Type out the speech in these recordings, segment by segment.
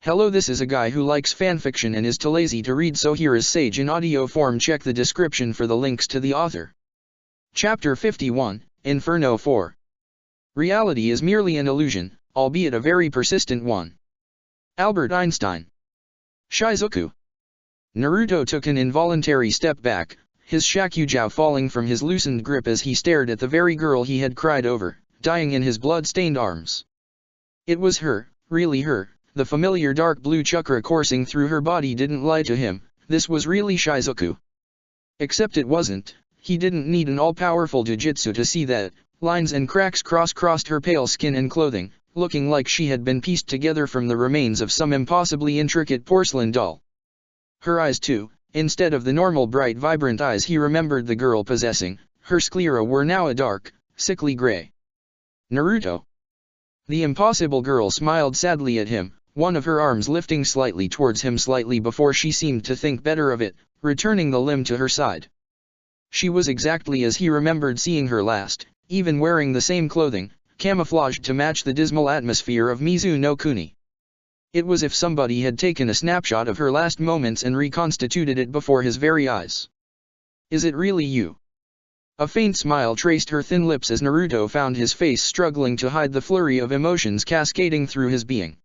Hello, this is a guy who likes fanfiction and is too lazy to read, so here is Sage in audio form. Check the description for the links to the author. Chapter 51, Inferno 4. Reality is merely an illusion, albeit a very persistent one. Albert Einstein. Shizuku. Naruto took an involuntary step back, his shakujo falling from his loosened grip as he stared at the very girl he had cried over, dying in his blood-stained arms. It was her, really her. The familiar dark blue chakra coursing through her body didn't lie to him. This was really Shizuku. Except it wasn't. He didn't need an all-powerful jujutsu to see that. Lines and cracks crossed her pale skin and clothing, looking like she had been pieced together from the remains of some impossibly intricate porcelain doll. Her eyes too, instead of the normal bright vibrant eyes he remembered the girl possessing, her sclera were now a dark, sickly gray. Naruto. The impossible girl smiled sadly at him, one of her arms lifting slightly towards him slightly before she seemed to think better of it, returning the limb to her side. She was exactly as he remembered seeing her last, even wearing the same clothing, camouflaged to match the dismal atmosphere of Mizu no Kuni. It was if somebody had taken a snapshot of her last moments and reconstituted it before his very eyes. Is it really you? A faint smile traced her thin lips as Naruto found his face struggling to hide the flurry of emotions cascading through his being.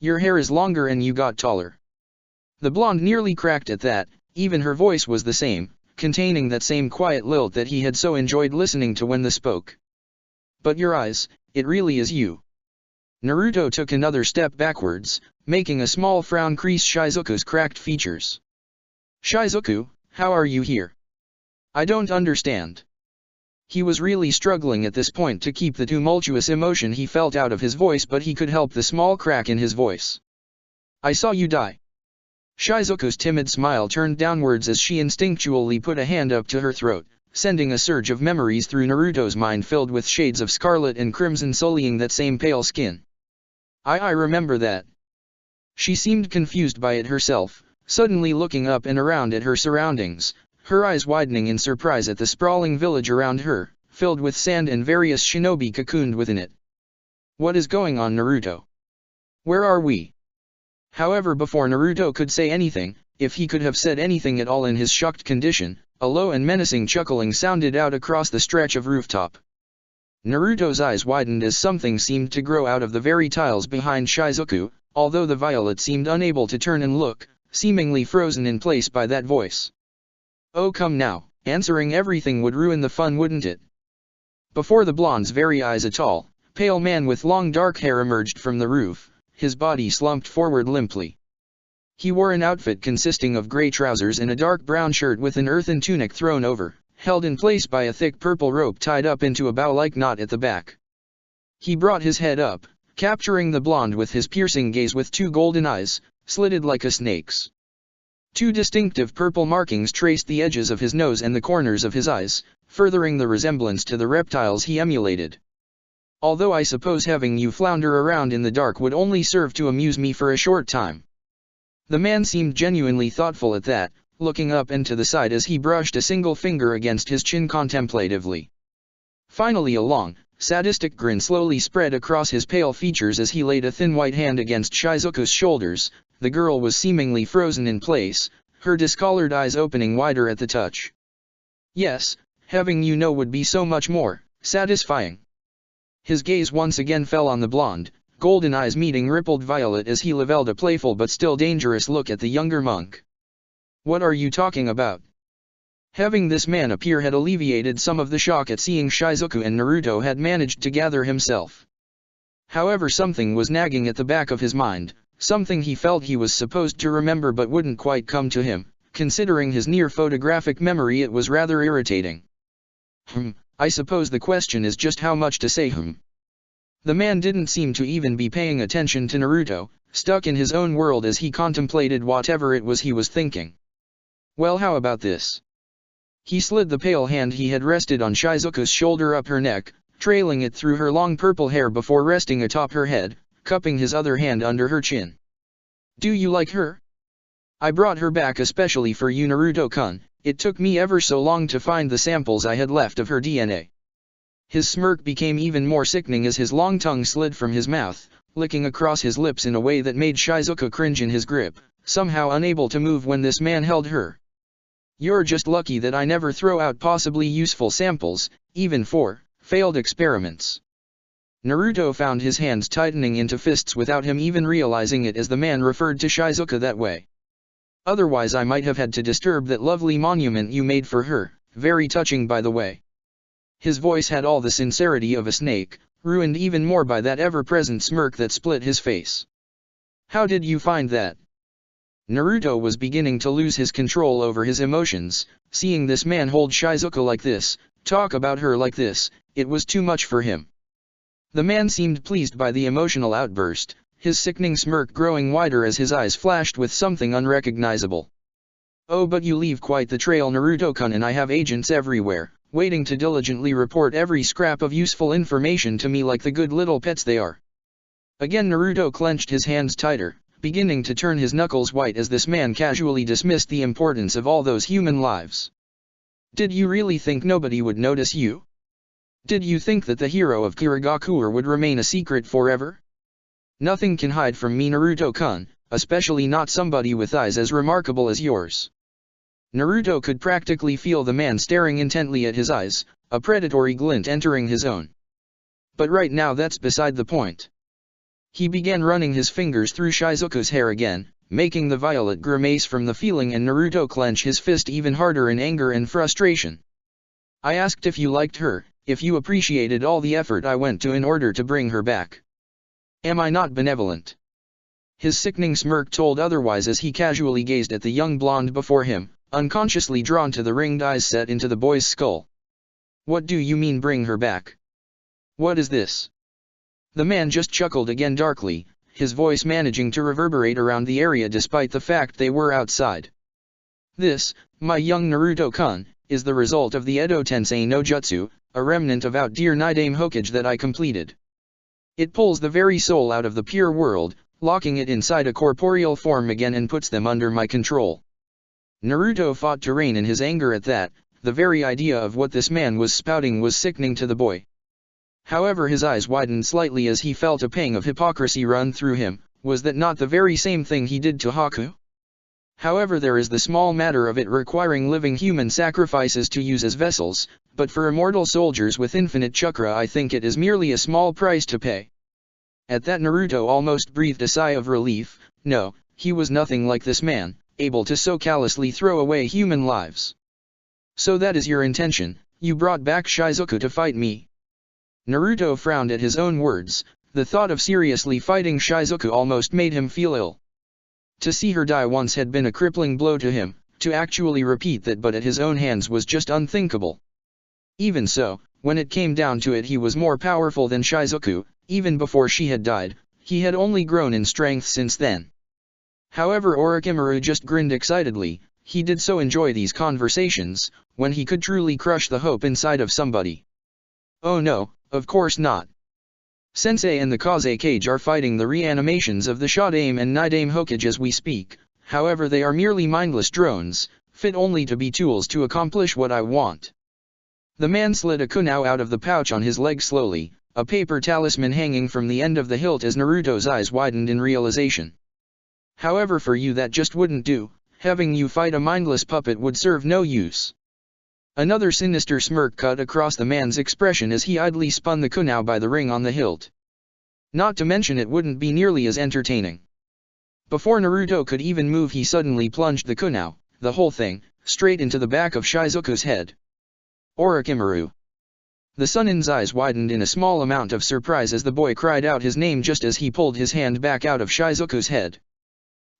Your hair is longer and you got taller. The blonde nearly cracked at that. Even her voice was the same, containing that same quiet lilt that he had so enjoyed listening to when they spoke. But your eyes, it really is you. Naruto took another step backwards, making a small frown crease Shizuku's cracked features. Shizuku, how are you here? I don't understand. He was really struggling at this point to keep the tumultuous emotion he felt out of his voice, but he could help the small crack in his voice. I saw you die. Shizuku's timid smile turned downwards as she instinctually put a hand up to her throat, sending a surge of memories through Naruto's mind filled with shades of scarlet and crimson sullying that same pale skin. I remember that. She seemed confused by it herself, suddenly looking up and around at her surroundings, her eyes widening in surprise at the sprawling village around her, filled with sand and various shinobi cocooned within it. What is going on, Naruto? Where are we? However, before Naruto could say anything, if he could have said anything at all in his shocked condition, a low and menacing chuckling sounded out across the stretch of rooftop. Naruto's eyes widened as something seemed to grow out of the very tiles behind Shizuku, although the violet seemed unable to turn and look, seemingly frozen in place by that voice. Oh come now, answering everything would ruin the fun, wouldn't it? Before the blonde's very eyes a tall, pale man with long dark hair emerged from the roof, his body slumped forward limply. He wore an outfit consisting of gray trousers and a dark brown shirt with an earthen tunic thrown over, held in place by a thick purple rope tied up into a bow-like knot at the back. He brought his head up, capturing the blonde with his piercing gaze with two golden eyes, slitted like a snake's. Two distinctive purple markings traced the edges of his nose and the corners of his eyes, furthering the resemblance to the reptiles he emulated. Although I suppose having you flounder around in the dark would only serve to amuse me for a short time. The man seemed genuinely thoughtful at that, looking up and to the side as he brushed a single finger against his chin contemplatively. Finally a long, sadistic grin slowly spread across his pale features as he laid a thin white hand against Shizuku's shoulders. The girl was seemingly frozen in place, her discolored eyes opening wider at the touch. Yes, having you know would be so much more satisfying. His gaze once again fell on the blonde, golden eyes meeting rippled violet as he leveled a playful but still dangerous look at the younger monk. What are you talking about? Having this man appear had alleviated some of the shock at seeing Shizuku, and Naruto had managed to gather himself. However, something was nagging at the back of his mind. Something he felt he was supposed to remember but wouldn't quite come to him. Considering his near photographic memory, it was rather irritating. I suppose the question is just how much to say. The man didn't seem to even be paying attention to Naruto, stuck in his own world as he contemplated whatever it was he was thinking. Well, how about this? He slid the pale hand he had rested on Shizuku's shoulder up her neck, trailing it through her long purple hair before resting atop her head, cupping his other hand under her chin. Do you like her? I brought her back especially for you, Naruto-kun. It took me ever so long to find the samples I had left of her DNA. His smirk became even more sickening as his long tongue slid from his mouth, licking across his lips in a way that made Shizuka cringe in his grip, somehow unable to move when this man held her. "You're just lucky that I never throw out possibly useful samples, even for failed experiments." Naruto found his hands tightening into fists without him even realizing it as the man referred to Shizuka that way. "Otherwise I might have had to disturb that lovely monument you made for her, very touching by the way." His voice had all the sincerity of a snake, ruined even more by that ever-present smirk that split his face. "How did you find that?" Naruto was beginning to lose his control over his emotions. Seeing this man hold Shizuka like this, talk about her like this, it was too much for him. The man seemed pleased by the emotional outburst, his sickening smirk growing wider as his eyes flashed with something unrecognizable. "Oh, but you leave quite the trail, Naruto-kun, and I have agents everywhere, waiting to diligently report every scrap of useful information to me like the good little pets they are." Again Naruto clenched his hands tighter, beginning to turn his knuckles white as this man casually dismissed the importance of all those human lives. "Did you really think nobody would notice you? Did you think that the hero of Kirigakure would remain a secret forever? Nothing can hide from me, Naruto-kun, especially not somebody with eyes as remarkable as yours." Naruto could practically feel the man staring intently at his eyes, a predatory glint entering his own. But right now that's beside the point. He began running his fingers through Shizuka's hair again, making the violet grimace from the feeling, and Naruto clench his fist even harder in anger and frustration. "I asked if you liked her, if you appreciated all the effort I went to in order to bring her back. Am I not benevolent?" His sickening smirk told otherwise as he casually gazed at the young blonde before him, unconsciously drawn to the ringed eyes set into the boy's skull. "What do you mean bring her back? What is this?" The man just chuckled again darkly, his voice managing to reverberate around the area despite the fact they were outside. "This, my young Naruto-kun, is the result of the Edo Tensei no Jutsu, a remnant of out-dear Nidaime Hokage that I completed. It pulls the very soul out of the pure world, locking it inside a corporeal form again and puts them under my control." Naruto fought to rein in his anger at that. The very idea of what this man was spouting was sickening to the boy. However, his eyes widened slightly as he felt a pang of hypocrisy run through him. Was that not the very same thing he did to Haku? However, there is the small matter of it requiring living human sacrifices to use as vessels, but for immortal soldiers with infinite chakra I think it is merely a small price to pay. At that Naruto almost breathed a sigh of relief. No, he was nothing like this man, able to so callously throw away human lives. "So that is your intention, you brought back Shizuka to fight me?" Naruto frowned at his own words. The thought of seriously fighting Shizuka almost made him feel ill. To see her die once had been a crippling blow to him, to actually repeat that but at his own hands was just unthinkable. Even so, when it came down to it he was more powerful than Shizuka. Even before she had died, he had only grown in strength since then. However, Orochimaru just grinned excitedly. He did so enjoy these conversations, when he could truly crush the hope inside of somebody. "Oh no, of course not. Sensei and the Kazekage are fighting the reanimations of the Shodaime and Nidaime Hokage as we speak. However, they are merely mindless drones, fit only to be tools to accomplish what I want." The man slid a kunai out of the pouch on his leg slowly, a paper talisman hanging from the end of the hilt as Naruto's eyes widened in realization. "However, for you that just wouldn't do. Having you fight a mindless puppet would serve no use." Another sinister smirk cut across the man's expression as he idly spun the kunai by the ring on the hilt. Not to mention it wouldn't be nearly as entertaining. Before Naruto could even move he suddenly plunged the kunai, the whole thing, straight into the back of Shizuka's head. "Orochimaru." The Sannin's eyes widened in a small amount of surprise as the boy cried out his name just as he pulled his hand back out of Shizuka's head.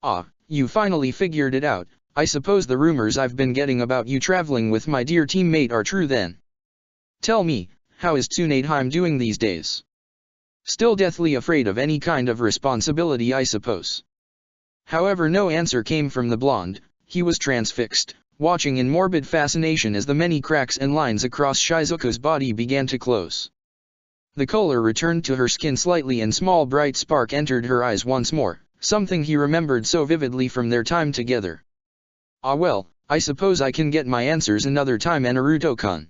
"Ah, you finally figured it out. I suppose the rumors I've been getting about you traveling with my dear teammate are true then. Tell me, how is Tsunadeheim doing these days? Still deathly afraid of any kind of responsibility, I suppose?" However, no answer came from the blonde. He was transfixed, watching in morbid fascination as the many cracks and lines across Shizuka's body began to close. The color returned to her skin slightly and small bright spark entered her eyes once more, something he remembered so vividly from their time together. "Ah well, I suppose I can get my answers another time, Naruto-kun."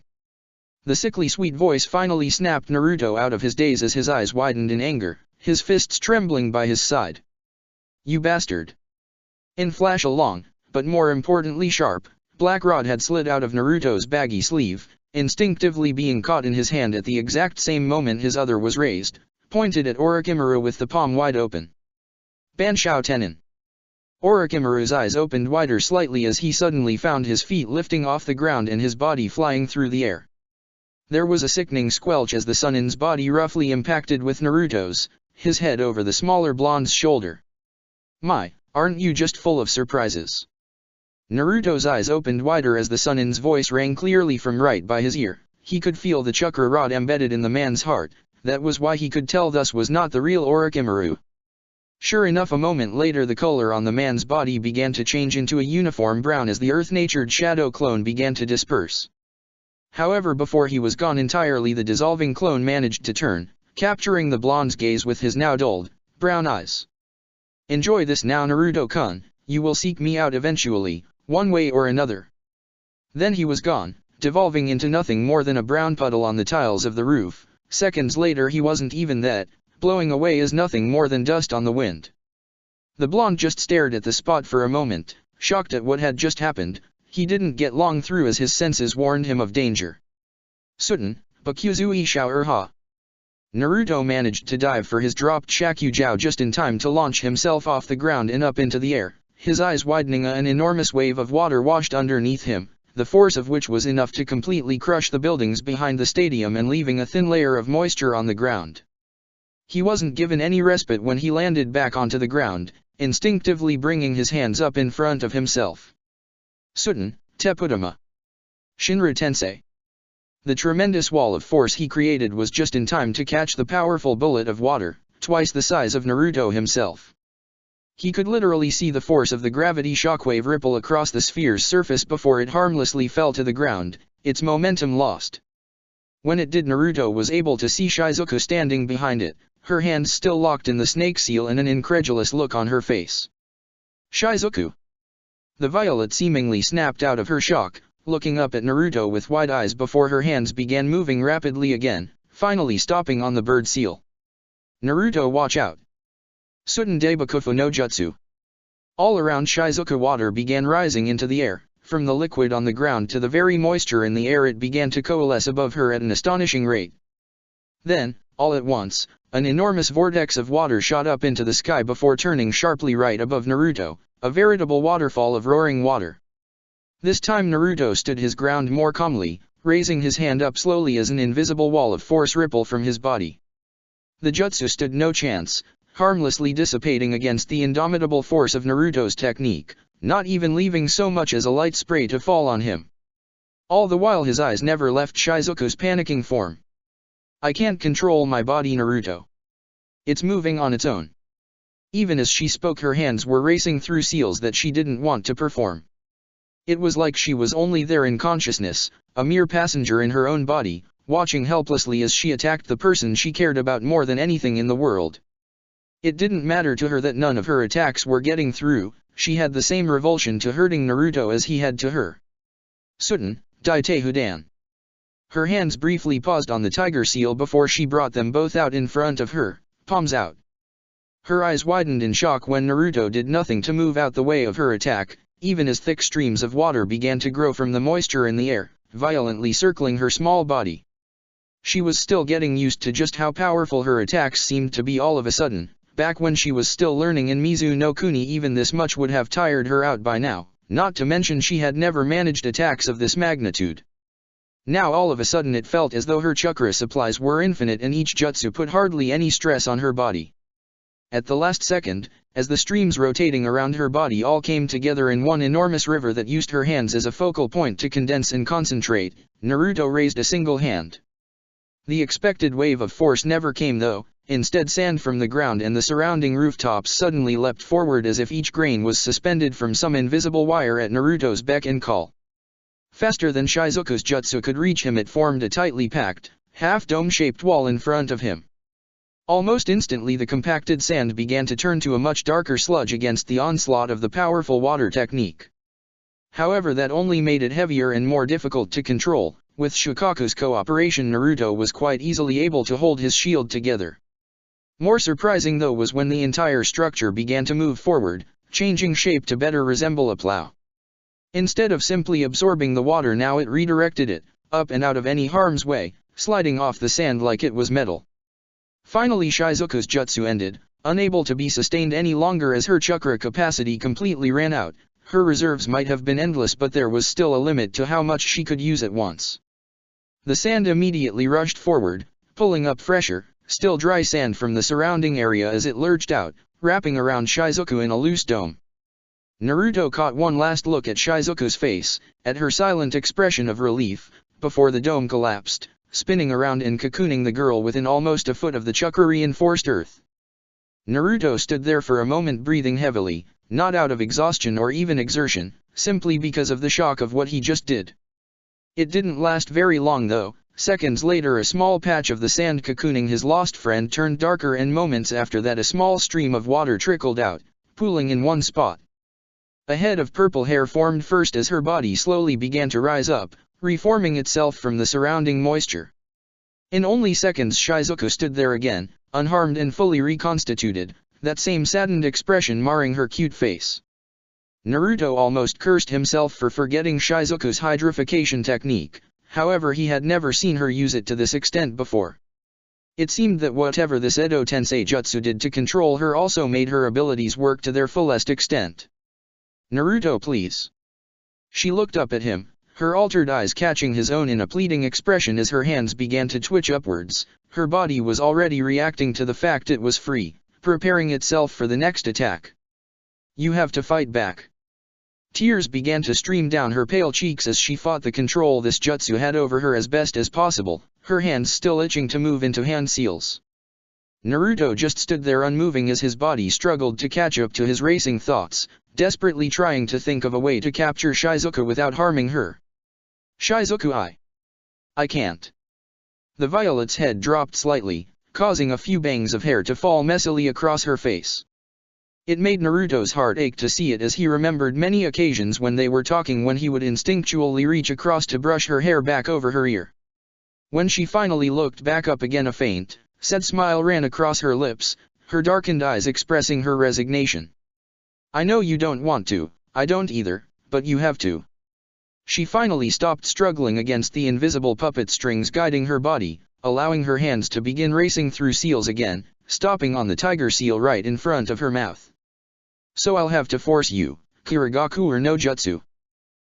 The sickly sweet voice finally snapped Naruto out of his daze as his eyes widened in anger, his fists trembling by his side. "You bastard!" In flash a long, but more importantly sharp, black rod had slid out of Naruto's baggy sleeve, instinctively being caught in his hand at the exact same moment his other was raised, pointed at Orochimaru with the palm wide open. Banshou Tenin. Orochimaru's eyes opened wider slightly as he suddenly found his feet lifting off the ground and his body flying through the air. There was a sickening squelch as the Sannin's body roughly impacted with Naruto's, his head over the smaller blonde's shoulder. "My, aren't you just full of surprises?" Naruto's eyes opened wider as the Sannin's voice rang clearly from right by his ear. He could feel the chakra rod embedded in the man's heart. That was why he could tell thus was not the real Orochimaru. Sure enough, a moment later the color on the man's body began to change into a uniform brown as the earth-natured shadow clone began to disperse. However, before he was gone entirely, the dissolving clone managed to turn, capturing the blonde's gaze with his now dulled, brown eyes. "Enjoy this now, Naruto-kun, you will seek me out eventually, one way or another." Then he was gone, devolving into nothing more than a brown puddle on the tiles of the roof. Seconds later he wasn't even that, blowing away as nothing more than dust on the wind. The blonde just stared at the spot for a moment, shocked at what had just happened. He didn't get long through as his senses warned him of danger. "Sutton, Bakuzui Shao Urha." Naruto managed to dive for his dropped Shakugao just in time to launch himself off the ground and up into the air, his eyes widening. An enormous wave of water washed underneath him, the force of which was enough to completely crush the buildings behind the stadium and leaving a thin layer of moisture on the ground. He wasn't given any respite when he landed back onto the ground, instinctively bringing his hands up in front of himself. "Sutton, Tepudama. Shinra Tensei." The tremendous wall of force he created was just in time to catch the powerful bullet of water, twice the size of Naruto himself. He could literally see the force of the gravity shockwave ripple across the sphere's surface before it harmlessly fell to the ground, its momentum lost. When it did, Naruto was able to see Shizuku standing behind it, her hands still locked in the snake seal and an incredulous look on her face. "Shizuku?" The violet seemingly snapped out of her shock, looking up at Naruto with wide eyes before her hands began moving rapidly again, finally stopping on the bird seal. "Naruto, watch out." Sutton Daibakufu no Jutsu. All around Shizuku water began rising into the air, from the liquid on the ground to the very moisture in the air. It began to coalesce above her at an astonishing rate. Then, all at once, an enormous vortex of water shot up into the sky before turning sharply right above Naruto, a veritable waterfall of roaring water. This time Naruto stood his ground more calmly, raising his hand up slowly as an invisible wall of force rippled from his body. The jutsu stood no chance, harmlessly dissipating against the indomitable force of Naruto's technique, not even leaving so much as a light spray to fall on him. All the while his eyes never left Shizuku's panicking form. "I can't control my body, Naruto. It's moving on its own." Even as she spoke, her hands were racing through seals that she didn't want to perform. It was like she was only there in consciousness, a mere passenger in her own body, watching helplessly as she attacked the person she cared about more than anything in the world. It didn't matter to her that none of her attacks were getting through. She had the same revulsion to hurting Naruto as he had to her. "Sutton, Daitehudan." Her hands briefly paused on the tiger seal before she brought them both out in front of her, palms out. Her eyes widened in shock when Naruto did nothing to move out the way of her attack, even as thick streams of water began to grow from the moisture in the air, violently circling her small body. She was still getting used to just how powerful her attacks seemed to be all of a sudden. Back when she was still learning in Mizu no Kuni, even this much would have tired her out by now, not to mention she had never managed attacks of this magnitude. Now all of a sudden it felt as though her chakra supplies were infinite and each jutsu put hardly any stress on her body. At the last second, as the streams rotating around her body all came together in one enormous river that used her hands as a focal point to condense and concentrate, Naruto raised a single hand. The expected wave of force never came though. Instead, sand from the ground and the surrounding rooftops suddenly leapt forward as if each grain was suspended from some invisible wire at Naruto's beck and call. Faster than Shizuku's jutsu could reach him, it formed a tightly packed, half-dome-shaped wall in front of him. Almost instantly the compacted sand began to turn to a much darker sludge against the onslaught of the powerful water technique. However, that only made it heavier and more difficult to control. With Shukaku's cooperation, Naruto was quite easily able to hold his shield together. More surprising though was when the entire structure began to move forward, changing shape to better resemble a plow. Instead of simply absorbing the water, now it redirected it, up and out of any harm's way, sliding off the sand like it was metal. Finally Shizuku's jutsu ended, unable to be sustained any longer as her chakra capacity completely ran out. Her reserves might have been endless, but there was still a limit to how much she could use at once. The sand immediately rushed forward, pulling up fresher, still dry sand from the surrounding area as it lurched out, wrapping around Shizuku in a loose dome. Naruto caught one last look at Shizuku's face, at her silent expression of relief, before the dome collapsed, spinning around and cocooning the girl within almost a foot of the chakra-reinforced earth. Naruto stood there for a moment, breathing heavily, not out of exhaustion or even exertion, simply because of the shock of what he just did. It didn't last very long though. Seconds later a small patch of the sand cocooning his lost friend turned darker, and moments after that a small stream of water trickled out, pooling in one spot. A head of purple hair formed first as her body slowly began to rise up, reforming itself from the surrounding moisture. In only seconds Shizuku stood there again, unharmed and fully reconstituted, that same saddened expression marring her cute face. Naruto almost cursed himself for forgetting Shizuku's hydrification technique. However, he had never seen her use it to this extent before. It seemed that whatever this Edo Tensei jutsu did to control her also made her abilities work to their fullest extent. "Naruto, please." She looked up at him, her altered eyes catching his own in a pleading expression as her hands began to twitch upwards. Her body was already reacting to the fact it was free, preparing itself for the next attack. "You have to fight back." Tears began to stream down her pale cheeks as she fought the control this jutsu had over her as best as possible, her hands still itching to move into hand seals. Naruto just stood there unmoving as his body struggled to catch up to his racing thoughts, desperately trying to think of a way to capture Shizuku without harming her. "Shizuku, I can't." The violet's head dropped slightly, causing a few bangs of hair to fall messily across her face. It made Naruto's heart ache to see it, as he remembered many occasions when they were talking when he would instinctually reach across to brush her hair back over her ear. When she finally looked back up again, a faint, sad smile ran across her lips, her darkened eyes expressing her resignation. "I know you don't want to, I don't either, but you have to." She finally stopped struggling against the invisible puppet strings guiding her body, allowing her hands to begin racing through seals again, stopping on the tiger seal right in front of her mouth. "So I'll have to force you, Kirigakure no Jutsu."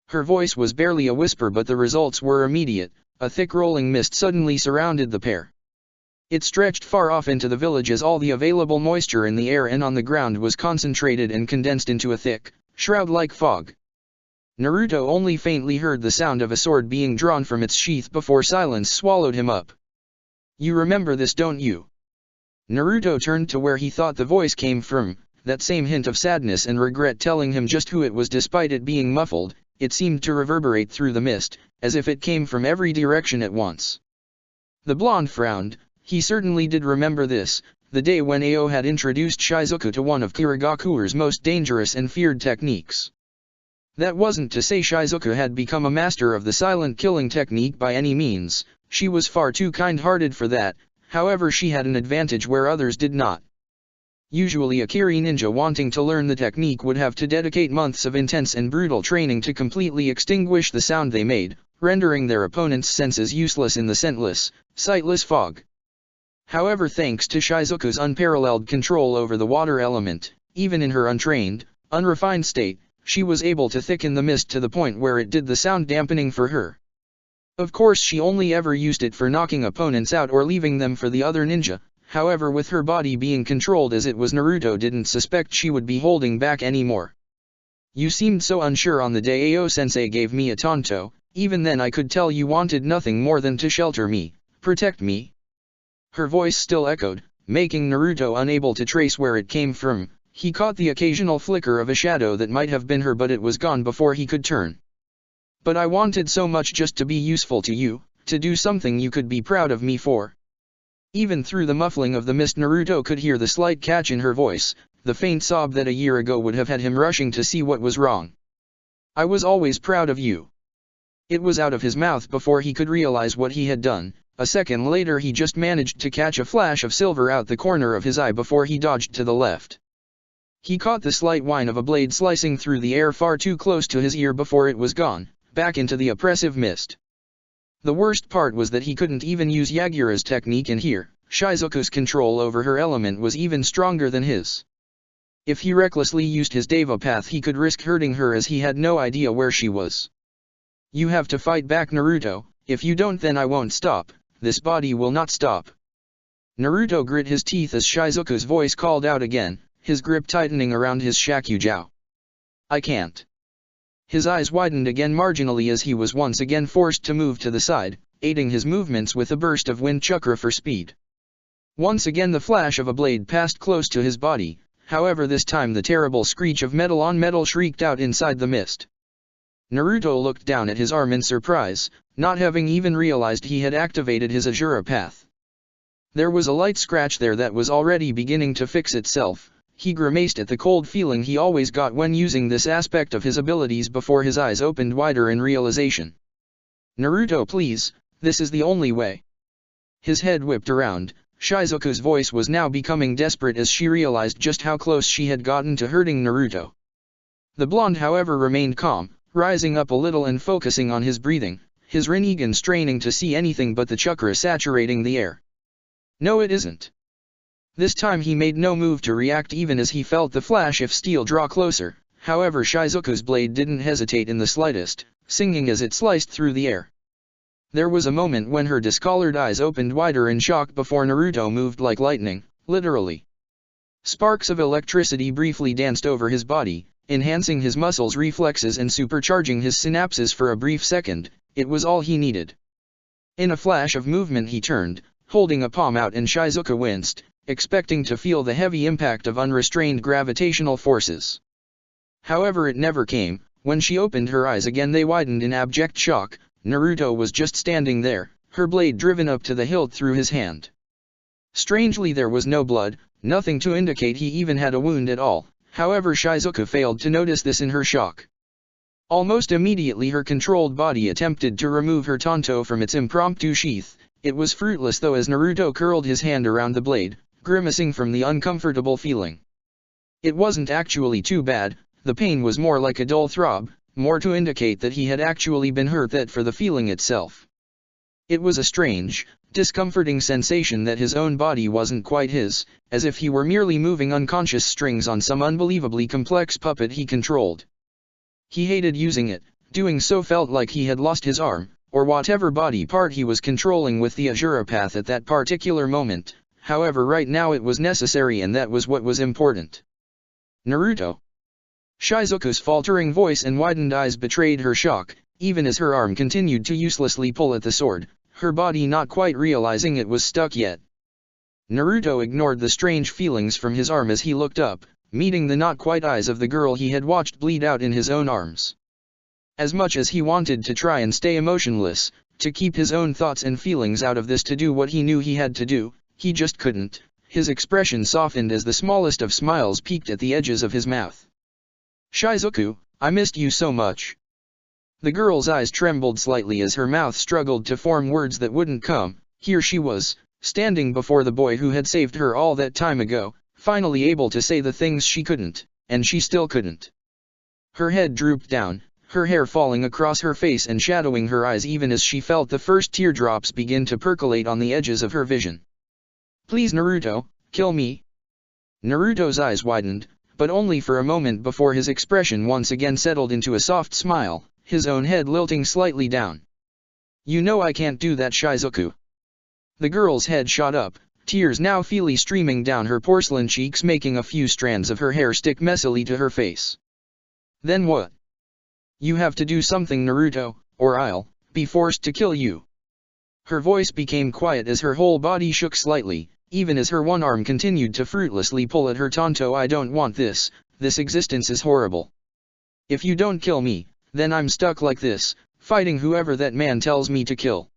Her voice was barely a whisper, but the results were immediate. A thick rolling mist suddenly surrounded the pair. It stretched far off into the village as all the available moisture in the air and on the ground was concentrated and condensed into a thick, shroud-like fog. Naruto only faintly heard the sound of a sword being drawn from its sheath before silence swallowed him up. "You remember this, don't you?" Naruto turned to where he thought the voice came from. That same hint of sadness and regret telling him just who it was despite it being muffled, it seemed to reverberate through the mist, as if it came from every direction at once. The blonde frowned. He certainly did remember this, the day when Ao had introduced Shizuku to one of Kirigakure's most dangerous and feared techniques. That wasn't to say Shizuku had become a master of the silent killing technique by any means, she was far too kind-hearted for that. However, she had an advantage where others did not. Usually a Kiri ninja wanting to learn the technique would have to dedicate months of intense and brutal training to completely extinguish the sound they made, rendering their opponent's senses useless in the scentless, sightless fog. However, thanks to Shizuku's unparalleled control over the water element, even in her untrained, unrefined state, she was able to thicken the mist to the point where it did the sound dampening for her. Of course, she only ever used it for knocking opponents out or leaving them for the other ninja. However, with her body being controlled as it was, Naruto didn't suspect she would be holding back anymore. "You seemed so unsure on the day Ao-sensei gave me a tanto. Even then I could tell you wanted nothing more than to shelter me, protect me." Her voice still echoed, making Naruto unable to trace where it came from. He caught the occasional flicker of a shadow that might have been her, but it was gone before he could turn. "But I wanted so much just to be useful to you, to do something you could be proud of me for." Even through the muffling of the mist, Naruto could hear the slight catch in her voice, the faint sob that a year ago would have had him rushing to see what was wrong. "I was always proud of you." It was out of his mouth before he could realize what he had done. A second later he just managed to catch a flash of silver out the corner of his eye before he dodged to the left. He caught the slight whine of a blade slicing through the air far too close to his ear before it was gone, back into the oppressive mist. The worst part was that he couldn't even use Yagura's technique, and here, Shizuku's control over her element was even stronger than his. If he recklessly used his Deva path he could risk hurting her, as he had no idea where she was. "You have to fight back, Naruto. If you don't, then I won't stop. This body will not stop." Naruto grit his teeth as Shizuku's voice called out again, his grip tightening around his Shakugao. "I can't." His eyes widened again marginally as he was once again forced to move to the side, aiding his movements with a burst of wind chakra for speed. Once again the flash of a blade passed close to his body, however this time the terrible screech of metal on metal shrieked out inside the mist. Naruto looked down at his arm in surprise, not having even realized he had activated his Asura path. There was a light scratch there that was already beginning to fix itself. He grimaced at the cold feeling he always got when using this aspect of his abilities before his eyes opened wider in realization. "Naruto, please, this is the only way." His head whipped around. Shizuku's voice was now becoming desperate as she realized just how close she had gotten to hurting Naruto. The blonde, however, remained calm, rising up a little and focusing on his breathing, his Rinnegan straining to see anything but the chakra saturating the air. "No, it isn't." This time he made no move to react even as he felt the flash of steel draw closer. However, Shizuku's blade didn't hesitate in the slightest, singing as it sliced through the air. There was a moment when her discolored eyes opened wider in shock before Naruto moved like lightning, literally. Sparks of electricity briefly danced over his body, enhancing his muscles' reflexes and supercharging his synapses for a brief second. It was all he needed. In a flash of movement he turned, holding a palm out, and Shizuka winced, expecting to feel the heavy impact of unrestrained gravitational forces. However, it never came. When she opened her eyes again they widened in abject shock. Naruto was just standing there, her blade driven up to the hilt through his hand. Strangely, there was no blood, nothing to indicate he even had a wound at all. However, Shizuka failed to notice this in her shock. Almost immediately her controlled body attempted to remove her tanto from its impromptu sheath. It was fruitless though, as Naruto curled his hand around the blade, grimacing from the uncomfortable feeling. It wasn't actually too bad, the pain was more like a dull throb, more to indicate that he had actually been hurt than for the feeling itself. It was a strange, discomforting sensation that his own body wasn't quite his, as if he were merely moving unconscious strings on some unbelievably complex puppet he controlled. He hated using it. Doing so felt like he had lost his arm, or whatever body part he was controlling with the Asura path at that particular moment. However, right now it was necessary, and that was what was important. "Naruto." Shizuku's faltering voice and widened eyes betrayed her shock, even as her arm continued to uselessly pull at the sword, her body not quite realizing it was stuck yet. Naruto ignored the strange feelings from his arm as he looked up, meeting the not-quite eyes of the girl he had watched bleed out in his own arms. As much as he wanted to try and stay emotionless, to keep his own thoughts and feelings out of this, to do what he knew he had to do, he just couldn't. His expression softened as the smallest of smiles peeked at the edges of his mouth. "Shizuku, I missed you so much." The girl's eyes trembled slightly as her mouth struggled to form words that wouldn't come. Here she was, standing before the boy who had saved her all that time ago, finally able to say the things she couldn't, and she still couldn't. Her head drooped down, her hair falling across her face and shadowing her eyes even as she felt the first teardrops begin to percolate on the edges of her vision. "Please, Naruto, kill me." Naruto's eyes widened, but only for a moment before his expression once again settled into a soft smile, his own head lilting slightly down. "You know I can't do that, Shizuku." The girl's head shot up, tears now freely streaming down her porcelain cheeks, making a few strands of her hair stick messily to her face. "Then what?" "You have to do something, Naruto, or I'll be forced to kill you." Her voice became quiet as her whole body shook slightly, even as her one arm continued to fruitlessly pull at her tanto. "I don't want this, this existence is horrible. If you don't kill me, then I'm stuck like this, fighting whoever that man tells me to kill.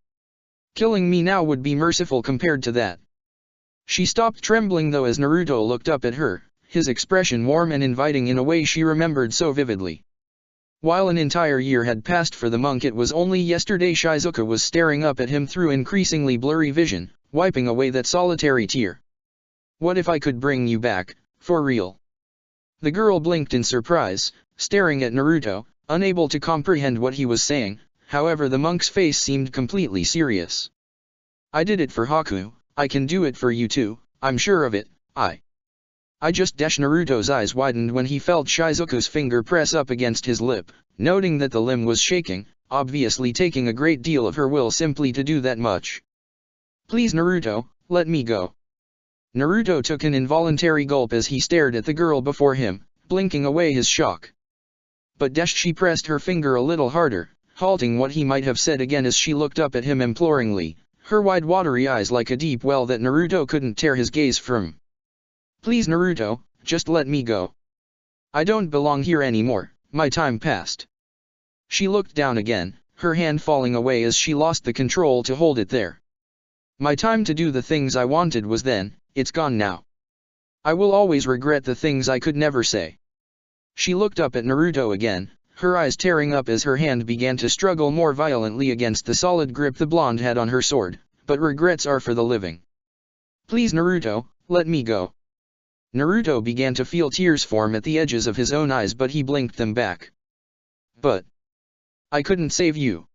Killing me now would be merciful compared to that." She stopped trembling though as Naruto looked up at her, his expression warm and inviting in a way she remembered so vividly. While an entire year had passed for the monk, it was only yesterday Shizuka was staring up at him through increasingly blurry vision, wiping away that solitary tear. What if I could bring you back, for real? The girl blinked in surprise, staring at Naruto, unable to comprehend what he was saying. However, the monk's face seemed completely serious. I did it for Haku, I can do it for you too, I'm sure of it. I just dash. Naruto's eyes widened when he felt Shizuka's finger press up against his lip, noting that the limb was shaking, obviously taking a great deal of her will simply to do that much. Please Naruto, let me go. Naruto took an involuntary gulp as he stared at the girl before him, blinking away his shock. But she pressed her finger a little harder, halting what he might have said again as she looked up at him imploringly, her wide watery eyes like a deep well that Naruto couldn't tear his gaze from. Please Naruto, just let me go. I don't belong here anymore, my time passed. She looked down again, her hand falling away as she lost the control to hold it there. My time to do the things I wanted was then, it's gone now. I will always regret the things I could never say. She looked up at Naruto again, her eyes tearing up as her hand began to struggle more violently against the solid grip the blonde had on her sword, but regrets are for the living. Please Naruto, let me go. Naruto began to feel tears form at the edges of his own eyes, but he blinked them back. But I couldn't save you.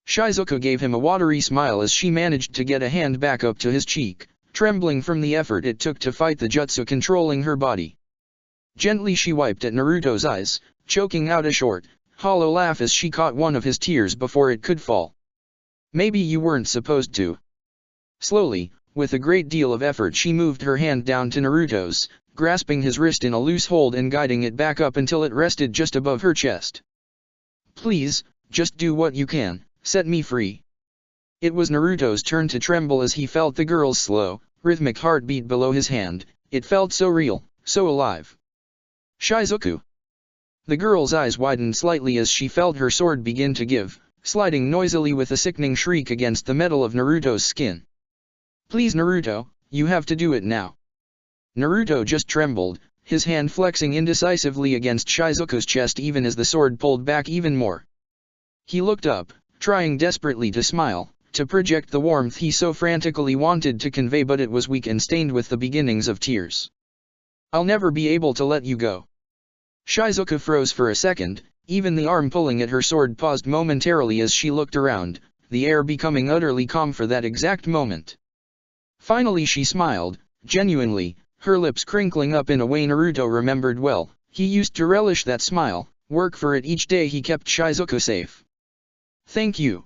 Shizuka gave him a watery smile as she managed to get a hand back up to his cheek, trembling from the effort it took to fight the jutsu controlling her body. Gently she wiped at Naruto's eyes, choking out a short, hollow laugh as she caught one of his tears before it could fall. Maybe you weren't supposed to. Slowly, with a great deal of effort, she moved her hand down to Naruto's, grasping his wrist in a loose hold and guiding it back up until it rested just above her chest. Please, just do what you can, set me free. It was Naruto's turn to tremble as he felt the girl's slow, rhythmic heartbeat below his hand. It felt so real, so alive. Shizuku. The girl's eyes widened slightly as she felt her sword begin to give, sliding noisily with a sickening shriek against the metal of Naruto's skin. Please Naruto, you have to do it now. Naruto just trembled, his hand flexing indecisively against Shizuka's chest even as the sword pulled back even more. He looked up, trying desperately to smile, to project the warmth he so frantically wanted to convey, but it was weak and stained with the beginnings of tears. I'll never be able to let you go. Shizuka froze for a second, even the arm pulling at her sword paused momentarily as she looked around, the air becoming utterly calm for that exact moment. Finally she smiled, genuinely, her lips crinkling up in a way Naruto remembered well. He used to relish that smile, work for it each day he kept Shizuka safe. Thank you.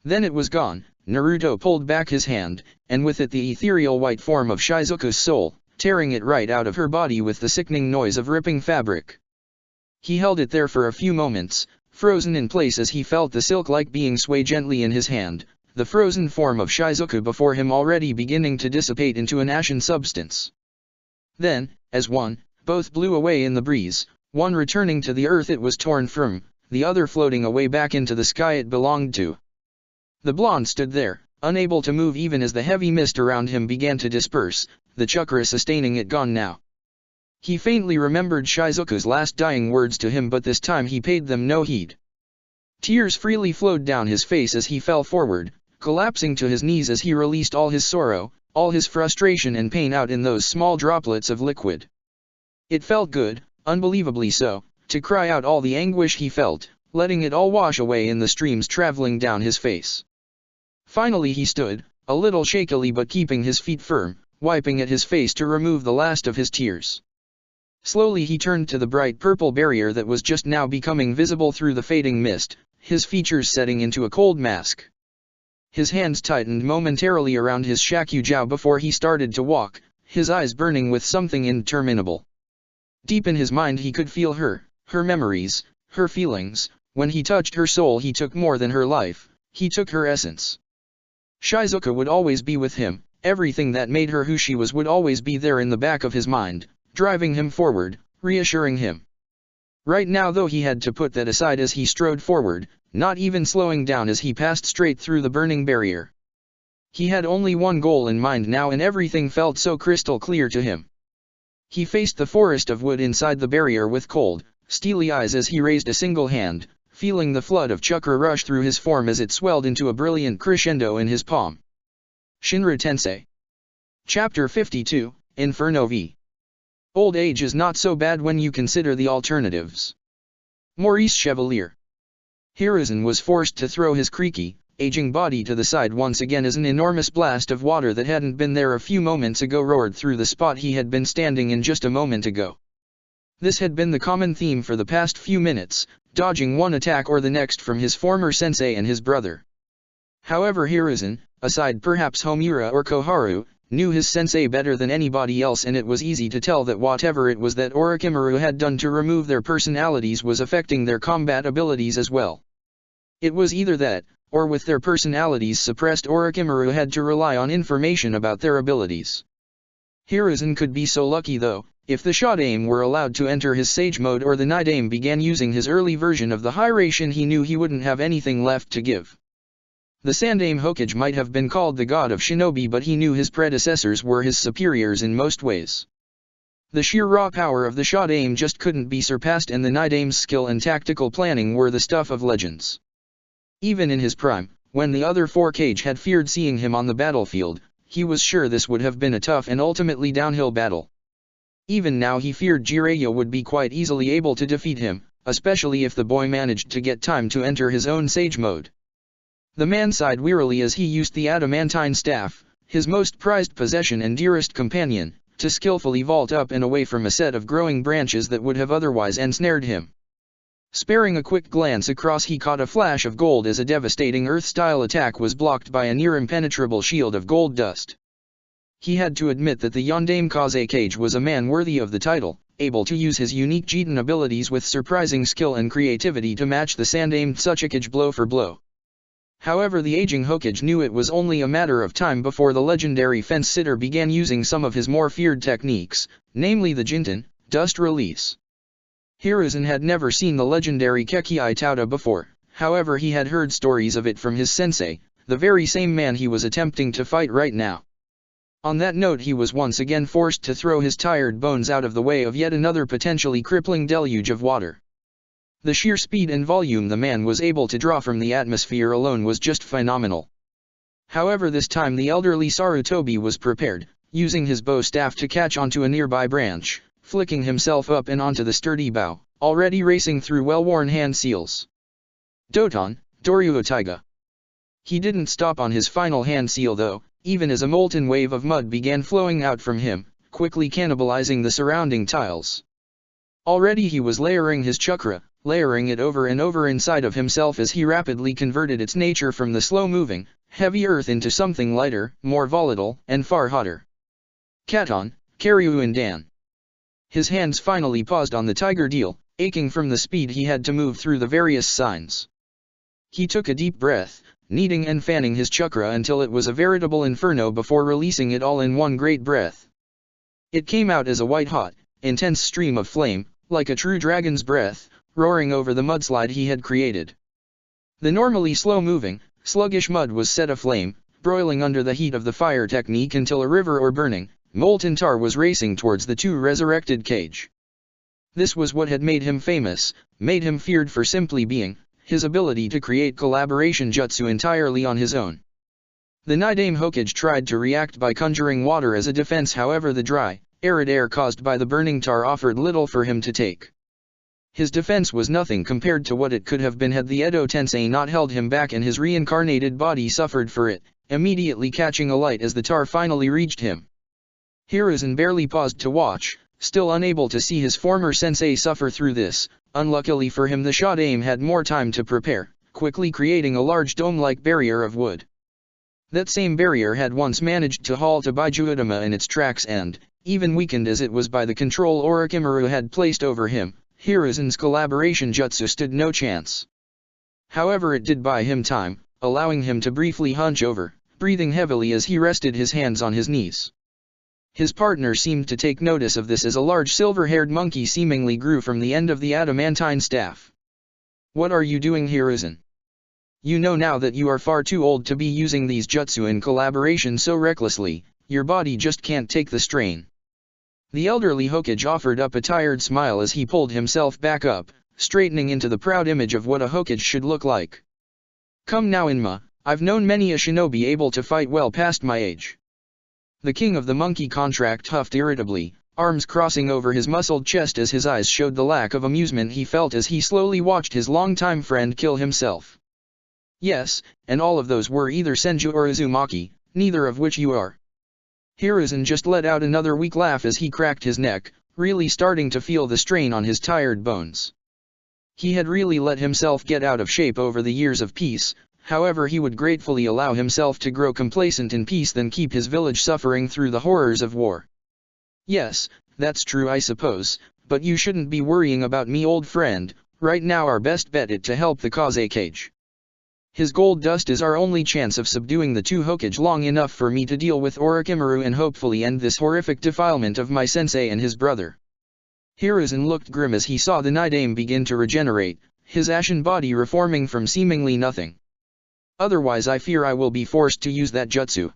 Then it was gone. Naruto pulled back his hand, and with it the ethereal white form of Shizuka's soul, tearing it right out of her body with the sickening noise of ripping fabric. He held it there for a few moments, frozen in place as he felt the silk-like being sway gently in his hand, the frozen form of Shizuka before him already beginning to dissipate into an ashen substance. Then, as one, both blew away in the breeze, one returning to the earth it was torn from, the other floating away back into the sky it belonged to. The blonde stood there, unable to move even as the heavy mist around him began to disperse, the chakra sustaining it gone now. He faintly remembered Shizuka's last dying words to him, but this time he paid them no heed. Tears freely flowed down his face as he fell forward, collapsing to his knees as he released all his sorrow, all his frustration and pain out in those small droplets of liquid. It felt good, unbelievably so, to cry out all the anguish he felt, letting it all wash away in the streams traveling down his face. Finally he stood, a little shakily but keeping his feet firm, wiping at his face to remove the last of his tears. Slowly he turned to the bright purple barrier that was just now becoming visible through the fading mist, his features setting into a cold mask. His hands tightened momentarily around his shakujiao before he started to walk, his eyes burning with something interminable. Deep in his mind he could feel her memories, her feelings. When he touched her soul he took more than her life, he took her essence. Shizuka would always be with him, everything that made her who she was would always be there in the back of his mind, driving him forward, reassuring him. Right now though he had to put that aside as he strode forward, not even slowing down as he passed straight through the burning barrier. He had only one goal in mind now and everything felt so crystal clear to him. He faced the forest of wood inside the barrier with cold, steely eyes as he raised a single hand, feeling the flood of chakra rush through his form as it swelled into a brilliant crescendo in his palm. Shinra Tensei. Chapter 52, Inferno V. Old age is not so bad when you consider the alternatives. Maurice Chevalier. Hiruzen was forced to throw his creaky, aging body to the side once again as an enormous blast of water that hadn't been there a few moments ago roared through the spot he had been standing in just a moment ago. This had been the common theme for the past few minutes, dodging one attack or the next from his former sensei and his brother. However, Hiruzen, aside perhaps Homura or Koharu, knew his sensei better than anybody else, and it was easy to tell that whatever it was that Orochimaru had done to remove their personalities was affecting their combat abilities as well. It was either that, or with their personalities suppressed, Orochimaru had to rely on information about their abilities. Hiruzen could be so lucky though, if the Shadaime were allowed to enter his Sage mode or the Nidaime began using his early version of the Hiraishin, he knew he wouldn't have anything left to give. The Sandaime Hokage might have been called the god of shinobi, but he knew his predecessors were his superiors in most ways. The sheer raw power of the Shadaime just couldn't be surpassed, and the Nidaime's skill and tactical planning were the stuff of legends. Even in his prime, when the other four Kage had feared seeing him on the battlefield, he was sure this would have been a tough and ultimately downhill battle. Even now he feared Jiraiya would be quite easily able to defeat him, especially if the boy managed to get time to enter his own Sage mode. The man sighed wearily as he used the adamantine staff, his most prized possession and dearest companion, to skillfully vault up and away from a set of growing branches that would have otherwise ensnared him. Sparing a quick glance across, he caught a flash of gold as a devastating earth-style attack was blocked by a near-impenetrable shield of gold dust. He had to admit that the Yondaime Kaze Kage was a man worthy of the title, able to use his unique Jidan abilities with surprising skill and creativity to match the Sandaime Tsuchikage blow for blow. However, the aging Hokage knew it was only a matter of time before the legendary fence-sitter began using some of his more feared techniques, namely the Jinten, dust release. Hiruzen had never seen the legendary Kekkei Tauta before, however he had heard stories of it from his sensei, the very same man he was attempting to fight right now. On that note, he was once again forced to throw his tired bones out of the way of yet another potentially crippling deluge of water. The sheer speed and volume the man was able to draw from the atmosphere alone was just phenomenal. However, this time the elderly Sarutobi was prepared, using his bow staff to catch onto a nearby branch, flicking himself up and onto the sturdy bough, already racing through well-worn hand seals. Doton, Doryuo Taiga. He didn't stop on his final hand seal though, even as a molten wave of mud began flowing out from him, quickly cannibalizing the surrounding tiles. Already he was layering his chakra, layering it over and over inside of himself as he rapidly converted its nature from the slow-moving, heavy earth into something lighter, more volatile, and far hotter. Katon, Karyuin Dan. His hands finally paused on the tiger deal, aching from the speed he had to move through the various signs. He took a deep breath, kneading and fanning his chakra until it was a veritable inferno before releasing it all in one great breath. It came out as a white-hot, intense stream of flame, like a true dragon's breath, roaring over the mudslide he had created. The normally slow-moving, sluggish mud was set aflame, broiling under the heat of the fire technique until a river or burning, molten tar was racing towards the two resurrected Kage. This was what had made him famous, made him feared for simply being, his ability to create collaboration jutsu entirely on his own. The Nidaime Hokage tried to react by conjuring water as a defense, however the dry, arid air caused by the burning tar offered little for him to take. His defense was nothing compared to what it could have been had the Edo Tensei not held him back and his reincarnated body suffered for it, immediately catching alight as the tar finally reached him. Hiruzen barely paused to watch, still unable to see his former sensei suffer through this. Unluckily for him, the Shadaime had more time to prepare, quickly creating a large dome-like barrier of wood. That same barrier had once managed to halt a Biju Udama in its tracks and, even weakened as it was by the control Orochimaru had placed over him, Hiruzen's collaboration jutsu stood no chance. However, it did buy him time, allowing him to briefly hunch over, breathing heavily as he rested his hands on his knees. His partner seemed to take notice of this as a large silver-haired monkey seemingly grew from the end of the adamantine staff. "What are you doing, Hiruzen? You know now that you are far too old to be using these jutsu in collaboration so recklessly, your body just can't take the strain." The elderly Hokage offered up a tired smile as he pulled himself back up, straightening into the proud image of what a Hokage should look like. Come now Inma, I've known many a shinobi able to fight well past my age. The king of the monkey contract huffed irritably, arms crossing over his muscled chest as his eyes showed the lack of amusement he felt as he slowly watched his longtime friend kill himself. Yes, and all of those were either Senju or Uzumaki, neither of which you are. Hiruzen just let out another weak laugh as he cracked his neck, really starting to feel the strain on his tired bones. He had really let himself get out of shape over the years of peace, however he would gratefully allow himself to grow complacent in peace than keep his village suffering through the horrors of war. Yes, that's true I suppose, but you shouldn't be worrying about me old friend, right now our best bet is to help the Kazekage. His gold dust is our only chance of subduing the two Hokage long enough for me to deal with Orochimaru and hopefully end this horrific defilement of my sensei and his brother. Hiruzen looked grim as he saw the Nidaime begin to regenerate, his ashen body reforming from seemingly nothing. Otherwise I fear I will be forced to use that jutsu.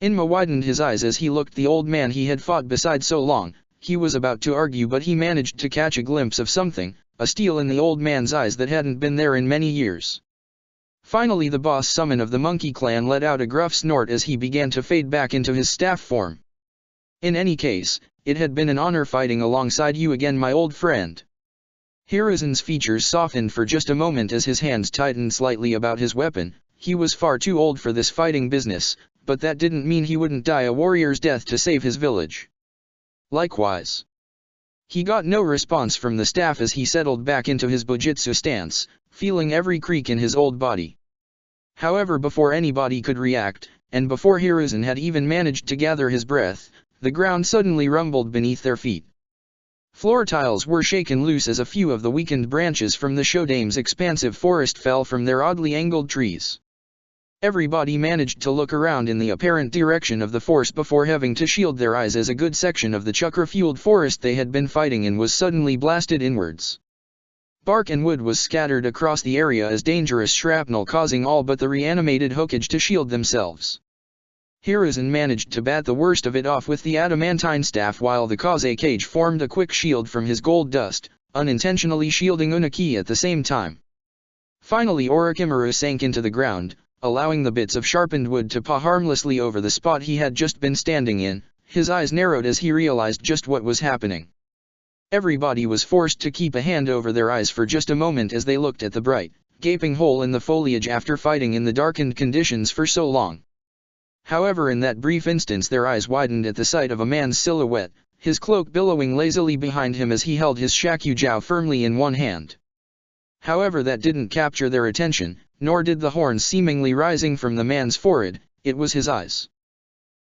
Inma widened his eyes as he looked the old man he had fought beside so long. He was about to argue but he managed to catch a glimpse of something, a steel in the old man's eyes that hadn't been there in many years. Finally the boss summon of the Monkey Clan let out a gruff snort as he began to fade back into his staff form. In any case, it had been an honor fighting alongside you again my old friend. Hiruzen's features softened for just a moment as his hands tightened slightly about his weapon. He was far too old for this fighting business, but that didn't mean he wouldn't die a warrior's death to save his village. Likewise. He got no response from the staff as he settled back into his bujutsu stance, feeling every creak in his old body. However, before anybody could react, and before Hiruzen had even managed to gather his breath, the ground suddenly rumbled beneath their feet. Floor tiles were shaken loose as a few of the weakened branches from the Shodaime's expansive forest fell from their oddly angled trees. Everybody managed to look around in the apparent direction of the force before having to shield their eyes as a good section of the chakra-fueled forest they had been fighting in was suddenly blasted inwards. Bark and wood was scattered across the area as dangerous shrapnel causing all but the reanimated Hokage to shield themselves. Hiruzen managed to bat the worst of it off with the adamantine staff while the Kazekage formed a quick shield from his gold dust, unintentionally shielding Unaki at the same time. Finally Orochimaru sank into the ground, allowing the bits of sharpened wood to paw harmlessly over the spot he had just been standing in. His eyes narrowed as he realized just what was happening. Everybody was forced to keep a hand over their eyes for just a moment as they looked at the bright, gaping hole in the foliage after fighting in the darkened conditions for so long. However, in that brief instance their eyes widened at the sight of a man's silhouette, his cloak billowing lazily behind him as he held his shakujiao firmly in one hand. However, that didn't capture their attention, nor did the horns seemingly rising from the man's forehead. It was his eyes.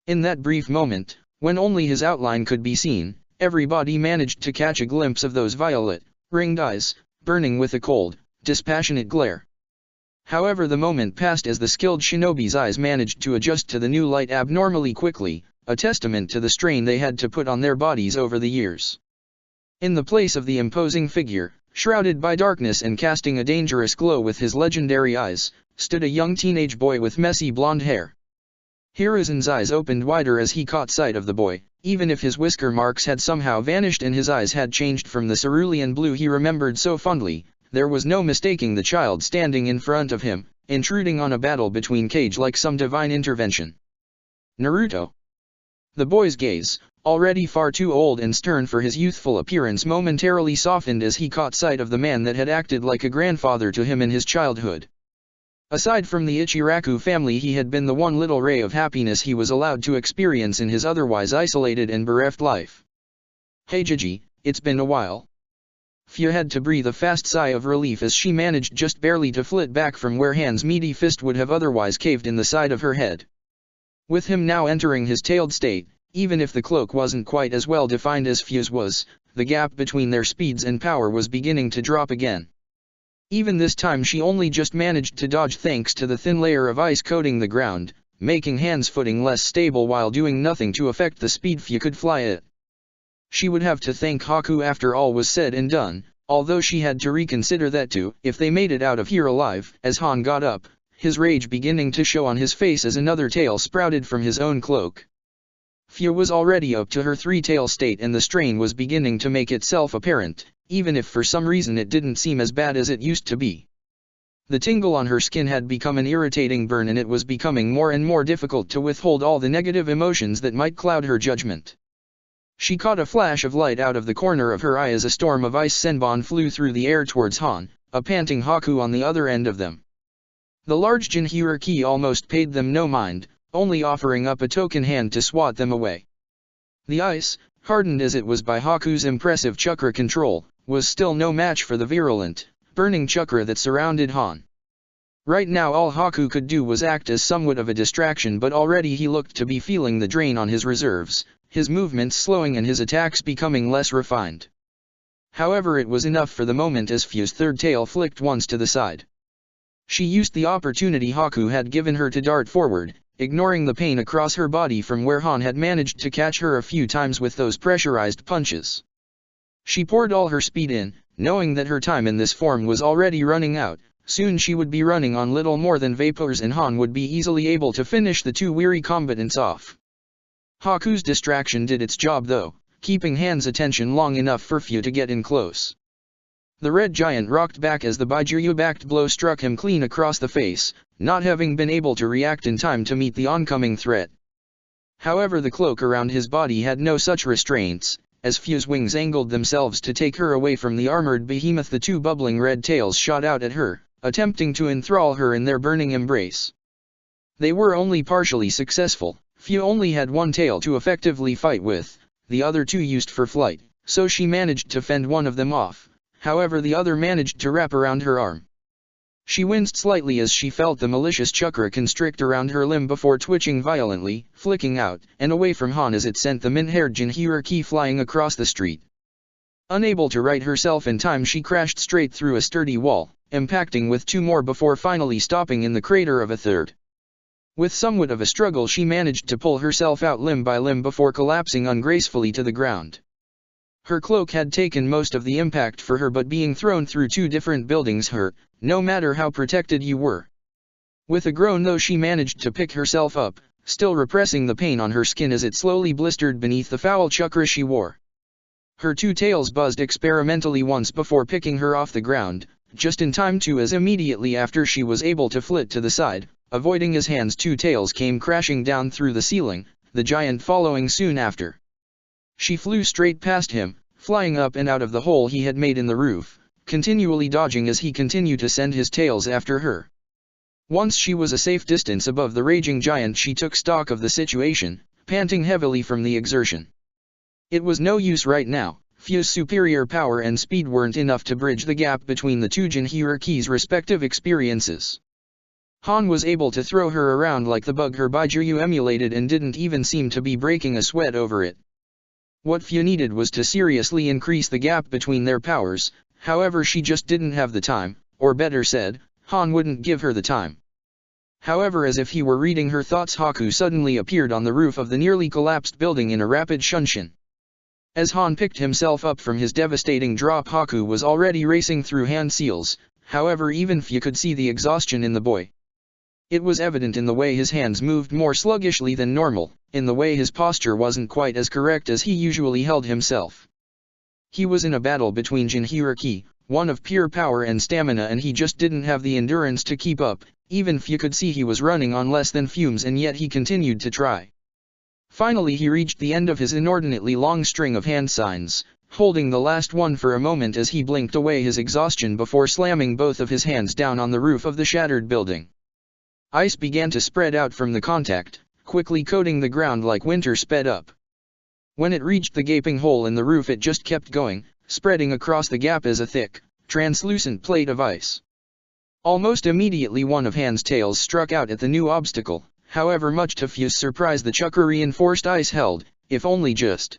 In that brief moment, when only his outline could be seen, everybody managed to catch a glimpse of those violet, ringed eyes, burning with a cold, dispassionate glare. However, the moment passed as the skilled shinobi's eyes managed to adjust to the new light abnormally quickly, a testament to the strain they had to put on their bodies over the years. In the place of the imposing figure, shrouded by darkness and casting a dangerous glow with his legendary eyes, stood a young teenage boy with messy blonde hair. Hiruzen's eyes opened wider as he caught sight of the boy. Even if his whisker marks had somehow vanished and his eyes had changed from the cerulean blue he remembered so fondly, there was no mistaking the child standing in front of him, intruding on a battle between Kage like some divine intervention. Naruto. The boy's gaze, already far too old and stern for his youthful appearance, momentarily softened as he caught sight of the man that had acted like a grandfather to him in his childhood. Aside from the Ichiraku family, he had been the one little ray of happiness he was allowed to experience in his otherwise isolated and bereft life. "Hey Gigi, it's been a while." Fia had to breathe a fast sigh of relief as she managed just barely to flit back from where Han's meaty fist would have otherwise caved in the side of her head. With him now entering his tailed state, even if the cloak wasn't quite as well defined as Fia's was, the gap between their speeds and power was beginning to drop again. Even this time she only just managed to dodge thanks to the thin layer of ice coating the ground, making Han's footing less stable while doing nothing to affect the speed Fia could fly at. She would have to thank Haku after all was said and done, although she had to reconsider that too, if they made it out of here alive. As Han got up, his rage beginning to show on his face as another tail sprouted from his own cloak. Fia was already up to her three-tail state and the strain was beginning to make itself apparent, even if for some reason it didn't seem as bad as it used to be. The tingle on her skin had become an irritating burn and it was becoming more and more difficult to withhold all the negative emotions that might cloud her judgment. She caught a flash of light out of the corner of her eye as a storm of ice senbon flew through the air towards Han, a panting Haku on the other end of them. The large Jinhyuriki almost paid them no mind, only offering up a token hand to swat them away. The ice, hardened as it was by Haku's impressive chakra control, was still no match for the virulent, burning chakra that surrounded Han. Right now all Haku could do was act as somewhat of a distraction, but already he looked to be feeling the drain on his reserves, his movements slowing and his attacks becoming less refined. However, it was enough for the moment as Fia's third tail flicked once to the side. She used the opportunity Haku had given her to dart forward, ignoring the pain across her body from where Han had managed to catch her a few times with those pressurized punches. She poured all her speed in, knowing that her time in this form was already running out. Soon she would be running on little more than vapors and Han would be easily able to finish the two weary combatants off. Haku's distraction did its job though, keeping Han's attention long enough for Fia to get in close. The red giant rocked back as the Baijiryu-backed blow struck him clean across the face, not having been able to react in time to meet the oncoming threat. However, the cloak around his body had no such restraints. As Fia's wings angled themselves to take her away from the armored behemoth, the two bubbling red tails shot out at her, attempting to enthrall her in their burning embrace. They were only partially successful. Fia only had one tail to effectively fight with, the other two used for flight, so she managed to fend one of them off. However, the other managed to wrap around her arm. She winced slightly as she felt the malicious chakra constrict around her limb before twitching violently, flicking out and away from Han as it sent the mint-haired Jinhyuriki flying across the street. Unable to right herself in time, she crashed straight through a sturdy wall, impacting with two more before finally stopping in the crater of a third. With somewhat of a struggle, she managed to pull herself out limb by limb before collapsing ungracefully to the ground. Her cloak had taken most of the impact for her, but being thrown through two different buildings hurt, no matter how protected you were. With a groan though, she managed to pick herself up, still repressing the pain on her skin as it slowly blistered beneath the foul chakra she wore. Her two tails buzzed experimentally once before picking her off the ground, just in time to, as immediately after she was able to flit to the side, avoiding his hands, two tails came crashing down through the ceiling, the giant following soon after. She flew straight past him, flying up and out of the hole he had made in the roof, continually dodging as he continued to send his tails after her. Once she was a safe distance above the raging giant, she took stock of the situation, panting heavily from the exertion. It was no use right now. Fia's superior power and speed weren't enough to bridge the gap between the two Jinhyuriki's respective experiences. Han was able to throw her around like the bug her Baijiryu emulated and didn't even seem to be breaking a sweat over it. What Fia needed was to seriously increase the gap between their powers, however she just didn't have the time, or better said, Han wouldn't give her the time. However, as if he were reading her thoughts, Haku suddenly appeared on the roof of the nearly collapsed building in a rapid shunshin. As Han picked himself up from his devastating drop, Haku was already racing through hand seals, however even Fia could see the exhaustion in the boy. It was evident in the way his hands moved more sluggishly than normal, in the way his posture wasn't quite as correct as he usually held himself. He was in a battle between Jinhyuriki, one of pure power and stamina, and he just didn't have the endurance to keep up. Even Fia could see he was running on less than fumes, and yet he continued to try. Finally he reached the end of his inordinately long string of hand signs, holding the last one for a moment as he blinked away his exhaustion before slamming both of his hands down on the roof of the shattered building. Ice began to spread out from the contact, quickly coating the ground like winter sped up. When it reached the gaping hole in the roof, it just kept going, spreading across the gap as a thick, translucent plate of ice. Almost immediately one of Han's tails struck out at the new obstacle, however much to Fia's surprise the chakra-reinforced ice held, if only just.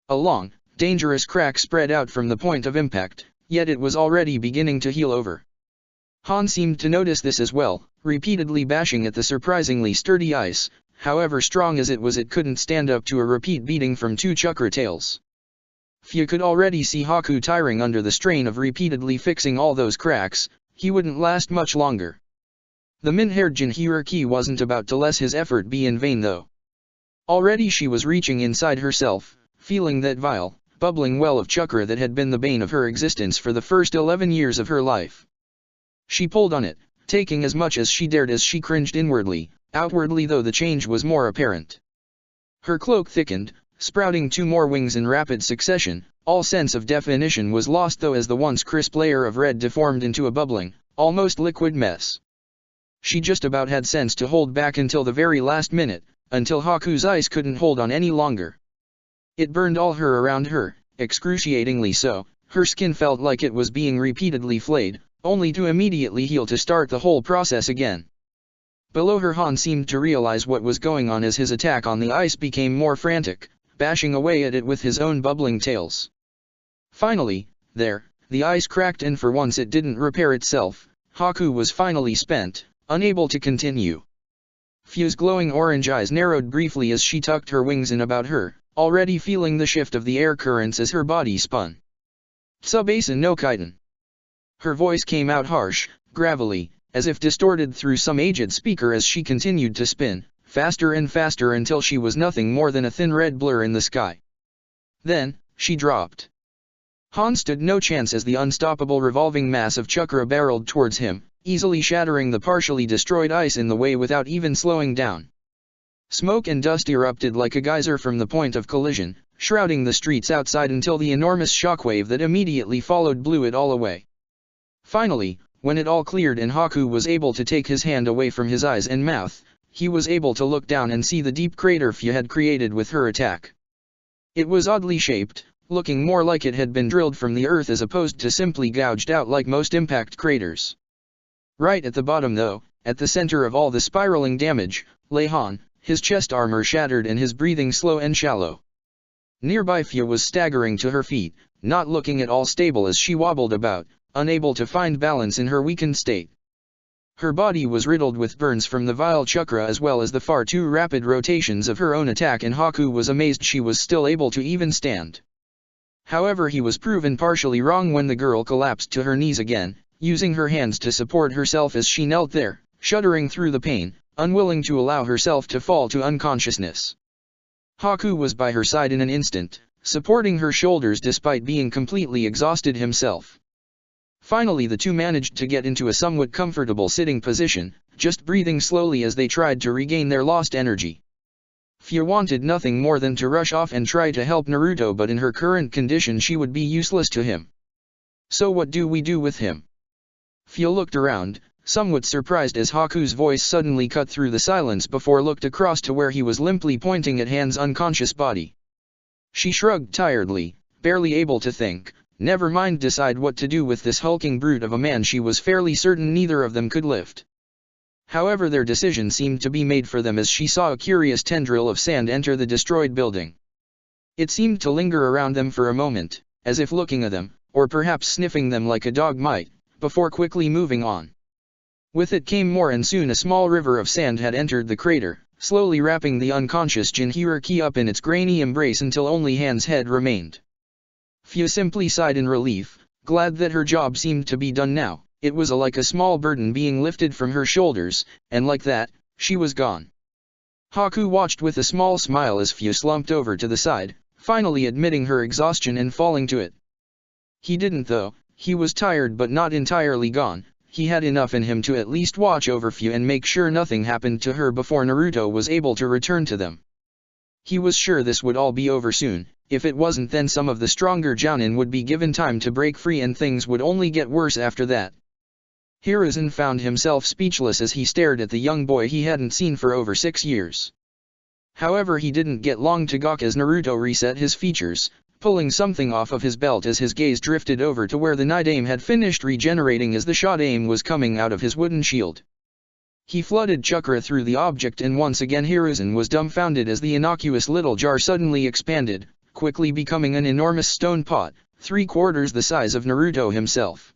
A long, dangerous crack spread out from the point of impact, yet it was already beginning to heal over. Han seemed to notice this as well, repeatedly bashing at the surprisingly sturdy ice. However strong as it was, it couldn't stand up to a repeat beating from two chakra tails. Fia could already see Haku tiring under the strain of repeatedly fixing all those cracks. He wouldn't last much longer. The mint-haired Jinhyuriki wasn't about to let his effort be in vain though. Already she was reaching inside herself, feeling that vile, bubbling well of chakra that had been the bane of her existence for the first 11 years of her life. She pulled on it, taking as much as she dared as she cringed inwardly, outwardly though the change was more apparent. Her cloak thickened, sprouting 2 more wings in rapid succession. All sense of definition was lost though as the once crisp layer of red deformed into a bubbling, almost liquid mess. She just about had sense to hold back until the very last minute, until Haku's ice couldn't hold on any longer. It burned all her around her, excruciatingly so. Her skin felt like it was being repeatedly flayed, only to immediately heal to start the whole process again. Below her, Han seemed to realize what was going on as his attack on the ice became more frantic, bashing away at it with his own bubbling tails. Finally, the ice cracked and for once it didn't repair itself. Haku was finally spent, unable to continue. Fu's glowing orange eyes narrowed briefly as she tucked her wings in about her, already feeling the shift of the air currents as her body spun. Tsubasa no Kaiten. Her voice came out harsh, gravelly, as if distorted through some aged speaker as she continued to spin, faster and faster until she was nothing more than a thin red blur in the sky. Then, she dropped. Han stood no chance as the unstoppable revolving mass of chakra barreled towards him, easily shattering the partially destroyed ice in the way without even slowing down. Smoke and dust erupted like a geyser from the point of collision, shrouding the streets outside until the enormous shockwave that immediately followed blew it all away. Finally, when it all cleared and Haku was able to take his hand away from his eyes and mouth, he was able to look down and see the deep crater Fu had created with her attack. It was oddly shaped, looking more like it had been drilled from the earth as opposed to simply gouged out like most impact craters. Right at the bottom though, at the center of all the spiraling damage, lay Han, his chest armor shattered and his breathing slow and shallow. Nearby Fu was staggering to her feet, not looking at all stable as she wobbled about, unable to find balance in her weakened state. Her body was riddled with burns from the vile chakra as well as the far too rapid rotations of her own attack, and Haku was amazed she was still able to even stand. However, he was proven partially wrong when the girl collapsed to her knees again, using her hands to support herself as she knelt there, shuddering through the pain, unwilling to allow herself to fall to unconsciousness. Haku was by her side in an instant, supporting her shoulders despite being completely exhausted himself. Finally the two managed to get into a somewhat comfortable sitting position, just breathing slowly as they tried to regain their lost energy. Fu wanted nothing more than to rush off and try to help Naruto, but in her current condition she would be useless to him. So what do we do with him? Fu looked around, somewhat surprised as Haku's voice suddenly cut through the silence before looked across to where he was limply pointing at Han's unconscious body. She shrugged tiredly, barely able to think, never mind decide what to do with this hulking brute of a man she was fairly certain neither of them could lift. However, their decision seemed to be made for them as she saw a curious tendril of sand enter the destroyed building. It seemed to linger around them for a moment, as if looking at them, or perhaps sniffing them like a dog might, before quickly moving on. With it came more, and soon a small river of sand had entered the crater, slowly wrapping the unconscious Jinhuriki up in its grainy embrace until only Han's head remained. Fu simply sighed in relief, glad that her job seemed to be done now. It was like a small burden being lifted from her shoulders, and like that, she was gone. Haku watched with a small smile as Fu slumped over to the side, finally admitting her exhaustion and falling to it. He didn't though. He was tired but not entirely gone. He had enough in him to at least watch over Fu and make sure nothing happened to her before Naruto was able to return to them. He was sure this would all be over soon. If it wasn't, then some of the stronger Jounin would be given time to break free and things would only get worse after that. Hiruzen found himself speechless as he stared at the young boy he hadn't seen for over 6 years. However, he didn't get long to gawk as Naruto reset his features, pulling something off of his belt as his gaze drifted over to where the Nidaime had finished regenerating as the shot aim was coming out of his wooden shield. He flooded chakra through the object, and once again Hiruzen was dumbfounded as the innocuous little jar suddenly expanded, quickly becoming an enormous stone pot, 3/4 the size of Naruto himself.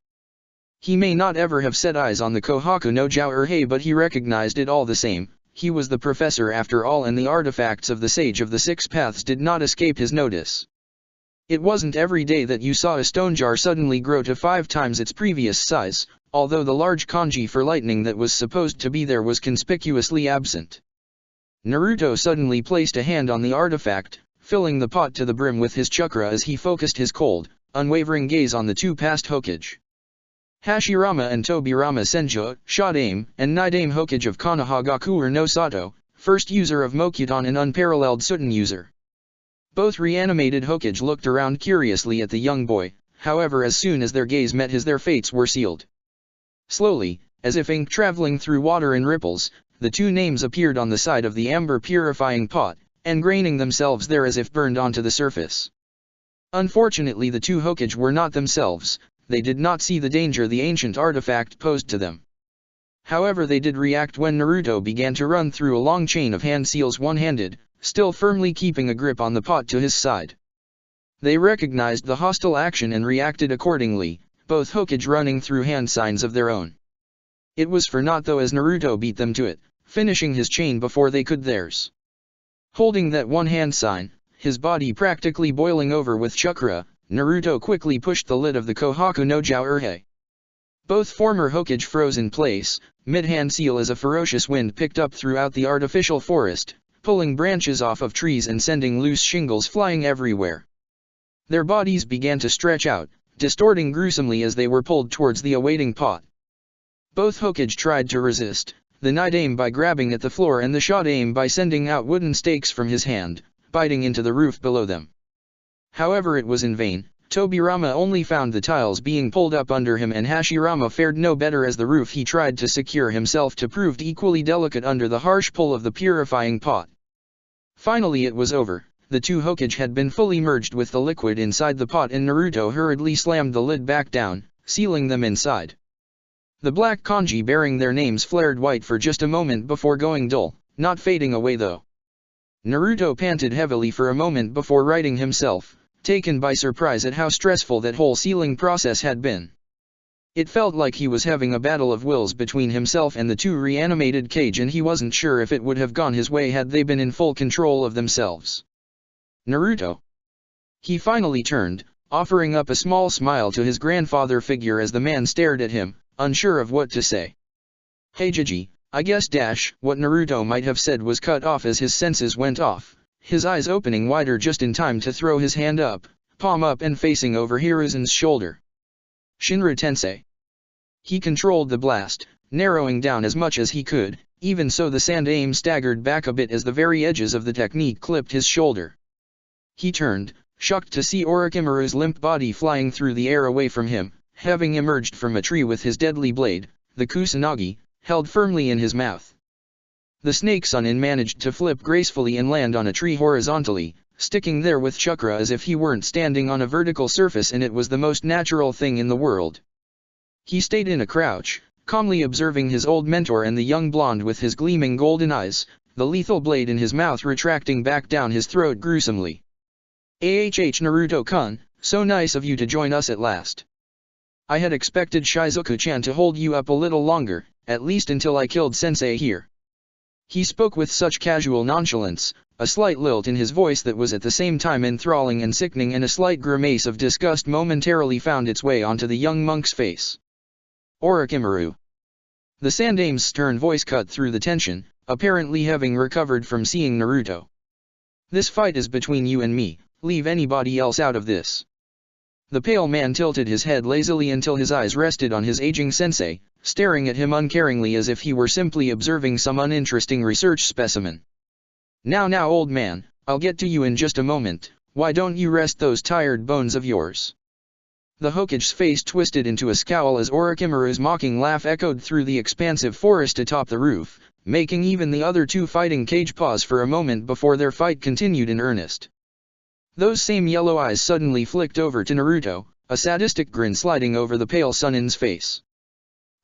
He may not ever have set eyes on the Kohaku no Jouerhei, but he recognized it all the same. He was the professor after all, and the artifacts of the Sage of the Six Paths did not escape his notice. It wasn't every day that you saw a stone jar suddenly grow to 5 times its previous size, although the large kanji for lightning that was supposed to be there was conspicuously absent. Naruto suddenly placed a hand on the artifact, filling the pot to the brim with his chakra as he focused his cold, unwavering gaze on the two past Hokage. Hashirama and Tobirama Senju, Shadame, and Nidame Hokage of Konohagakure no Sato, first user of Mokuton and unparalleled Suton user. Both reanimated Hokage looked around curiously at the young boy, however as soon as their gaze met his their fates were sealed. Slowly, as if ink traveling through water in ripples, the two names appeared on the side of the amber purifying pot, engraining themselves there as if burned onto the surface. Unfortunately the two Hokage were not themselves, they did not see the danger the ancient artifact posed to them. However they did react when Naruto began to run through a long chain of hand seals one-handed, still firmly keeping a grip on the pot to his side. They recognized the hostile action and reacted accordingly, both Hokage running through hand signs of their own. It was for naught though as Naruto beat them to it, finishing his chain before they could theirs. Holding that one hand sign, his body practically boiling over with chakra, Naruto quickly pushed the lid of the Kohaku no Jiaourhei. Both former Hokage froze in place, mid-hand seal as a ferocious wind picked up throughout the artificial forest, pulling branches off of trees and sending loose shingles flying everywhere. Their bodies began to stretch out, distorting gruesomely as they were pulled towards the awaiting pot. Both Hokage tried to resist, the Nidame by grabbing at the floor and the Shadame by sending out wooden stakes from his hand, biting into the roof below them. However it was in vain, Tobirama only found the tiles being pulled up under him and Hashirama fared no better as the roof he tried to secure himself to proved equally delicate under the harsh pull of the purifying pot. Finally it was over, the two Hokage had been fully merged with the liquid inside the pot and Naruto hurriedly slammed the lid back down, sealing them inside. The black kanji bearing their names flared white for just a moment before going dull, not fading away though. Naruto panted heavily for a moment before righting himself, taken by surprise at how stressful that whole sealing process had been. It felt like he was having a battle of wills between himself and the two reanimated Kage and he wasn't sure if it would have gone his way had they been in full control of themselves. Naruto. He finally turned, offering up a small smile to his grandfather figure as the man stared at him, unsure of what to say. Hey Jiji, I guess what Naruto might have said was cut off as his senses went off, his eyes opening wider just in time to throw his hand up, palm up and facing over Hiruzen's shoulder. Shinra Tensei. He controlled the blast, narrowing down as much as he could, even so the Sandame staggered back a bit as the very edges of the technique clipped his shoulder. He turned, shocked to see Orochimaru's limp body flying through the air away from him, having emerged from a tree with his deadly blade, the Kusanagi, held firmly in his mouth. The snake Sunin managed to flip gracefully and land on a tree horizontally, sticking there with chakra as if he weren't standing on a vertical surface and it was the most natural thing in the world. He stayed in a crouch, calmly observing his old mentor and the young blonde with his gleaming golden eyes, the lethal blade in his mouth retracting back down his throat gruesomely. Naruto-kun, so nice of you to join us at last. I had expected Shizuku-chan to hold you up a little longer, at least until I killed Sensei here. He spoke with such casual nonchalance, a slight lilt in his voice that was at the same time enthralling and sickening and a slight grimace of disgust momentarily found its way onto the young monk's face. Orochimaru. The Sandame's stern voice cut through the tension, apparently having recovered from seeing Naruto. This fight is between you and me, leave anybody else out of this. The pale man tilted his head lazily until his eyes rested on his aging sensei, staring at him uncaringly as if he were simply observing some uninteresting research specimen. Now old man, I'll get to you in just a moment, why don't you rest those tired bones of yours? The Hokage's face twisted into a scowl as Orochimaru's mocking laugh echoed through the expansive forest atop the roof, making even the other two fighting Kage pause for a moment before their fight continued in earnest. Those same yellow eyes suddenly flicked over to Naruto, a sadistic grin sliding over the pale Sunin's face.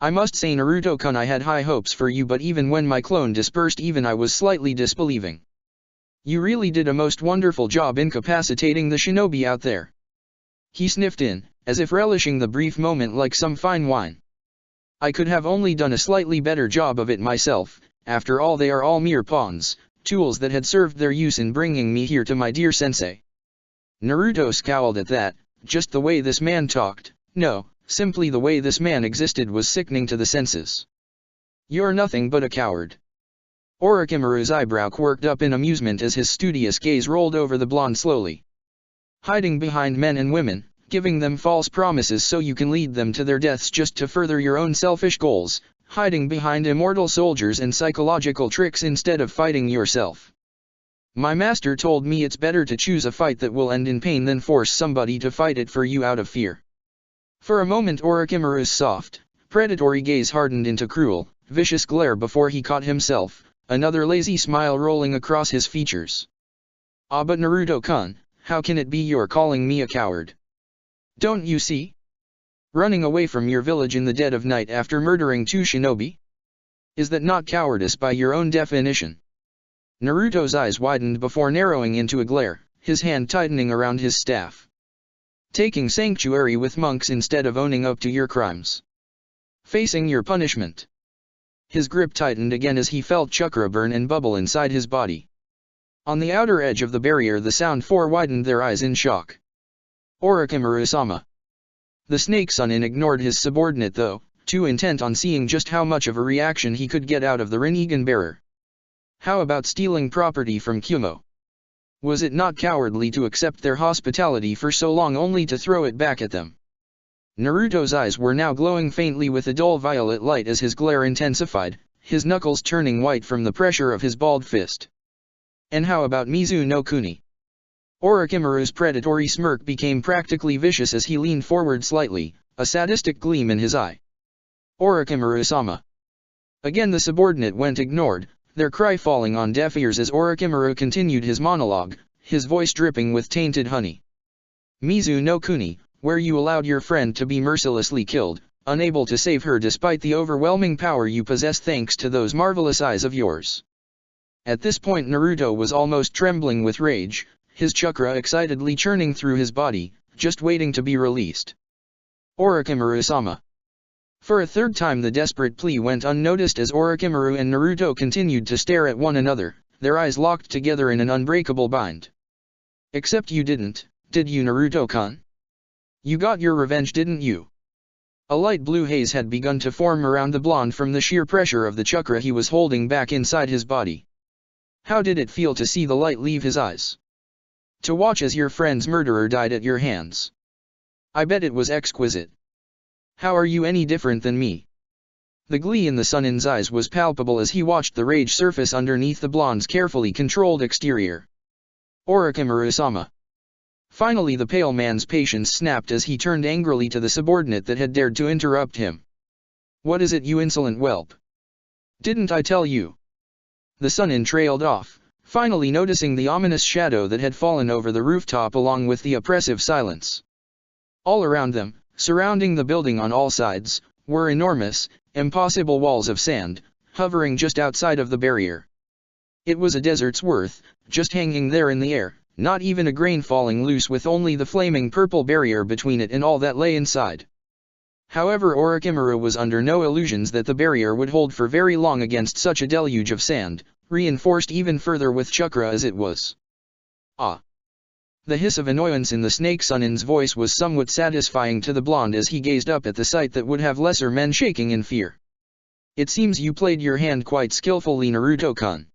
I must say Naruto-kun, I had high hopes for you, but even when my clone dispersed even I was slightly disbelieving. You really did a most wonderful job incapacitating the shinobi out there. He sniffed in, as if relishing the brief moment like some fine wine. I could have only done a slightly better job of it myself, after all they are all mere pawns, tools that had served their use in bringing me here to my dear sensei. Naruto scowled at that, just the way this man talked, no, simply the way this man existed was sickening to the senses. You're nothing but a coward. Orochimaru's eyebrow quirked up in amusement as his studious gaze rolled over the blonde slowly. Hiding behind men and women, giving them false promises so you can lead them to their deaths just to further your own selfish goals, hiding behind immortal soldiers and psychological tricks instead of fighting yourself. My master told me it's better to choose a fight that will end in pain than force somebody to fight it for you out of fear. For a moment Orochimaru's soft, predatory gaze hardened into cruel, vicious glare before he caught himself, another lazy smile rolling across his features. Ah, but Naruto-kun, how can it be you're calling me a coward? Don't you see? Running away from your village in the dead of night after murdering 2 shinobi? Is that not cowardice by your own definition? Naruto's eyes widened before narrowing into a glare, his hand tightening around his staff. Taking sanctuary with monks instead of owning up to your crimes. Facing your punishment. His grip tightened again as he felt chakra burn and bubble inside his body. On the outer edge of the barrier the Sound Four widened their eyes in shock. Orochimaru-sama. The Snake Sonin ignored his subordinate though, too intent on seeing just how much of a reaction he could get out of the Rinnegan bearer. How about stealing property from Kyumo? Was it not cowardly to accept their hospitality for so long only to throw it back at them? Naruto's eyes were now glowing faintly with a dull violet light as his glare intensified, his knuckles turning white from the pressure of his balled fist. And how about Mizu no Kuni? Orochimaru's predatory smirk became practically vicious as he leaned forward slightly, a sadistic gleam in his eye. Orochimaru-sama. Again the subordinate went ignored, their cry falling on deaf ears as Orochimaru continued his monologue, his voice dripping with tainted honey. Mizu no Kuni, where you allowed your friend to be mercilessly killed, unable to save her despite the overwhelming power you possess thanks to those marvelous eyes of yours. At this point Naruto was almost trembling with rage, his chakra excitedly churning through his body, just waiting to be released. Orochimaru-sama. For a third time the desperate plea went unnoticed as Orochimaru and Naruto continued to stare at one another, their eyes locked together in an unbreakable bind. Except you didn't, did you Naruto-kun? You got your revenge didn't you? A light blue haze had begun to form around the blonde from the sheer pressure of the chakra he was holding back inside his body. How did it feel to see the light leave his eyes? To watch as your friend's murderer died at your hands. I bet it was exquisite. How are you any different than me? The glee in the Sonin's eyes was palpable as he watched the rage surface underneath the blonde's carefully controlled exterior. Orochimaru-sama. Finally the pale man's patience snapped as he turned angrily to the subordinate that had dared to interrupt him. What is it you insolent whelp? Didn't I tell you? The Sonin trailed off, finally noticing the ominous shadow that had fallen over the rooftop along with the oppressive silence. All around them, surrounding the building on all sides, were enormous, impossible walls of sand, hovering just outside of the barrier. It was a desert's worth, just hanging there in the air, not even a grain falling loose with only the flaming purple barrier between it and all that lay inside. However Orochimaru was under no illusions that the barrier would hold for very long against such a deluge of sand, reinforced even further with chakra as it was. Ah! The hiss of annoyance in the Snake Sonin's voice was somewhat satisfying to the blonde as he gazed up at the sight that would have lesser men shaking in fear. It seems you played your hand quite skillfully Naruto-kun.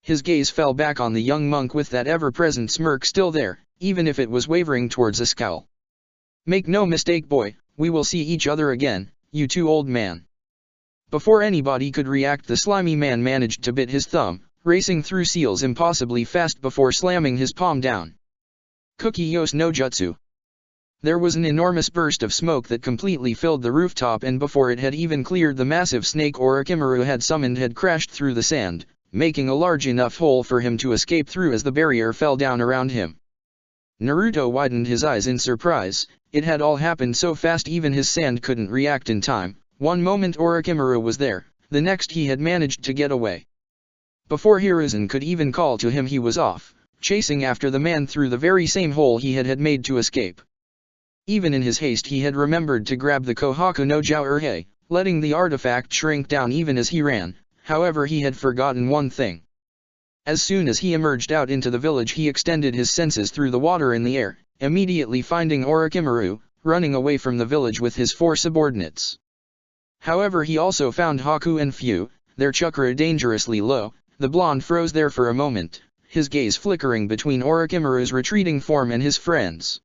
His gaze fell back on the young monk with that ever-present smirk still there, even if it was wavering towards a scowl. Make no mistake boy, we will see each other again, you two old man. Before anybody could react the slimy man managed to bit his thumb, racing through seals impossibly fast before slamming his palm down. Kukiyos no Jutsu. There was an enormous burst of smoke that completely filled the rooftop and before it had even cleared the massive snake Orochimaru had summoned had crashed through the sand, making a large enough hole for him to escape through as the barrier fell down around him. Naruto widened his eyes in surprise, it had all happened so fast even his sand couldn't react in time. One moment Orochimaru was there, the next he had managed to get away. Before Hiruzen could even call to him he was off, chasing after the man through the very same hole he had made to escape. Even in his haste he had remembered to grab the Kohaku no Jiaourhei, letting the artifact shrink down even as he ran, however he had forgotten one thing. As soon as he emerged out into the village he extended his senses through the water in the air, immediately finding Orochimaru, running away from the village with his 4 subordinates. However he also found Haku and Fu, their chakra dangerously low, the blonde froze there for a moment, his gaze flickering between Orochimaru's retreating form and his friend's.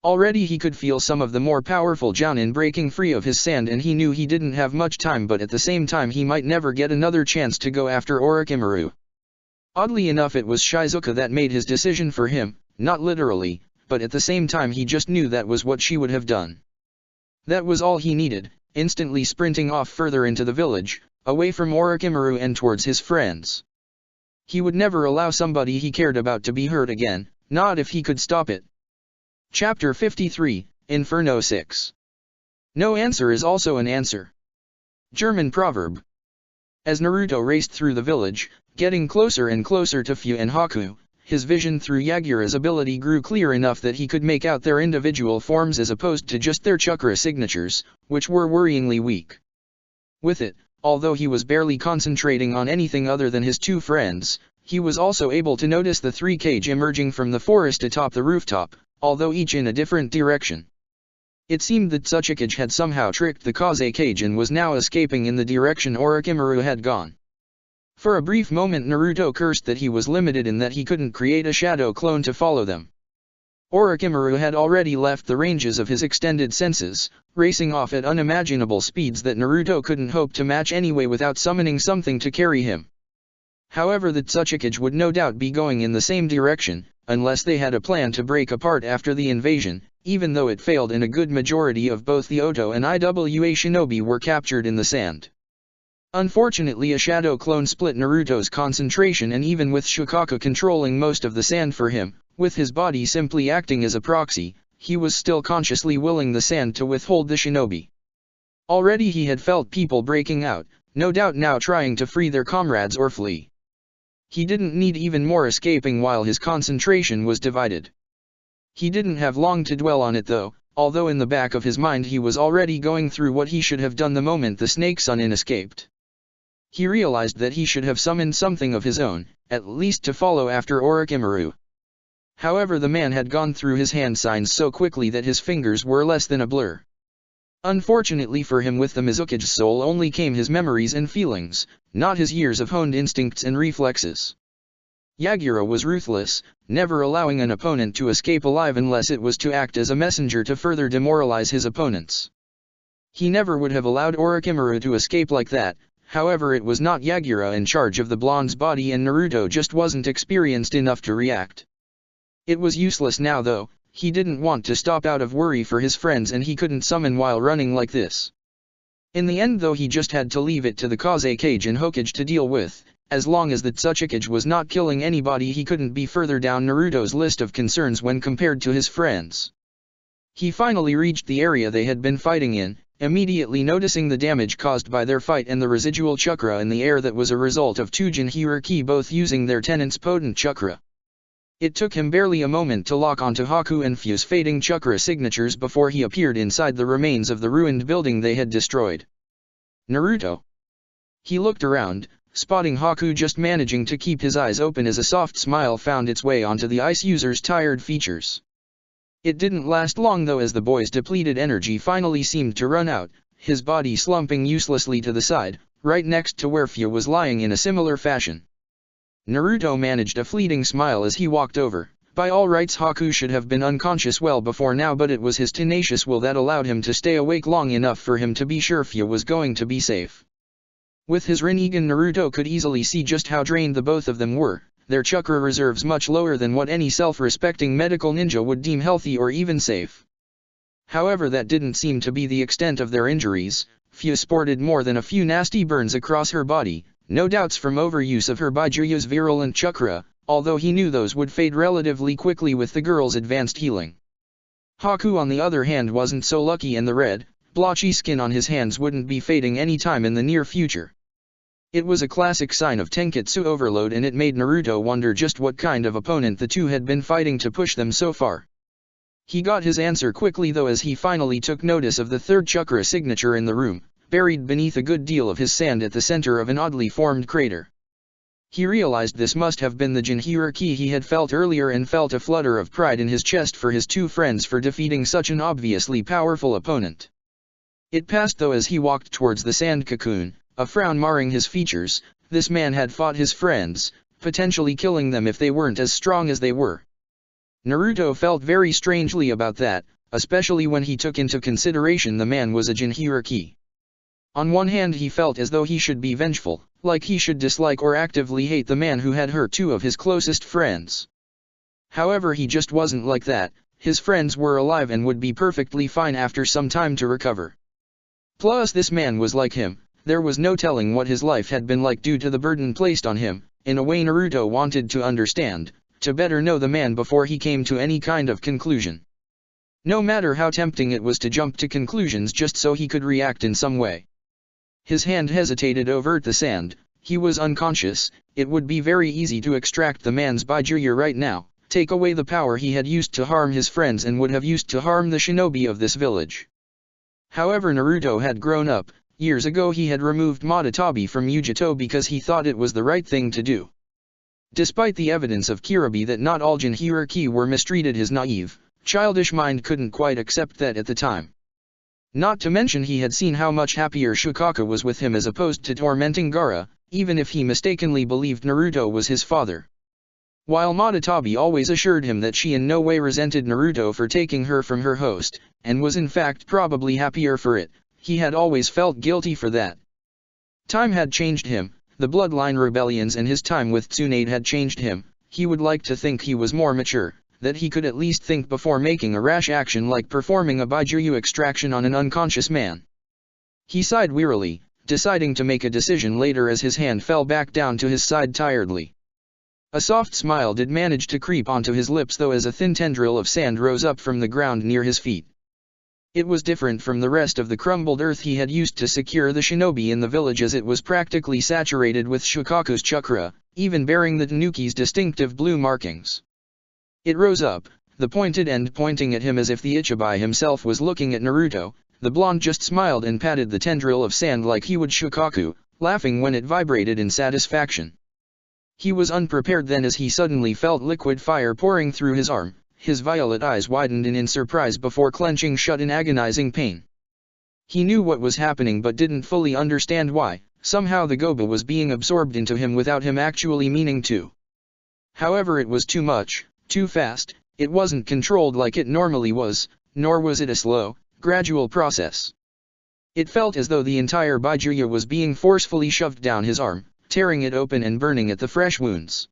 Already he could feel some of the more powerful Jounin breaking free of his sand, and he knew he didn't have much time, but at the same time he might never get another chance to go after Orochimaru. Oddly enough, it was Shizuka that made his decision for him, not literally, but at the same time he just knew that was what she would have done. That was all he needed, instantly sprinting off further into the village, away from Orochimaru and towards his friends. He would never allow somebody he cared about to be hurt again, not if he could stop it. Chapter 53, Inferno 6. No answer is also an answer. German proverb. As Naruto raced through the village, getting closer and closer to Fu and Haku, his vision through Yagura's ability grew clear enough that he could make out their individual forms as opposed to just their chakra signatures, which were worryingly weak. With it, although he was barely concentrating on anything other than his two friends, he was also able to notice the three Kage emerging from the forest atop the rooftop, although each in a different direction. It seemed that Tsuchikage had somehow tricked the Kaze Kage and was now escaping in the direction Orochimaru had gone. For a brief moment Naruto cursed that he was limited in that he couldn't create a shadow clone to follow them. Orochimaru had already left the ranges of his extended senses, racing off at unimaginable speeds that Naruto couldn't hope to match anyway without summoning something to carry him. However, the Tsuchikage would no doubt be going in the same direction, unless they had a plan to break apart after the invasion, even though it failed and a good majority of both the Oto and Iwa shinobi were captured in the sand. Unfortunately, a shadow clone split Naruto's concentration, and even with Shikaka controlling most of the sand for him, with his body simply acting as a proxy, he was still consciously willing the sand to withhold the shinobi. Already he had felt people breaking out, no doubt now trying to free their comrades or flee. He didn't need even more escaping while his concentration was divided. He didn't have long to dwell on it though, although in the back of his mind he was already going through what he should have done the moment the Snake Sun escaped. He realized that he should have summoned something of his own, at least to follow after Orochimaru. However, the man had gone through his hand signs so quickly that his fingers were less than a blur. Unfortunately for him, with the Mizukage's soul only came his memories and feelings, not his years of honed instincts and reflexes. Yagura was ruthless, never allowing an opponent to escape alive unless it was to act as a messenger to further demoralize his opponents. He never would have allowed Orochimaru to escape like that. However, it was not Yagura in charge of the blonde's body, and Naruto just wasn't experienced enough to react. It was useless now though. He didn't want to stop out of worry for his friends, and he couldn't summon while running like this. In the end though, he just had to leave it to the Kaze Kage and Hokage to deal with. As long as the Tsuchikage was not killing anybody, he couldn't be further down Naruto's list of concerns when compared to his friends. He finally reached the area they had been fighting in, immediately noticing the damage caused by their fight and the residual chakra in the air that was a result of two Jinchuriki both using their tenant's potent chakra. It took him barely a moment to lock onto Haku and Fu's fading chakra signatures before he appeared inside the remains of the ruined building they had destroyed. Naruto. He looked around, spotting Haku just managing to keep his eyes open as a soft smile found its way onto the ice user's tired features. It didn't last long though, as the boy's depleted energy finally seemed to run out, his body slumping uselessly to the side, right next to where Fu was lying in a similar fashion. Naruto managed a fleeting smile as he walked over. By all rights Haku should have been unconscious well before now, but it was his tenacious will that allowed him to stay awake long enough for him to be sure Fu was going to be safe. With his Rinnegan, Naruto could easily see just how drained the both of them were, their chakra reserves much lower than what any self-respecting medical ninja would deem healthy or even safe. However, that didn't seem to be the extent of their injuries. Fu sported more than a few nasty burns across her body, no doubts from overuse of her Baijuyo's virulent chakra, although he knew those would fade relatively quickly with the girl's advanced healing. Haku on the other hand wasn't so lucky, and the red, blotchy skin on his hands wouldn't be fading any time in the near future. It was a classic sign of Tenketsu overload, and it made Naruto wonder just what kind of opponent the two had been fighting to push them so far. He got his answer quickly though, as he finally took notice of the third chakra signature in the room, buried beneath a good deal of his sand at the center of an oddly formed crater. He realized this must have been the Jinchuriki he had felt earlier, and felt a flutter of pride in his chest for his two friends for defeating such an obviously powerful opponent. It passed though as he walked towards the sand cocoon, a frown marring his features. this man had fought his friends, potentially killing them if they weren't as strong as they were. Naruto felt very strangely about that, especially when he took into consideration the man was a Jinchuriki. On one hand he felt as though he should be vengeful, like he should dislike or actively hate the man who had hurt two of his closest friends. However, he just wasn't like that. His friends were alive and would be perfectly fine after some time to recover. Plus this man was like him, there was no telling what his life had been like due to the burden placed on him. In a way Naruto wanted to understand, to better know the man before he came to any kind of conclusion. No matter how tempting it was to jump to conclusions just so he could react in some way. His hand hesitated over the sand. He was unconscious. It would be very easy to extract the man's Byakuya right now, take away the power he had used to harm his friends and would have used to harm the shinobi of this village. However, Naruto had grown up. Years ago he had removed Madatabi from Ujito because he thought it was the right thing to do. Despite the evidence of Kiribi that not all Jinchuriki were mistreated, his naive, childish mind couldn't quite accept that at the time. Not to mention he had seen how much happier Shukaku was with him as opposed to tormenting Gaara, even if he mistakenly believed Naruto was his father. While Madatabi always assured him that she in no way resented Naruto for taking her from her host, and was in fact probably happier for it, he had always felt guilty for that. Time had changed him, the bloodline rebellions and his time with Tsunade had changed him. He would like to think he was more mature, that he could at least think before making a rash action like performing a Byakuya extraction on an unconscious man. He sighed wearily, deciding to make a decision later as his hand fell back down to his side tiredly. A soft smile did manage to creep onto his lips though as a thin tendril of sand rose up from the ground near his feet. It was different from the rest of the crumbled earth he had used to secure the shinobi in the village, as it was practically saturated with Shukaku's chakra, even bearing the Tanuki's distinctive blue markings. It rose up, the pointed end pointing at him as if the Ichibai himself was looking at Naruto. The blonde just smiled and patted the tendril of sand like he would Shukaku, laughing when it vibrated in satisfaction. He was unprepared then as he suddenly felt liquid fire pouring through his arm. His violet eyes widened in surprise before clenching shut in agonizing pain. He knew what was happening but didn't fully understand why. Somehow the Goba was being absorbed into him without him actually meaning to. However, it was too much, too fast. It wasn't controlled like it normally was, nor was it a slow, gradual process. It felt as though the entire Byakuya was being forcefully shoved down his arm, tearing it open and burning at the fresh wounds.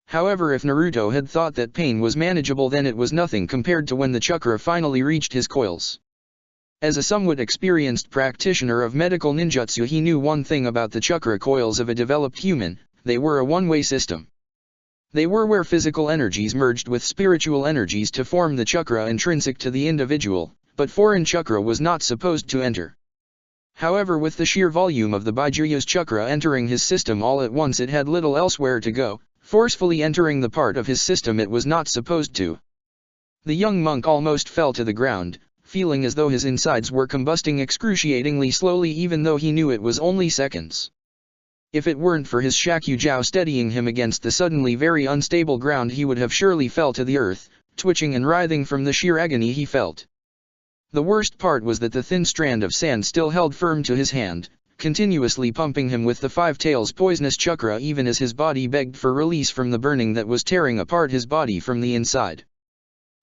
However, if Naruto had thought that pain was manageable, then it was nothing compared to when the chakra finally reached his coils. As a somewhat experienced practitioner of medical ninjutsu, he knew one thing about the chakra coils of a developed human: they were a one-way system. They were where physical energies merged with spiritual energies to form the chakra intrinsic to the individual, but foreign chakra was not supposed to enter. However, with the sheer volume of the Byakuya's chakra entering his system all at once, it had little elsewhere to go, forcefully entering the part of his system it was not supposed to. The young monk almost fell to the ground, feeling as though his insides were combusting excruciatingly slowly, even though he knew it was only seconds. If it weren't for his Shakugao steadying him against the suddenly very unstable ground, he would have surely fell to the earth, twitching and writhing from the sheer agony he felt. The worst part was that the thin strand of sand still held firm to his hand, continuously pumping him with the Five Tails poisonous chakra even as his body begged for release from the burning that was tearing apart his body from the inside.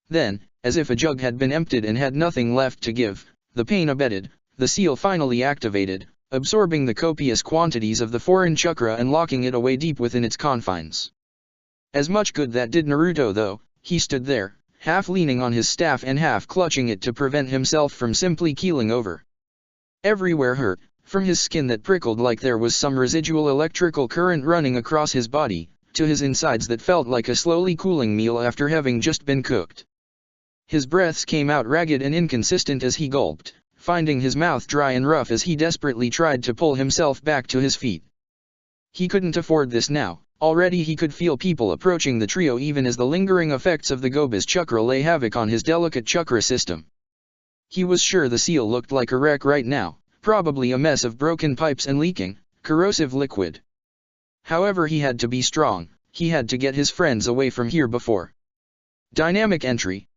Then, as if a jug had been emptied and had nothing left to give, the pain abated, the seal finally activated, absorbing the copious quantities of the foreign chakra and locking it away deep within its confines. As much good that did Naruto though. He stood there, half leaning on his staff and half clutching it to prevent himself from simply keeling over. Everywhere hurt, from his skin that prickled like there was some residual electrical current running across his body, to his insides that felt like a slowly cooling meal after having just been cooked. His breaths came out ragged and inconsistent as he gulped, finding his mouth dry and rough as he desperately tried to pull himself back to his feet. He couldn't afford this now. Already he could feel people approaching the trio even as the lingering effects of the Goba's chakra lay havoc on his delicate chakra system. He was sure the seal looked like a wreck right now, probably a mess of broken pipes and leaking, corrosive liquid. However, he had to be strong. He had to get his friends away from here before. Dynamic entry.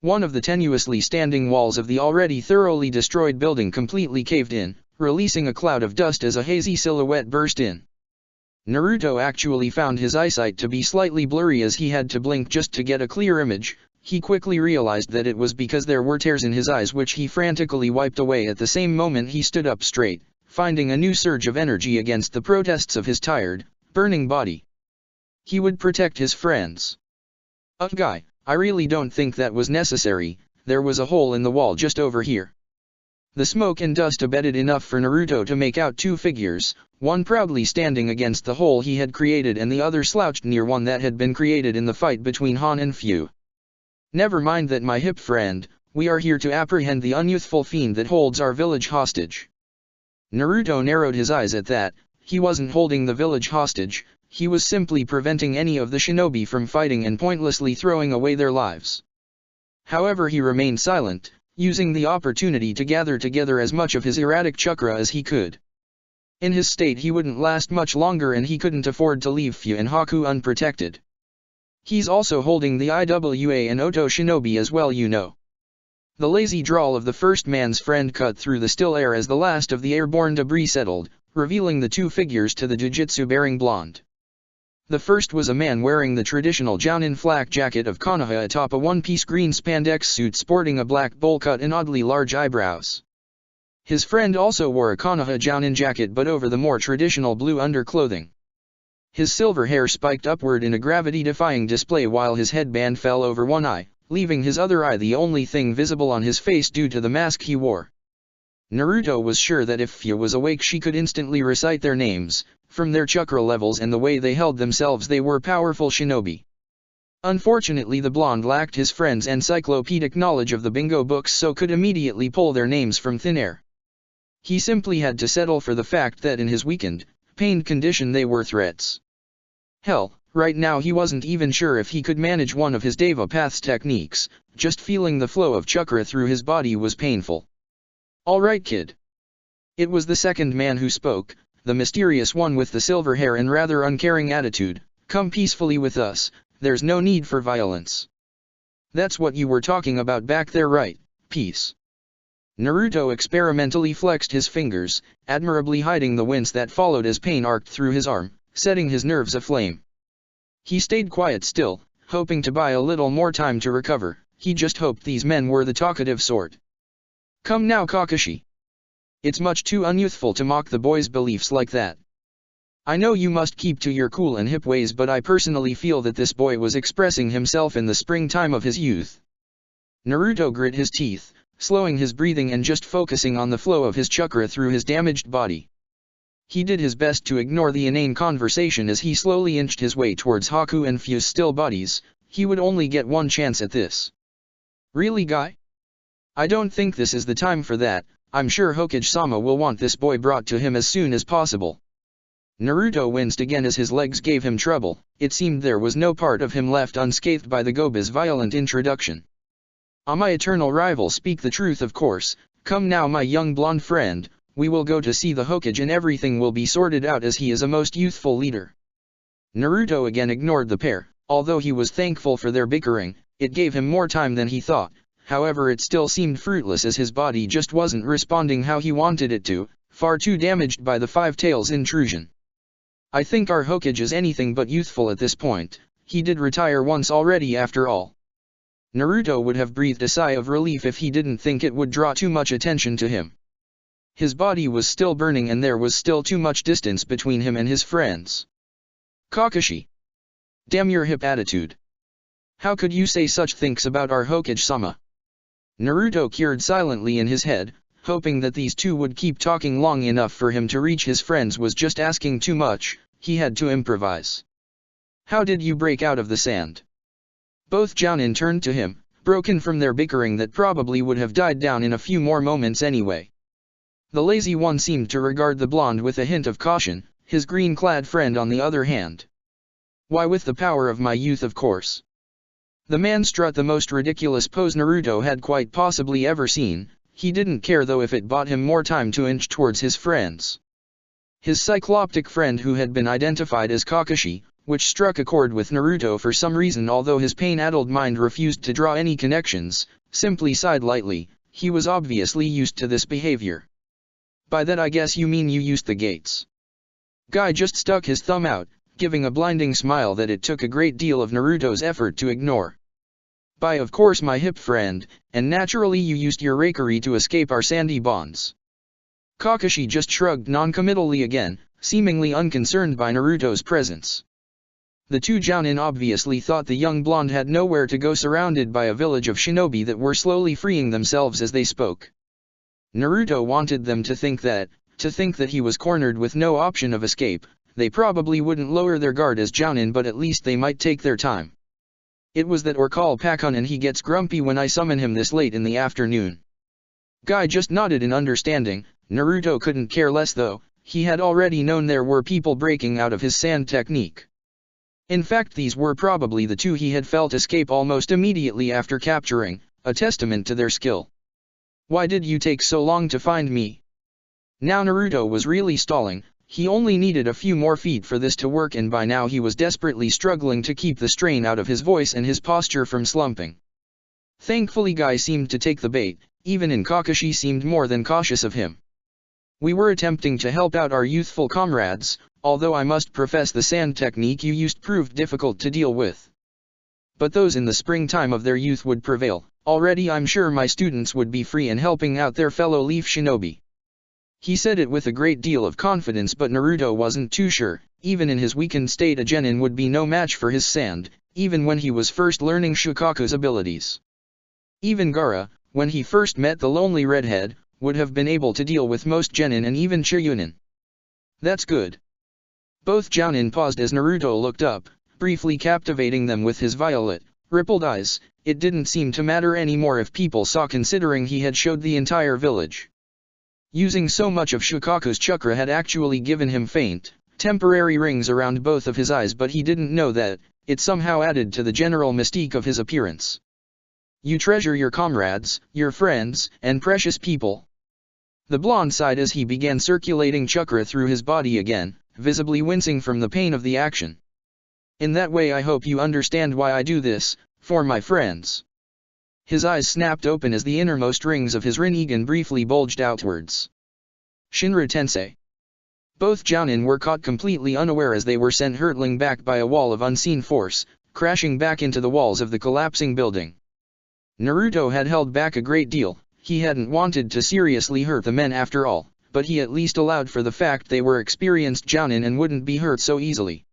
One of the tenuously standing walls of the already thoroughly destroyed building completely caved in, releasing a cloud of dust as a hazy silhouette burst in. Naruto actually found his eyesight to be slightly blurry as he had to blink just to get a clear image. He quickly realized that it was because there were tears in his eyes which he frantically wiped away. At the same moment he stood up straight, finding a new surge of energy against the protests of his tired, burning body. He would protect his friends. Guy, I really don't think that was necessary. There was a hole in the wall just over here. The smoke and dust abetted enough for Naruto to make out two figures, one proudly standing against the hole he had created and the other slouched near one that had been created in the fight between Han and Fu. Never mind that, my hip friend, we are here to apprehend the unyouthful fiend that holds our village hostage. Naruto narrowed his eyes at that. He wasn't holding the village hostage, he was simply preventing any of the shinobi from fighting and pointlessly throwing away their lives. However, he remained silent, using the opportunity to gather together as much of his erratic chakra as he could. In his state he wouldn't last much longer and he couldn't afford to leave Fu and Haku unprotected. He's also holding the Iwa and Oto shinobi as well, you know. The lazy drawl of the first man's friend cut through the still air as the last of the airborne debris settled, revealing the two figures to the jujutsu-bearing blonde. The first was a man wearing the traditional Jounin flak jacket of Konoha atop a one-piece green spandex suit sporting a black bowl cut and oddly large eyebrows. His friend also wore a Konoha Jounin jacket but over the more traditional blue underclothing. His silver hair spiked upward in a gravity-defying display while his headband fell over one eye, leaving his other eye the only thing visible on his face due to the mask he wore. Naruto was sure that if Fu was awake she could instantly recite their names. From their chakra levels and the way they held themselves, they were powerful shinobi. Unfortunately, the blonde lacked his friend's encyclopedic knowledge of the bingo books, so could immediately pull their names from thin air. He simply had to settle for the fact that in his weakened, pained condition they were threats. Hell, right now he wasn't even sure if he could manage one of his Deva Path's techniques. Just feeling the flow of chakra through his body was painful. "All right, kid." It was the second man who spoke, the mysterious one with the silver hair and rather uncaring attitude. "Come peacefully with us, there's no need for violence." "That's what you were talking about back there, right? Peace." Naruto experimentally flexed his fingers, admirably hiding the wince that followed as pain arced through his arm, setting his nerves aflame. He stayed quiet still, hoping to buy a little more time to recover. He just hoped these men were the talkative sort. "Come now, Kakashi. It's much too unyouthful to mock the boy's beliefs like that. I know you must keep to your cool and hip ways, but I personally feel that this boy was expressing himself in the springtime of his youth." Naruto grit his teeth, slowing his breathing and just focusing on the flow of his chakra through his damaged body. He did his best to ignore the inane conversation as he slowly inched his way towards Haku and Fu's still bodies. He would only get one chance at this. "Really, Guy? I don't think this is the time for that. I'm sure Hokage-sama will want this boy brought to him as soon as possible." Naruto winced again as his legs gave him trouble. It seemed there was no part of him left unscathed by the Goba's violent introduction. My eternal rival, speak the truth, of course. Come now, my young blonde friend, we will go to see the Hokage and everything will be sorted out, as he is a most youthful leader." Naruto again ignored the pair. Although he was thankful for their bickering, it gave him more time than he thought. However, it still seemed fruitless as his body just wasn't responding how he wanted it to, far too damaged by the Five Tails intrusion. "I think our Hokage is anything but youthful at this point. He did retire once already after all." Naruto would have breathed a sigh of relief if he didn't think it would draw too much attention to him. His body was still burning and there was still too much distance between him and his friends. "Kakashi. Damn your hip attitude. How could you say such things about our Hokage-sama?" Naruto cured silently in his head, hoping that these two would keep talking long enough for him to reach his friends was just asking too much. He had to improvise. "How did you break out of the sand?" Both Jounin turned to him, broken from their bickering that probably would have died down in a few more moments anyway. The lazy one seemed to regard the blonde with a hint of caution, his green-clad friend on the other hand. "Why, with the power of my youth, of course." The man strut the most ridiculous pose Naruto had quite possibly ever seen. He didn't care though if it bought him more time to inch towards his friends. His cycloptic friend, who had been identified as Kakashi, which struck a chord with Naruto for some reason, although his pain-addled mind refused to draw any connections, simply sighed lightly. He was obviously used to this behavior. "By that I guess you mean you used the gates." Guy just stuck his thumb out, giving a blinding smile that it took a great deal of Naruto's effort to ignore. By of course my hip friend, and naturally you used your rakery to escape our sandy bonds. Kakashi just shrugged non-committally again, seemingly unconcerned by Naruto's presence. The two Jounin obviously thought the young blonde had nowhere to go, surrounded by a village of shinobi that were slowly freeing themselves as they spoke. Naruto wanted them to think that he was cornered with no option of escape. They probably wouldn't lower their guard as Jounin, but at least they might take their time. It was that or call Pakun and he gets grumpy when I summon him this late in the afternoon. Guy just nodded in understanding. Naruto couldn't care less though, he had already known there were people breaking out of his sand technique. In fact, these were probably the two he had felt escape almost immediately after capturing, a testament to their skill. Why did you take so long to find me? Now Naruto was really stalling. He only needed a few more feet for this to work, and by now he was desperately struggling to keep the strain out of his voice and his posture from slumping. Thankfully Guy seemed to take the bait, even Kakashi seemed more than cautious of him. We were attempting to help out our youthful comrades, although I must profess the sand technique you used proved difficult to deal with. But those in the springtime of their youth would prevail. Already I'm sure my students would be free and helping out their fellow leaf shinobi. He said it with a great deal of confidence, but Naruto wasn't too sure. Even in his weakened state, a genin would be no match for his sand, even when he was first learning Shukaku's abilities. Even Gaara, when he first met the lonely redhead, would have been able to deal with most genin and even Chiyunin. That's good. Both Jounin paused as Naruto looked up, briefly captivating them with his violet, rippled eyes. It didn't seem to matter anymore if people saw, considering he had showed the entire village. Using so much of Shukaku's chakra had actually given him faint, temporary rings around both of his eyes, but he didn't know that it somehow added to the general mystique of his appearance. You treasure your comrades, your friends, and precious people. The blonde sighed as he began circulating chakra through his body again, visibly wincing from the pain of the action. In that way I hope you understand why I do this, for my friends. His eyes snapped open as the innermost rings of his Rinnegan briefly bulged outwards. Shinra Tensei. Both Jounin were caught completely unaware as they were sent hurtling back by a wall of unseen force, crashing back into the walls of the collapsing building. Naruto had held back a great deal. He hadn't wanted to seriously hurt the men after all, but he at least allowed for the fact they were experienced Jounin and wouldn't be hurt so easily.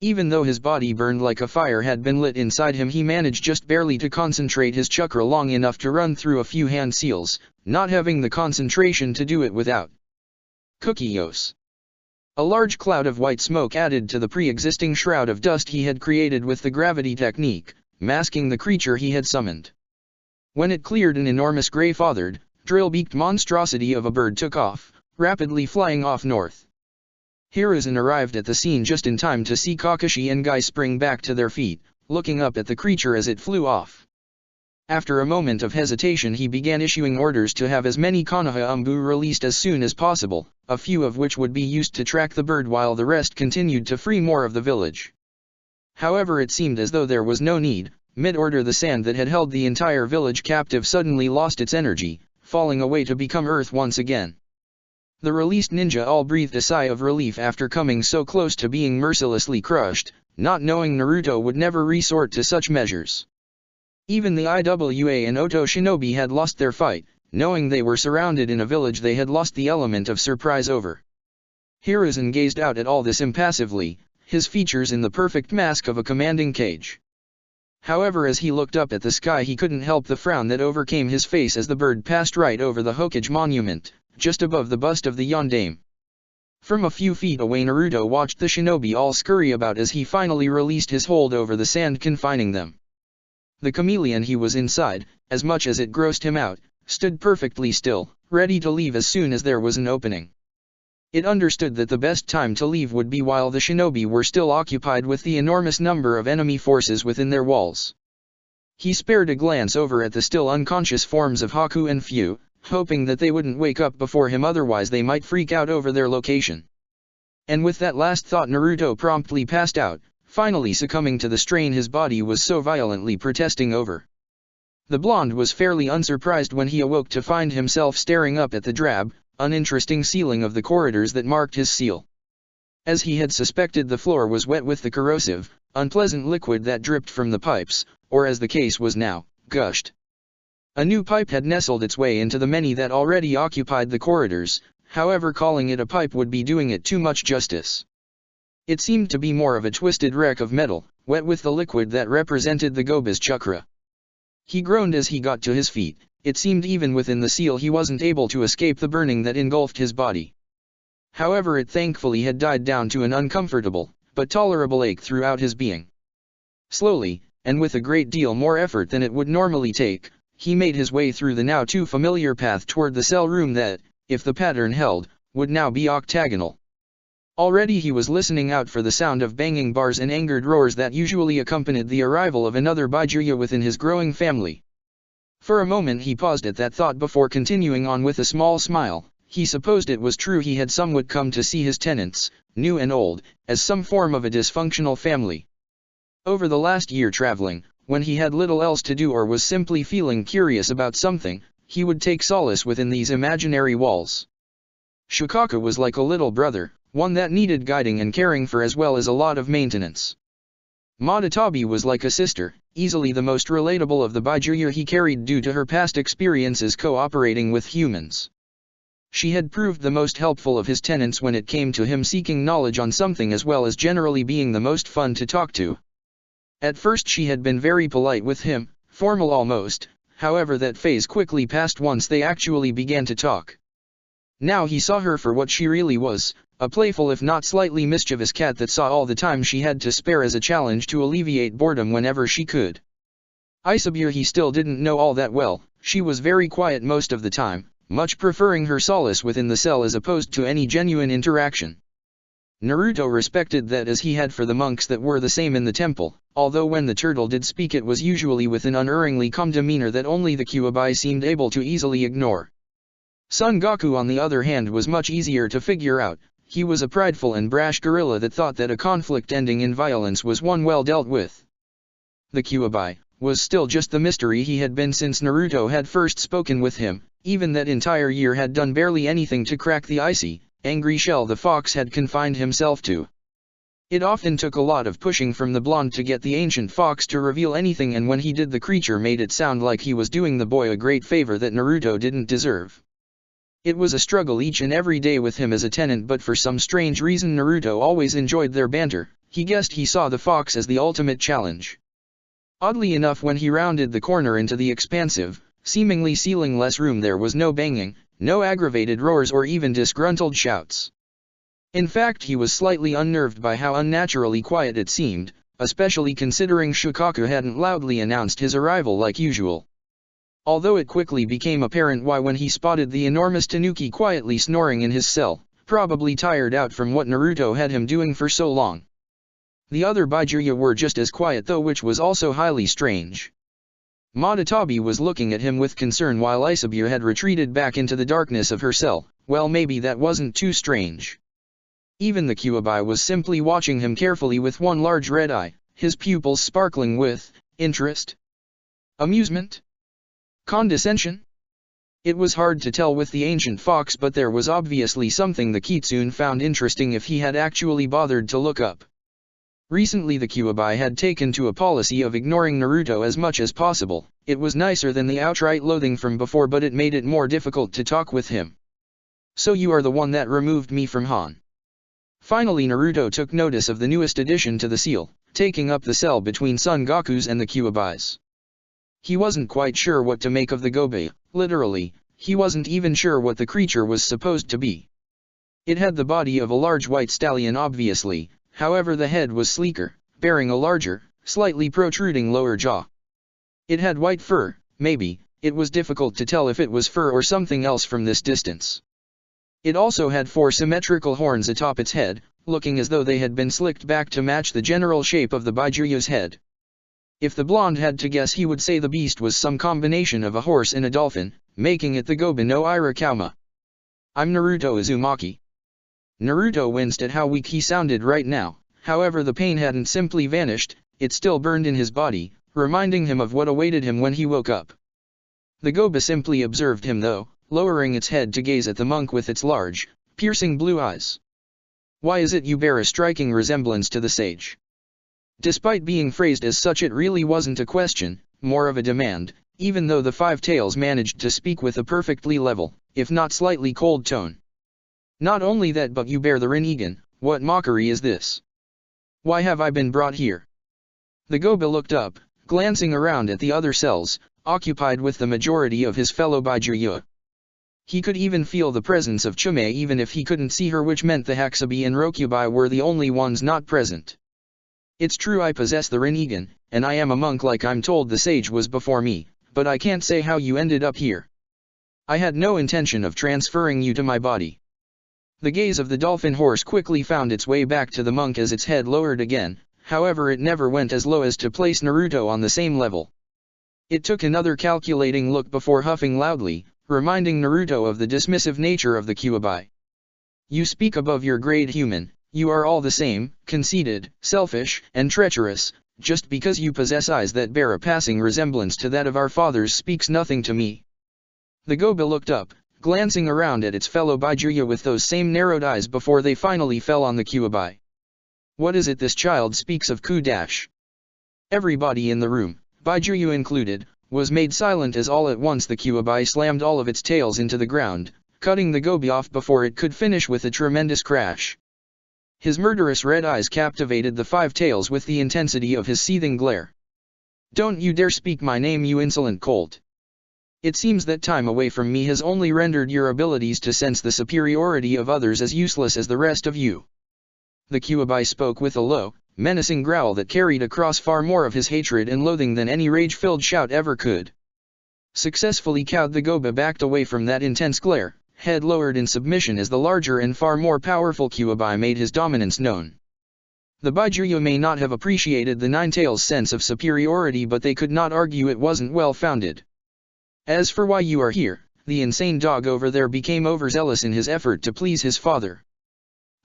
Even though his body burned like a fire had been lit inside him, he managed just barely to concentrate his chakra long enough to run through a few hand seals, not having the concentration to do it without. Cookios. A large cloud of white smoke added to the pre-existing shroud of dust he had created with the gravity technique, masking the creature he had summoned. When it cleared, an enormous gray-feathered, drill-beaked monstrosity of a bird took off, rapidly flying off north. Hiruzen arrived at the scene just in time to see Kakashi and Guy spring back to their feet, looking up at the creature as it flew off. After a moment of hesitation, he began issuing orders to have as many Konoha Umbu released as soon as possible, a few of which would be used to track the bird while the rest continued to free more of the village. However, it seemed as though there was no need. Mid-order, the sand that had held the entire village captive suddenly lost its energy, falling away to become earth once again. The released ninja all breathed a sigh of relief after coming so close to being mercilessly crushed, not knowing Naruto would never resort to such measures. Even the Iwa and Oto shinobi had lost their fight, knowing they were surrounded in a village they had lost the element of surprise over. Hiruzen gazed out at all this impassively, his features in the perfect mask of a commanding cage. However, as he looked up at the sky, he couldn't help the frown that overcame his face as the bird passed right over the Hokage monument, just above the bust of the Yondaime. From a few feet away, Naruto watched the shinobi all scurry about as he finally released his hold over the sand confining them. The chameleon he was inside, as much as it grossed him out, stood perfectly still, ready to leave as soon as there was an opening. It understood that the best time to leave would be while the shinobi were still occupied with the enormous number of enemy forces within their walls. He spared a glance over at the still unconscious forms of Haku and Fu, hoping that they wouldn't wake up before him, otherwise they might freak out over their location. And with that last thought, Naruto promptly passed out, finally succumbing to the strain his body was so violently protesting over. The blonde was fairly unsurprised when he awoke to find himself staring up at the drab, uninteresting ceiling of the corridors that marked his seal. As he had suspected, the floor was wet with the corrosive, unpleasant liquid that dripped from the pipes, or as the case was now, gushed. A new pipe had nestled its way into the many that already occupied the corridors, however calling it a pipe would be doing it too much justice. It seemed to be more of a twisted wreck of metal, wet with the liquid that represented the Goba's chakra. He groaned as he got to his feet. It seemed even within the seal he wasn't able to escape the burning that engulfed his body. However, it thankfully had died down to an uncomfortable, but tolerable ache throughout his being. Slowly, and with a great deal more effort than it would normally take, he made his way through the now too familiar path toward the cell room that, if the pattern held, would now be octagonal. Already he was listening out for the sound of banging bars and angered roars that usually accompanied the arrival of another Baijuya within his growing family. For a moment he paused at that thought before continuing on with a small smile. He supposed it was true he had somewhat come to see his tenants, new and old, as some form of a dysfunctional family. Over the last year traveling, when he had little else to do or was simply feeling curious about something, he would take solace within these imaginary walls. Shikaka was like a little brother, one that needed guiding and caring for as well as a lot of maintenance. Madatabi was like a sister, easily the most relatable of the Baijuya he carried due to her past experiences cooperating with humans. She had proved the most helpful of his tenants when it came to him seeking knowledge on something as well as generally being the most fun to talk to. At first she had been very polite with him, formal almost, however that phase quickly passed once they actually began to talk. Now he saw her for what she really was, a playful if not slightly mischievous cat that saw all the time she had to spare as a challenge to alleviate boredom whenever she could. Isabure he still didn't know all that well. She was very quiet most of the time, much preferring her solace within the cell as opposed to any genuine interaction. Naruto respected that as he had for the monks that were the same in the temple, although when the turtle did speak it was usually with an unerringly calm demeanor that only the Kyuubi seemed able to easily ignore. Son Goku on the other hand was much easier to figure out. He was a prideful and brash gorilla that thought that a conflict ending in violence was one well dealt with. The Kyuubi was still just the mystery he had been since Naruto had first spoken with him. Even that entire year had done barely anything to crack the icy, angry shell the fox had confined himself to. It often took a lot of pushing from the blonde to get the ancient fox to reveal anything, and when he did the creature made it sound like he was doing the boy a great favor that Naruto didn't deserve. It was a struggle each and every day with him as a tenant, but for some strange reason Naruto always enjoyed their banter. He guessed he saw the fox as the ultimate challenge. Oddly enough, when he rounded the corner into the expansive, seemingly ceiling-less room, there was no banging, no aggravated roars or even disgruntled shouts. In fact, he was slightly unnerved by how unnaturally quiet it seemed, especially considering Shikaka hadn't loudly announced his arrival like usual. Although it quickly became apparent why when he spotted the enormous Tanuki quietly snoring in his cell, probably tired out from what Naruto had him doing for so long. The other Baijuya were just as quiet though, which was also highly strange. Madatabi was looking at him with concern while Isabure had retreated back into the darkness of her cell. Well, maybe that wasn't too strange. Even the Kyuubi was simply watching him carefully with one large red eye, his pupils sparkling with interest, amusement, condescension. It was hard to tell with the ancient fox, but there was obviously something the Kitsune found interesting if he had actually bothered to look up. Recently the Kyuubi had taken to a policy of ignoring Naruto as much as possible. It was nicer than the outright loathing from before, but it made it more difficult to talk with him. So you are the one that removed me from Han. Finally Naruto took notice of the newest addition to the seal, taking up the cell between Son Goku's and the Kyuubi's. He wasn't quite sure what to make of the Gobe. Literally, he wasn't even sure what the creature was supposed to be. It had the body of a large white stallion obviously. However, the head was sleeker, bearing a larger, slightly protruding lower jaw. It had white fur, maybe. It was difficult to tell if it was fur or something else from this distance. It also had 4 symmetrical horns atop its head, looking as though they had been slicked back to match the general shape of the Baijuyu's head. If the blonde had to guess, he would say the beast was some combination of a horse and a dolphin, making it the Gobe no Irakauma. I'm Naruto Uzumaki. Naruto winced at how weak he sounded right now. However, the pain hadn't simply vanished, it still burned in his body, reminding him of what awaited him when he woke up. The Gobe simply observed him though, lowering its head to gaze at the monk with its large, piercing blue eyes. Why is it you bear a striking resemblance to the sage? Despite being phrased as such, it really wasn't a question, more of a demand, even though the Five Tails managed to speak with a perfectly level, if not slightly cold tone. Not only that, but you bear the Rinnegan. What mockery is this? Why have I been brought here? The Goba looked up, glancing around at the other cells, occupied with the majority of his fellow Baijuya. He could even feel the presence of Chumei even if he couldn't see her, which meant the Hakubi and Rokubai were the only ones not present. It's true I possess the Rinnegan, and I am a monk like I'm told the sage was before me, but I can't say how you ended up here. I had no intention of transferring you to my body. The gaze of the dolphin horse quickly found its way back to the monk as its head lowered again, however it never went as low as to place Naruto on the same level. It took another calculating look before huffing loudly, reminding Naruto of the dismissive nature of the Kyuubi. You speak above your grade, human. You are all the same, conceited, selfish, and treacherous. Just because you possess eyes that bear a passing resemblance to that of our fathers speaks nothing to me. The Goba looked up, glancing around at its fellow Baijuya with those same narrowed eyes before they finally fell on the Kyuubi. What is it this child speaks of? Everybody in the room, Baijuya included, was made silent as all at once the Kyuubi slammed all of its tails into the ground, cutting the Gobi off before it could finish with a tremendous crash. His murderous red eyes captivated the Five Tails with the intensity of his seething glare. Don't you dare speak my name, you insolent colt. It seems that time away from me has only rendered your abilities to sense the superiority of others as useless as the rest of you. The Kyuubi spoke with a low, menacing growl that carried across far more of his hatred and loathing than any rage-filled shout ever could. Successfully cowed, the Goba backed away from that intense glare, head lowered in submission as the larger and far more powerful Kyuubi made his dominance known. The Baijuya may not have appreciated the Nine Tails' sense of superiority, but they could not argue it wasn't well-founded. As for why you are here, the insane dog over there became overzealous in his effort to please his father.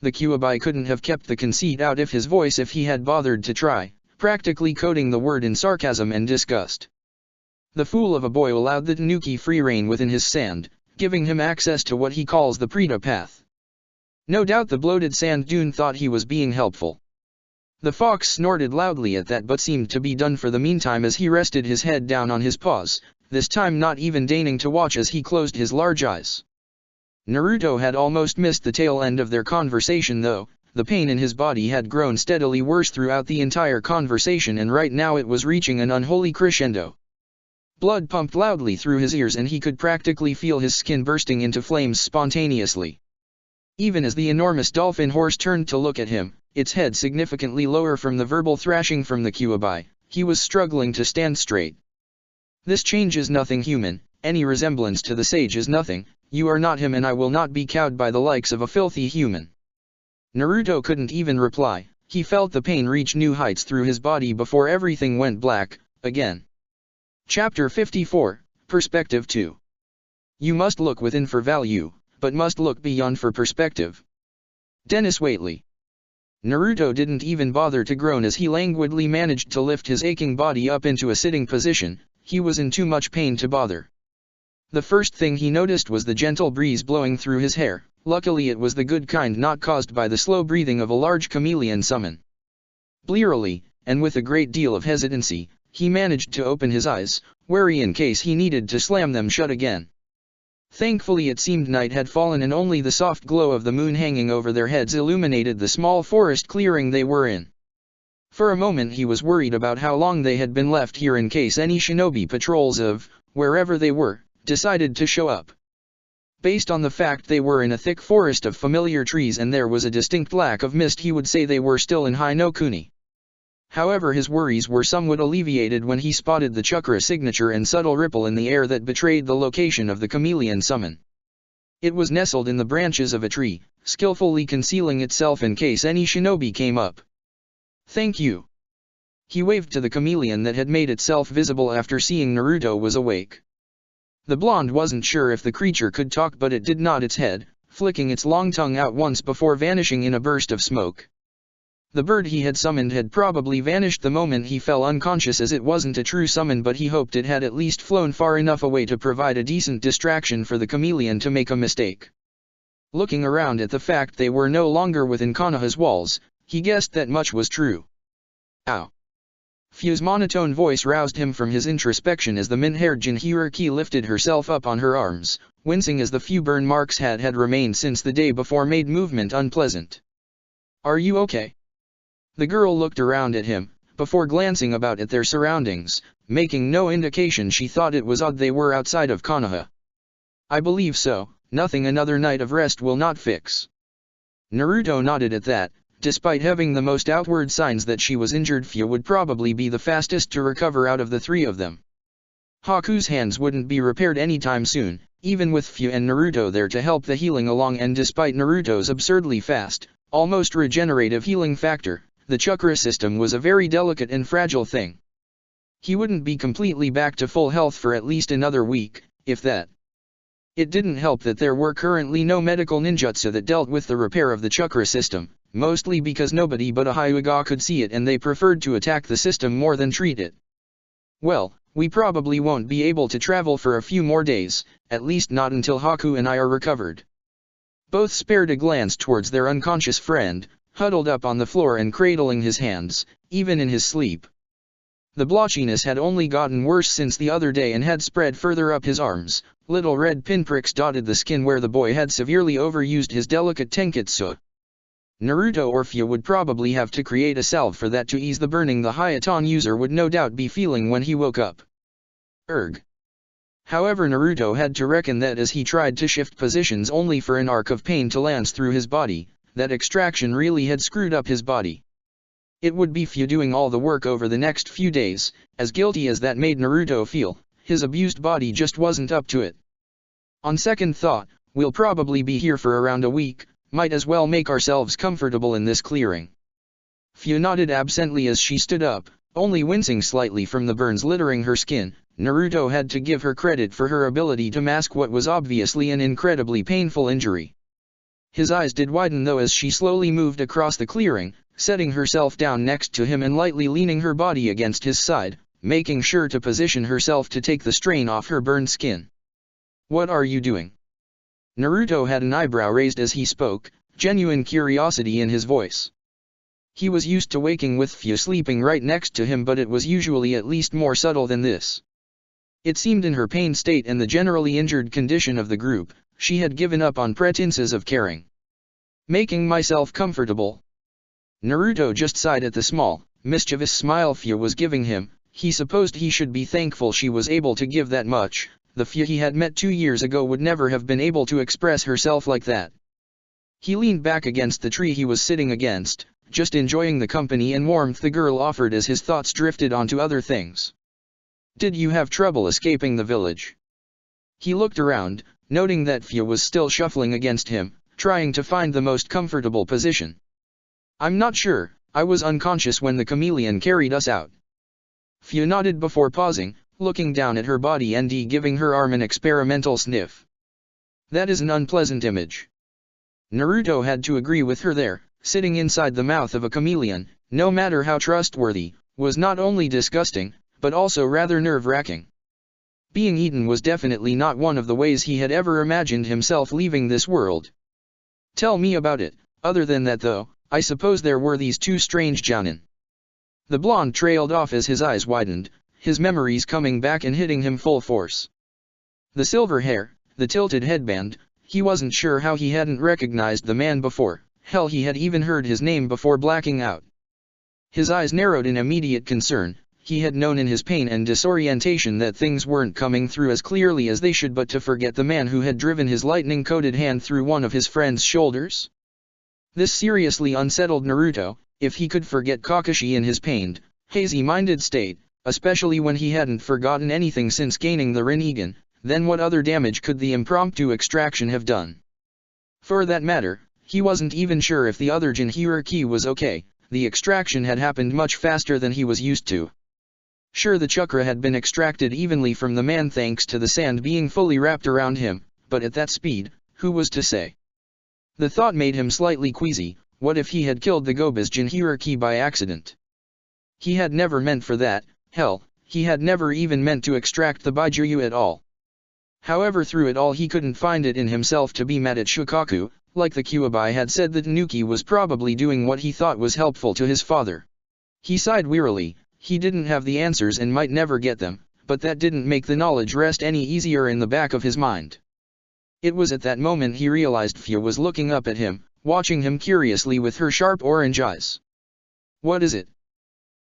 The Kyuubi couldn't have kept the conceit out of his voice if he had bothered to try, practically coding the word in sarcasm and disgust. The fool of a boy allowed the Tanuki free rein within his sand, giving him access to what he calls the Preta path. No doubt the bloated sand dune thought he was being helpful. The fox snorted loudly at that, but seemed to be done for the meantime as he rested his head down on his paws, this time not even deigning to watch as he closed his large eyes. Naruto had almost missed the tail end of their conversation though. The pain in his body had grown steadily worse throughout the entire conversation, and right now it was reaching an unholy crescendo. Blood pumped loudly through his ears and he could practically feel his skin bursting into flames spontaneously. Even as the enormous dolphin horse turned to look at him, its head significantly lower from the verbal thrashing from the Kyuubi, he was struggling to stand straight. This change is nothing, human. Any resemblance to the sage is nothing. You are not him, and I will not be cowed by the likes of a filthy human. Naruto couldn't even reply. He felt the pain reach new heights through his body before everything went black, again. Chapter 54, Perspective 2. You must look within for value, but must look beyond for perspective. Dennis Waitley. Naruto didn't even bother to groan as he languidly managed to lift his aching body up into a sitting position. He was in too much pain to bother. The first thing he noticed was the gentle breeze blowing through his hair. Luckily it was the good kind, not caused by the slow breathing of a large chameleon summon. Blearily, and with a great deal of hesitancy, he managed to open his eyes, wary in case he needed to slam them shut again. Thankfully it seemed night had fallen and only the soft glow of the moon hanging over their heads illuminated the small forest clearing they were in. For a moment he was worried about how long they had been left here in case any shinobi patrols of, wherever they were, decided to show up. Based on the fact they were in a thick forest of familiar trees and there was a distinct lack of mist, he would say they were still in Hinokuni. However, his worries were somewhat alleviated when he spotted the chakra signature and subtle ripple in the air that betrayed the location of the chameleon summon. It was nestled in the branches of a tree, skillfully concealing itself in case any shinobi came up. Thank you. He waved to the chameleon that had made itself visible after seeing Naruto was awake. The blonde wasn't sure if the creature could talk, but it did nod its head, flicking its long tongue out once before vanishing in a burst of smoke. The bird he had summoned had probably vanished the moment he fell unconscious, as it wasn't a true summon, but he hoped it had at least flown far enough away to provide a decent distraction for the chameleon to make a mistake. Looking around at the fact they were no longer within Konoha's walls, he guessed that much was true. Ow! Fu's monotone voice roused him from his introspection as the mint-haired Jinhuriki lifted herself up on her arms, wincing as the few burn marks had remained since the day before made movement unpleasant. Are you okay? The girl looked around at him, before glancing about at their surroundings, making no indication she thought it was odd they were outside of Konoha. I believe so, nothing another night of rest will not fix. Naruto nodded at that. Despite having the most outward signs that she was injured, Fu would probably be the fastest to recover out of the three of them. Haku's hands wouldn't be repaired anytime soon, even with Fu and Naruto there to help the healing along, and despite Naruto's absurdly fast, almost regenerative healing factor, the chakra system was a very delicate and fragile thing. He wouldn't be completely back to full health for at least another week, if that. It didn't help that there were currently no medical ninjutsu that dealt with the repair of the chakra system, mostly because nobody but a Hyuga could see it and they preferred to attack the system more than treat it. Well, we probably won't be able to travel for a few more days, at least not until Haku and I are recovered. Both spared a glance towards their unconscious friend, huddled up on the floor and cradling his hands, even in his sleep. The blotchiness had only gotten worse since the other day and had spread further up his arms. Little red pinpricks dotted the skin where the boy had severely overused his delicate tenketsu. Naruto or Fu would probably have to create a salve for that to ease the burning the Hayaton user would no doubt be feeling when he woke up. Erg. However, Naruto had to reckon that as he tried to shift positions only for an arc of pain to lance through his body, that extraction really had screwed up his body. It would be Fu doing all the work over the next few days, as guilty as that made Naruto feel. His abused body just wasn't up to it. On second thought, we'll probably be here for around a week, might as well make ourselves comfortable in this clearing. Fu nodded absently as she stood up, only wincing slightly from the burns littering her skin. Naruto had to give her credit for her ability to mask what was obviously an incredibly painful injury. His eyes did widen though as she slowly moved across the clearing, setting herself down next to him and lightly leaning her body against his side, making sure to position herself to take the strain off her burned skin. What are you doing? Naruto had an eyebrow raised as he spoke, genuine curiosity in his voice. He was used to waking with Fu sleeping right next to him, but it was usually at least more subtle than this. It seemed in her pain state and the generally injured condition of the group, she had given up on pretenses of caring. Making myself comfortable. Naruto just sighed at the small, mischievous smile Fu was giving him. He supposed he should be thankful she was able to give that much. The Fu he had met 2 years ago would never have been able to express herself like that. He leaned back against the tree he was sitting against, just enjoying the company and warmth the girl offered as his thoughts drifted onto other things. Did you have trouble escaping the village? He looked around, noting that Fu was still shuffling against him, trying to find the most comfortable position. I'm not sure, I was unconscious when the chameleon carried us out. Fu nodded before pausing, looking down at her body and giving her arm an experimental sniff. That is an unpleasant image. Naruto had to agree with her there. Sitting inside the mouth of a chameleon, no matter how trustworthy, was not only disgusting, but also rather nerve-wracking. Being eaten was definitely not one of the ways he had ever imagined himself leaving this world. Tell me about it. Other than that though, I suppose there were these two strange jounin. The blonde trailed off as his eyes widened, his memories coming back and hitting him full force. The silver hair, the tilted headband, he wasn't sure how he hadn't recognized the man before. Hell, he had even heard his name before blacking out. His eyes narrowed in immediate concern. He had known in his pain and disorientation that things weren't coming through as clearly as they should, but to forget the man who had driven his lightning-coated hand through one of his friend's shoulders? This seriously unsettled Naruto. If he could forget Kakashi in his pained, hazy-minded state, especially when he hadn't forgotten anything since gaining the Rinnegan, then what other damage could the impromptu extraction have done? For that matter, he wasn't even sure if the other Jinhuriki was okay. The extraction had happened much faster than he was used to. Sure, the chakra had been extracted evenly from the man thanks to the sand being fully wrapped around him, but at that speed, who was to say? The thought made him slightly queasy. What if he had killed the Gobi's Jinhuriki by accident? He had never meant for that. Hell, he had never even meant to extract the Baijuyu at all. However, through it all he couldn't find it in himself to be mad at Shukaku. like the Kyuubi had said that Nuki was probably doing what he thought was helpful to his father. He sighed wearily. He didn't have the answers and might never get them, but that didn't make the knowledge rest any easier in the back of his mind. It was at that moment he realized Fia was looking up at him, watching him curiously with her sharp orange eyes. "What is it?"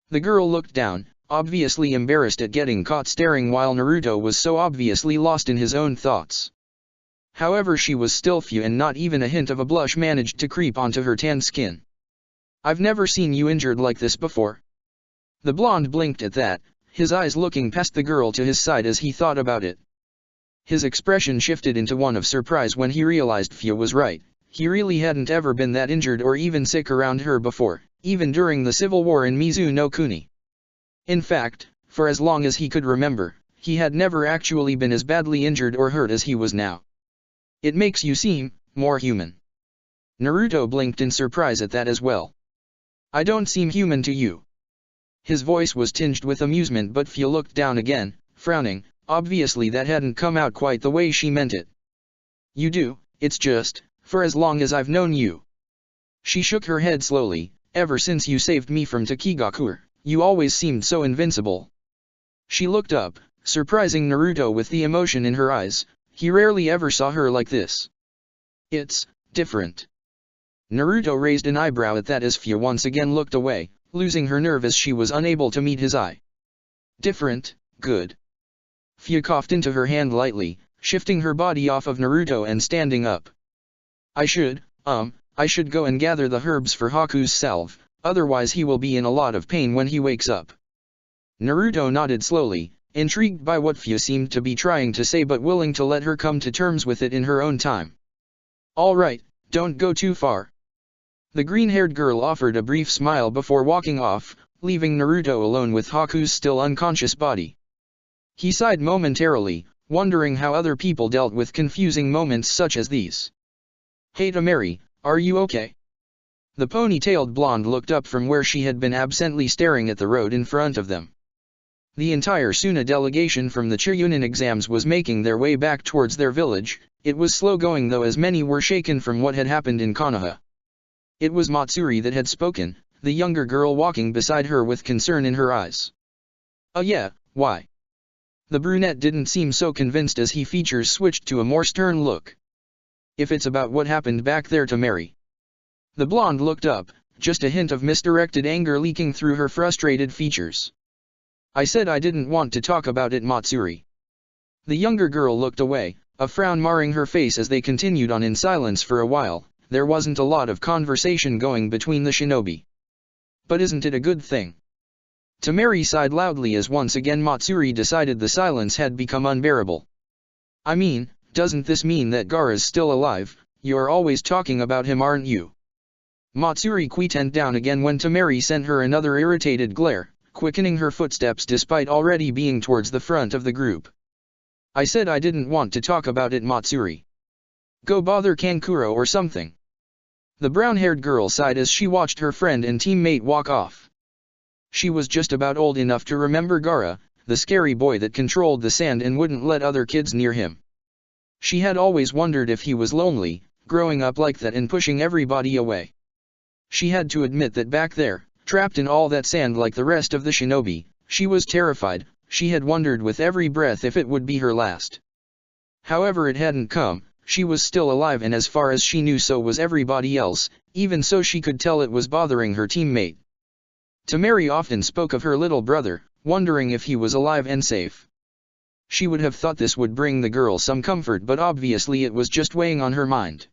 The girl looked down, obviously embarrassed at getting caught staring while Naruto was so obviously lost in his own thoughts. However, she was still Fia and not even a hint of a blush managed to creep onto her tanned skin. "I've never seen you injured like this before." The blonde blinked at that, his eyes looking past the girl to his side as he thought about it. His expression shifted into one of surprise when he realized Fia was right. He really hadn't ever been that injured or even sick around her before, even during the civil war in Mizu no Kuni. In fact, for as long as he could remember, he had never actually been as badly injured or hurt as he was now. "It makes you seem more human." Naruto blinked in surprise at that as well. "I don't seem human to you." His voice was tinged with amusement, but Fia looked down again, frowning. Obviously that hadn't come out quite the way she meant it. "You do, it's just, for as long as I've known you." She shook her head slowly. "Ever since you saved me from Takigaku, you always seemed so invincible." She looked up, surprising Naruto with the emotion in her eyes. He rarely ever saw her like this. "It's different." Naruto raised an eyebrow at that as Fia once again looked away, losing her nerve as she was unable to meet his eye. "Different, good." Fia coughed into her hand lightly, shifting her body off of Naruto and standing up. I should go and gather the herbs for Haku's salve, otherwise he will be in a lot of pain when he wakes up." Naruto nodded slowly, intrigued by what Fia seemed to be trying to say but willing to let her come to terms with it in her own time. "All right, don't go too far." The green-haired girl offered a brief smile before walking off, leaving Naruto alone with Haku's still unconscious body. He sighed momentarily, wondering how other people dealt with confusing moments such as these. "Hey Temari, are you okay?" The ponytailed blonde looked up from where she had been absently staring at the road in front of them. The entire Suna delegation from the Chunin exams was making their way back towards their village. It was slow going though, as many were shaken from what had happened in Konoha. It was Matsuri that had spoken, the younger girl walking beside her with concern in her eyes. Yeah, why?" The brunette didn't seem so convinced as he features switched to a more stern look. "If it's about what happened back there to Mary." The blonde looked up, just a hint of misdirected anger leaking through her frustrated features. "I said I didn't want to talk about it, Matsuri." The younger girl looked away, a frown marring her face as they continued on in silence for a while. There wasn't a lot of conversation going between the shinobi. "But isn't it a good thing?" Temari sighed loudly as once again Matsuri decided the silence had become unbearable. "I mean, doesn't this mean that Gaara's still alive? You're always talking about him, aren't you?" Matsuri quietened down again when Temari sent her another irritated glare, quickening her footsteps despite already being towards the front of the group. "I said I didn't want to talk about it, Matsuri. Go bother Kankuro or something." The brown-haired girl sighed as she watched her friend and teammate walk off. She was just about old enough to remember Gaara, the scary boy that controlled the sand and wouldn't let other kids near him. She had always wondered if he was lonely, growing up like that and pushing everybody away. She had to admit that back there, trapped in all that sand like the rest of the shinobi, she was terrified. She had wondered with every breath if it would be her last. However, it hadn't come. She was still alive, and as far as she knew so was everybody else. Even so, she could tell it was bothering her teammate. Temari often spoke of her little brother, wondering if he was alive and safe. She would have thought this would bring the girl some comfort, but obviously it was just weighing on her mind.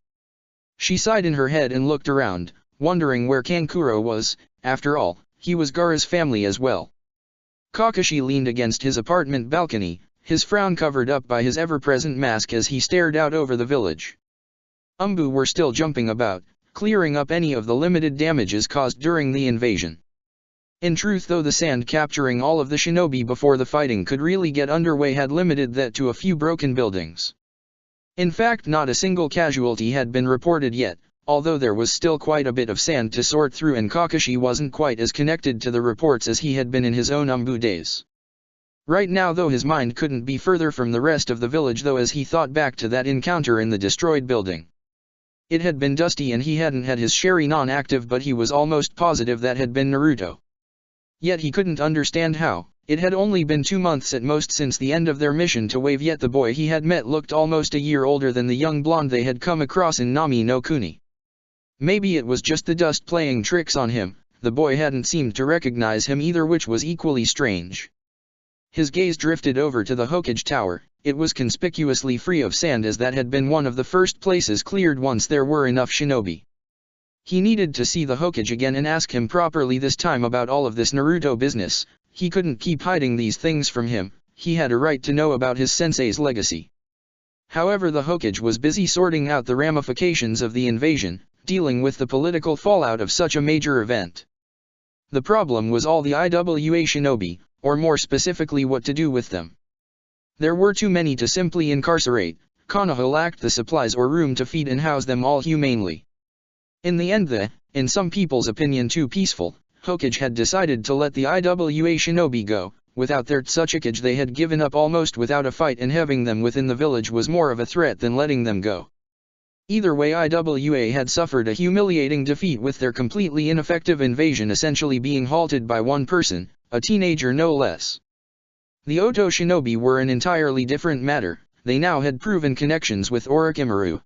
She sighed in her head and looked around, wondering where Kankuro was. After all, he was Gaara's family as well. Kakashi leaned against his apartment balcony, his frown covered up by his ever-present mask as he stared out over the village. Umbu were still jumping about, clearing up any of the limited damages caused during the invasion. In truth though, the sand capturing all of the shinobi before the fighting could really get underway had limited that to a few broken buildings. In fact, not a single casualty had been reported yet, although there was still quite a bit of sand to sort through, and Kakashi wasn't quite as connected to the reports as he had been in his own Umbu days. Right now though, his mind couldn't be further from the rest of the village though, as he thought back to that encounter in the destroyed building. It had been dusty and he hadn't had his Sharingan active, but he was almost positive that had been Naruto. Yet he couldn't understand how. It had only been 2 months at most since the end of their mission to Wave, yet the boy he had met looked almost a year older than the young blonde they had come across in Nami no Kuni. Maybe it was just the dust playing tricks on him. The boy hadn't seemed to recognize him either, which was equally strange. His gaze drifted over to the Hokage Tower. It was conspicuously free of sand, as that had been one of the first places cleared once there were enough shinobi. He needed to see the Hokage again and ask him properly this time about all of this Naruto business. He couldn't keep hiding these things from him. He had a right to know about his sensei's legacy. However, the Hokage was busy sorting out the ramifications of the invasion, dealing with the political fallout of such a major event. The problem was all the IWA shinobi, or more specifically what to do with them. There were too many to simply incarcerate. Konoha lacked the supplies or room to feed and house them all humanely. In the end, in some people's opinion too peaceful, Hokage had decided to let the IWA shinobi go. Without their Tsuchikage they had given up almost without a fight, and having them within the village was more of a threat than letting them go. Either way, IWA had suffered a humiliating defeat, with their completely ineffective invasion essentially being halted by one person, a teenager no less. The Oto shinobi were an entirely different matter. They now had proven connections with Orochimaru.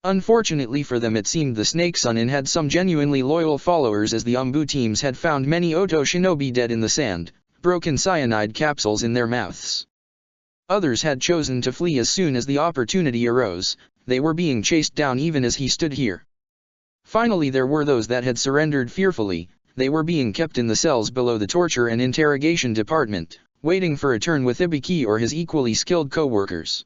Unfortunately for them, it seemed the Snake Sunin had some genuinely loyal followers, as the Umbu teams had found many Oto shinobi dead in the sand, broken cyanide capsules in their mouths. Others had chosen to flee as soon as the opportunity arose. They were being chased down even as he stood here. Finally, there were those that had surrendered fearfully. They were being kept in the cells below the torture and interrogation department, waiting for a turn with Ibiki or his equally skilled co-workers.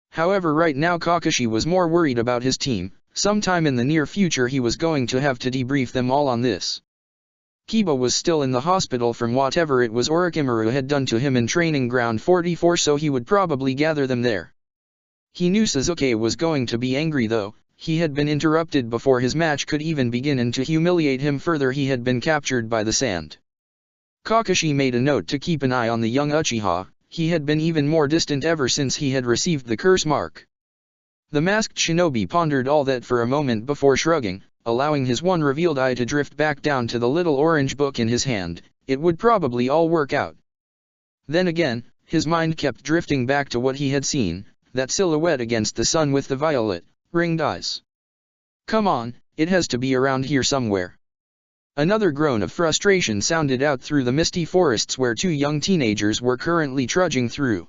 However, right now Kakashi was more worried about his team. Sometime in the near future he was going to have to debrief them all on this. Kiba was still in the hospital from whatever it was Orochimaru had done to him in Training Ground 44, so he would probably gather them there. He knew Sasuke was going to be angry though. He had been interrupted before his match could even begin, and to humiliate him further he had been captured by the sand. Kakashi made a note to keep an eye on the young Uchiha. He had been even more distant ever since he had received the curse mark. The masked shinobi pondered all that for a moment before shrugging, allowing his one revealed eye to drift back down to the little orange book in his hand. It would probably all work out. Then again, his mind kept drifting back to what he had seen, that silhouette against the sun with the violet, ringed eyes. Come on, it has to be around here somewhere. Another groan of frustration sounded out through the misty forests where 2 young teenagers were currently trudging through.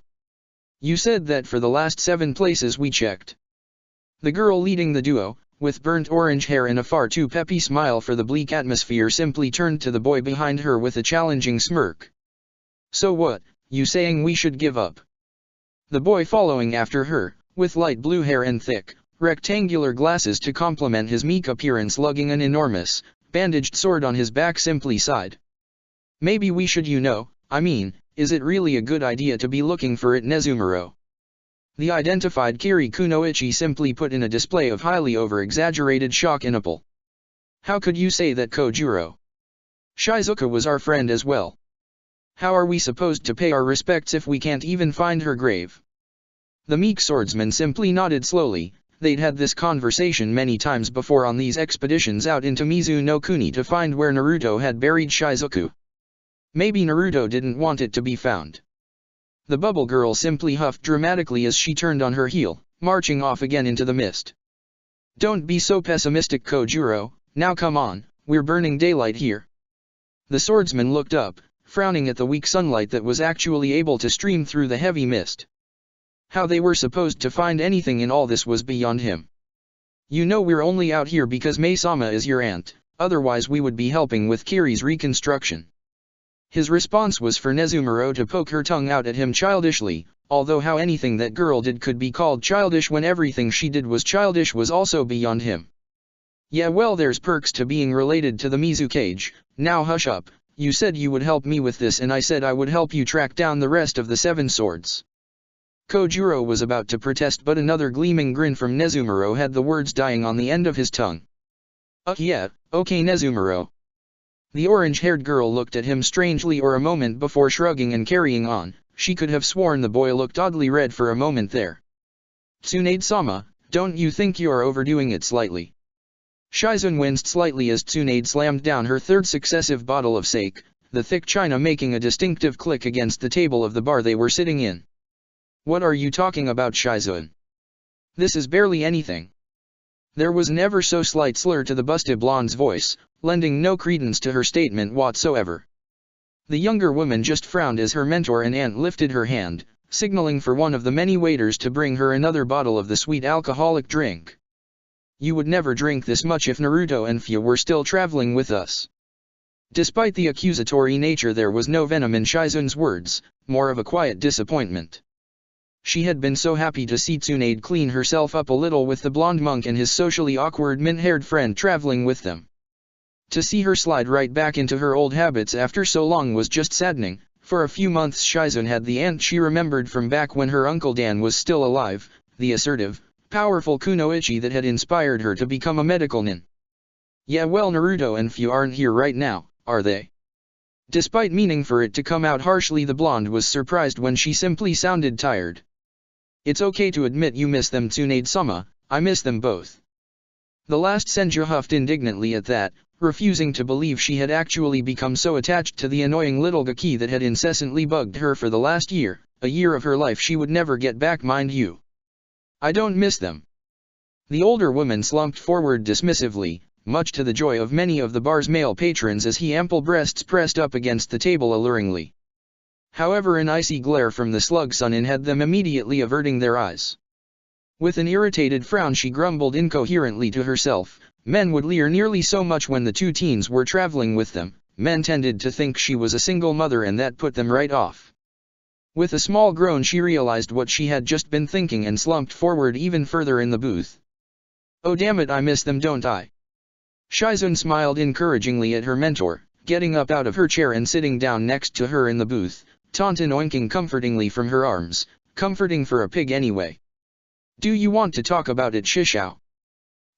You said that for the last 7 places we checked. The girl leading the duo, with burnt orange hair and a far too peppy smile for the bleak atmosphere, simply turned to the boy behind her with a challenging smirk. So what, you saying we should give up? The boy following after her, with light blue hair and thick, rectangular glasses to complement his meek appearance, lugging an enormous, bandaged sword on his back, simply sighed. Maybe we should, is it really a good idea to be looking for it, Nezumuro? The identified Kiri Kunoichi simply put in a display of highly over-exaggerated shock and appal. How could you say that, Kojuro? Shizuka was our friend as well. How are we supposed to pay our respects if we can't even find her grave? The meek swordsman simply nodded slowly. They'd had this conversation many times before on these expeditions out into Mizu no Kuni to find where Naruto had buried Shizuku. Maybe Naruto didn't want it to be found. The bubble girl simply huffed dramatically as she turned on her heel, marching off again into the mist. Don't be so pessimistic, Kojuro, now come on, we're burning daylight here. The swordsman looked up, frowning at the weak sunlight that was actually able to stream through the heavy mist. How they were supposed to find anything in all this was beyond him. You know we're only out here because Mai-sama is your aunt, otherwise we would be helping with Kiri's reconstruction. His response was for Nezumuro to poke her tongue out at him childishly, although how anything that girl did could be called childish when everything she did was childish was also beyond him. Yeah, well, there's perks to being related to the Mizukage. Now hush up. You said you would help me with this and I said I would help you track down the rest of the 7 swords. Kojuro was about to protest, but another gleaming grin from Nezumuro had the words dying on the end of his tongue. Yeah, okay Nezumuro. The orange-haired girl looked at him strangely for a moment before shrugging and carrying on. She could have sworn the boy looked oddly red for a moment there. Tsunade-sama, Don't you think you are overdoing it slightly? Shizun winced slightly as Tsunade slammed down her third successive bottle of sake, the thick china making a distinctive click against the table of the bar they were sitting in. What are you talking about, Shizun? This is barely anything. There was an ever so slight slur to the busty blonde's voice, lending no credence to her statement whatsoever. The younger woman just frowned as her mentor and aunt lifted her hand, signaling for one of the many waiters to bring her another bottle of the sweet alcoholic drink. You would never drink this much if Naruto and Fu were still traveling with us. Despite the accusatory nature, there was no venom in Shizun's words, more of a quiet disappointment. She had been so happy to see Tsunade clean herself up a little with the blonde monk and his socially awkward mint-haired friend traveling with them. To see her slide right back into her old habits after so long was just saddening. For a few months Shizun had the aunt she remembered from back when her Uncle Dan was still alive, the assertive, powerful Kunoichi that had inspired her to become a medical nin. Yeah, well, Naruto and Fu aren't here right now, are they? Despite meaning for it to come out harshly, the blonde was surprised when she simply sounded tired. It's okay to admit you miss them, Tsunade-sama, I miss them both. The last Senju huffed indignantly at that, refusing to believe she had actually become so attached to the annoying little Gaki that had incessantly bugged her for the last year, a year of her life she would never get back, mind you. I don't miss them. The older woman slumped forward dismissively, much to the joy of many of the bar's male patrons as he ample breasts pressed up against the table alluringly. However, an icy glare from the slug sun had them immediately averting their eyes. With an irritated frown she grumbled incoherently to herself, men would leer nearly so much when the two teens were traveling with them, men tended to think she was a single mother and that put them right off. With a small groan she realized what she had just been thinking and slumped forward even further in the booth. Oh damn it, I miss them, don't I? Shizun smiled encouragingly at her mentor, getting up out of her chair and sitting down next to her in the booth, Taunton oinking comfortingly from her arms, comforting for a pig anyway. Do you want to talk about it, Shishao?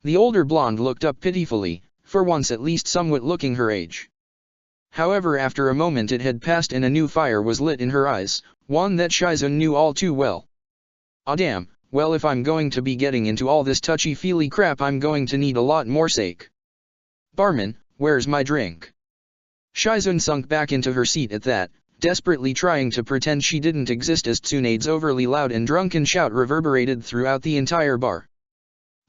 The older blonde looked up pitifully, for once at least somewhat looking her age. However, after a moment it had passed and a new fire was lit in her eyes, one that Shizun knew all too well. Ah damn, well, if I'm going to be getting into all this touchy-feely crap I'm going to need a lot more sake. Barman, where's my drink? Shizun sunk back into her seat at that, desperately trying to pretend she didn't exist as Tsunade's overly loud and drunken shout reverberated throughout the entire bar.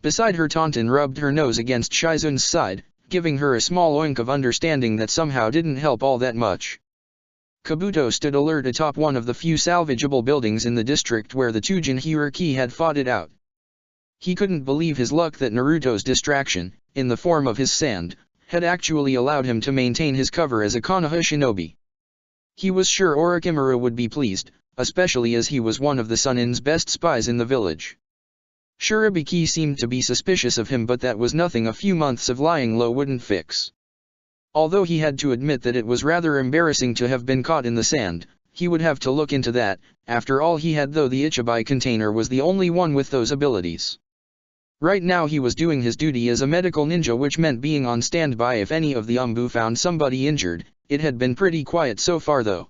Beside her, Taunton rubbed her nose against Shizun's side, giving her a small oink of understanding that somehow didn't help all that much. Kabuto stood alert atop one of the few salvageable buildings in the district where the Tujin hierarchy had fought it out. He couldn't believe his luck that Naruto's distraction, in the form of his sand, had actually allowed him to maintain his cover as a Konoha shinobi. He was sure Orochimaru would be pleased, especially as he was one of the Sunin's best spies in the village. Shirabiki seemed to be suspicious of him, but that was nothing a few months of lying low wouldn't fix. Although he had to admit that it was rather embarrassing to have been caught in the sand, he would have to look into that. After all, he had, though the Ichibai container was the only one with those abilities. Right now he was doing his duty as a medical ninja, which meant being on standby if any of the Umbu found somebody injured. It had been pretty quiet so far though.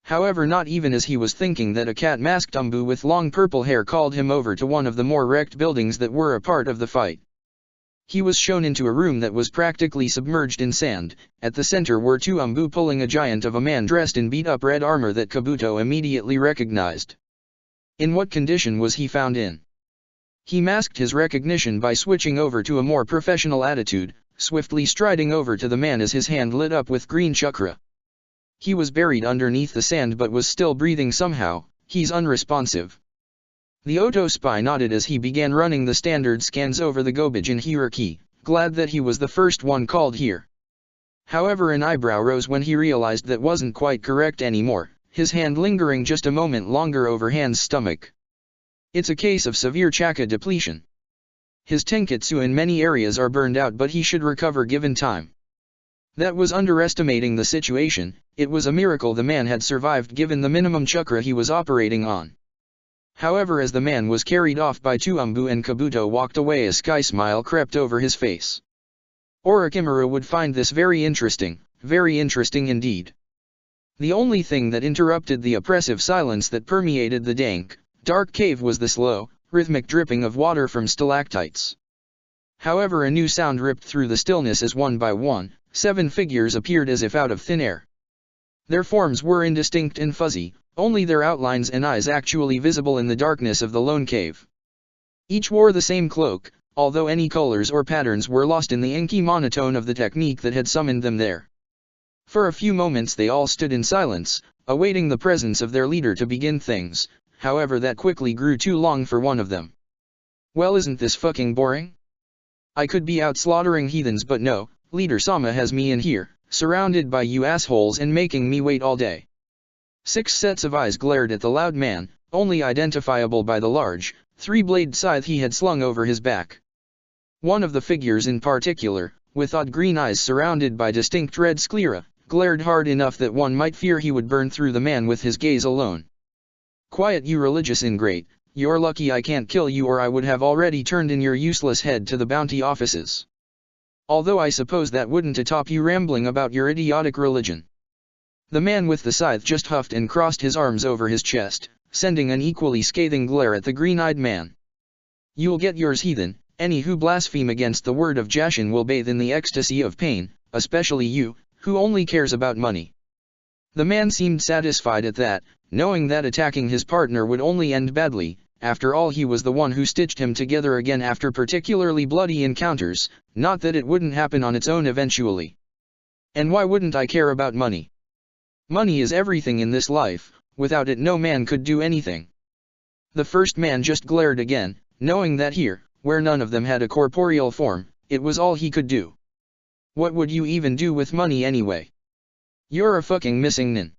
However, not even as he was thinking that a cat-masked Umbu with long purple hair called him over to one of the more wrecked buildings that were a part of the fight. He was shown into a room that was practically submerged in sand. At the center were two Umbu pulling a giant of a man dressed in beat-up red armor that Kabuto immediately recognized. In what condition was he found in? He masked his recognition by switching over to a more professional attitude, swiftly striding over to the man as his hand lit up with green chakra. He was buried underneath the sand but was still breathing somehow. He's unresponsive. The Oto spy nodded as he began running the standard scans over the Gobijin hierarchy, glad that he was the first one called here. However, an eyebrow rose when he realized that wasn't quite correct anymore, his hand lingering just a moment longer over Han's stomach. It's a case of severe chakra depletion. His tenketsu in many areas are burned out, but he should recover given time. That was underestimating the situation. It was a miracle the man had survived given the minimum chakra he was operating on. However, as the man was carried off by two Umbu and Kabuto walked away, a sky smile crept over his face. Orochimaru would find this very interesting indeed. The only thing that interrupted the oppressive silence that permeated the dank, dark cave was the slow, rhythmic dripping of water from stalactites. However, a new sound ripped through the stillness as one by one, 7 figures appeared as if out of thin air. Their forms were indistinct and fuzzy, only their outlines and eyes actually visible in the darkness of the lone cave. Each wore the same cloak, although any colors or patterns were lost in the inky monotone of the technique that had summoned them there. For a few moments they all stood in silence, awaiting the presence of their leader to begin things, however that quickly grew too long for one of them. Well, isn't this fucking boring? I could be out slaughtering heathens, but no, Leader Sama has me in here, surrounded by you assholes and making me wait all day. 6 sets of eyes glared at the loud man, only identifiable by the large, 3-bladed scythe he had slung over his back. One of the figures in particular, with odd green eyes surrounded by distinct red sclera, glared hard enough that one might fear he would burn through the man with his gaze alone. Quiet, you religious ingrate, you're lucky I can't kill you, or I would have already turned in your useless head to the bounty offices. Although I suppose that wouldn't stop you rambling about your idiotic religion. The man with the scythe just huffed and crossed his arms over his chest, sending an equally scathing glare at the green-eyed man. You'll get yours, heathen. Any who blaspheme against the word of Jashin will bathe in the ecstasy of pain, especially you, who only cares about money. The man seemed satisfied at that, knowing that attacking his partner would only end badly. After all, he was the one who stitched him together again after particularly bloody encounters, not that it wouldn't happen on its own eventually. And why wouldn't I care about money? Money is everything in this life, without it no man could do anything. The first man just glared again, knowing that here, where none of them had a corporeal form, it was all he could do. What would you even do with money anyway? You're a fucking missing nin.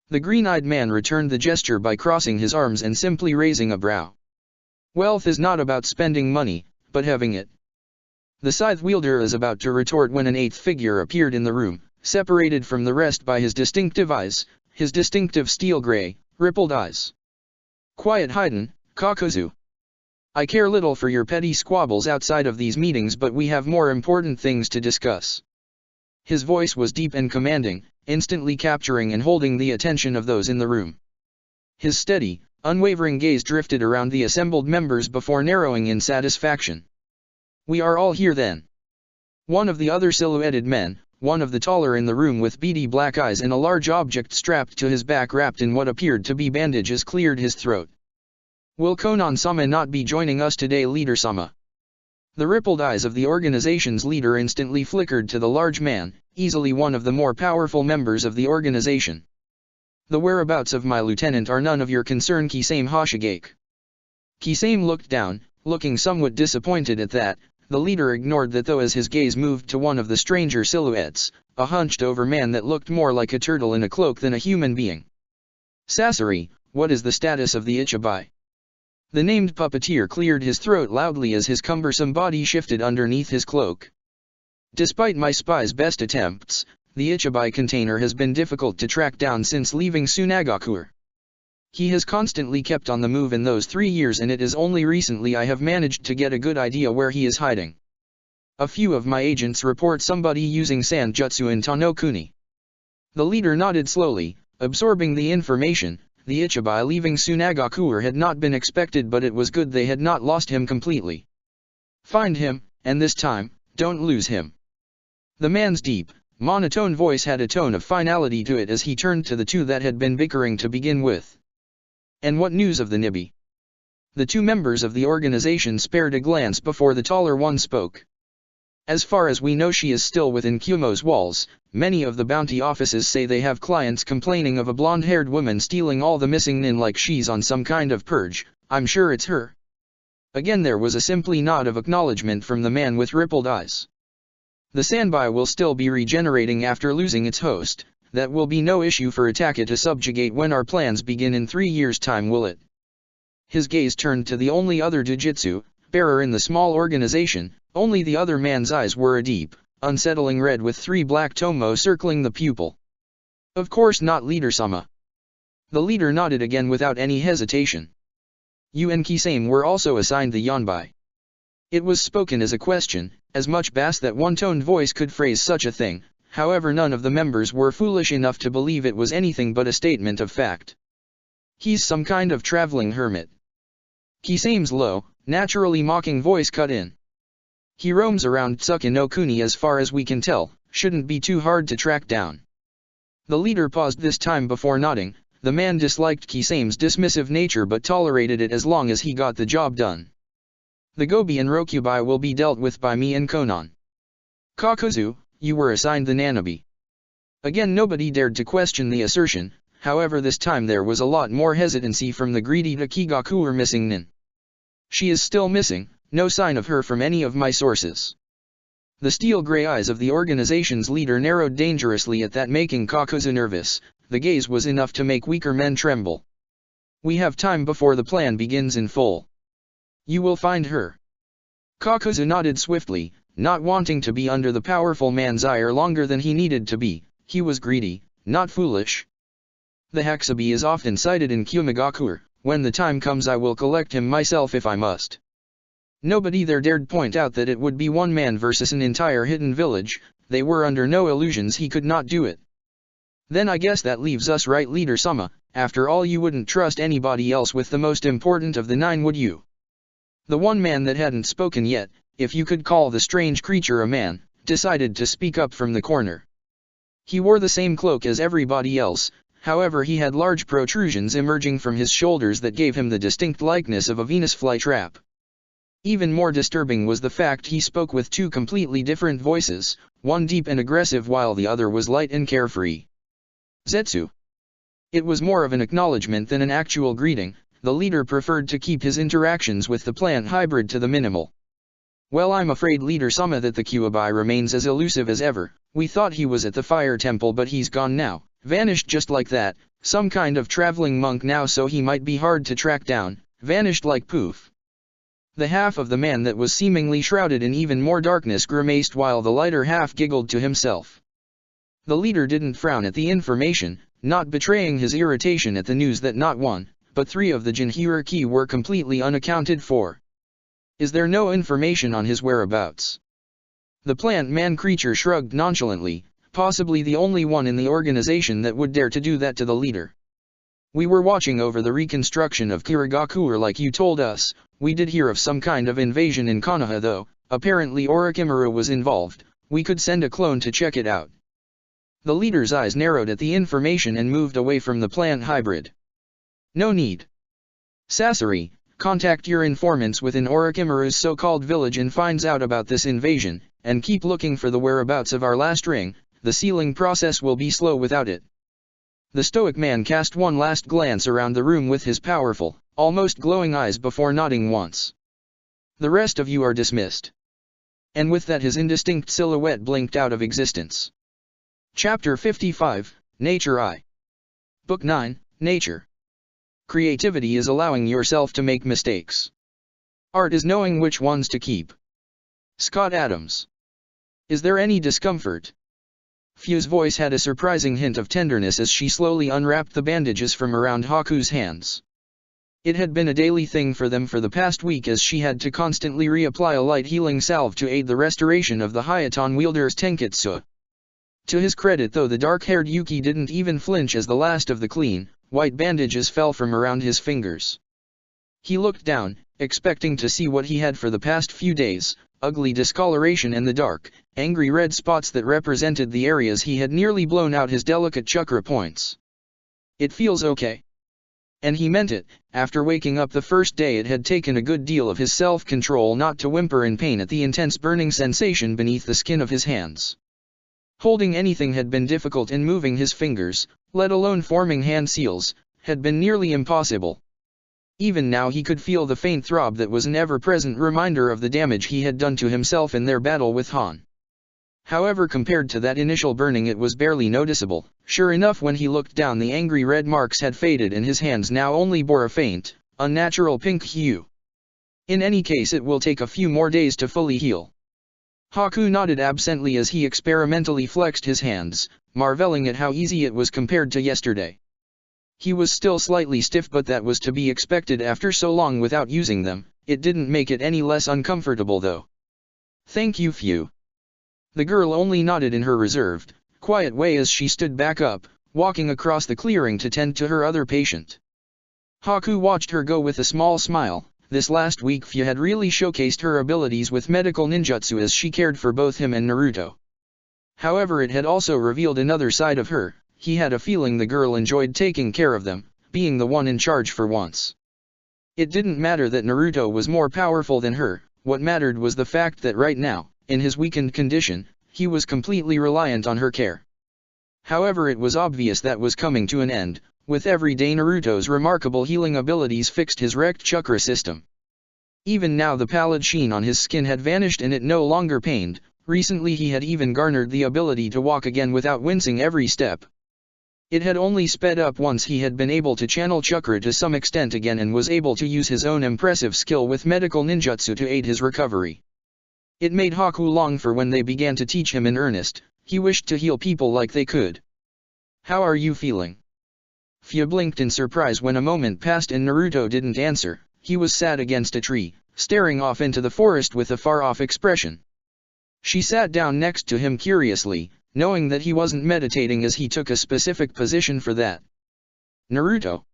The green-eyed man returned the gesture by crossing his arms and simply raising a brow. Wealth is not about spending money, but having it. The scythe wielder is about to retort when an 8th figure appeared in the room, separated from the rest by his distinctive eyes, his distinctive steel gray, rippled eyes. Quiet, Haiden, Kakuzu. I care little for your petty squabbles outside of these meetings, but we have more important things to discuss. His voice was deep and commanding, instantly capturing and holding the attention of those in the room. His steady, unwavering gaze drifted around the assembled members before narrowing in satisfaction. We are all here then. One of the other silhouetted men, one of the taller in the room with beady black eyes and a large object strapped to his back wrapped in what appeared to be bandages, cleared his throat. Will Konan-sama not be joining us today, Leader-sama? The rippled eyes of the organization's leader instantly flickered to the large man, easily one of the more powerful members of the organization. The whereabouts of my lieutenant are none of your concern, Kisame Hoshigake. Kisame looked down, looking somewhat disappointed at that. The leader ignored that though as his gaze moved to one of the stranger silhouettes, a hunched-over man that looked more like a turtle in a cloak than a human being. Sasori, what is the status of the Ichibai? The named puppeteer cleared his throat loudly as his cumbersome body shifted underneath his cloak. Despite my spy's best attempts, the Ichibai container has been difficult to track down since leaving Sunagakure. He has constantly kept on the move in those 3 years, and it is only recently I have managed to get a good idea where he is hiding. A few of my agents report somebody using Sanjutsu in Tanokuni. The leader nodded slowly, absorbing the information. The Ichibai leaving Sunagakure had not been expected, but it was good they had not lost him completely. Find him, and this time, don't lose him. The man's deep, monotone voice had a tone of finality to it as he turned to the two that had been bickering to begin with. And what news of the Nibi? The 2 members of the organization spared a glance before the taller one spoke. As far as we know, she is still within Kumo's walls. Many of the bounty offices say they have clients complaining of a blonde-haired woman stealing all the missing nin like she's on some kind of purge. I'm sure it's her. Again there was a simply nod of acknowledgement from the man with rippled eyes. The Sanbai will still be regenerating after losing its host. That will be no issue for Itaka to subjugate when our plans begin in 3 years' time, will it? His gaze turned to the only other Jujutsu bearer in the small organization. Only the other man's eyes were a deep, unsettling red with 3 black tomo circling the pupil. Of course not, Leader-sama. The leader nodded again without any hesitation. You and Kisame were also assigned the Yonbai. It was spoken as a question, as much bass that one-toned voice could phrase such a thing. However, none of the members were foolish enough to believe it was anything but a statement of fact. He's some kind of traveling hermit. Kisame's low, naturally mocking voice cut in. He roams around Tsuka no Kuni as far as we can tell, shouldn't be too hard to track down. The leader paused this time before nodding. The man disliked Kisame's dismissive nature but tolerated it as long as he got the job done. The Gobi and Rokubai will be dealt with by me and Konan. Kakuzu, you were assigned the Nanabi. Again nobody dared to question the assertion, however this time there was a lot more hesitancy from the greedy Takigaku or missing Nin. She is still missing, no sign of her from any of my sources. The steel-gray eyes of the organization's leader narrowed dangerously at that, making Kakuzu nervous. The gaze was enough to make weaker men tremble. We have time before the plan begins in full. You will find her. Kakuzu nodded swiftly, not wanting to be under the powerful man's ire longer than he needed to be. He was greedy, not foolish. The Hakusabi is often cited in Kumigakure. When the time comes I will collect him myself if I must. Nobody there dared point out that it would be one man versus an entire hidden village. They were under no illusions he could not do it. Then I guess that leaves us, right, Leader Sama? After all, you wouldn't trust anybody else with the most important of the 9, would you? The one man that hadn't spoken yet, if you could call the strange creature a man, decided to speak up from the corner. He wore the same cloak as everybody else, however he had large protrusions emerging from his shoulders that gave him the distinct likeness of a Venus flytrap. Even more disturbing was the fact he spoke with 2 completely different voices, one deep and aggressive while the other was light and carefree. Zetsu. It was more of an acknowledgement than an actual greeting. The leader preferred to keep his interactions with the plant hybrid to the minimal. Well, I'm afraid, Leader Sama, that the Kyuubi remains as elusive as ever. We thought he was at the fire temple but he's gone now, vanished just like that, some kind of traveling monk now, so he might be hard to track down, vanished like poof. The half of the man that was seemingly shrouded in even more darkness grimaced while the lighter half giggled to himself. The leader didn't frown at the information, not betraying his irritation at the news that not 1, but 3 of the Jinhiriki were completely unaccounted for. Is there no information on his whereabouts? The plant man creature shrugged nonchalantly, possibly the only one in the organization that would dare to do that to the leader. We were watching over the reconstruction of Kirigakure like you told us. We did hear of some kind of invasion in Konoha though. Apparently Orochimaru was involved. We could send a clone to check it out. The leader's eyes narrowed at the information and moved away from the plant hybrid. No need. Sasori, contact your informants within Orochimaru's so-called village and finds out about this invasion, and keep looking for the whereabouts of our last ring. The sealing process will be slow without it. The stoic man cast one last glance around the room with his powerful, almost glowing eyes before nodding once. The rest of you are dismissed. And with that his indistinct silhouette blinked out of existence. Chapter 55, Nature I. Book 9, Nature. Creativity is allowing yourself to make mistakes. Art is knowing which ones to keep. Scott Adams. Is there any discomfort? Fu's voice had a surprising hint of tenderness as she slowly unwrapped the bandages from around Haku's hands. It had been a daily thing for them for the past week, as she had to constantly reapply a light healing salve to aid the restoration of the Hayaton wielder's tenketsu. To his credit though, the dark-haired Yuki didn't even flinch as the last of the clean, white bandages fell from around his fingers. He looked down, expecting to see what he had for the past few days, ugly discoloration and the dark, angry red spots that represented the areas he had nearly blown out his delicate chakra points. It feels okay. And he meant it. After waking up the first day, it had taken a good deal of his self-control not to whimper in pain at the intense burning sensation beneath the skin of his hands. Holding anything had been difficult, and moving his fingers, let alone forming hand seals, had been nearly impossible. Even now he could feel the faint throb that was an ever-present reminder of the damage he had done to himself in their battle with Han. However, compared to that initial burning, it was barely noticeable. Sure enough, when he looked down, the angry red marks had faded and his hands now only bore a faint, unnatural pink hue. In any case, it will take a few more days to fully heal. Haku nodded absently as he experimentally flexed his hands, marveling at how easy it was compared to yesterday. He was still slightly stiff, but that was to be expected after so long without using them. It didn't make it any less uncomfortable though. Thank you, Fu. The girl only nodded in her reserved, quiet way as she stood back up, walking across the clearing to tend to her other patient. Haku watched her go with a small smile, This last week Fyu had really showcased her abilities with medical ninjutsu as she cared for both him and Naruto. However, it had also revealed another side of her. He had a feeling the girl enjoyed taking care of them, being the one in charge for once. It didn't matter that Naruto was more powerful than her, what mattered was the fact that right now, in his weakened condition, he was completely reliant on her care. However, it was obvious that was coming to an end. With every day Naruto's remarkable healing abilities fixed his wrecked chakra system. Even now the pallid sheen on his skin had vanished and it no longer pained. Recently he had even garnered the ability to walk again without wincing every step. It had only sped up once he had been able to channel chakra to some extent again and was able to use his own impressive skill with medical ninjutsu to aid his recovery. It made Haku long for when they began to teach him in earnest. He wished to heal people like they could. "How are you feeling?" Fyu blinked in surprise when a moment passed and Naruto didn't answer. He was sat against a tree, staring off into the forest with a far-off expression. She sat down next to him curiously, knowing that he wasn't meditating as he took a specific position for that. "Naruto?"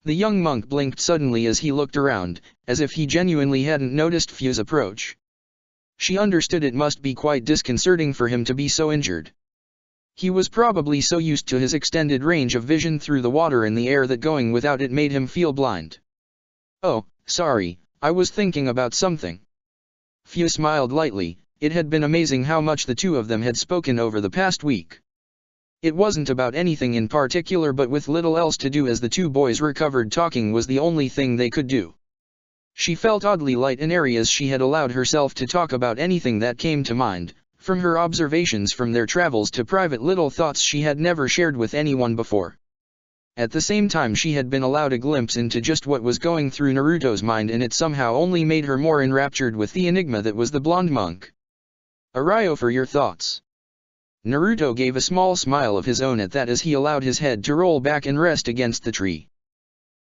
The young monk blinked suddenly as he looked around, as if he genuinely hadn't noticed Fyu's approach. She understood it must be quite disconcerting for him to be so injured. He was probably so used to his extended range of vision through the water and the air that going without it made him feel blind. "Oh, sorry, I was thinking about something." Fyu smiled lightly. It had been amazing how much the two of them had spoken over the past week. It wasn't about anything in particular, but with little else to do as the two boys recovered, talking was the only thing they could do. She felt oddly light and airy as she had allowed herself to talk about anything that came to mind. From her observations from their travels to private little thoughts she had never shared with anyone before. At the same time she had been allowed a glimpse into just what was going through Naruto's mind, and it somehow only made her more enraptured with the enigma that was the blonde monk. "Arayo, for your thoughts." Naruto gave a small smile of his own at that as he allowed his head to roll back and rest against the tree.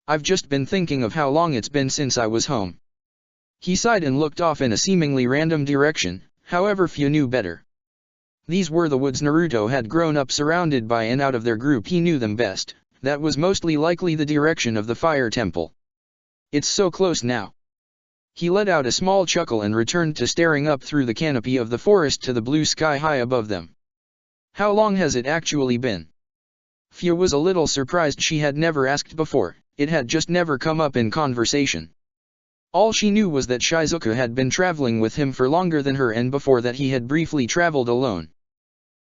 "I've just been thinking of how long it's been since I was home." He sighed and looked off in a seemingly random direction. However, Fyu knew better. These were the woods Naruto had grown up surrounded by, and out of their group he knew them best. That was mostly likely the direction of the fire temple. "It's so close now." He let out a small chuckle and returned to staring up through the canopy of the forest to the blue sky high above them. "How long has it actually been?" Fyu was a little surprised. She had never asked before. It had just never come up in conversation. All she knew was that Shizuka had been traveling with him for longer than her, and before that he had briefly traveled alone.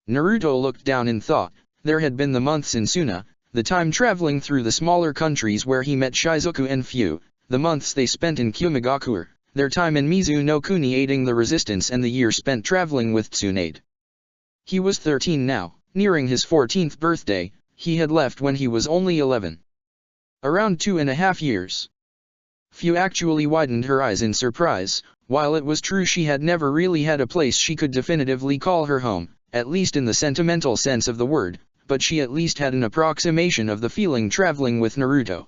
Naruto looked down in thought. There had been the months in Suna, the time traveling through the smaller countries where he met Shizuku and Fyu, the months they spent in Kumigakure, their time in Mizu no Kuni aiding the resistance, and the year spent traveling with Tsunade. He was 13 now, nearing his 14th birthday. He had left when he was only 11. Around 2.5 years. Fyu actually widened her eyes in surprise. While it was true she had never really had a place she could definitively call her home, at least in the sentimental sense of the word, but she at least had an approximation of the feeling traveling with Naruto.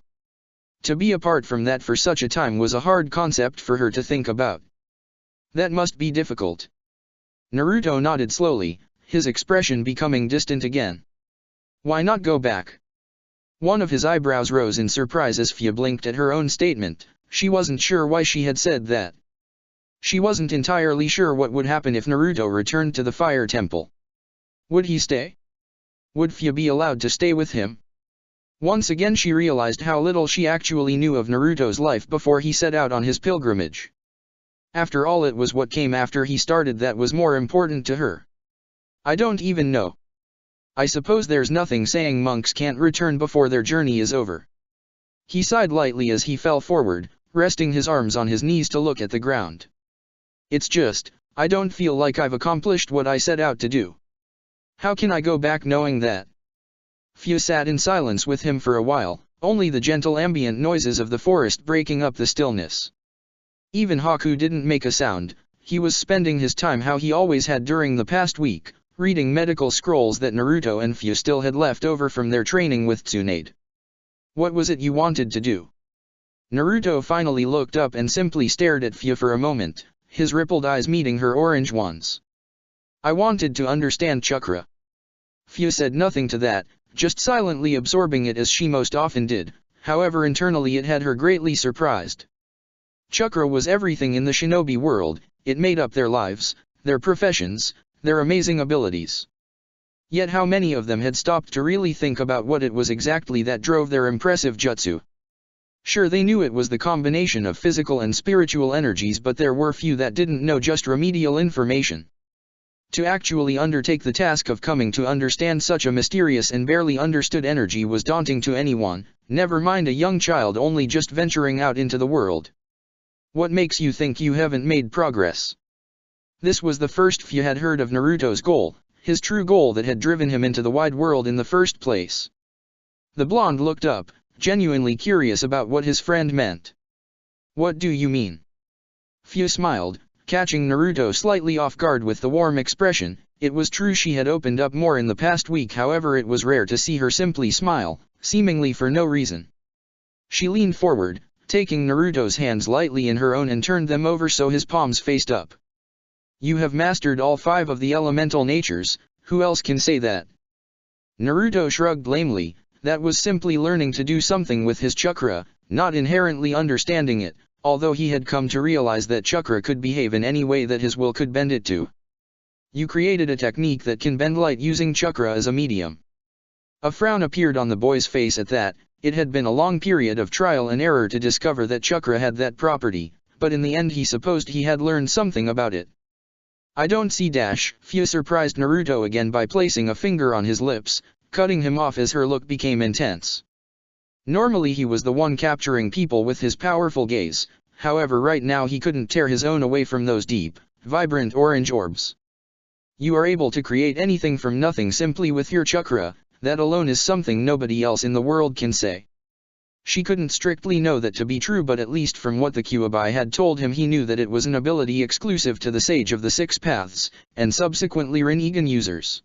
To be apart from that for such a time was a hard concept for her to think about. That must be difficult. Naruto nodded slowly, his expression becoming distant again. "Why not go back?" One of his eyebrows rose in surprise as Fyu blinked at her own statement. She wasn't sure why she had said that. She wasn't entirely sure what would happen if Naruto returned to the fire temple. Would he stay? Would Fyu be allowed to stay with him? Once again she realized how little she actually knew of Naruto's life before he set out on his pilgrimage. After all, it was what came after he started that was more important to her. "I don't even know. I suppose there's nothing saying monks can't return before their journey is over." He sighed lightly as he fell forward, resting his arms on his knees to look at the ground. "It's just, I don't feel like I've accomplished what I set out to do. How can I go back knowing that?" Fyu sat in silence with him for a while, only the gentle ambient noises of the forest breaking up the stillness. Even Haku didn't make a sound. He was spending his time how he always had during the past week, reading medical scrolls that Naruto and Fyu still had left over from their training with Tsunade. "What was it you wanted to do?" Naruto finally looked up and simply stared at Fyu for a moment, his rippled eyes meeting her orange ones. "I wanted to understand chakra." Fyu said nothing to that, just silently absorbing it as she most often did. However, internally it had her greatly surprised. Chakra was everything in the shinobi world. It made up their lives, their professions, their amazing abilities. Yet how many of them had stopped to really think about what it was exactly that drove their impressive jutsu? Sure, they knew it was the combination of physical and spiritual energies, but there were few that didn't know just remedial information. To actually undertake the task of coming to understand such a mysterious and barely understood energy was daunting to anyone, never mind a young child only just venturing out into the world. What makes you think you haven't made progress? This was the first Fu had heard of Naruto's goal, his true goal that had driven him into the wide world in the first place. The blonde looked up, genuinely curious about what his friend meant. What do you mean? Fu smiled, catching Naruto slightly off guard with the warm expression. It was true she had opened up more in the past week, however it was rare to see her simply smile, seemingly for no reason. She leaned forward, taking Naruto's hands lightly in her own and turned them over so his palms faced up. You have mastered all 5 of the elemental natures, who else can say that? Naruto shrugged lamely. That was simply learning to do something with his chakra, not inherently understanding it, although he had come to realize that chakra could behave in any way that his will could bend it to. You created a technique that can bend light using chakra as a medium. A frown appeared on the boy's face at that. It had been a long period of trial and error to discover that chakra had that property, but in the end he supposed he had learned something about it. I don't see. Fu surprised Naruto again by placing a finger on his lips, cutting him off as her look became intense. Normally he was the one capturing people with his powerful gaze, however right now he couldn't tear his own away from those deep, vibrant orange orbs. You are able to create anything from nothing simply with your chakra. That alone is something nobody else in the world can say. She couldn't strictly know that to be true, but at least from what the Kyuubi had told him he knew that it was an ability exclusive to the Sage of the Six Paths, and subsequently Rinnegan users.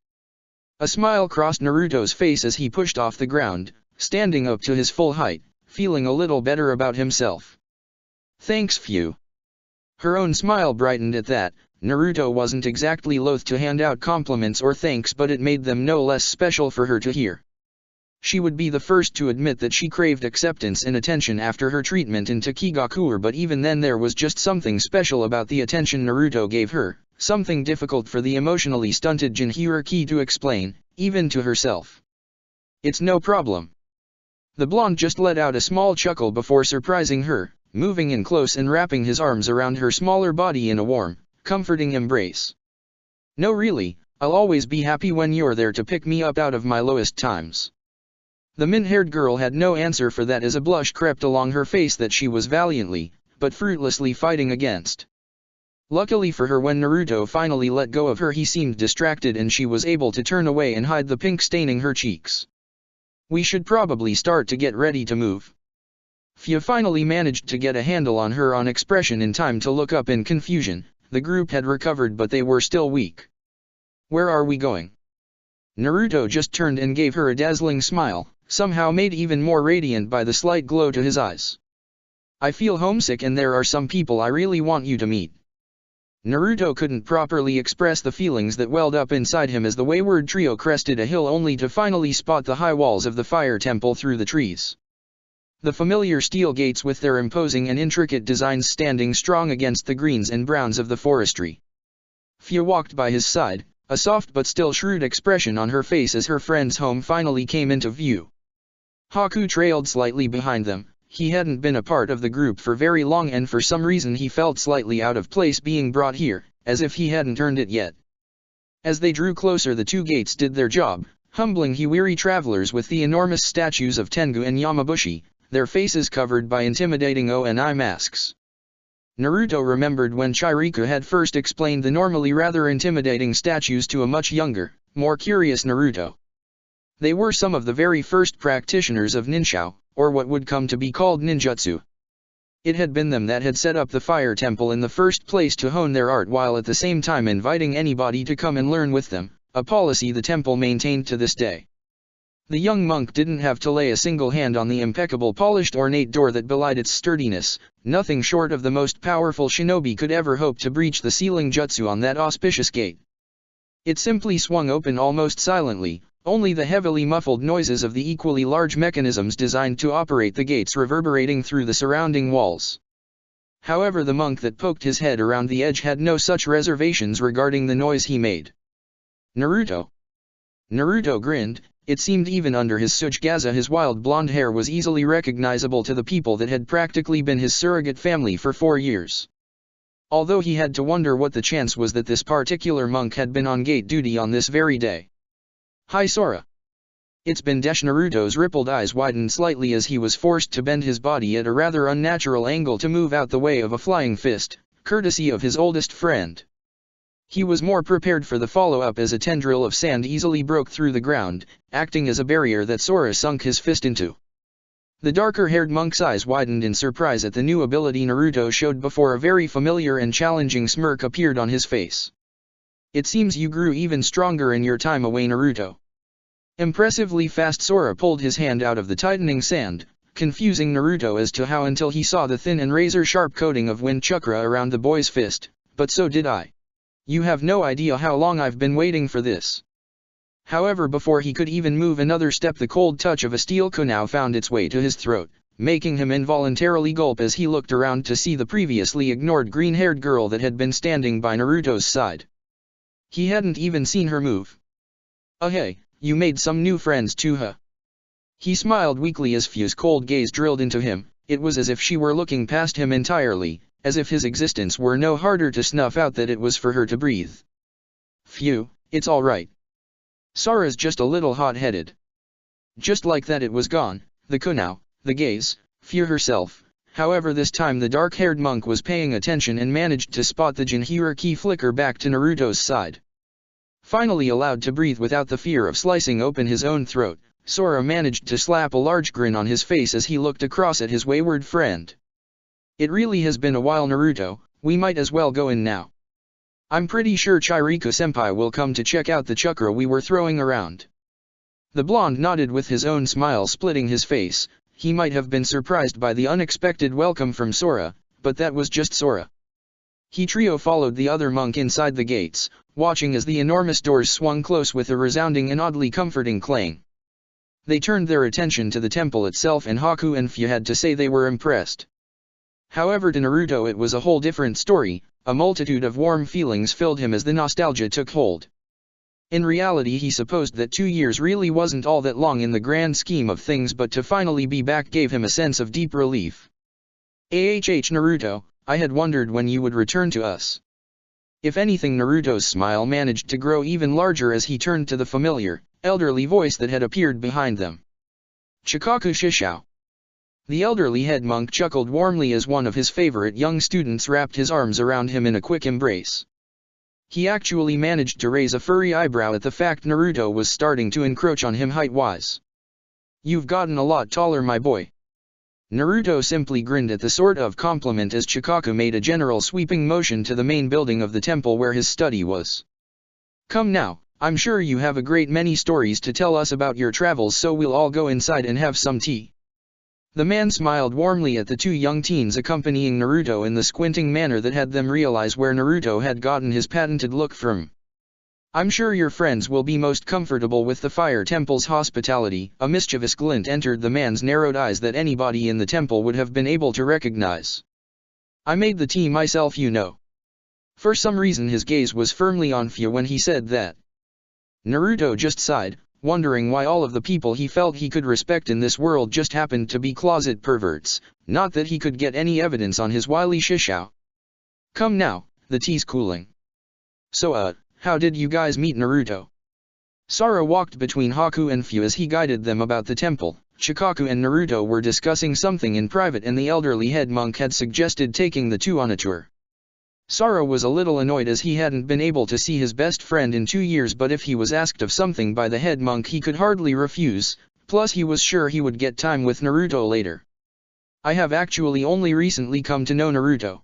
A smile crossed Naruto's face as he pushed off the ground, standing up to his full height, feeling a little better about himself. Thanks, Fu. Her own smile brightened at that. Naruto wasn't exactly loath to hand out compliments or thanks, but it made them no less special for her to hear. She would be the first to admit that she craved acceptance and attention after her treatment in Takigakure, but even then there was just something special about the attention Naruto gave her. Something difficult for the emotionally stunted Jinchuriki to explain, even to herself. It's no problem. The blonde just let out a small chuckle before surprising her, moving in close and wrapping his arms around her smaller body in a warm, comforting embrace. No, really, I'll always be happy when you're there to pick me up out of my lowest times. The mint-haired girl had no answer for that as a blush crept along her face that she was valiantly, but fruitlessly fighting against. Luckily for her, when Naruto finally let go of her, he seemed distracted and she was able to turn away and hide the pink staining her cheeks. We should probably start to get ready to move. Fu finally managed to get a handle on her own expression in time to look up in confusion. The group had recovered, but they were still weak. Where are we going? Naruto just turned and gave her a dazzling smile, somehow made even more radiant by the slight glow to his eyes. I feel homesick and there are some people I really want you to meet. Naruto couldn't properly express the feelings that welled up inside him as the wayward trio crested a hill only to finally spot the high walls of the fire temple through the trees. The familiar steel gates with their imposing and intricate designs standing strong against the greens and browns of the forestry. Fu walked by his side, a soft but still shrewd expression on her face as her friend's home finally came into view. Haku trailed slightly behind them. He hadn't been a part of the group for very long and for some reason he felt slightly out of place being brought here, as if he hadn't earned it yet. As they drew closer, the two gates did their job, humbling weary travelers with the enormous statues of Tengu and Yamabushi, their faces covered by intimidating ONI masks. Naruto remembered when Chiriku had first explained the normally rather intimidating statues to a much younger, more curious Naruto. They were some of the very first practitioners of ninshou, or what would come to be called ninjutsu. It had been them that had set up the fire temple in the first place to hone their art while at the same time inviting anybody to come and learn with them, a policy the temple maintained to this day. The young monk didn't have to lay a single hand on the impeccable polished ornate door that belied its sturdiness. Nothing short of the most powerful shinobi could ever hope to breach the sealing jutsu on that auspicious gate. It simply swung open almost silently, only the heavily muffled noises of the equally large mechanisms designed to operate the gates reverberating through the surrounding walls. However, the monk that poked his head around the edge had no such reservations regarding the noise he made. Naruto. Naruto grinned. It seemed even under his Tsuchigaza his wild blonde hair was easily recognizable to the people that had practically been his surrogate family for 4 years. Although he had to wonder what the chance was that this particular monk had been on gate duty on this very day. "Hi Sora." "It's been Desh." Naruto's rippled eyes widened slightly as he was forced to bend his body at a rather unnatural angle to move out the way of a flying fist, courtesy of his oldest friend. He was more prepared for the follow-up as a tendril of sand easily broke through the ground, acting as a barrier that Sora sunk his fist into. The darker-haired monk's eyes widened in surprise at the new ability Naruto showed before a very familiar and challenging smirk appeared on his face. "It seems you grew even stronger in your time away, Naruto." Impressively fast, Sora pulled his hand out of the tightening sand, confusing Naruto as to how until he saw the thin and razor-sharp coating of wind chakra around the boy's fist, "But so did I. You have no idea how long I've been waiting for this." However, before he could even move another step, the cold touch of a steel kunai found its way to his throat, making him involuntarily gulp as he looked around to see the previously ignored green-haired girl that had been standing by Naruto's side. He hadn't even seen her move. Hey, you made some new friends too, huh?" He smiled weakly as Fu's cold gaze drilled into him. It was as if she were looking past him entirely, as if his existence were no harder to snuff out than it was for her to breathe. "Fu, it's all right. Sora's just a little hot-headed." Just like that it was gone, the kunai, the gaze, Fu herself. However, this time the dark-haired monk was paying attention and managed to spot the Jinhuriki flicker back to Naruto's side. Finally allowed to breathe without the fear of slicing open his own throat, Sora managed to slap a large grin on his face as he looked across at his wayward friend. "It really has been a while, Naruto. We might as well go in now. I'm pretty sure Chiriko-senpai will come to check out the chakra we were throwing around." The blonde nodded with his own smile splitting his face. He might have been surprised by the unexpected welcome from Sora, but that was just Sora. He trio followed the other monk inside the gates, watching as the enormous doors swung close with a resounding and oddly comforting clang. They turned their attention to the temple itself, and Haku and Fu had to say they were impressed. However, to Naruto it was a whole different story. A multitude of warm feelings filled him as the nostalgia took hold. In reality, he supposed that 2 years really wasn't all that long in the grand scheme of things, but to finally be back gave him a sense of deep relief. Naruto, I had wondered when you would return to us." If anything, Naruto's smile managed to grow even larger as he turned to the familiar, elderly voice that had appeared behind them. "Chikaku Shishao." The elderly head monk chuckled warmly as one of his favorite young students wrapped his arms around him in a quick embrace. He actually managed to raise a furry eyebrow at the fact Naruto was starting to encroach on him height-wise. "You've gotten a lot taller, my boy." Naruto simply grinned at the sort of compliment as Chikaku made a general sweeping motion to the main building of the temple where his study was. "Come now, I'm sure you have a great many stories to tell us about your travels, so we'll all go inside and have some tea." The man smiled warmly at the 2 young teens accompanying Naruto in the squinting manner that had them realize where Naruto had gotten his patented look from. "I'm sure your friends will be most comfortable with the Fire Temple's hospitality." A mischievous glint entered the man's narrowed eyes that anybody in the temple would have been able to recognize. "I made the tea myself, you know." For some reason his gaze was firmly on Fu when he said that. Naruto just sighed, wondering why all of the people he felt he could respect in this world just happened to be closet perverts, not that he could get any evidence on his wily Shishao. "Come now, the tea's cooling. So how did you guys meet, Naruto?" Sora walked between Haku and Fu as he guided them about the temple. Chikaku and Naruto were discussing something in private and the elderly head monk had suggested taking the 2 on a tour. Sora was a little annoyed as he hadn't been able to see his best friend in 2 years, but if he was asked of something by the head monk he could hardly refuse, plus he was sure he would get time with Naruto later. "I have actually only recently come to know Naruto."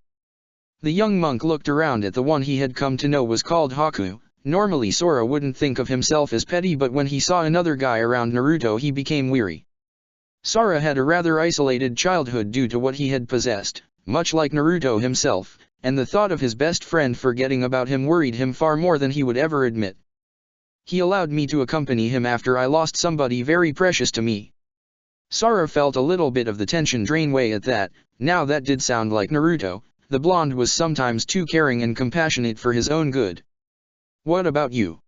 The young monk looked around at the one he had come to know was called Haku. Normally Sora wouldn't think of himself as petty, but when he saw another guy around Naruto he became weary. Sora had a rather isolated childhood due to what he had possessed, much like Naruto himself, and the thought of his best friend forgetting about him worried him far more than he would ever admit. "He allowed me to accompany him after I lost somebody very precious to me." Sora felt a little bit of the tension drain away at that. Now that did sound like Naruto. The blonde was sometimes too caring and compassionate for his own good. What about you?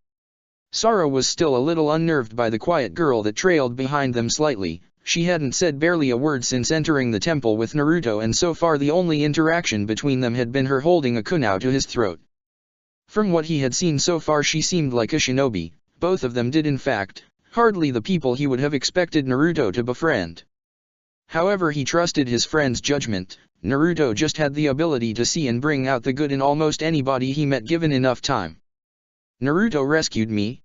Sora was still a little unnerved by the quiet girl that trailed behind them slightly. She hadn't said barely a word since entering the temple with Naruto, and so far the only interaction between them had been her holding a kunai to his throat. From what he had seen so far, she seemed like a shinobi. Both of them did in fact, hardly the people he would have expected Naruto to befriend. However, he trusted his friend's judgment. Naruto just had the ability to see and bring out the good in almost anybody he met given enough time. Naruto rescued me?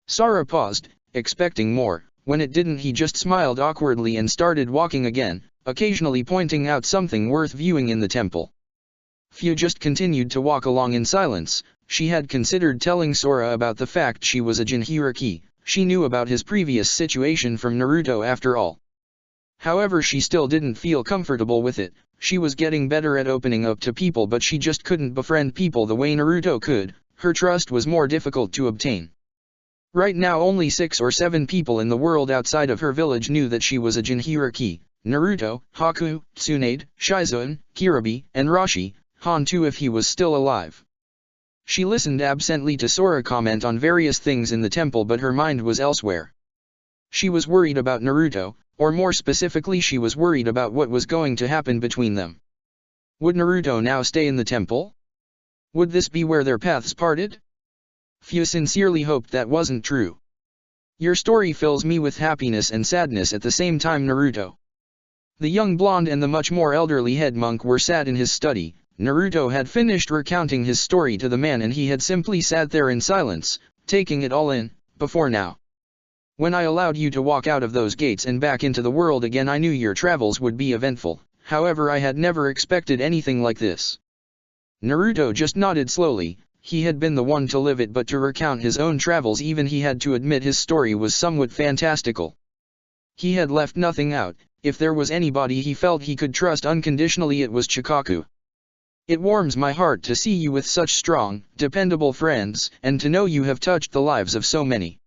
Sora paused, expecting more. When it didn't, he just smiled awkwardly and started walking again, occasionally pointing out something worth viewing in the temple. Fu just continued to walk along in silence. She had considered telling Sora about the fact she was a Jinchuriki. She knew about his previous situation from Naruto after all. However, she still didn't feel comfortable with it. She was getting better at opening up to people, but she just couldn't befriend people the way Naruto could. Her trust was more difficult to obtain. Right now only 6 or 7 people in the world outside of her village knew that she was a Jinchuriki: Naruto, Haku, Tsunade, Shizoan, Kiribi, and Rashi, Han too if he was still alive. She listened absently to Sora comment on various things in the temple, but her mind was elsewhere. She was worried about Naruto, or more specifically she was worried about what was going to happen between them. Would Naruto now stay in the temple? Would this be where their paths parted? Fu sincerely hoped that wasn't true. Your story fills me with happiness and sadness at the same time, Naruto. The young blonde and the much more elderly head monk were sat in his study. Naruto had finished recounting his story to the man and he had simply sat there in silence, taking it all in. Before now, when I allowed you to walk out of those gates and back into the world again, I knew your travels would be eventful. However, I had never expected anything like this. Naruto just nodded slowly. He had been the one to live it, but to recount his own travels, even he had to admit his story was somewhat fantastical. He had left nothing out. If there was anybody he felt he could trust unconditionally, it was Chikaku. It warms my heart to see you with such strong, dependable friends, and to know you have touched the lives of so many.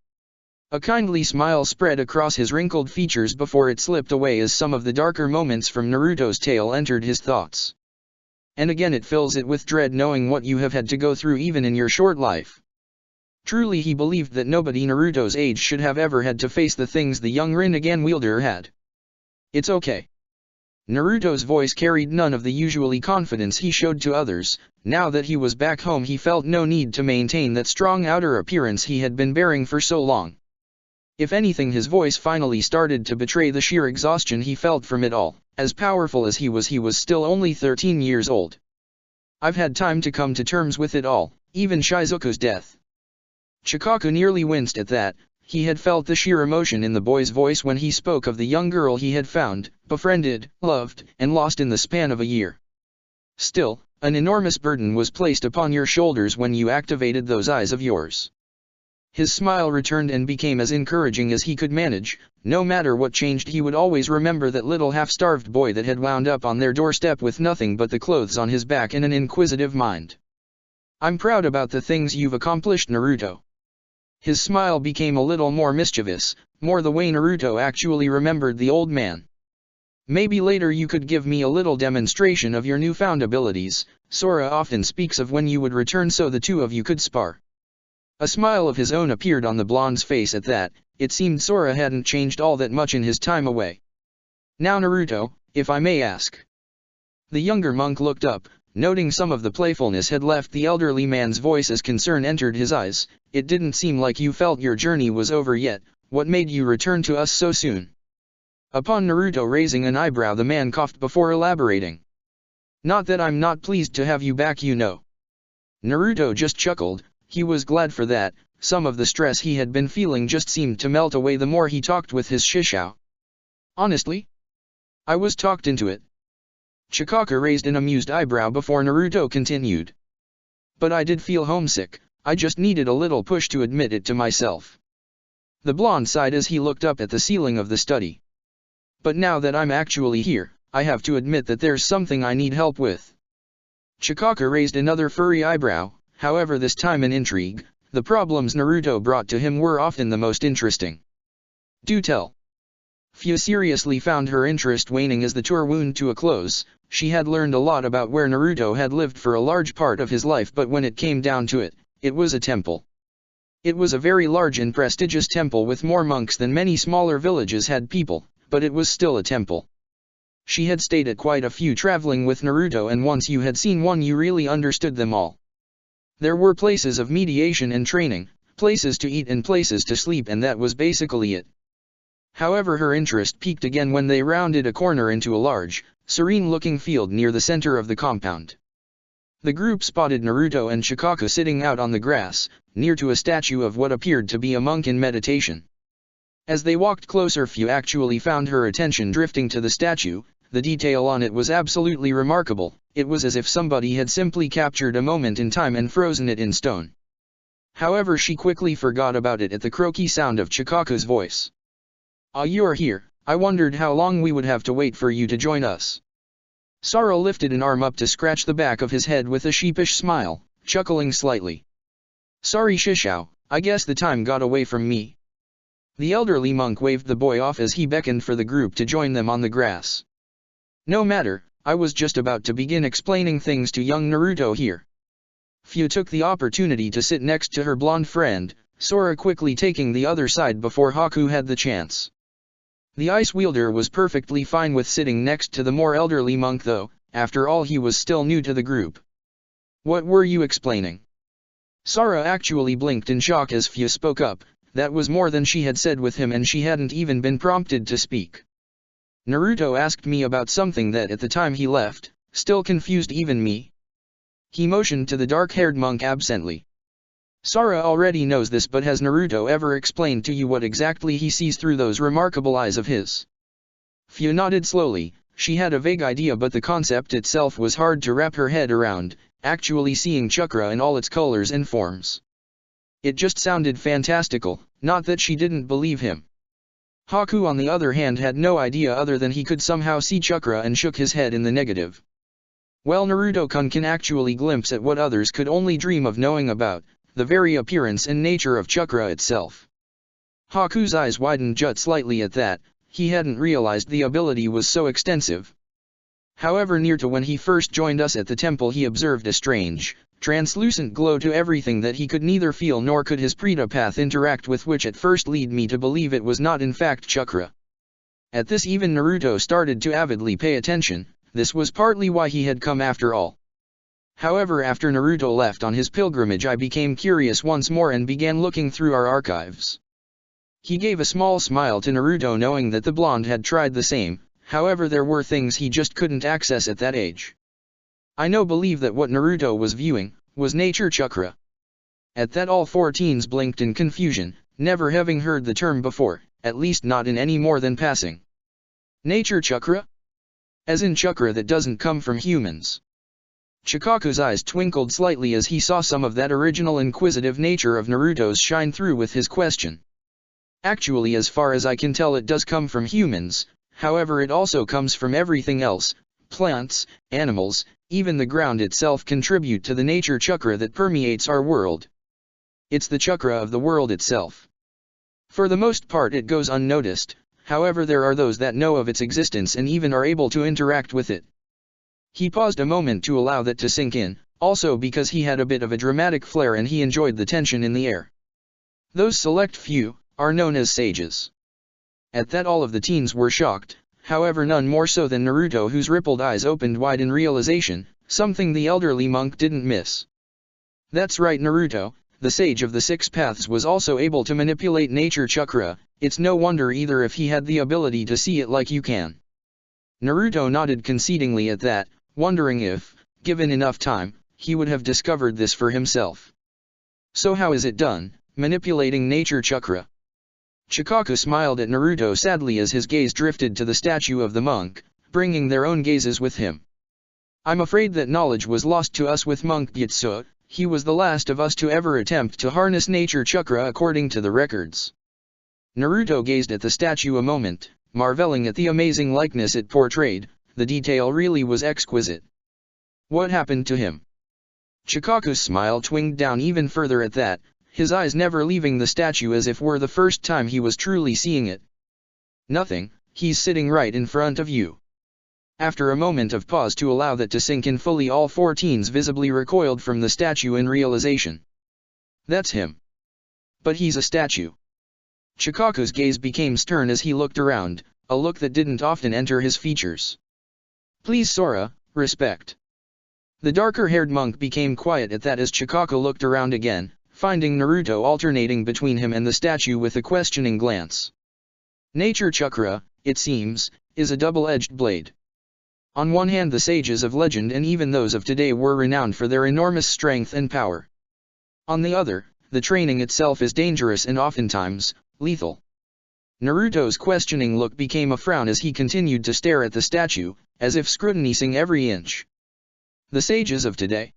A kindly smile spread across his wrinkled features before it slipped away as some of the darker moments from Naruto's tale entered his thoughts. And again it fills it with dread knowing what you have had to go through even in your short life. Truly he believed that nobody Naruto's age should have ever had to face the things the young Rinnegan wielder had. It's okay. Naruto's voice carried none of the usually confidence he showed to others. Now that he was back home, he felt no need to maintain that strong outer appearance he had been bearing for so long. If anything, his voice finally started to betray the sheer exhaustion he felt from it all. As powerful as he was still only 13 years old. I've had time to come to terms with it all, even Shizuku's death. Chikaku nearly winced at that. He had felt the sheer emotion in the boy's voice when he spoke of the young girl he had found, befriended, loved, and lost in the span of a year. Still, an enormous burden was placed upon your shoulders when you activated those eyes of yours. His smile returned and became as encouraging as he could manage. No matter what changed, he would always remember that little half-starved boy that had wound up on their doorstep with nothing but the clothes on his back and an inquisitive mind. I'm proud about the things you've accomplished, Naruto. His smile became a little more mischievous, more the way Naruto actually remembered the old man. Maybe later you could give me a little demonstration of your newfound abilities. Sora often speaks of when you would return so the two of you could spar. A smile of his own appeared on the blonde's face at that. It seemed Sora hadn't changed all that much in his time away. Now Naruto, if I may ask. The younger monk looked up, noting some of the playfulness had left the elderly man's voice as concern entered his eyes. It didn't seem like you felt your journey was over yet. What made you return to us so soon? Upon Naruto raising an eyebrow, the man coughed before elaborating. Not that I'm not pleased to have you back, you know. Naruto just chuckled. He was glad for that. Some of the stress he had been feeling just seemed to melt away the more he talked with his shishao. Honestly? I was talked into it. Chikaku raised an amused eyebrow before Naruto continued. But I did feel homesick. I just needed a little push to admit it to myself. The blonde sighed as he looked up at the ceiling of the study. But now that I'm actually here, I have to admit that there's something I need help with. Chikaku raised another furry eyebrow. However, this time in intrigue. The problems Naruto brought to him were often the most interesting. Do tell. Fu seriously found her interest waning as the tour wound to a close. She had learned a lot about where Naruto had lived for a large part of his life, but when it came down to it, it was a temple. It was a very large and prestigious temple with more monks than many smaller villages had people, but it was still a temple. She had stayed at quite a few traveling with Naruto, and once you had seen one you really understood them all. There were places of mediation and training, places to eat and places to sleep, and that was basically it. However, her interest peaked again when they rounded a corner into a large, serene-looking field near the center of the compound. The group spotted Naruto and Chikako sitting out on the grass, near to a statue of what appeared to be a monk in meditation. As they walked closer, Fu actually found her attention drifting to the statue. The detail on it was absolutely remarkable. It was as if somebody had simply captured a moment in time and frozen it in stone. However, she quickly forgot about it at the croaky sound of Chikako's voice. "Ah, you're here. I wondered how long we would have to wait for you to join us." Sora lifted an arm up to scratch the back of his head with a sheepish smile, chuckling slightly. "Sorry Shishao, I guess the time got away from me." The elderly monk waved the boy off as he beckoned for the group to join them on the grass. "No matter, I was just about to begin explaining things to young Naruto here." Fu took the opportunity to sit next to her blonde friend, Sora quickly taking the other side before Haku had the chance. The ice wielder was perfectly fine with sitting next to the more elderly monk, though, after all he was still new to the group. "What were you explaining?" Sora actually blinked in shock as Fu spoke up. That was more than she had said with him, and she hadn't even been prompted to speak. "Naruto asked me about something that at the time he left, still confused even me." He motioned to the dark-haired monk absently. "Sora already knows this, but has Naruto ever explained to you what exactly he sees through those remarkable eyes of his?" Fu nodded slowly. She had a vague idea, but the concept itself was hard to wrap her head around, actually seeing chakra in all its colors and forms. It just sounded fantastical, not that she didn't believe him. Haku on the other hand had no idea other than he could somehow see chakra and shook his head in the negative. Well, Naruto-kun can actually glimpse at what others could only dream of knowing about, the very appearance and nature of chakra itself. Haku's eyes widened just slightly at that. He hadn't realized the ability was so extensive. However, near to when he first joined us at the temple, he observed a strange, translucent glow to everything that he could neither feel nor could his Preta path interact with, which at first led me to believe it was not in fact chakra. At this even Naruto started to avidly pay attention. This was partly why he had come after all. However, after Naruto left on his pilgrimage, I became curious once more and began looking through our archives. He gave a small smile to Naruto, knowing that the blonde had tried the same. However, there were things he just couldn't access at that age. I believe that what Naruto was viewing was nature chakra. At that, all four teens blinked in confusion, never having heard the term before, at least not in any more than passing. Nature chakra? As in chakra that doesn't come from humans. Chikaku's eyes twinkled slightly as he saw some of that original inquisitive nature of Naruto's shine through with his question. Actually, as far as I can tell, it does come from humans. However, it also comes from everything else. Plants, animals, even the ground itself contribute to the nature chakra that permeates our world. It's the chakra of the world itself. For the most part it goes unnoticed. However, there are those that know of its existence and even are able to interact with it. He paused a moment to allow that to sink in, also because he had a bit of a dramatic flair and he enjoyed the tension in the air. Those select few are known as sages. At that, all of the teens were shocked, however none more so than Naruto, whose rippled eyes opened wide in realization, something the elderly monk didn't miss. That's right, Naruto, the sage of the six paths, was also able to manipulate nature chakra. It's no wonder either if he had the ability to see it like you can. Naruto nodded concedingly at that, wondering if, given enough time, he would have discovered this for himself. So how is it done, manipulating nature chakra? Chikaku smiled at Naruto sadly as his gaze drifted to the statue of the monk, bringing their own gazes with him. I'm afraid that knowledge was lost to us with Monk Gyatso. He was the last of us to ever attempt to harness nature chakra according to the records. Naruto gazed at the statue a moment, marveling at the amazing likeness it portrayed. The detail really was exquisite. What happened to him? Chikaku's smile twinged down even further at that, his eyes never leaving the statue as if were the first time he was truly seeing it. Nothing, he's sitting right in front of you. After a moment of pause to allow that to sink in fully, all four teens visibly recoiled from the statue in realization. That's him. But he's a statue. Chikaku's gaze became stern as he looked around, a look that didn't often enter his features. Please Sora, respect. The darker-haired monk became quiet at that as Chikaku looked around again, finding Naruto alternating between him and the statue with a questioning glance. Nature chakra, it seems, is a double-edged blade. On one hand, the sages of legend and even those of today were renowned for their enormous strength and power. On the other, the training itself is dangerous and oftentimes lethal. Naruto's questioning look became a frown as he continued to stare at the statue, as if scrutinizing every inch. The sages of today.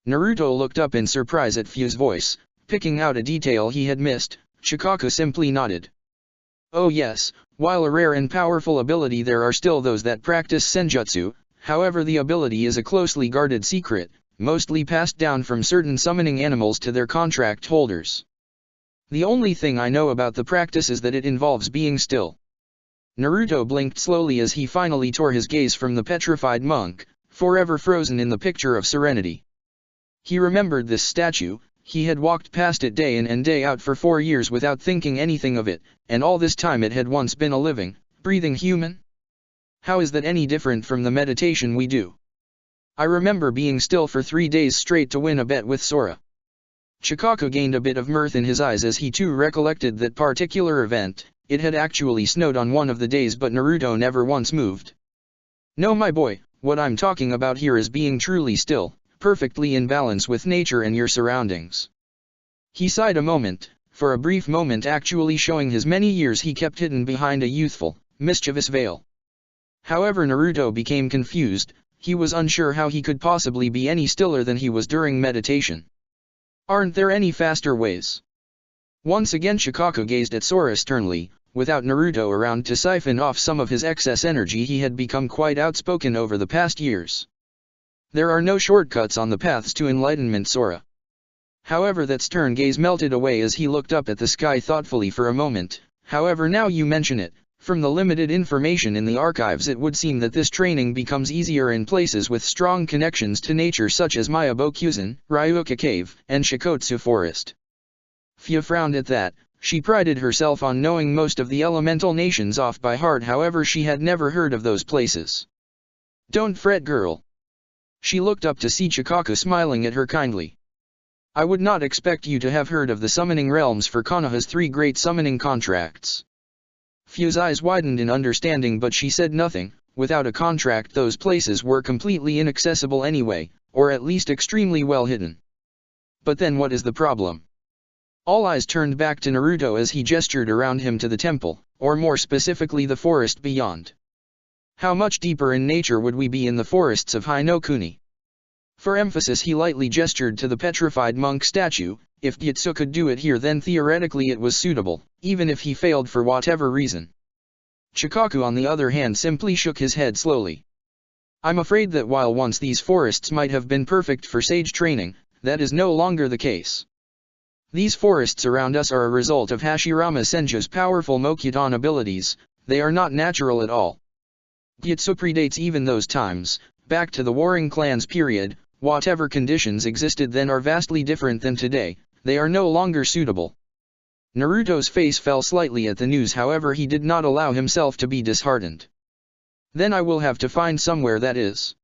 Naruto looked up in surprise at Fu's voice, picking out a detail he had missed. Chikaku simply nodded. Oh yes, while a rare and powerful ability, there are still those that practice senjutsu. However, the ability is a closely guarded secret, mostly passed down from certain summoning animals to their contract holders. The only thing I know about the practice is that it involves being still. Naruto blinked slowly as he finally tore his gaze from the petrified monk, forever frozen in the picture of serenity. He remembered this statue. He had walked past it day in and day out for 4 years without thinking anything of it, and all this time it had once been a living, breathing human? How is that any different from the meditation we do? I remember being still for 3 days straight to win a bet with Sora. Chikaku gained a bit of mirth in his eyes as he too recollected that particular event. It had actually snowed on one of the days, but Naruto never once moved. No, my boy, what I'm talking about here is being truly still, perfectly in balance with nature and your surroundings. He sighed a moment, for a brief moment actually showing his many years he kept hidden behind a youthful, mischievous veil. However, Naruto became confused. He was unsure how he could possibly be any stiller than he was during meditation. Aren't there any faster ways? Once again Chikaku gazed at Sora sternly. Without Naruto around to siphon off some of his excess energy, he had become quite outspoken over the past years. There are no shortcuts on the paths to enlightenment, Sora. However, that stern gaze melted away as he looked up at the sky thoughtfully for a moment. However, now you mention it, from the limited information in the archives it would seem that this training becomes easier in places with strong connections to nature such as Myobokuzen, Ryuka Cave, and Shikotsu Forest. Fu frowned at that. She prided herself on knowing most of the elemental nations off by heart, however she had never heard of those places. Don't fret, girl. She looked up to see Chikaku smiling at her kindly. I would not expect you to have heard of the summoning realms for Konoha's 3 great summoning contracts. Fu's eyes widened in understanding, but she said nothing. Without a contract, those places were completely inaccessible anyway, or at least extremely well hidden. But then what is the problem? All eyes turned back to Naruto as he gestured around him to the temple, or more specifically the forest beyond. How much deeper in nature would we be in the forests of Hinokuni? For emphasis he lightly gestured to the petrified monk statue. If Gyatso could do it here, then theoretically it was suitable, even if he failed for whatever reason. Chikaku on the other hand simply shook his head slowly. I'm afraid that while once these forests might have been perfect for sage training, that is no longer the case. These forests around us are a result of Hashirama Senju's powerful Mokuton abilities. They are not natural at all. Gyatso predates even those times, back to the warring clans period. Whatever conditions existed then are vastly different than today. They are no longer suitable. Naruto's face fell slightly at the news, however he did not allow himself to be disheartened. Then I will have to find somewhere that is.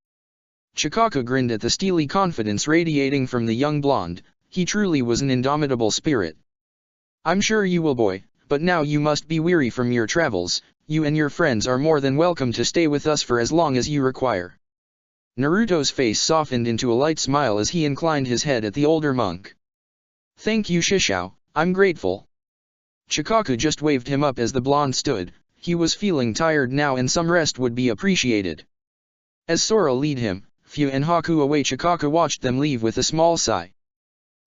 Chikaku grinned at the steely confidence radiating from the young blonde. He truly was an indomitable spirit. I'm sure you will, boy, but now you must be weary from your travels. You and your friends are more than welcome to stay with us for as long as you require. Naruto's face softened into a light smile as he inclined his head at the older monk. Thank you, Shishao, I'm grateful. Chikaku just waved him up as the blonde stood. He was feeling tired now and some rest would be appreciated. As Sora led him, Fu and Haku away, Chikaku watched them leave with a small sigh.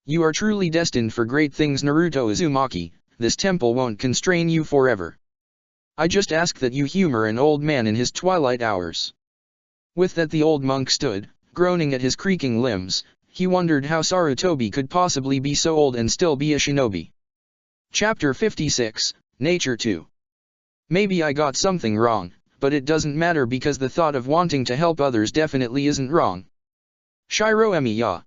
You are truly destined for great things, Naruto Uzumaki. This temple won't constrain you forever. I just ask that you humor an old man in his twilight hours. With that the old monk stood, groaning at his creaking limbs. He wondered how Sarutobi could possibly be so old and still be a shinobi. Chapter 56, Nature 2. Maybe I got something wrong, but it doesn't matter because the thought of wanting to help others definitely isn't wrong. Shiro Emiya.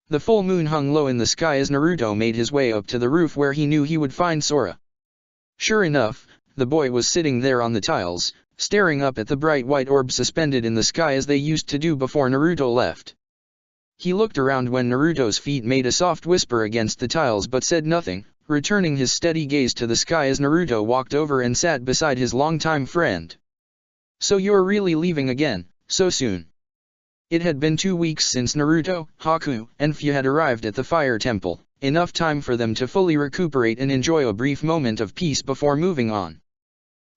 The full moon hung low in the sky as Naruto made his way up to the roof where he knew he would find Sora. Sure enough, the boy was sitting there on the tiles, staring up at the bright white orb suspended in the sky as they used to do before Naruto left. He looked around when Naruto's feet made a soft whisper against the tiles but said nothing, returning his steady gaze to the sky as Naruto walked over and sat beside his longtime friend. So you're really leaving again, so soon? It had been 2 weeks since Naruto, Haku, and Fu had arrived at the Fire Temple, enough time for them to fully recuperate and enjoy a brief moment of peace before moving on.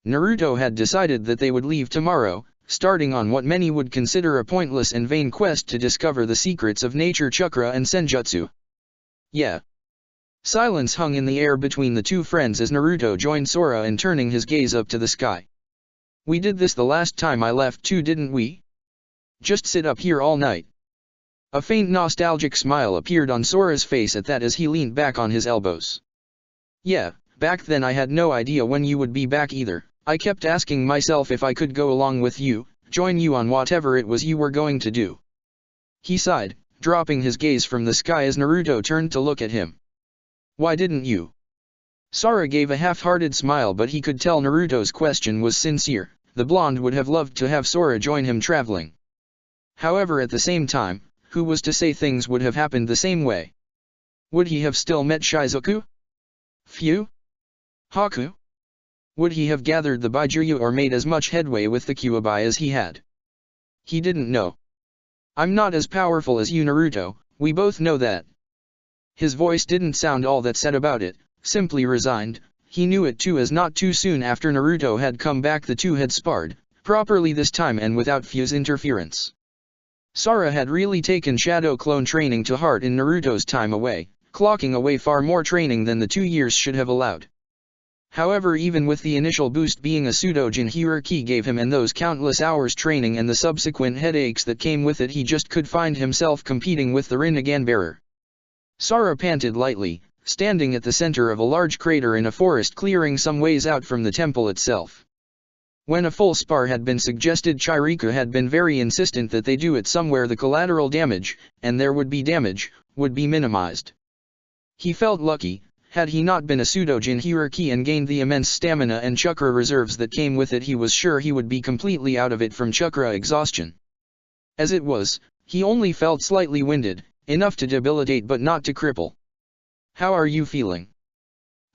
Naruto had decided that they would leave tomorrow, starting on what many would consider a pointless and vain quest to discover the secrets of nature chakra and senjutsu. Yeah. Silence hung in the air between the two friends as Naruto joined Sora in turning his gaze up to the sky. We did this the last time I left too, didn't we? Just sit up here all night. A faint nostalgic smile appeared on Sora's face at that as he leaned back on his elbows. Yeah, back then I had no idea when you would be back either. I kept asking myself if I could go along with you, join you on whatever it was you were going to do. He sighed, dropping his gaze from the sky as Naruto turned to look at him. Why didn't you? Sora gave a half-hearted smile, but he could tell Naruto's question was sincere. The blonde would have loved to have Sora join him traveling. However, at the same time, who was to say things would have happened the same way? Would he have still met Shizuku? Fu? Haku? Would he have gathered the Baijuyu or made as much headway with the Kyuubi as he had? He didn't know. I'm not as powerful as you, Naruto, we both know that. His voice didn't sound all that sad about it, simply resigned. He knew it too, as not too soon after Naruto had come back the two had sparred, properly this time and without Fu's interference. Sora had really taken shadow clone training to heart in Naruto's time away, clocking away far more training than the 2 years should have allowed. However, even with the initial boost being a pseudo-Jinchuriki gave him and those countless hours training and the subsequent headaches that came with it, he just could find himself competing with the Rinnegan bearer. Sora panted lightly, standing at the center of a large crater in a forest clearing some ways out from the temple itself. When a full spar had been suggested, Chiriku had been very insistent that they do it somewhere the collateral damage, and there would be damage, would be minimized. He felt lucky. Had he not been a pseudo-Jinchuriki and gained the immense stamina and chakra reserves that came with it, he was sure he would be completely out of it from chakra exhaustion. As it was, he only felt slightly winded, enough to debilitate but not to cripple. How are you feeling?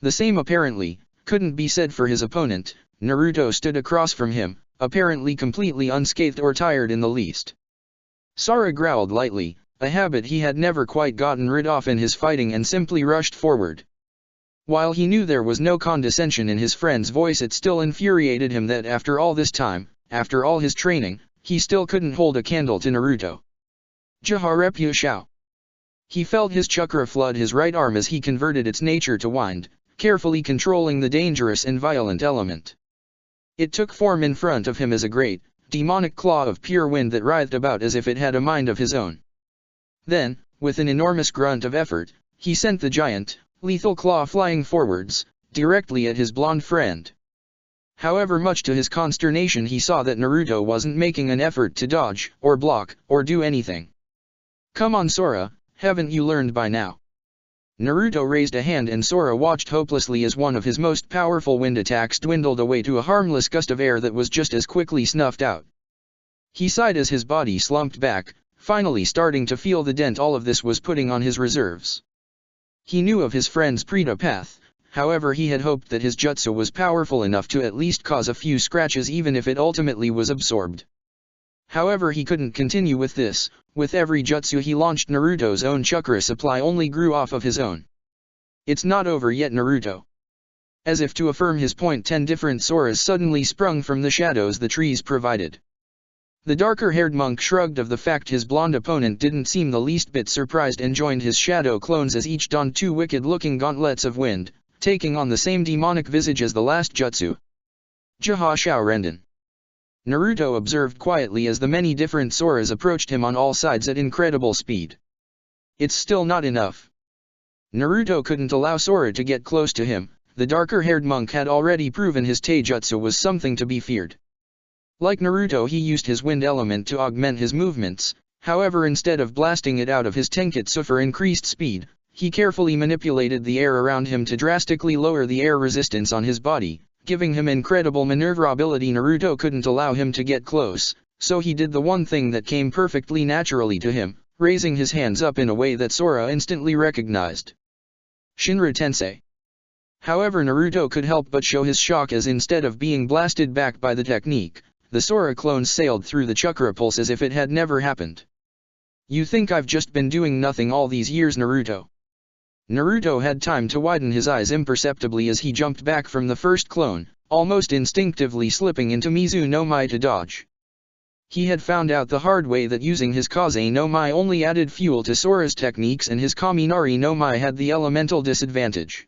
The same apparently couldn't be said for his opponent. Naruto stood across from him, apparently completely unscathed or tired in the least. Sora growled lightly, a habit he had never quite gotten rid of in his fighting, and simply rushed forward. While he knew there was no condescension in his friend's voice, it still infuriated him that after all this time, after all his training, he still couldn't hold a candle to Naruto. Jaharepu Shao. He felt his chakra flood his right arm as he converted its nature to wind, carefully controlling the dangerous and violent element. It took form in front of him as a great, demonic claw of pure wind that writhed about as if it had a mind of his own. Then, with an enormous grunt of effort, he sent the giant, lethal claw flying forwards, directly at his blonde friend. However, much to his consternation, he saw that Naruto wasn't making an effort to dodge, or block, or do anything. Come on, Sora, haven't you learned by now? Naruto raised a hand and Sora watched hopelessly as one of his most powerful wind attacks dwindled away to a harmless gust of air that was just as quickly snuffed out. He sighed as his body slumped back, finally starting to feel the dent all of this was putting on his reserves. He knew of his friend's Preta path, however he had hoped that his jutsu was powerful enough to at least cause a few scratches even if it ultimately was absorbed. However, he couldn't continue with this. With every jutsu he launched, Naruto's own chakra supply only grew off of his own. It's not over yet, Naruto. As if to affirm his point, 10 different Soras suddenly sprung from the shadows the trees provided. The darker-haired monk shrugged of the fact his blonde opponent didn't seem the least bit surprised and joined his shadow clones as each donned 2 wicked-looking gauntlets of wind, taking on the same demonic visage as the last jutsu. Jaha Shao Renden. Naruto observed quietly as the many different Soras approached him on all sides at incredible speed. It's still not enough. Naruto couldn't allow Sora to get close to him, the darker-haired monk had already proven his taijutsu was something to be feared. Like Naruto, he used his wind element to augment his movements. However, instead of blasting it out of his tenketsu for increased speed, he carefully manipulated the air around him to drastically lower the air resistance on his body, giving him incredible maneuverability. Naruto couldn't allow him to get close, so he did the one thing that came perfectly naturally to him, raising his hands up in a way that Sora instantly recognized. Shinra Tensei. However, Naruto could help but show his shock as instead of being blasted back by the technique, the Sora clones sailed through the chakra pulse as if it had never happened. You think I've just been doing nothing all these years, Naruto? Naruto had time to widen his eyes imperceptibly as he jumped back from the first clone, almost instinctively slipping into Mizu no Mai to dodge. He had found out the hard way that using his Kaze no Mai only added fuel to Sora's techniques and his Kaminari no Mai had the elemental disadvantage.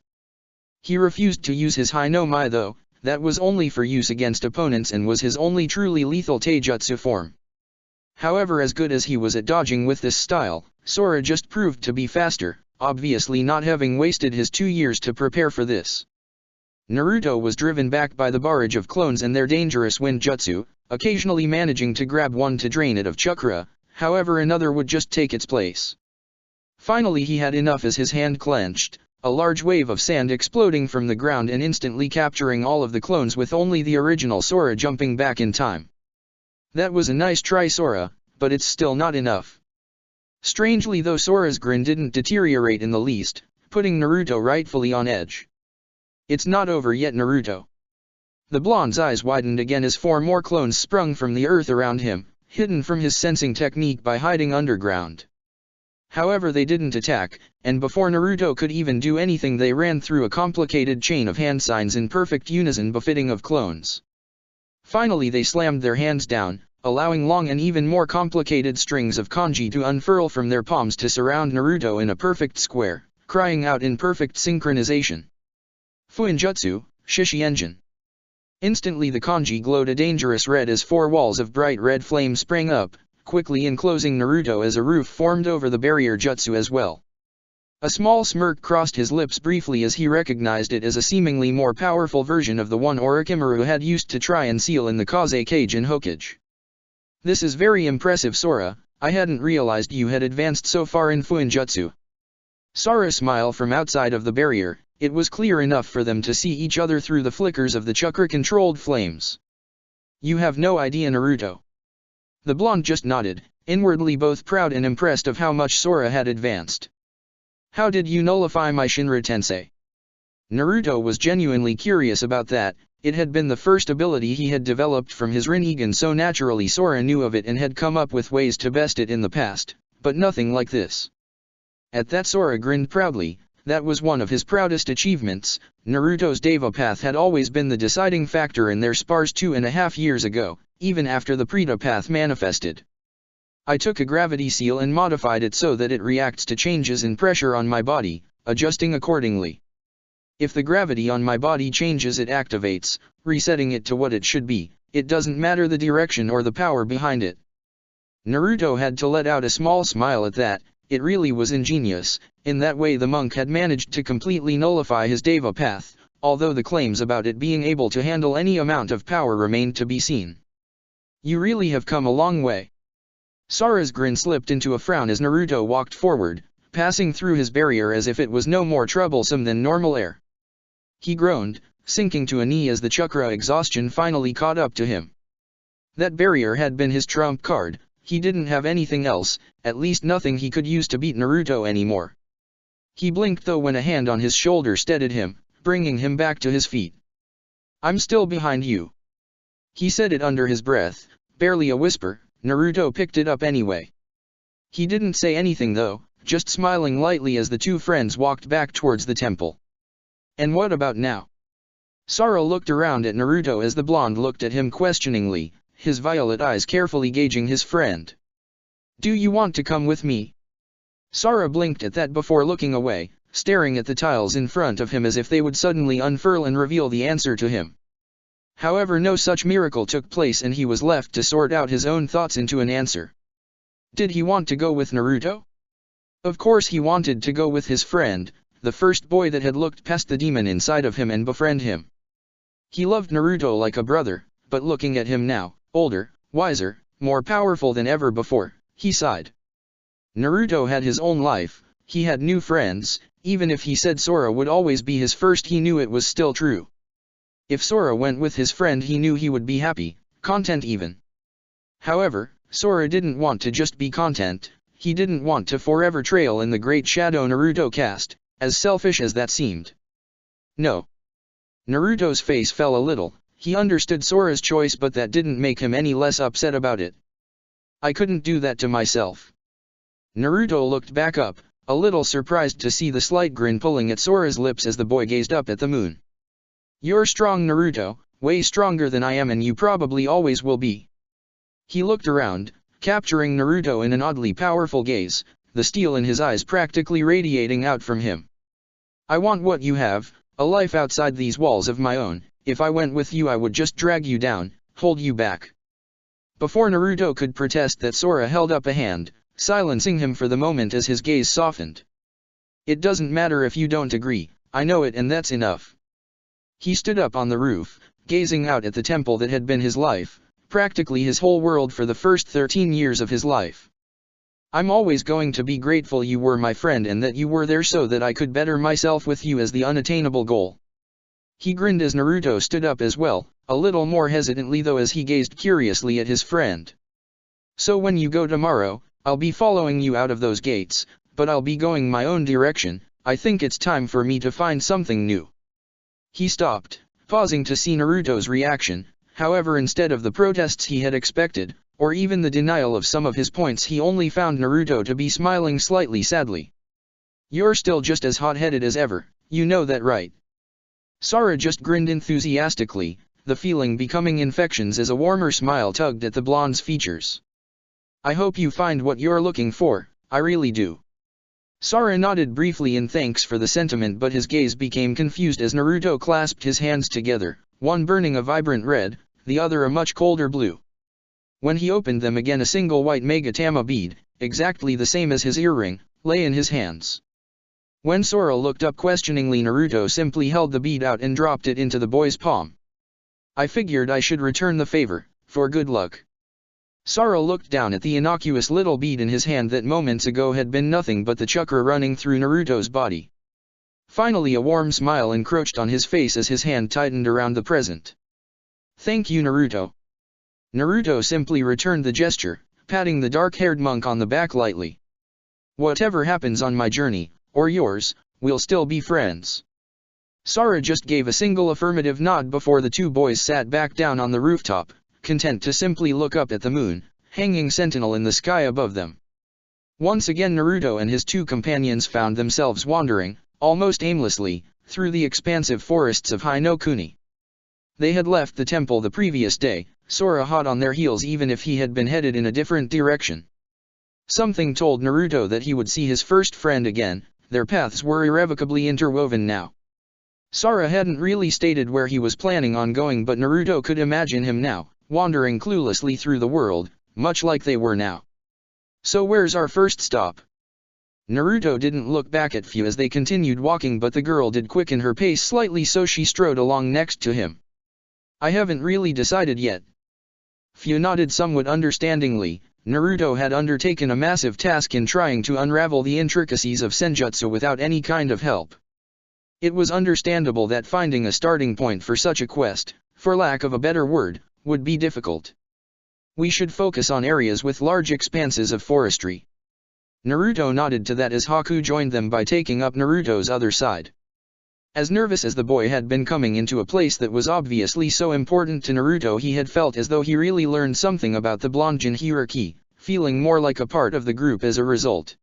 He refused to use his Hai no Mai though, that was only for use against opponents and was his only truly lethal taijutsu form. However, as good as he was at dodging with this style, Sora just proved to be faster, obviously not having wasted his 2 years to prepare for this. Naruto was driven back by the barrage of clones and their dangerous wind jutsu, occasionally managing to grab one to drain it of chakra, however another would just take its place. Finally he had enough as his hand clenched, a large wave of sand exploding from the ground and instantly capturing all of the clones with only the original Sora jumping back in time. That was a nice try, Sora, but it's still not enough. Strangely though, Sora's grin didn't deteriorate in the least, putting Naruto rightfully on edge. It's not over yet, Naruto. The blonde's eyes widened again as 4 more clones sprung from the earth around him, hidden from his sensing technique by hiding underground. However, they didn't attack, and before Naruto could even do anything they ran through a complicated chain of hand signs in perfect unison befitting of clones. Finally they slammed their hands down, allowing long and even more complicated strings of kanji to unfurl from their palms to surround Naruto in a perfect square, crying out in perfect synchronization. Fuinjutsu, Shishi-Enjin. Instantly the kanji glowed a dangerous red as 4 walls of bright red flame sprang up, quickly enclosing Naruto as a roof formed over the barrier jutsu as well. A small smirk crossed his lips briefly as he recognized it as a seemingly more powerful version of the one Orochimaru had used to try and seal in the Kaze cage in Hokage. This is very impressive, Sora. I hadn't realized you had advanced so far in Fuinjutsu. Sora smiled from outside of the barrier. It was clear enough for them to see each other through the flickers of the chakra-controlled flames. You have no idea, Naruto. The blonde just nodded, inwardly both proud and impressed of how much Sora had advanced. How did you nullify my Shinra Tensei? Naruto was genuinely curious about that. It had been the first ability he had developed from his Rinnegan, so naturally Sora knew of it and had come up with ways to best it in the past, but nothing like this. At that, Sora grinned proudly. That was one of his proudest achievements. Naruto's Deva Path had always been the deciding factor in their spars 2.5 years ago, even after the Preta Path manifested. I took a gravity seal and modified it so that it reacts to changes in pressure on my body, adjusting accordingly. If the gravity on my body changes, it activates, resetting it to what it should be. It doesn't matter the direction or the power behind it. Naruto had to let out a small smile at that. It really was ingenious. In that way the monk had managed to completely nullify his Deva Path, although the claims about it being able to handle any amount of power remained to be seen. You really have come a long way. Sora's grin slipped into a frown as Naruto walked forward, passing through his barrier as if it was no more troublesome than normal air. He groaned, sinking to a knee as the chakra exhaustion finally caught up to him. That barrier had been his trump card. He didn't have anything else, at least nothing he could use to beat Naruto anymore. He blinked though when a hand on his shoulder steadied him, bringing him back to his feet. I'm still behind you. He said it under his breath, barely a whisper. Naruto picked it up anyway. He didn't say anything though, just smiling lightly as the two friends walked back towards the temple. And what about now? Sora looked around at Naruto as the blonde looked at him questioningly, his violet eyes carefully gauging his friend. Do you want to come with me? Sora blinked at that before looking away, staring at the tiles in front of him as if they would suddenly unfurl and reveal the answer to him. However, no such miracle took place and he was left to sort out his own thoughts into an answer. Did he want to go with Naruto? Of course he wanted to go with his friend. the first boy that had looked past the demon inside of him and befriended him. He loved Naruto like a brother, but looking at him now, older, wiser, more powerful than ever before, he sighed. Naruto had his own life, he had new friends, even if he said Sora would always be his first, he knew it was still true. If Sora went with his friend, he knew he would be happy, content even. However, Sora didn't want to just be content, he didn't want to forever trail in the great shadow Naruto cast, as selfish as that seemed. No. Naruto's face fell a little, he understood Sora's choice, but that didn't make him any less upset about it. I couldn't do that to myself. Naruto looked back up, a little surprised to see the slight grin pulling at Sora's lips as the boy gazed up at the moon. You're strong, Naruto, way stronger than I am, and you probably always will be. He looked around, capturing Naruto in an oddly powerful gaze, the steel in his eyes practically radiating out from him. I want what you have, a life outside these walls of my own. If I went with you, I would just drag you down, hold you back. Before Naruto could protest that, Sora held up a hand, silencing him for the moment as his gaze softened. It doesn't matter if you don't agree, I know it, and that's enough. He stood up on the roof, gazing out at the temple that had been his life, practically his whole world for the first 13 years of his life. I'm always going to be grateful you were my friend and that you were there so that I could better myself with you as the unattainable goal. He grinned as Naruto stood up as well, a little more hesitantly though, as he gazed curiously at his friend. So when you go tomorrow, I'll be following you out of those gates, but I'll be going my own direction. I think it's time for me to find something new. He stopped, pausing to see Naruto's reaction. However, instead of the protests he had expected, or even the denial of some of his points, he only found Naruto to be smiling slightly sadly. You're still just as hot-headed as ever, you know that, right? Sora just grinned enthusiastically, the feeling becoming infections as a warmer smile tugged at the blonde's features. I hope you find what you're looking for, I really do. Sora nodded briefly in thanks for the sentiment, but his gaze became confused as Naruto clasped his hands together, one burning a vibrant red, the other a much colder blue. When he opened them again, a single white Megatama bead, exactly the same as his earring, lay in his hands. When Sora looked up questioningly, Naruto simply held the bead out and dropped it into the boy's palm. I figured I should return the favor, for good luck. Sora looked down at the innocuous little bead in his hand that moments ago had been nothing but the chakra running through Naruto's body. Finally, a warm smile encroached on his face as his hand tightened around the present. Thank you, Naruto. Naruto simply returned the gesture, patting the dark-haired monk on the back lightly. Whatever happens on my journey, or yours, we'll still be friends. Sora just gave a single affirmative nod before the two boys sat back down on the rooftop, content to simply look up at the moon, hanging sentinel in the sky above them. Once again, Naruto and his two companions found themselves wandering, almost aimlessly, through the expansive forests of Hinokuni. They had left the temple the previous day, Sora hot on their heels even if he had been headed in a different direction. Something told Naruto that he would see his first friend again. Their paths were irrevocably interwoven now. Sora hadn't really stated where he was planning on going, but Naruto could imagine him now, wandering cluelessly through the world, much like they were now. So where's our first stop? Naruto didn't look back at Fu as they continued walking, but the girl did quicken her pace slightly, so she strode along next to him. I haven't really decided yet. Fu nodded somewhat understandingly. Naruto had undertaken a massive task in trying to unravel the intricacies of Senjutsu without any kind of help. It was understandable that finding a starting point for such a quest, for lack of a better word, would be difficult. We should focus on areas with large expanses of forestry. Naruto nodded to that as Haku joined them by taking up Naruto's other side. As nervous as the boy had been coming into a place that was obviously so important to Naruto, he had felt as though he really learned something about the Blondin hierarchy, feeling more like a part of the group as a result.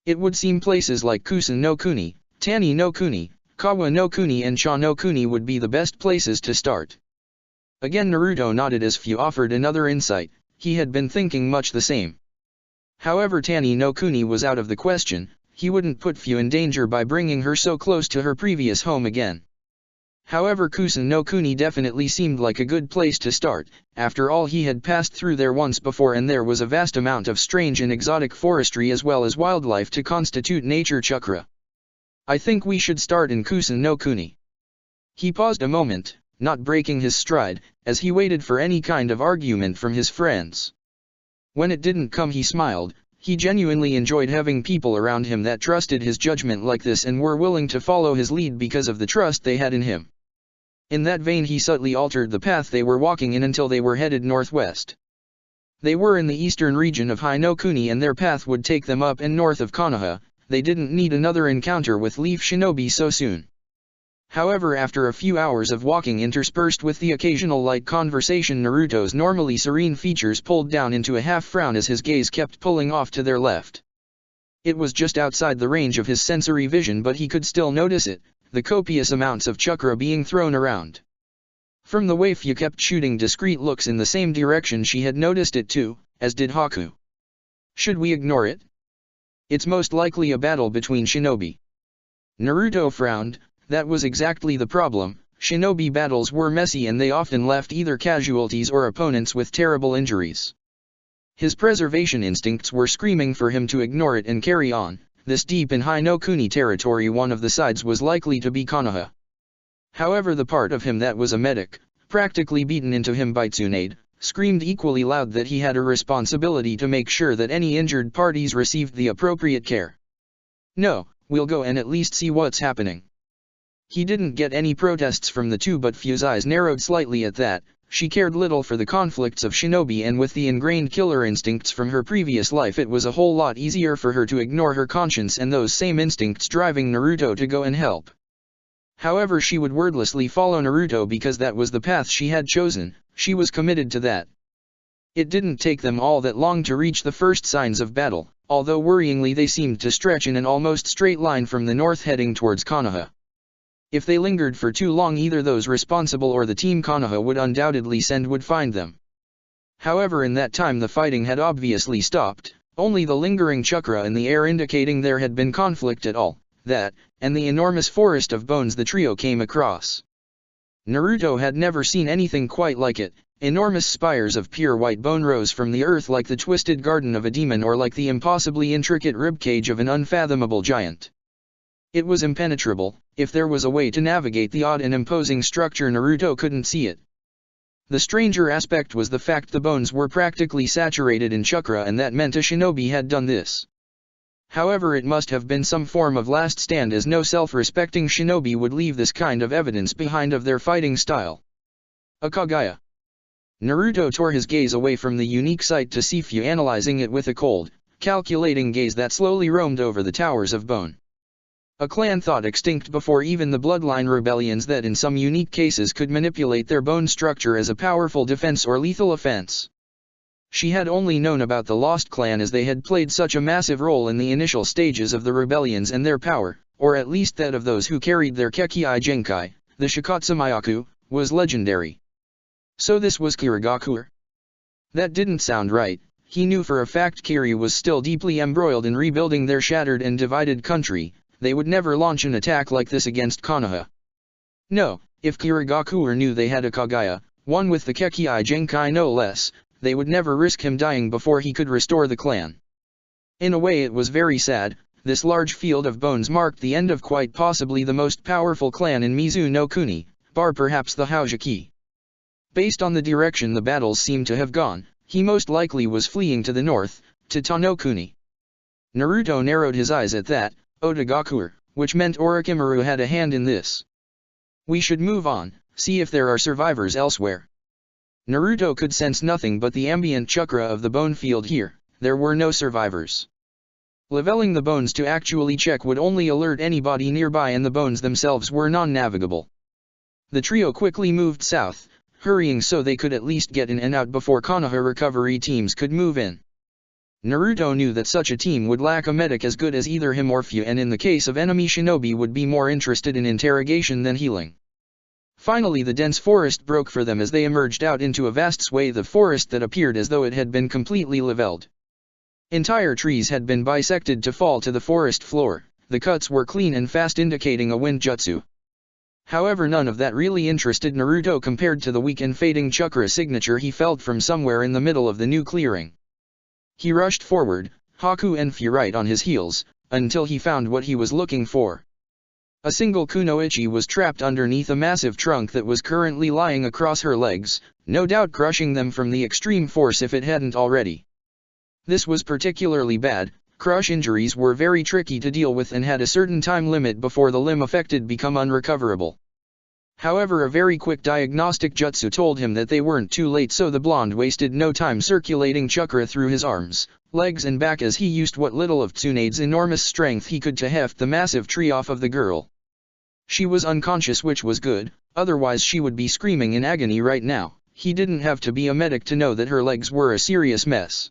It would seem places like Kusan no Kuni, Tani no Kuni, Kawa no Kuni and Sha no Kuni would be the best places to start. Again Naruto nodded as Fu offered another insight. He had been thinking much the same. However, Tani no Kuni was out of the question. He wouldn't put Fu in danger by bringing her so close to her previous home again. However, Kusan no Kuni definitely seemed like a good place to start. After all, he had passed through there once before and there was a vast amount of strange and exotic forestry as well as wildlife to constitute nature chakra. I think we should start in Kusan no Kuni. He paused a moment, not breaking his stride, as he waited for any kind of argument from his friends. When it didn't come he smiled. He genuinely enjoyed having people around him that trusted his judgment like this and were willing to follow his lead because of the trust they had in him. In that vein he subtly altered the path they were walking in until they were headed northwest. They were in the eastern region of Hinokuni and their path would take them up and north of Konoha. They didn't need another encounter with Leaf Shinobi so soon. However, after a few hours of walking interspersed with the occasional light conversation, Naruto's normally serene features pulled down into a half-frown as his gaze kept pulling off to their left. It was just outside the range of his sensory vision, but he could still notice it, the copious amounts of chakra being thrown around. From the way Fu kept shooting discreet looks in the same direction, she had noticed it too, as did Haku. Should we ignore it? It's most likely a battle between shinobi. Naruto frowned. That was exactly the problem. Shinobi battles were messy and they often left either casualties or opponents with terrible injuries. His preservation instincts were screaming for him to ignore it and carry on. This deep in Hinokuni territory, one of the sides was likely to be Konoha. However, the part of him that was a medic, practically beaten into him by Tsunade, screamed equally loud that he had a responsibility to make sure that any injured parties received the appropriate care. No, we'll go and at least see what's happening. He didn't get any protests from the two, but Fu's eyes narrowed slightly at that. She cared little for the conflicts of shinobi, and with the ingrained killer instincts from her previous life, it was a whole lot easier for her to ignore her conscience and those same instincts driving Naruto to go and help. However, she would wordlessly follow Naruto because that was the path she had chosen. She was committed to that. It didn't take them all that long to reach the first signs of battle, although worryingly they seemed to stretch in an almost straight line from the north heading towards Konoha. If they lingered for too long, either those responsible or the team Konoha would undoubtedly send would find them. However, in that time the fighting had obviously stopped, only the lingering chakra in the air indicating there had been conflict at all, that, and the enormous forest of bones the trio came across. Naruto had never seen anything quite like it. Enormous spires of pure white bone rose from the earth like the twisted garden of a demon or like the impossibly intricate ribcage of an unfathomable giant. It was impenetrable. If there was a way to navigate the odd and imposing structure, Naruto couldn't see it. The stranger aspect was the fact the bones were practically saturated in chakra, and that meant a shinobi had done this. However, it must have been some form of last stand, as no self-respecting shinobi would leave this kind of evidence behind of their fighting style. A Kagaya. Naruto tore his gaze away from the unique sight to see Fu analyzing it with a cold, calculating gaze that slowly roamed over the towers of bone. A clan thought extinct before even the bloodline rebellions that in some unique cases could manipulate their bone structure as a powerful defense or lethal offense. She had only known about the Lost Clan as they had played such a massive role in the initial stages of the rebellions, and their power, or at least that of those who carried their Kekkei Genkai, the Shikatsumayaku, was legendary. So this was Kirigaku? That didn't sound right. He knew for a fact Kiri was still deeply embroiled in rebuilding their shattered and divided country. They would never launch an attack like this against Konoha. No, if Kirigaku knew they had a Kagaya, one with the Kekkei Genkai no less, they would never risk him dying before he could restore the clan. In a way it was very sad. This large field of bones marked the end of quite possibly the most powerful clan in Mizu no Kuni, bar perhaps the Haujiki. Based on the direction the battles seemed to have gone, he most likely was fleeing to the north, to Tanokuni. Naruto narrowed his eyes at that. Otagaku, which meant Orochimaru had a hand in this. We should move on, see if there are survivors elsewhere. Naruto could sense nothing but the ambient chakra of the bone field here. There were no survivors. Leveling the bones to actually check would only alert anybody nearby, and the bones themselves were non-navigable. The trio quickly moved south, hurrying so they could at least get in and out before Konoha recovery teams could move in. Naruto knew that such a team would lack a medic as good as either him or Fu, and in the case of enemy shinobi would be more interested in interrogation than healing. Finally the dense forest broke for them as they emerged out into a vast swathe of forest that appeared as though it had been completely leveled. Entire trees had been bisected to fall to the forest floor. The cuts were clean and fast, indicating a wind jutsu. However, none of that really interested Naruto compared to the weak and fading chakra signature he felt from somewhere in the middle of the new clearing. He rushed forward, Haku and Fu right on his heels, until he found what he was looking for. A single kunoichi was trapped underneath a massive trunk that was currently lying across her legs, no doubt crushing them from the extreme force if it hadn't already. This was particularly bad. Crush injuries were very tricky to deal with and had a certain time limit before the limb affected become unrecoverable. However, a very quick diagnostic jutsu told him that they weren't too late, so the blonde wasted no time circulating chakra through his arms, legs and back as he used what little of Tsunade's enormous strength he could to heft the massive tree off of the girl. She was unconscious, which was good, otherwise she would be screaming in agony right now. He didn't have to be a medic to know that her legs were a serious mess.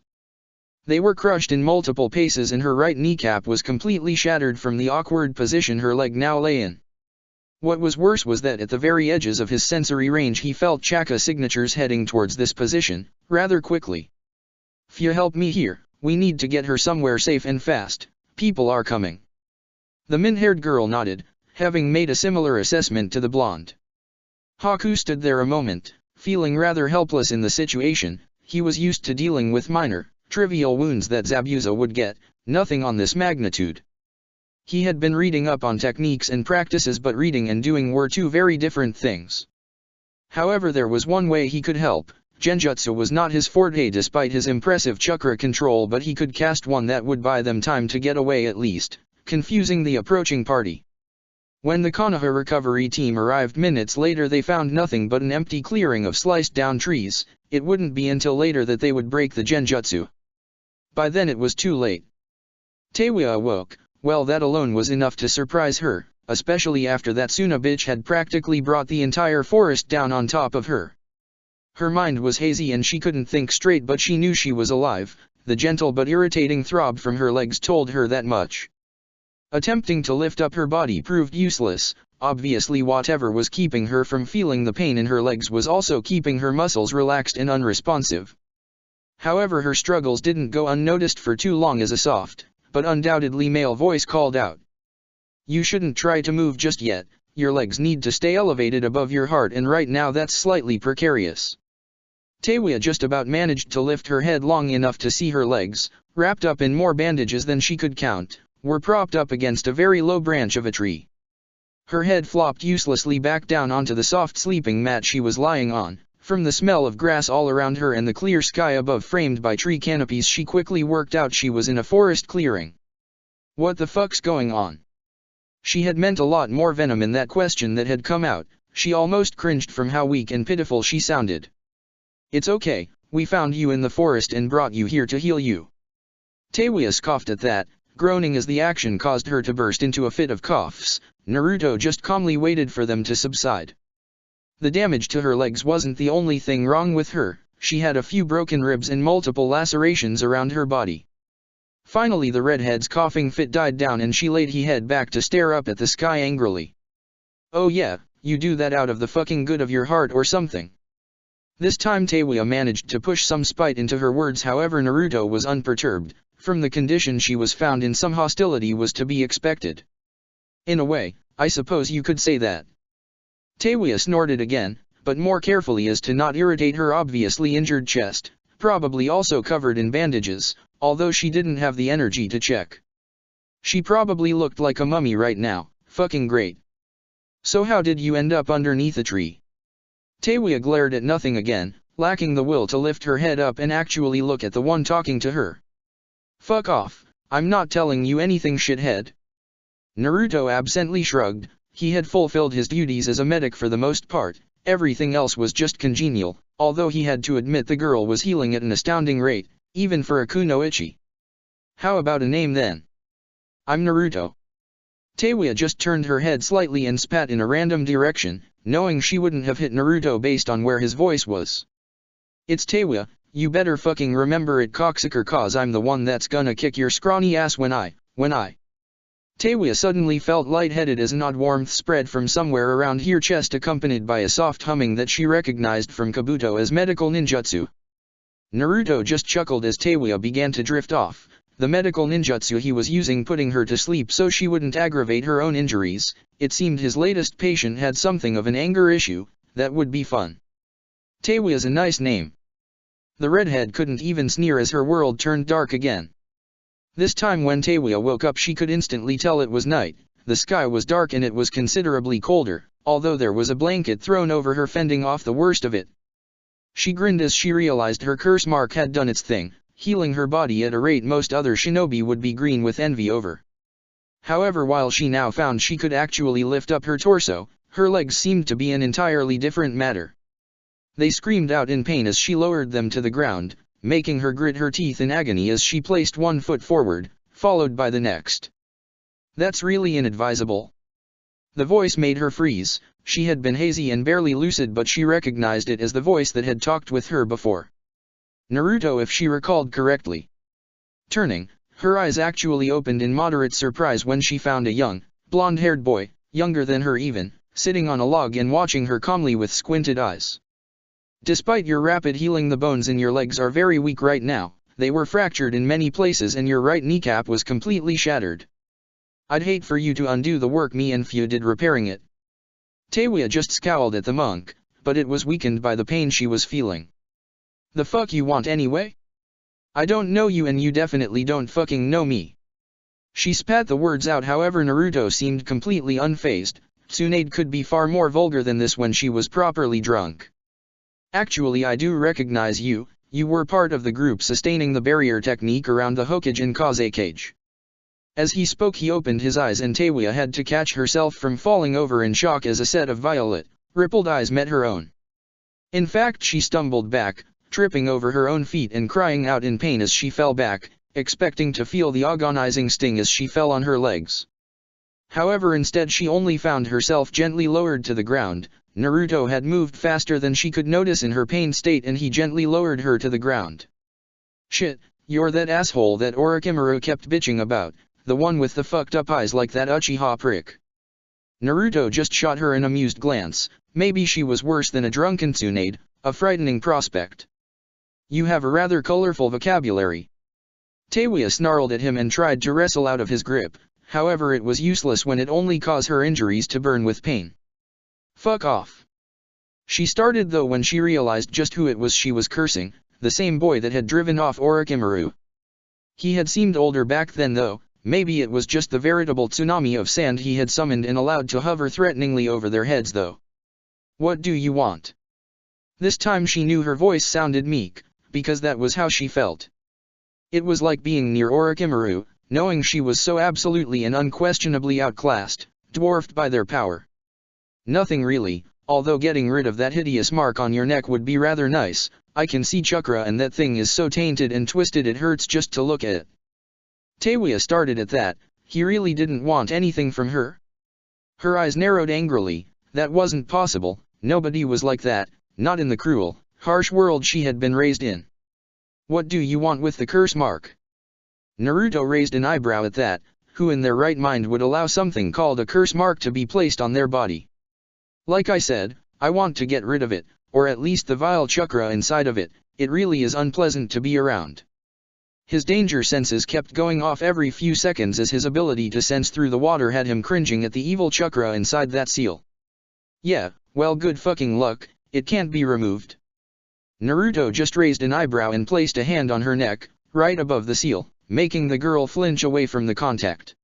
They were crushed in multiple paces and her right kneecap was completely shattered from the awkward position her leg now lay in. What was worse was that at the very edges of his sensory range he felt chakra signatures heading towards this position, rather quickly. "Fya, help me here, we need to get her somewhere safe and fast, people are coming." The min-haired girl nodded, having made a similar assessment to the blonde. Haku stood there a moment, feeling rather helpless in the situation. He was used to dealing with minor, trivial wounds that Zabuza would get, nothing on this magnitude. He had been reading up on techniques and practices, but reading and doing were two very different things. However, there was one way he could help. Genjutsu was not his forte despite his impressive chakra control, but he could cast one that would buy them time to get away at least, confusing the approaching party. When the Konoha recovery team arrived minutes later, they found nothing but an empty clearing of sliced down trees. It wouldn't be until later that they would break the genjutsu. By then it was too late. Teiwa awoke. Well, that alone was enough to surprise her, especially after that Suna bitch had practically brought the entire forest down on top of her. Her mind was hazy and she couldn't think straight, but she knew she was alive. The gentle but irritating throb from her legs told her that much. Attempting to lift up her body proved useless. Obviously, whatever was keeping her from feeling the pain in her legs was also keeping her muscles relaxed and unresponsive. However, her struggles didn't go unnoticed for too long as a soft, but undoubtedly male voice called out. "You shouldn't try to move just yet, your legs need to stay elevated above your heart, and right now that's slightly precarious." Teiwa just about managed to lift her head long enough to see her legs, wrapped up in more bandages than she could count, were propped up against a very low branch of a tree. Her head flopped uselessly back down onto the soft sleeping mat she was lying on. From the smell of grass all around her and the clear sky above framed by tree canopies, she quickly worked out she was in a forest clearing. What the fuck's going on? She had meant a lot more venom in that question that had come out. She almost cringed from how weak and pitiful she sounded. "It's okay, we found you in the forest and brought you here to heal you." Teiwa scoffed at that, groaning as the action caused her to burst into a fit of coughs. Naruto just calmly waited for them to subside. The damage to her legs wasn't the only thing wrong with her. She had a few broken ribs and multiple lacerations around her body. Finally the redhead's coughing fit died down and she laid her head back to stare up at the sky angrily. "Oh yeah, you do that out of the fucking good of your heart or something?" This time Teiwa managed to push some spite into her words. However, Naruto was unperturbed. From the condition she was found in, some hostility was to be expected. "In a way, I suppose you could say that." Teiwa snorted again, but more carefully as to not irritate her obviously injured chest, probably also covered in bandages, although she didn't have the energy to check. She probably looked like a mummy right now. Fucking great. "So how did you end up underneath a tree?" Teiwa glared at nothing again, lacking the will to lift her head up and actually look at the one talking to her. "Fuck off, I'm not telling you anything, shithead." Naruto absently shrugged. He had fulfilled his duties as a medic for the most part. Everything else was just congenial, although he had to admit the girl was healing at an astounding rate, even for a kunoichi. "How about a name then?" "I'm Naruto." Teiwa just turned her head slightly and spat in a random direction, knowing she wouldn't have hit Naruto based on where his voice was. "It's Teiwa, you better fucking remember it, cocksucker, cause I'm the one that's gonna kick your scrawny ass when I. Teiwa suddenly felt lightheaded as an odd warmth spread from somewhere around her chest, accompanied by a soft humming that she recognized from Kabuto as medical ninjutsu. Naruto just chuckled as Teiwa began to drift off, the medical ninjutsu he was using putting her to sleep so she wouldn't aggravate her own injuries. It seemed his latest patient had something of an anger issue. That would be fun. Teiwa's a nice name. The redhead couldn't even sneer as her world turned dark again. This time when Teiwa woke up she could instantly tell it was night. the sky was dark and it was considerably colder, although there was a blanket thrown over her fending off the worst of it. She grinned as she realized her curse mark had done its thing, healing her body at a rate most other shinobi would be green with envy over. However, while she now found she could actually lift up her torso, her legs seemed to be an entirely different matter. They screamed out in pain as she lowered them to the ground, making her grit her teeth in agony as she placed one foot forward, followed by the next. That's really inadvisable. The voice made her freeze. She had been hazy and barely lucid, but she recognized it as the voice that had talked with her before. Naruto, if she recalled correctly. Turning, her eyes actually opened in moderate surprise when she found a young, blonde-haired boy, younger than her even, sitting on a log and watching her calmly with squinted eyes. Despite your rapid healing, the bones in your legs are very weak right now. They were fractured in many places and your right kneecap was completely shattered. I'd hate for you to undo the work me and Fu did repairing it. Teiwa just scowled at the monk, but it was weakened by the pain she was feeling. The fuck you want anyway? I don't know you and you definitely don't fucking know me. She spat the words out, however Naruto seemed completely unfazed. Tsunade could be far more vulgar than this when she was properly drunk. Actually, I do recognize you. You were part of the group sustaining the barrier technique around the Hokage Kaze cage. As he spoke, he opened his eyes and Teiwa had to catch herself from falling over in shock as a set of violet, rippled eyes met her own. In fact, she stumbled back, tripping over her own feet and crying out in pain as she fell back, expecting to feel the agonizing sting as she fell on her legs. However, instead she only found herself gently lowered to the ground. Naruto had moved faster than she could notice in her pained state and he gently lowered her to the ground. Shit, you're that asshole that Orochimaru kept bitching about, the one with the fucked up eyes like that Uchiha prick. Naruto just shot her an amused glance. Maybe she was worse than a drunken Tsunade, a frightening prospect. You have a rather colorful vocabulary. Teiwa snarled at him and tried to wrestle out of his grip, however it was useless when it only caused her injuries to burn with pain. Fuck off. She started though when she realized just who it was she was cursing, the same boy that had driven off Orochimaru. He had seemed older back then though, maybe it was just the veritable tsunami of sand he had summoned and allowed to hover threateningly over their heads though. What do you want? This time she knew her voice sounded meek, because that was how she felt. It was like being near Orochimaru, knowing she was so absolutely and unquestionably outclassed, dwarfed by their power. Nothing really, although getting rid of that hideous mark on your neck would be rather nice. I can see chakra and that thing is so tainted and twisted it hurts just to look at it. Teiwa started at that. He really didn't want anything from her. Her eyes narrowed angrily. That wasn't possible. Nobody was like that, not in the cruel, harsh world she had been raised in. What do you want with the curse mark? Naruto raised an eyebrow at that. Who in their right mind would allow something called a curse mark to be placed on their body? Like I said, I want to get rid of it, or at least the vile chakra inside of it. It really is unpleasant to be around. His danger senses kept going off every few seconds as his ability to sense through the water had him cringing at the evil chakra inside that seal. Yeah, well, good fucking luck, it can't be removed. Naruto just raised an eyebrow and placed a hand on her neck, right above the seal, making the girl flinch away from the contact.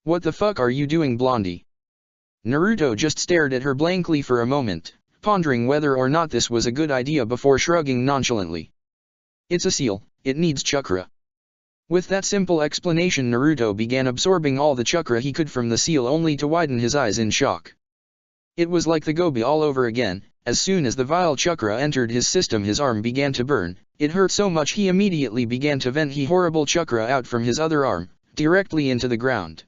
What the fuck are you doing, Blondie? Naruto just stared at her blankly for a moment, pondering whether or not this was a good idea before shrugging nonchalantly. It's a seal, it needs chakra. With that simple explanation, Naruto began absorbing all the chakra he could from the seal only to widen his eyes in shock. It was like the Gobi all over again. As soon as the vile chakra entered his system, his arm began to burn. It hurt so much he immediately began to vent the horrible chakra out from his other arm, directly into the ground.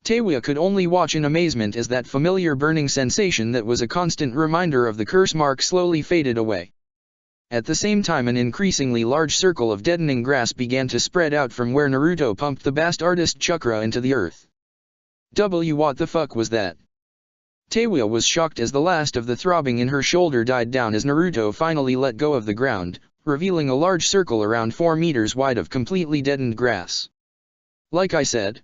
Teiwa could only watch in amazement as that familiar burning sensation that was a constant reminder of the curse mark slowly faded away. At the same time, an increasingly large circle of deadening grass began to spread out from where Naruto pumped the bastardist chakra into the earth. What the fuck was that? Teiwa was shocked as the last of the throbbing in her shoulder died down as Naruto finally let go of the ground, revealing a large circle around 4 meters wide of completely deadened grass. Like I said,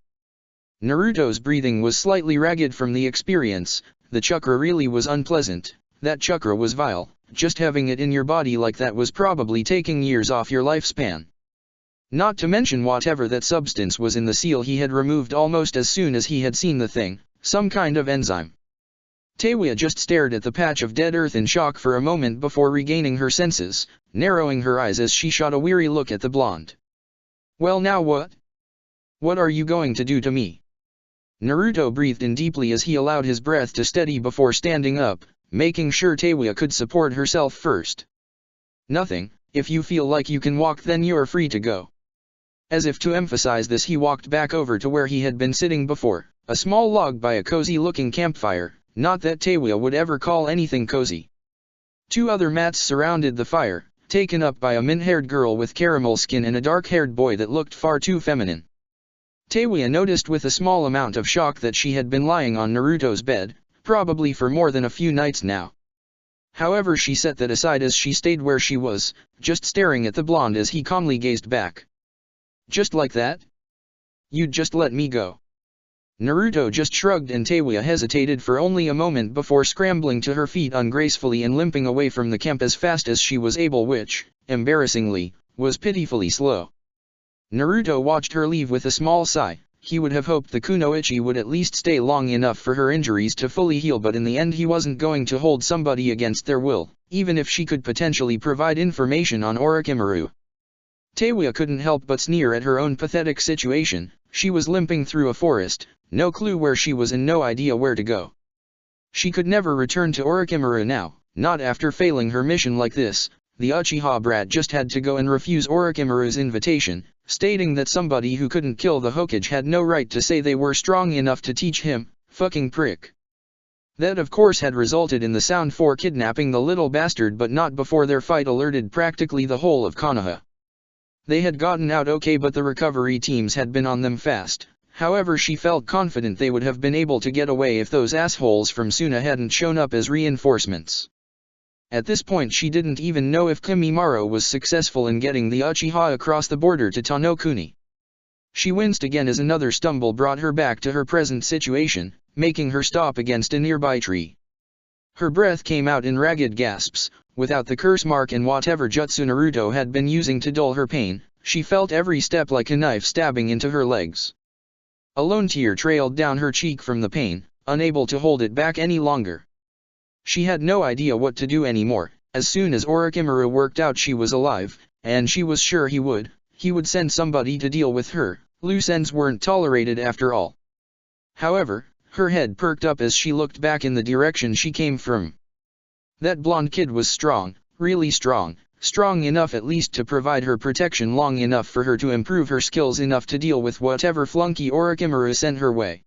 Naruto's breathing was slightly ragged from the experience. The chakra really was unpleasant. That chakra was vile. Just having it in your body like that was probably taking years off your lifespan. Not to mention whatever that substance was in the seal he had removed almost as soon as he had seen the thing, some kind of enzyme. Taewia just stared at the patch of dead earth in shock for a moment before regaining her senses, narrowing her eyes as she shot a weary look at the blonde. Well, now what? What are you going to do to me? Naruto breathed in deeply as he allowed his breath to steady before standing up, making sure Taewia could support herself first. Nothing. If you feel like you can walk, then you're free to go. As if to emphasize this, he walked back over to where he had been sitting before, a small log by a cozy-looking campfire, not that Taewia would ever call anything cozy. Two other mats surrounded the fire, taken up by a mint-haired girl with caramel skin and a dark-haired boy that looked far too feminine. Taewia noticed with a small amount of shock that she had been lying on Naruto's bed, probably for more than a few nights now. However, she set that aside as she stayed where she was, just staring at the blonde as he calmly gazed back. Just like that? You'd just let me go? Naruto just shrugged and Taewia hesitated for only a moment before scrambling to her feet ungracefully and limping away from the camp as fast as she was able, which, embarrassingly, was pitifully slow. Naruto watched her leave with a small sigh. He would have hoped the kunoichi would at least stay long enough for her injuries to fully heal, but in the end he wasn't going to hold somebody against their will, even if she could potentially provide information on Orochimaru. Taewia couldn't help but sneer at her own pathetic situation. She was limping through a forest, no clue where she was and no idea where to go. She could never return to Orochimaru now, not after failing her mission like this. The Uchiha brat just had to go and refuse Orochimaru's invitation, stating that somebody who couldn't kill the Hokage had no right to say they were strong enough to teach him, fucking prick. That of course had resulted in the Sound 4 kidnapping the little bastard, but not before their fight alerted practically the whole of Konoha. They had gotten out okay, but the recovery teams had been on them fast. However, she felt confident they would have been able to get away if those assholes from Suna hadn't shown up as reinforcements. At this point she didn't even know if Kimimaro was successful in getting the Uchiha across the border to Tanokuni. She winced again as another stumble brought her back to her present situation, making her stop against a nearby tree. Her breath came out in ragged gasps. Without the curse mark and whatever jutsu Naruto had been using to dull her pain, she felt every step like a knife stabbing into her legs. A lone tear trailed down her cheek from the pain, unable to hold it back any longer. She had no idea what to do anymore. As soon as Orochimaru worked out she was alive, and she was sure he would send somebody to deal with her. Loose ends weren't tolerated after all. However, her head perked up as she looked back in the direction she came from. That blonde kid was strong, really strong enough at least to provide her protection long enough for her to improve her skills enough to deal with whatever flunky Orochimaru sent her way.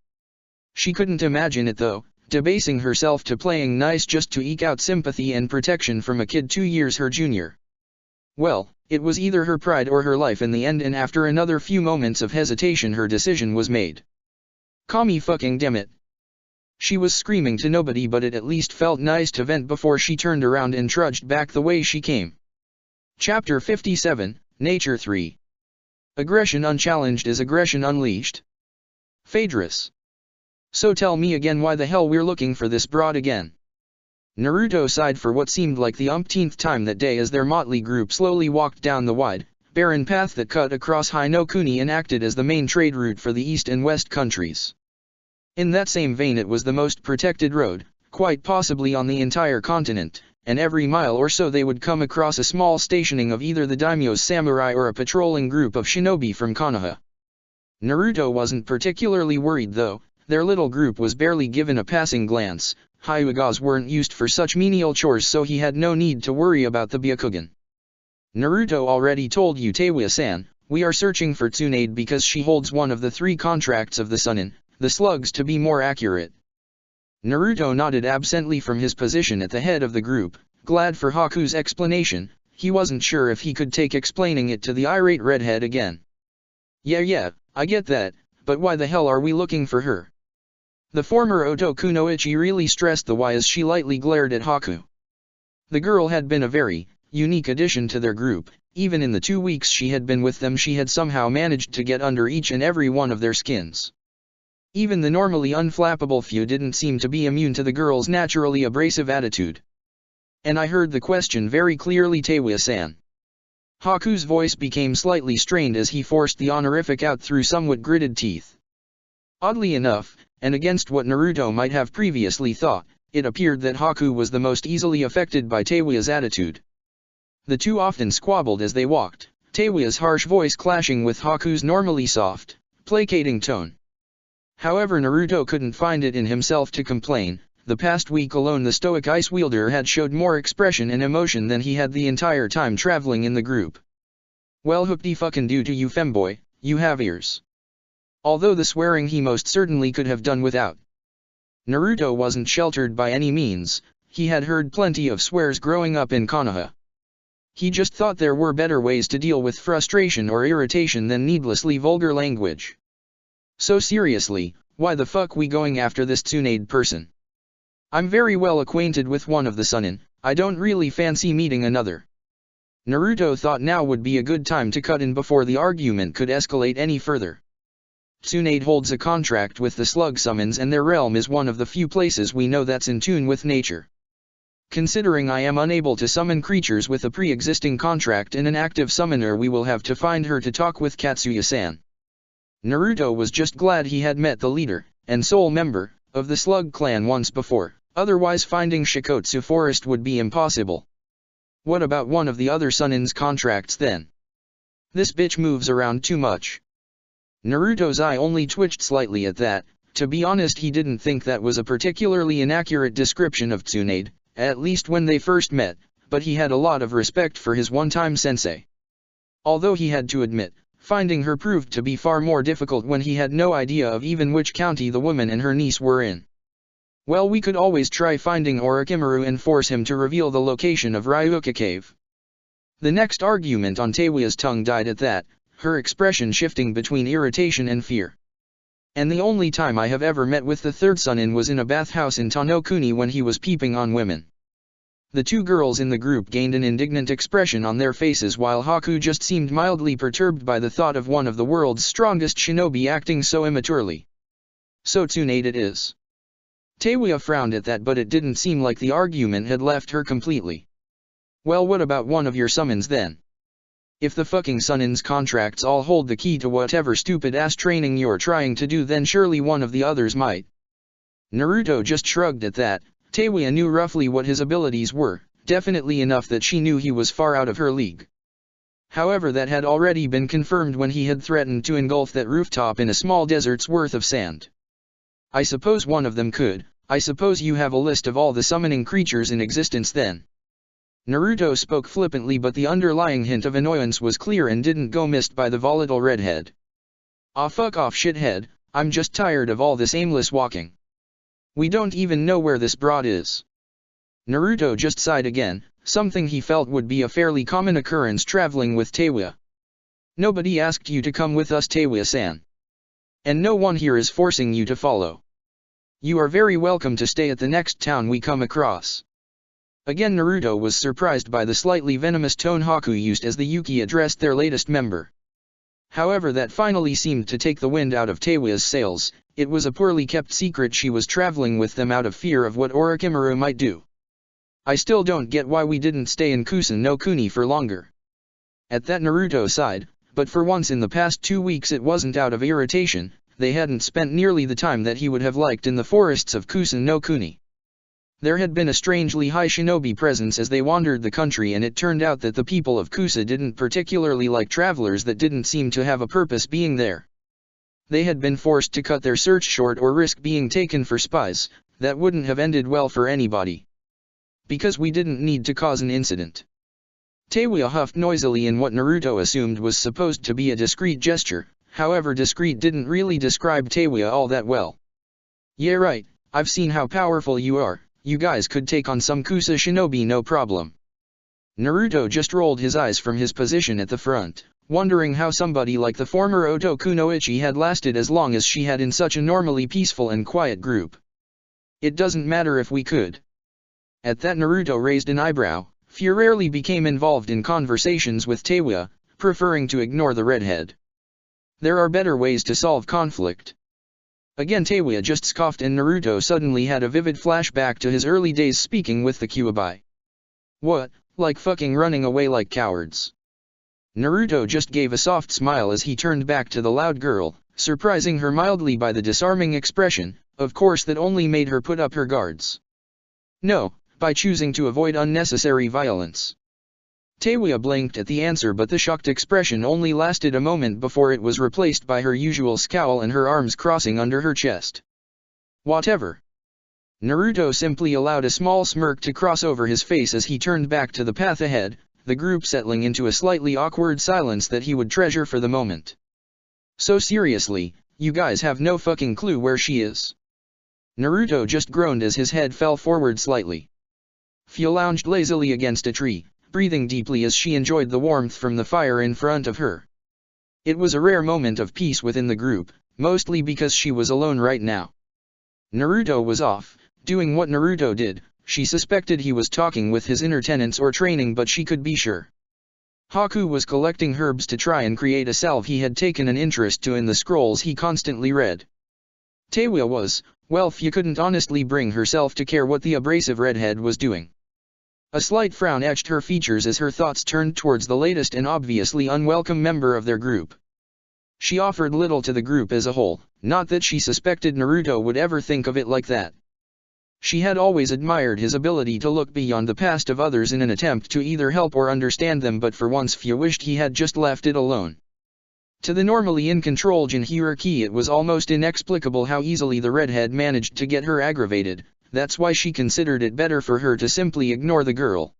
She couldn't imagine it though, debasing herself to playing nice just to eke out sympathy and protection from a kid 2 years her junior. Well, it was either her pride or her life in the end, and after another few moments of hesitation her decision was made. Kami fucking dammit. She was screaming to nobody, but it at least felt nice to vent before she turned around and trudged back the way she came. Chapter 57, Nature 3. Aggression unchallenged is aggression unleashed. Phaedrus. So tell me again why the hell we're looking for this broad again. Naruto sighed for what seemed like the umpteenth time that day as their motley group slowly walked down the wide, barren path that cut across Hinokuni and acted as the main trade route for the east and west countries. In that same vein, it was the most protected road, quite possibly on the entire continent, and every mile or so they would come across a small stationing of either the daimyo's samurai or a patrolling group of shinobi from Konoha. Naruto wasn't particularly worried though. Their little group was barely given a passing glance. Hyugas weren't used for such menial chores, so he had no need to worry about the Byakugan. Naruto already told you, Taewia-san, we are searching for Tsunade because she holds one of the 3 contracts of the Sunin, the slugs to be more accurate. Naruto nodded absently from his position at the head of the group, glad for Haku's explanation. He wasn't sure if he could take explaining it to the irate redhead again. Yeah, I get that, but why the hell are we looking for her? The former Oto Kunoichi really stressed the why as she lightly glared at Haku. The girl had been a very unique addition to their group. Even in the 2 weeks she had been with them, she had somehow managed to get under each and every one of their skins. Even the normally unflappable few didn't seem to be immune to the girl's naturally abrasive attitude. And I heard the question very clearly, Taewia-san. Haku's voice became slightly strained as he forced the honorific out through somewhat gritted teeth. Oddly enough, and against what Naruto might have previously thought, it appeared that Haku was the most easily affected by Teiwa's attitude. The two often squabbled as they walked, Teiwa's harsh voice clashing with Haku's normally soft, placating tone. However, Naruto couldn't find it in himself to complain. The past week alone the stoic ice wielder had showed more expression and emotion than he had the entire time traveling in the group. Well, hoopty fucking do to you, femboy, you have ears. Although the swearing he most certainly could have done without. Naruto wasn't sheltered by any means, he had heard plenty of swears growing up in Konoha. He just thought there were better ways to deal with frustration or irritation than needlessly vulgar language. So seriously, why the fuck we going after this Tsunade person? I'm very well acquainted with one of the Sunin, I don't really fancy meeting another. Naruto thought now would be a good time to cut in before the argument could escalate any further. Tsunade holds a contract with the Slug Summons and their realm is one of the few places we know that's in tune with nature. Considering I am unable to summon creatures with a pre-existing contract and an active summoner, we will have to find her to talk with Katsuya-san. Naruto was just glad he had met the leader, and sole member, of the Slug clan once before, otherwise finding Shikotsu Forest would be impossible. What about one of the other Sunin's contracts then? This bitch moves around too much. Naruto's eye only twitched slightly at that. To be honest, he didn't think that was a particularly inaccurate description of Tsunade, at least when they first met, but he had a lot of respect for his one-time sensei. Although he had to admit, finding her proved to be far more difficult when he had no idea of even which county the woman and her niece were in. Well, we could always try finding Orochimaru and force him to reveal the location of Ryuka Cave. The next argument on Teiwa's tongue died at that, her expression shifting between irritation and fear. And the only time I have ever met with the third Sunin was in a bathhouse in Tanokuni when he was peeping on women. The two girls in the group gained an indignant expression on their faces while Haku just seemed mildly perturbed by the thought of one of the world's strongest shinobi acting so immaturely. So Tsunade it is. Teiwa frowned at that, but it didn't seem like the argument had left her completely. Well, what about one of your summons then? If the fucking Sunin's contracts all hold the key to whatever stupid-ass training you're trying to do, then surely one of the others might. Naruto just shrugged at that. Teiwa knew roughly what his abilities were, definitely enough that she knew he was far out of her league. However, that had already been confirmed when he had threatened to engulf that rooftop in a small desert's worth of sand. I suppose one of them could. I suppose you have a list of all the summoning creatures in existence then. Naruto spoke flippantly, but the underlying hint of annoyance was clear and didn't go missed by the volatile redhead. Ah, fuck off, shithead, I'm just tired of all this aimless walking. We don't even know where this broad is. Naruto just sighed again, something he felt would be a fairly common occurrence traveling with Teiwa. Nobody asked you to come with us, Teiwa-san. And no one here is forcing you to follow. You are very welcome to stay at the next town we come across. Again, Naruto was surprised by the slightly venomous tone Haku used as the Yuki addressed their latest member. However, that finally seemed to take the wind out of Teiwa's sails. It was a poorly kept secret she was traveling with them out of fear of what Orochimaru might do. I still don't get why we didn't stay in Kusan no Kuni for longer. At that, Naruto sighed, but for once in the past 2 weeks it wasn't out of irritation. They hadn't spent nearly the time that he would have liked in the forests of Kusan no Kuni. There had been a strangely high shinobi presence as they wandered the country, and it turned out that the people of Kusa didn't particularly like travelers that didn't seem to have a purpose being there. They had been forced to cut their search short or risk being taken for spies. That wouldn't have ended well for anybody. Because we didn't need to cause an incident. Teiwa huffed noisily in what Naruto assumed was supposed to be a discreet gesture. However, discreet didn't really describe Teiwa all that well. Yeah, right, I've seen how powerful you are. You guys could take on some Kusa shinobi no problem. Naruto just rolled his eyes from his position at the front, wondering how somebody like the former Oto Kunoichi had lasted as long as she had in such a normally peaceful and quiet group. It doesn't matter if we could. At that, Naruto raised an eyebrow. Fear rarely became involved in conversations with Teiwa, preferring to ignore the redhead. There are better ways to solve conflict. Again, Teiwa just scoffed, and Naruto suddenly had a vivid flashback to his early days speaking with the Kyuubi. What, like fucking running away like cowards? Naruto just gave a soft smile as he turned back to the loud girl, surprising her mildly by the disarming expression, of course that only made her put up her guards. No, by choosing to avoid unnecessary violence. Teiwa blinked at the answer, but the shocked expression only lasted a moment before it was replaced by her usual scowl and her arms crossing under her chest. Whatever. Naruto simply allowed a small smirk to cross over his face as he turned back to the path ahead, the group settling into a slightly awkward silence that he would treasure for the moment. So seriously, you guys have no fucking clue where she is? Naruto just groaned as his head fell forward slightly. Fia lounged lazily against a tree, breathing deeply as she enjoyed the warmth from the fire in front of her. It was a rare moment of peace within the group, mostly because she was alone right now. Naruto was off, doing what Naruto did. She suspected he was talking with his inner tenants or training, but she could be sure. Haku was collecting herbs to try and create a salve he had taken an interest to in the scrolls he constantly read. Teiwa was, well, Fia couldn't honestly bring herself to care what the abrasive redhead was doing. A slight frown etched her features as her thoughts turned towards the latest and obviously unwelcome member of their group. She offered little to the group as a whole, not that she suspected Naruto would ever think of it like that. She had always admired his ability to look beyond the past of others in an attempt to either help or understand them, but for once Fia wished he had just left it alone. To the normally in-control Jinhuriki it was almost inexplicable how easily the redhead managed to get her aggravated. That's why she considered it better for her to simply ignore the girl.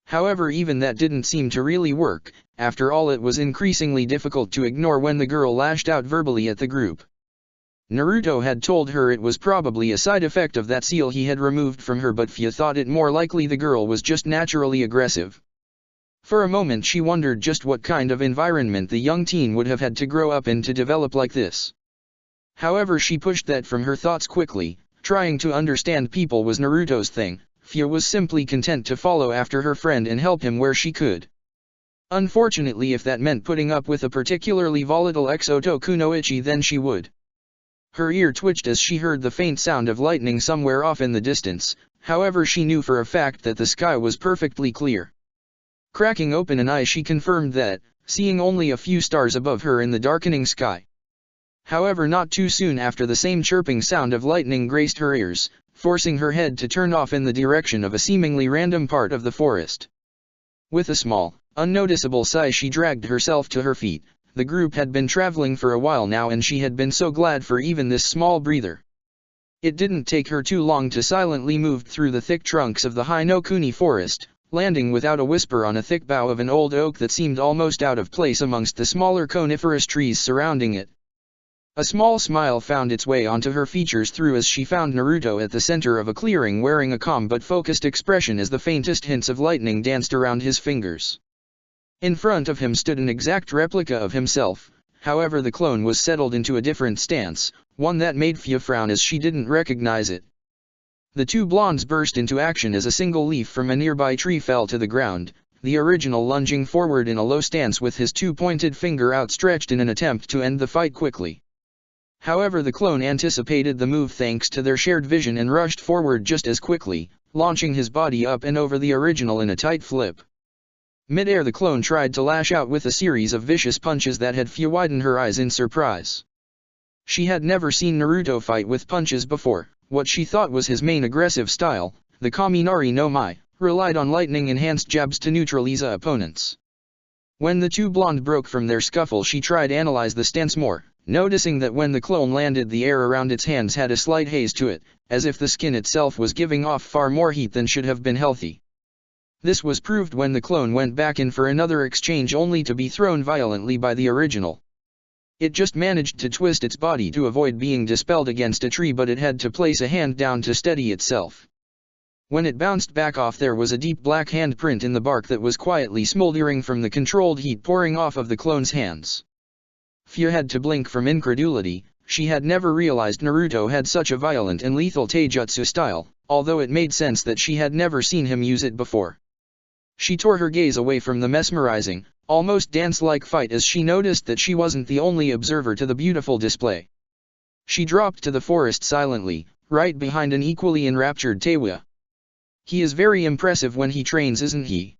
However, even that didn't seem to really work. After all, it was increasingly difficult to ignore when the girl lashed out verbally at the group. Naruto had told her it was probably a side effect of that seal he had removed from her, but Fia thought it more likely the girl was just naturally aggressive. For a moment she wondered just what kind of environment the young teen would have had to grow up in to develop like this. However, she pushed that from her thoughts quickly. Trying to understand people was Naruto's thing. Fia was simply content to follow after her friend and help him where she could. Unfortunately, if that meant putting up with a particularly volatile Exoto Kunoichi, then she would. Her ear twitched as she heard the faint sound of lightning somewhere off in the distance, however she knew for a fact that the sky was perfectly clear. Cracking open an eye, she confirmed that, seeing only a few stars above her in the darkening sky. However, not too soon after, the same chirping sound of lightning graced her ears, forcing her head to turn off in the direction of a seemingly random part of the forest. With a small, unnoticeable sigh, she dragged herself to her feet. The group had been traveling for a while now, and she had been so glad for even this small breather. It didn't take her too long to silently move through the thick trunks of the Hinokuni forest, landing without a whisper on a thick bough of an old oak that seemed almost out of place amongst the smaller coniferous trees surrounding it. A small smile found its way onto her features as she found Naruto at the center of a clearing, wearing a calm but focused expression as the faintest hints of lightning danced around his fingers. In front of him stood an exact replica of himself. However, the clone was settled into a different stance, one that made Fia frown as she didn't recognize it. The two blondes burst into action as a single leaf from a nearby tree fell to the ground, the original lunging forward in a low stance with his two pointed finger outstretched in an attempt to end the fight quickly. However, the clone anticipated the move thanks to their shared vision and rushed forward just as quickly, launching his body up and over the original in a tight flip. Mid-air, the clone tried to lash out with a series of vicious punches that had Fia widen her eyes in surprise. She had never seen Naruto fight with punches before. What she thought was his main aggressive style, the Kaminari no Mai, relied on lightning-enhanced jabs to neutralize opponents. When the two blonde broke from their scuffle, she tried to analyze the stance more, noticing that when the clone landed, the air around its hands had a slight haze to it, as if the skin itself was giving off far more heat than should have been healthy. This was proved when the clone went back in for another exchange, only to be thrown violently by the original. It just managed to twist its body to avoid being dispelled against a tree, but it had to place a hand down to steady itself. When it bounced back off, there was a deep black handprint in the bark that was quietly smoldering from the controlled heat pouring off of the clone's hands. Fia had to blink from incredulity. She had never realized Naruto had such a violent and lethal taijutsu style, although it made sense that she had never seen him use it before. She tore her gaze away from the mesmerizing, almost dance-like fight as she noticed that she wasn't the only observer to the beautiful display. She dropped to the forest silently, right behind an equally enraptured Teiwa. "He is very impressive when he trains, isn't he?"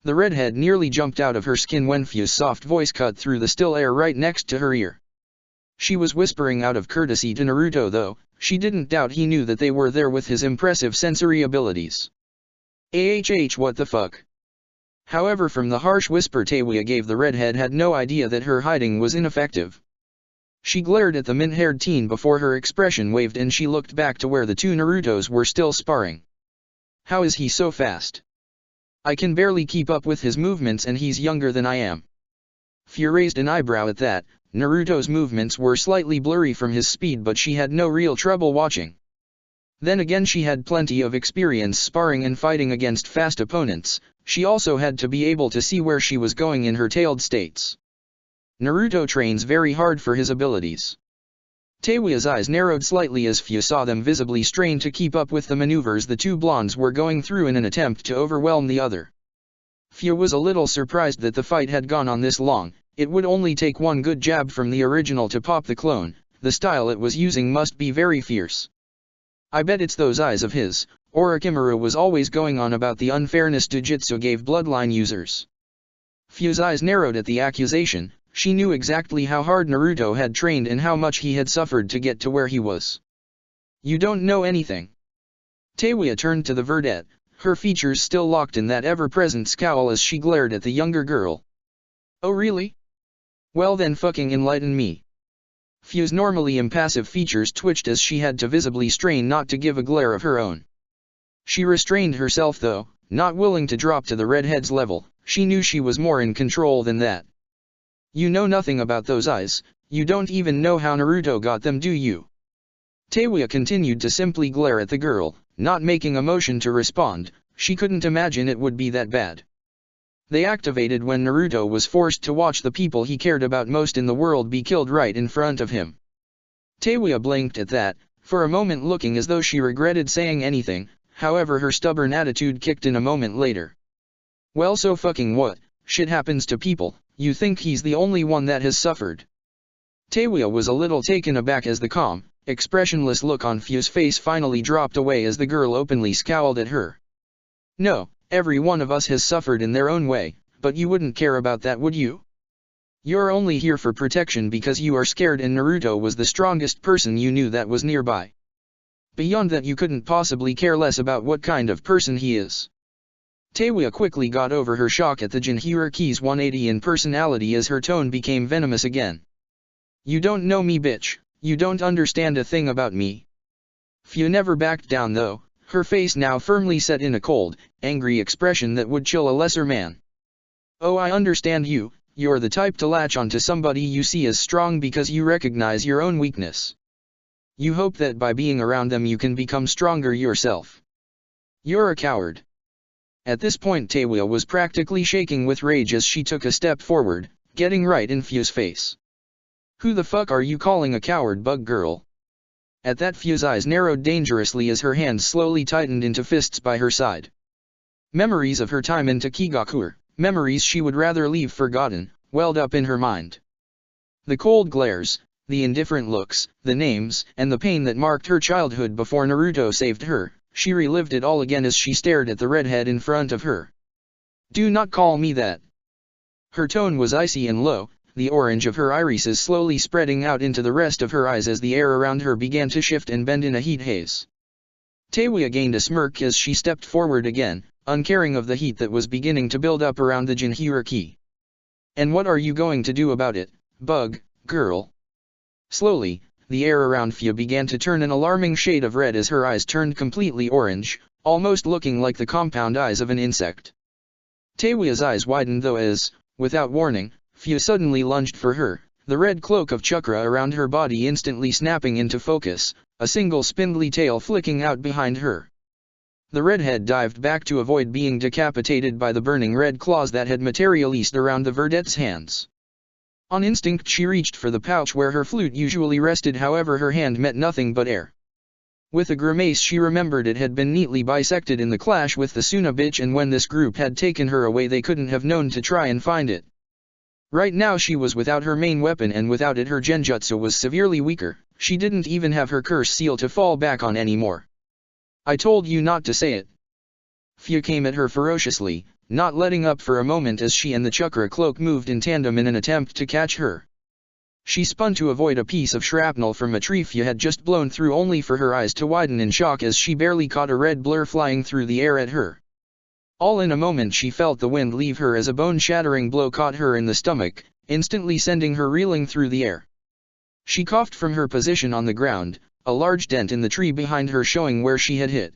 The redhead nearly jumped out of her skin when Fu's soft voice cut through the still air right next to her ear. She was whispering out of courtesy to Naruto though, she didn't doubt he knew that they were there with his impressive sensory abilities. What the fuck? However, from the harsh whisper Teiwa gave, the redhead had no idea that her hiding was ineffective. She glared at the mint-haired teen before her expression waved and she looked back to where the two Narutos were still sparring. How is he so fast? I can barely keep up with his movements and he's younger than I am. Fu raised an eyebrow at that. Naruto's movements were slightly blurry from his speed, but she had no real trouble watching. Then again, she had plenty of experience sparring and fighting against fast opponents. She also had to be able to see where she was going in her tailed states. Naruto trains very hard for his abilities. Teiwa's eyes narrowed slightly as Fu saw them visibly strain to keep up with the maneuvers the two blondes were going through in an attempt to overwhelm the other. Fu was a little surprised that the fight had gone on this long. It would only take one good jab from the original to pop the clone. The style it was using must be very fierce. I bet it's those eyes of his. Orochimaru was always going on about the unfairness Jujutsu gave bloodline users. Fu's eyes narrowed at the accusation. She knew exactly how hard Naruto had trained and how much he had suffered to get to where he was. You don't know anything. Teiwa turned to the verdette, her features still locked in that ever-present scowl as she glared at the younger girl. Oh really? Well then fucking enlighten me. Fu's normally impassive features twitched as she had to visibly strain not to give a glare of her own. She restrained herself though, not willing to drop to the redhead's level. She knew she was more in control than that. You know nothing about those eyes, you don't even know how Naruto got them, do you? Teiwa continued to simply glare at the girl, not making a motion to respond. She couldn't imagine it would be that bad. They activated when Naruto was forced to watch the people he cared about most in the world be killed right in front of him. Teiwa blinked at that, for a moment looking as though she regretted saying anything, however her stubborn attitude kicked in a moment later. Well, so fucking what? Shit happens to people. You think he's the only one that has suffered? Teiwa was a little taken aback as the calm, expressionless look on Fu's face finally dropped away as the girl openly scowled at her. No, every one of us has suffered in their own way, but you wouldn't care about that, would you? You're only here for protection because you are scared and Naruto was the strongest person you knew that was nearby. Beyond that, you couldn't possibly care less about what kind of person he is. Teiwa quickly got over her shock at the Jinchuriki's 180 in personality as her tone became venomous again. You don't know me, bitch. You don't understand a thing about me. Fu never backed down though, her face now firmly set in a cold, angry expression that would chill a lesser man. Oh, I understand you. You're the type to latch onto somebody you see as strong because you recognize your own weakness. You hope that by being around them you can become stronger yourself. You're a coward. At this point Teiwa was practically shaking with rage as she took a step forward, getting right in Fu's face. Who the fuck are you calling a coward, bug girl? At that Fu's eyes narrowed dangerously as her hands slowly tightened into fists by her side. Memories of her time in Takigakure, memories she would rather leave forgotten, welled up in her mind. The cold glares, the indifferent looks, the names, and the pain that marked her childhood before Naruto saved her. She relived it all again as she stared at the redhead in front of her. Do not call me that. Her tone was icy and low, the orange of her irises slowly spreading out into the rest of her eyes as the air around her began to shift and bend in a heat haze. Teiwa gained a smirk as she stepped forward again, uncaring of the heat that was beginning to build up around the Jinchuriki. And what are you going to do about it, bug girl? Slowly, the air around Fu began to turn an alarming shade of red as her eyes turned completely orange, almost looking like the compound eyes of an insect. Teiwa's eyes widened though as, without warning, Fu suddenly lunged for her, the red cloak of chakra around her body instantly snapping into focus, a single spindly tail flicking out behind her. The redhead dived back to avoid being decapitated by the burning red claws that had materialized around the verdette's hands. On instinct she reached for the pouch where her flute usually rested, however her hand met nothing but air. With a grimace she remembered it had been neatly bisected in the clash with the Suna bitch, and when this group had taken her away they couldn't have known to try and find it. Right now she was without her main weapon, and without it her genjutsu was severely weaker. She didn't even have her curse seal to fall back on anymore. I told you not to say it. Fyu came at her ferociously, not letting up for a moment as she and the chakra cloak moved in tandem in an attempt to catch her. She spun to avoid a piece of shrapnel from a tree Fyu had just blown through, only for her eyes to widen in shock as she barely caught a red blur flying through the air at her. All in a moment she felt the wind leave her as a bone-shattering blow caught her in the stomach, instantly sending her reeling through the air. She coughed from her position on the ground, a large dent in the tree behind her showing where she had hit.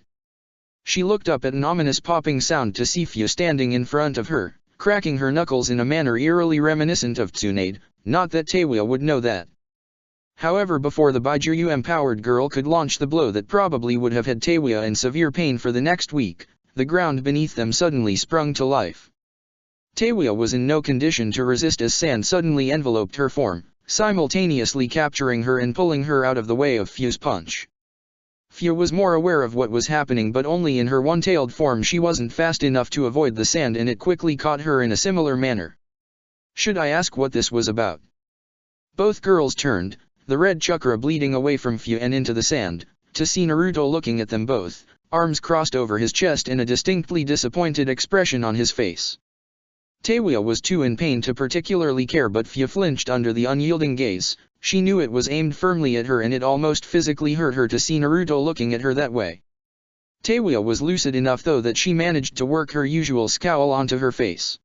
She looked up at an ominous popping sound to see Fyu standing in front of her, cracking her knuckles in a manner eerily reminiscent of Tsunade, not that Taewya would know that. However, before the Baijiu-empowered girl could launch the blow that probably would have had Taewya in severe pain for the next week, the ground beneath them suddenly sprung to life. Taewya was in no condition to resist as sand suddenly enveloped her form, simultaneously capturing her and pulling her out of the way of Fyu's punch. Fyu was more aware of what was happening, but only in her one-tailed form. She wasn't fast enough to avoid the sand, and it quickly caught her in a similar manner. Should I ask what this was about? Both girls turned, the red chakra bleeding away from Fyu and into the sand, to see Naruto looking at them both, arms crossed over his chest and a distinctly disappointed expression on his face. Taewya was too in pain to particularly care, but Fyu flinched under the unyielding gaze. She knew it was aimed firmly at her, and it almost physically hurt her to see Naruto looking at her that way. Taewya was lucid enough though that she managed to work her usual scowl onto her face.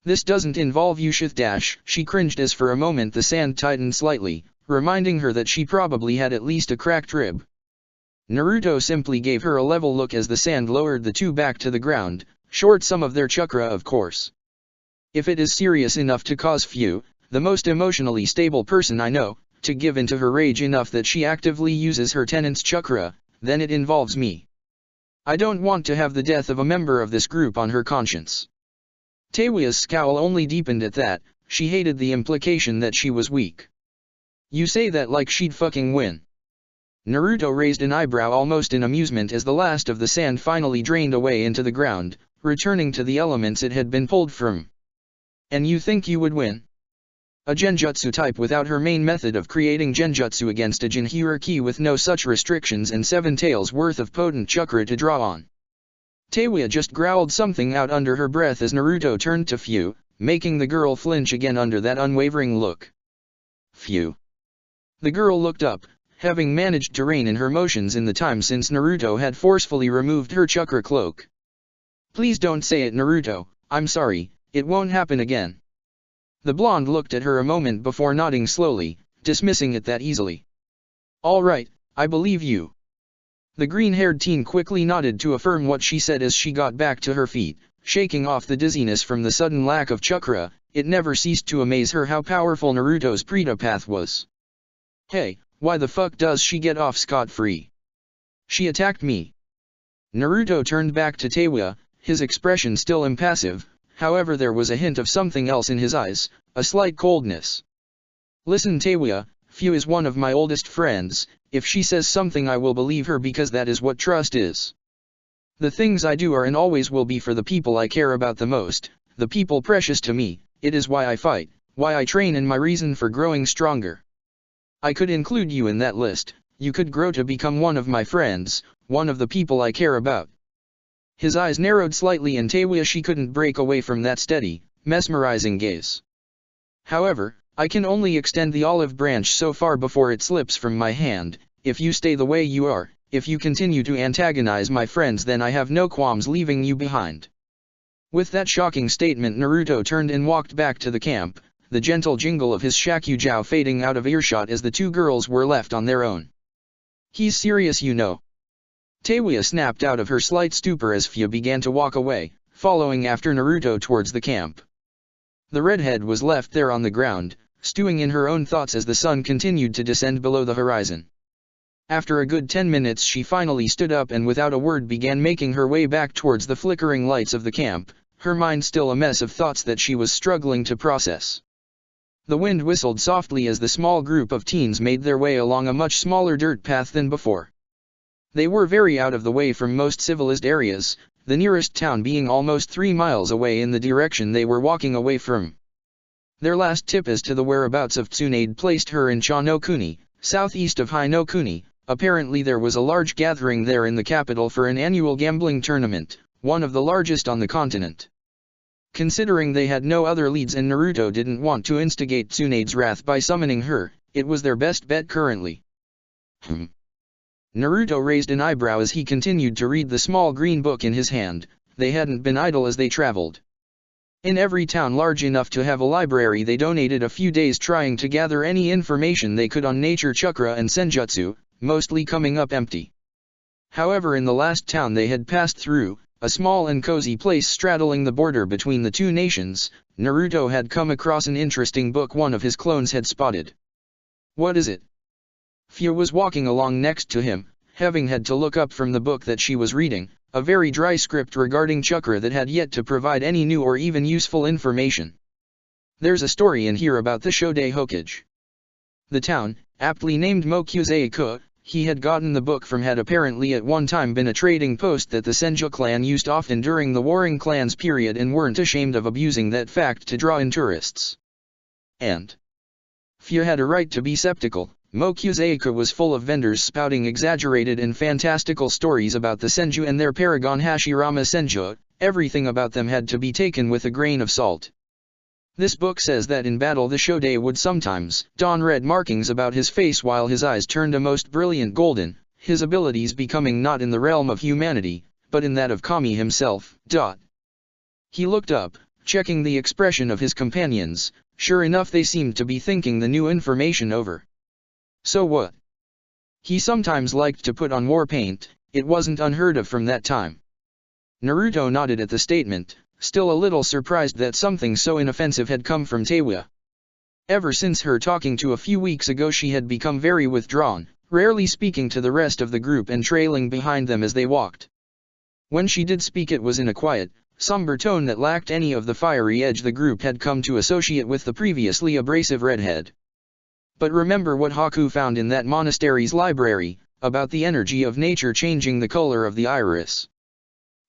This doesn't involve you, she cringed as for a moment the sand tightened slightly, reminding her that she probably had at least a cracked rib. Naruto simply gave her a level look as the sand lowered the two back to the ground, short some of their chakra of course. If it is serious enough to cause Fyu, the most emotionally stable person I know, to give in to her rage enough that she actively uses her tenant's chakra, then it involves me. I don't want to have the death of a member of this group on her conscience. Taewya's scowl only deepened at that. She hated the implication that she was weak. You say that like she'd fucking win. Naruto raised an eyebrow almost in amusement as the last of the sand finally drained away into the ground, returning to the elements it had been pulled from. And you think you would win? A genjutsu type without her main method of creating genjutsu against a jinhuriki with no such restrictions and 7 taels worth of potent chakra to draw on. Taewya just growled something out under her breath as Naruto turned to Fyu, making the girl flinch again under that unwavering look. Fyu. The girl looked up, having managed to rein in her motions in the time since Naruto had forcefully removed her chakra cloak. Please don't say it, Naruto, I'm sorry, it won't happen again. The blonde looked at her a moment before nodding slowly, dismissing it that easily. All right, I believe you. The green-haired teen quickly nodded to affirm what she said as she got back to her feet, shaking off the dizziness from the sudden lack of chakra. It never ceased to amaze her how powerful Naruto's Preta path was. Hey, why the fuck does she get off scot-free? She attacked me. Naruto turned back to Taewya, his expression still impassive. However, there was a hint of something else in his eyes, a slight coldness. Listen, Taewya, Fyu is one of my oldest friends. If she says something I will believe her because that is what trust is. The things I do are and always will be for the people I care about the most, the people precious to me. It is why I fight, why I train, and my reason for growing stronger. I could include you in that list. You could grow to become one of my friends, one of the people I care about. His eyes narrowed slightly, and Taewya, she couldn't break away from that steady, mesmerizing gaze. However, I can only extend the olive branch so far before it slips from my hand. If you stay the way you are, if you continue to antagonize my friends, then I have no qualms leaving you behind. With that shocking statement, Naruto turned and walked back to the camp, the gentle jingle of his shakujiao fading out of earshot as the two girls were left on their own. He's serious, you know. Taewya snapped out of her slight stupor as Fyu began to walk away, following after Naruto towards the camp. The redhead was left there on the ground, stewing in her own thoughts as the sun continued to descend below the horizon. After a good 10 minutes she finally stood up and without a word began making her way back towards the flickering lights of the camp, her mind still a mess of thoughts that she was struggling to process. The wind whistled softly as the small group of teens made their way along a much smaller dirt path than before. They were very out of the way from most civilized areas, the nearest town being almost 3 miles away in the direction they were walking away from. Their last tip as to the whereabouts of Tsunade placed her in Cha-no-kuni, southeast of Hi-no-kuni. Apparently there was a large gathering there in the capital for an annual gambling tournament, one of the largest on the continent. Considering they had no other leads and Naruto didn't want to instigate Tsunade's wrath by summoning her, it was their best bet currently. Naruto raised an eyebrow as he continued to read the small green book in his hand. They hadn't been idle as they traveled. In every town large enough to have a library they donated a few days trying to gather any information they could on nature chakra and senjutsu, mostly coming up empty. However, in the last town they had passed through, a small and cozy place straddling the border between the two nations, Naruto had come across an interesting book one of his clones had spotted. What is it? Fia was walking along next to him, having had to look up from the book that she was reading, a very dry script regarding chakra that had yet to provide any new or even useful information. There's a story in here about the Shodei Hokage. The town, aptly named Mokuzeika, he had gotten the book from had apparently at one time been a trading post that the Senju clan used often during the warring clans period and weren't ashamed of abusing that fact to draw in tourists. And Fia had a right to be skeptical. Mokuzeika was full of vendors spouting exaggerated and fantastical stories about the Senju and their paragon Hashirama Senju. Everything about them had to be taken with a grain of salt. This book says that in battle the Shodei would sometimes don red markings about his face while his eyes turned a most brilliant golden, his abilities becoming not in the realm of humanity, but in that of Kami himself. He looked up, checking the expression of his companions. Sure enough, they seemed to be thinking the new information over. So what? He sometimes liked to put on war paint, it wasn't unheard of from that time. Naruto nodded at the statement, still a little surprised that something so inoffensive had come from Teiwa. Ever since her talking to a few weeks ago she had become very withdrawn, rarely speaking to the rest of the group and trailing behind them as they walked. When she did speak it was in a quiet, somber tone that lacked any of the fiery edge the group had come to associate with the previously abrasive redhead. But remember what Haku found in that monastery's library, about the energy of nature changing the color of the iris.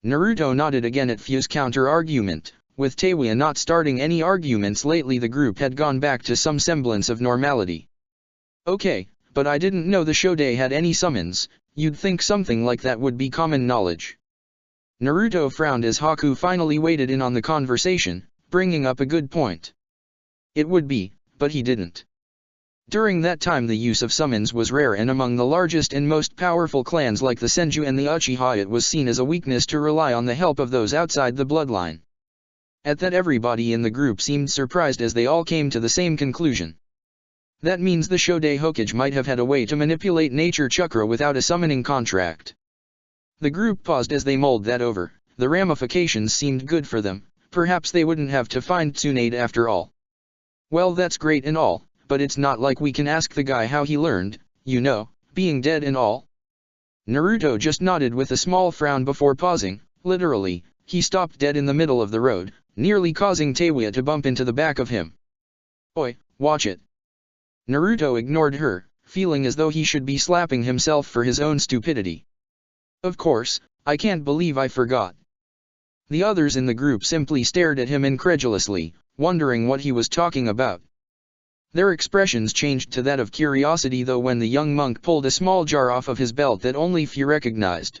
Naruto nodded again at Fia's counter-argument. With Teiwa not starting any arguments lately the group had gone back to some semblance of normality. Okay, but I didn't know the Shodei had any summons, you'd think something like that would be common knowledge. Naruto frowned as Haku finally waded in on the conversation, bringing up a good point. It would be, but he didn't. During that time the use of summons was rare and among the largest and most powerful clans like the Senju and the Uchiha it was seen as a weakness to rely on the help of those outside the bloodline. At that everybody in the group seemed surprised as they all came to the same conclusion. That means the Shodei Hokage might have had a way to manipulate nature chakra without a summoning contract. The group paused as they mulled that over. The ramifications seemed good for them, perhaps they wouldn't have to find Tsunade after all. Well, that's great and all, but it's not like we can ask the guy how he learned, you know, being dead and all. Naruto just nodded with a small frown before pausing. Literally, he stopped dead in the middle of the road, nearly causing Teiwa to bump into the back of him. Oi, watch it. Naruto ignored her, feeling as though he should be slapping himself for his own stupidity. Of course, I can't believe I forgot. The others in the group simply stared at him incredulously, wondering what he was talking about. Their expressions changed to that of curiosity though when the young monk pulled a small jar off of his belt that only Fia recognized.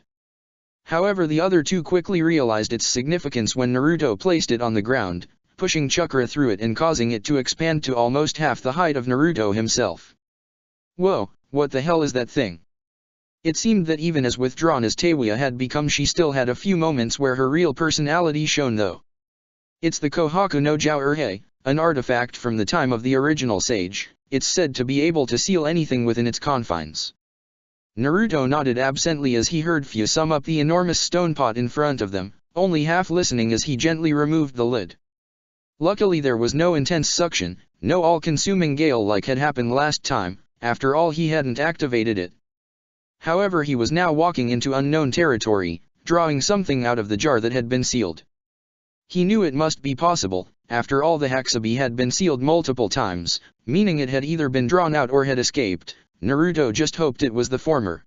However, the other two quickly realized its significance when Naruto placed it on the ground, pushing chakra through it and causing it to expand to almost half the height of Naruto himself. Whoa, what the hell is that thing? It seemed that even as withdrawn as Teiwa had become she still had a few moments where her real personality shone though. It's the Kohaku no Jouerhei, an artifact from the time of the original sage. It's said to be able to seal anything within its confines. Naruto nodded absently as he heard Fia sum up the enormous stone pot in front of them, only half listening as he gently removed the lid. Luckily there was no intense suction, no all-consuming gale like had happened last time, after all he hadn't activated it. However, he was now walking into unknown territory, drawing something out of the jar that had been sealed. He knew it must be possible, after all the Hexabe had been sealed multiple times, meaning it had either been drawn out or had escaped. Naruto just hoped it was the former.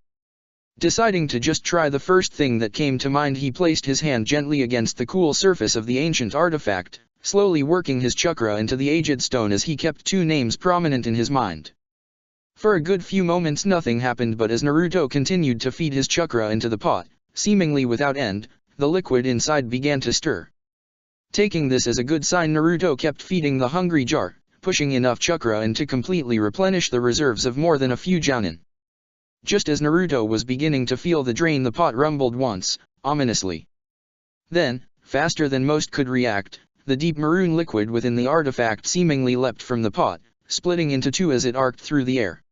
Deciding to just try the first thing that came to mind, he placed his hand gently against the cool surface of the ancient artifact, slowly working his chakra into the aged stone as he kept two names prominent in his mind. For a good few moments nothing happened, but as Naruto continued to feed his chakra into the pot, seemingly without end, the liquid inside began to stir. Taking this as a good sign, Naruto kept feeding the hungry jar, pushing enough chakra in to completely replenish the reserves of more than a few jounin. Just as Naruto was beginning to feel the drain, the pot rumbled once, ominously. Then, faster than most could react, the deep maroon liquid within the artifact seemingly leapt from the pot, splitting into two as it arced through the air.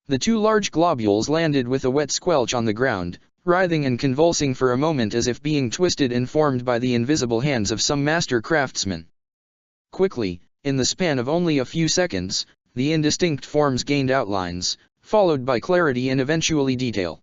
The two large globules landed with a wet squelch on the ground, writhing and convulsing for a moment as if being twisted and formed by the invisible hands of some master craftsman. Quickly, in the span of only a few seconds, the indistinct forms gained outlines, followed by clarity and eventually detail.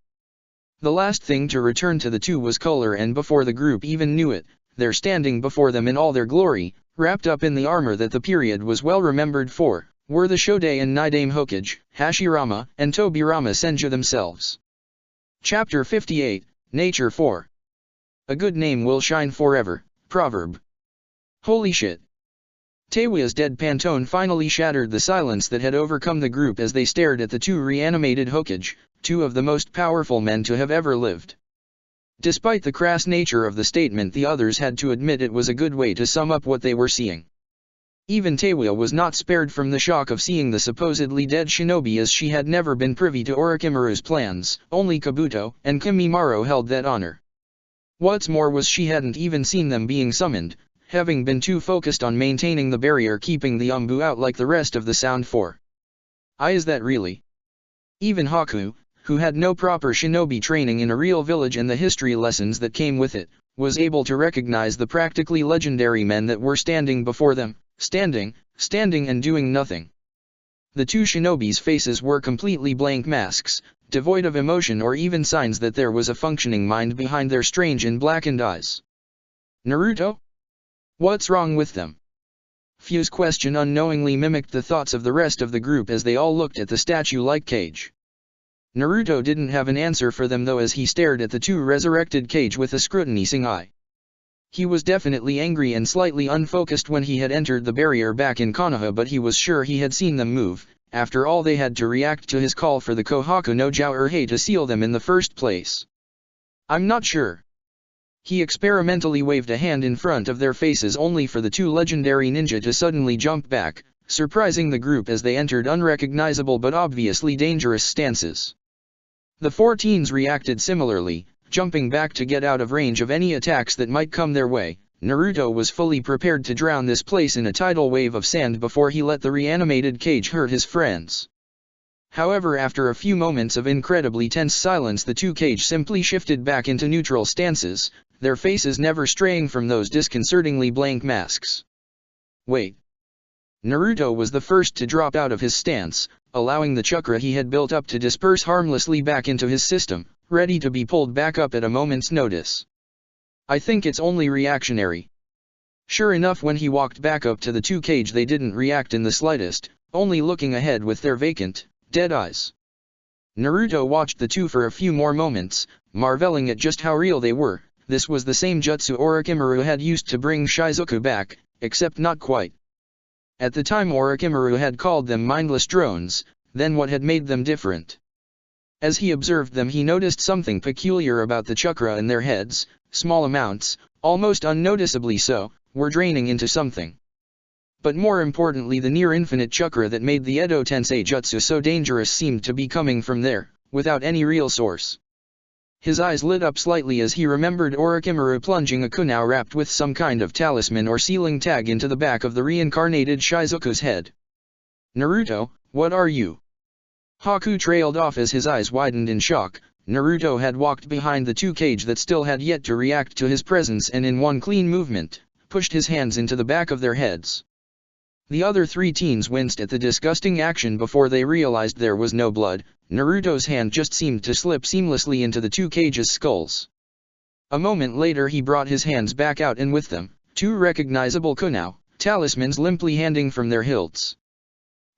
The last thing to return to the two was color, and before the group even knew it, there standing before them in all their glory, wrapped up in the armor that the period was well remembered for, were the Shodai and Niidame Hokage, Hashirama, and Tobirama Senju themselves. Chapter 58, Nature 4. A good name will shine forever, proverb. Holy shit. Teiwa's deadpan tone finally shattered the silence that had overcome the group as they stared at the two reanimated Hokage, two of the most powerful men to have ever lived. Despite the crass nature of the statement, the others had to admit it was a good way to sum up what they were seeing. Even Teiwa was not spared from the shock of seeing the supposedly dead shinobi, as she had never been privy to Orochimaru's plans. Only Kabuto and Kimimaro held that honor. What's more was she hadn't even seen them being summoned, having been too focused on maintaining the barrier keeping the Umbu out like the rest of the Sound 4. Is that really? Even Haku, who had no proper shinobi training in a real village and the history lessons that came with it, was able to recognize the practically legendary men that were standing before them, standing and doing nothing. The two shinobi's faces were completely blank masks, devoid of emotion or even signs that there was a functioning mind behind their strange and blackened eyes. Naruto? What's wrong with them? Fu's question unknowingly mimicked the thoughts of the rest of the group as they all looked at the statue-like cage. Naruto didn't have an answer for them though, as he stared at the two resurrected cage with a scrutinizing eye. He was definitely angry and slightly unfocused when he had entered the barrier back in Konoha, but he was sure he had seen them move. After all, they had to react to his call for the Kohaku no Jouhei to seal them in the first place. I'm not sure. He experimentally waved a hand in front of their faces, only for the two legendary ninja to suddenly jump back, surprising the group as they entered unrecognizable but obviously dangerous stances. The four teens reacted similarly, jumping back to get out of range of any attacks that might come their way. Naruto was fully prepared to drown this place in a tidal wave of sand before he let the reanimated cage hurt his friends. However, after a few moments of incredibly tense silence, the two cage simply shifted back into neutral stances, their faces never straying from those disconcertingly blank masks. Wait. Naruto was the first to drop out of his stance, allowing the chakra he had built up to disperse harmlessly back into his system, ready to be pulled back up at a moment's notice. I think it's only reactionary. Sure enough, when he walked back up to the two cage, they didn't react in the slightest, only looking ahead with their vacant, dead eyes. Naruto watched the two for a few more moments, marveling at just how real they were. This was the same jutsu Orochimaru had used to bring Shizuku back, except not quite. At the time, Orochimaru had called them mindless drones. Then what had made them different? As he observed them, he noticed something peculiar about the chakra in their heads. Small amounts, almost unnoticeably so, were draining into something. But more importantly, the near-infinite chakra that made the Edo Tensei Jutsu so dangerous seemed to be coming from there, without any real source. His eyes lit up slightly as he remembered Orochimaru plunging a kunai wrapped with some kind of talisman or sealing tag into the back of the reincarnated Shizuku's head. Naruto, what are you? Haku trailed off as his eyes widened in shock. Naruto had walked behind the two cage that still had yet to react to his presence, and in one clean movement, pushed his hands into the back of their heads. The other three teens winced at the disgusting action before they realized there was no blood. Naruto's hand just seemed to slip seamlessly into the two cages' skulls. A moment later he brought his hands back out, and with them, two recognizable kunai, talismans, limply hanging from their hilts.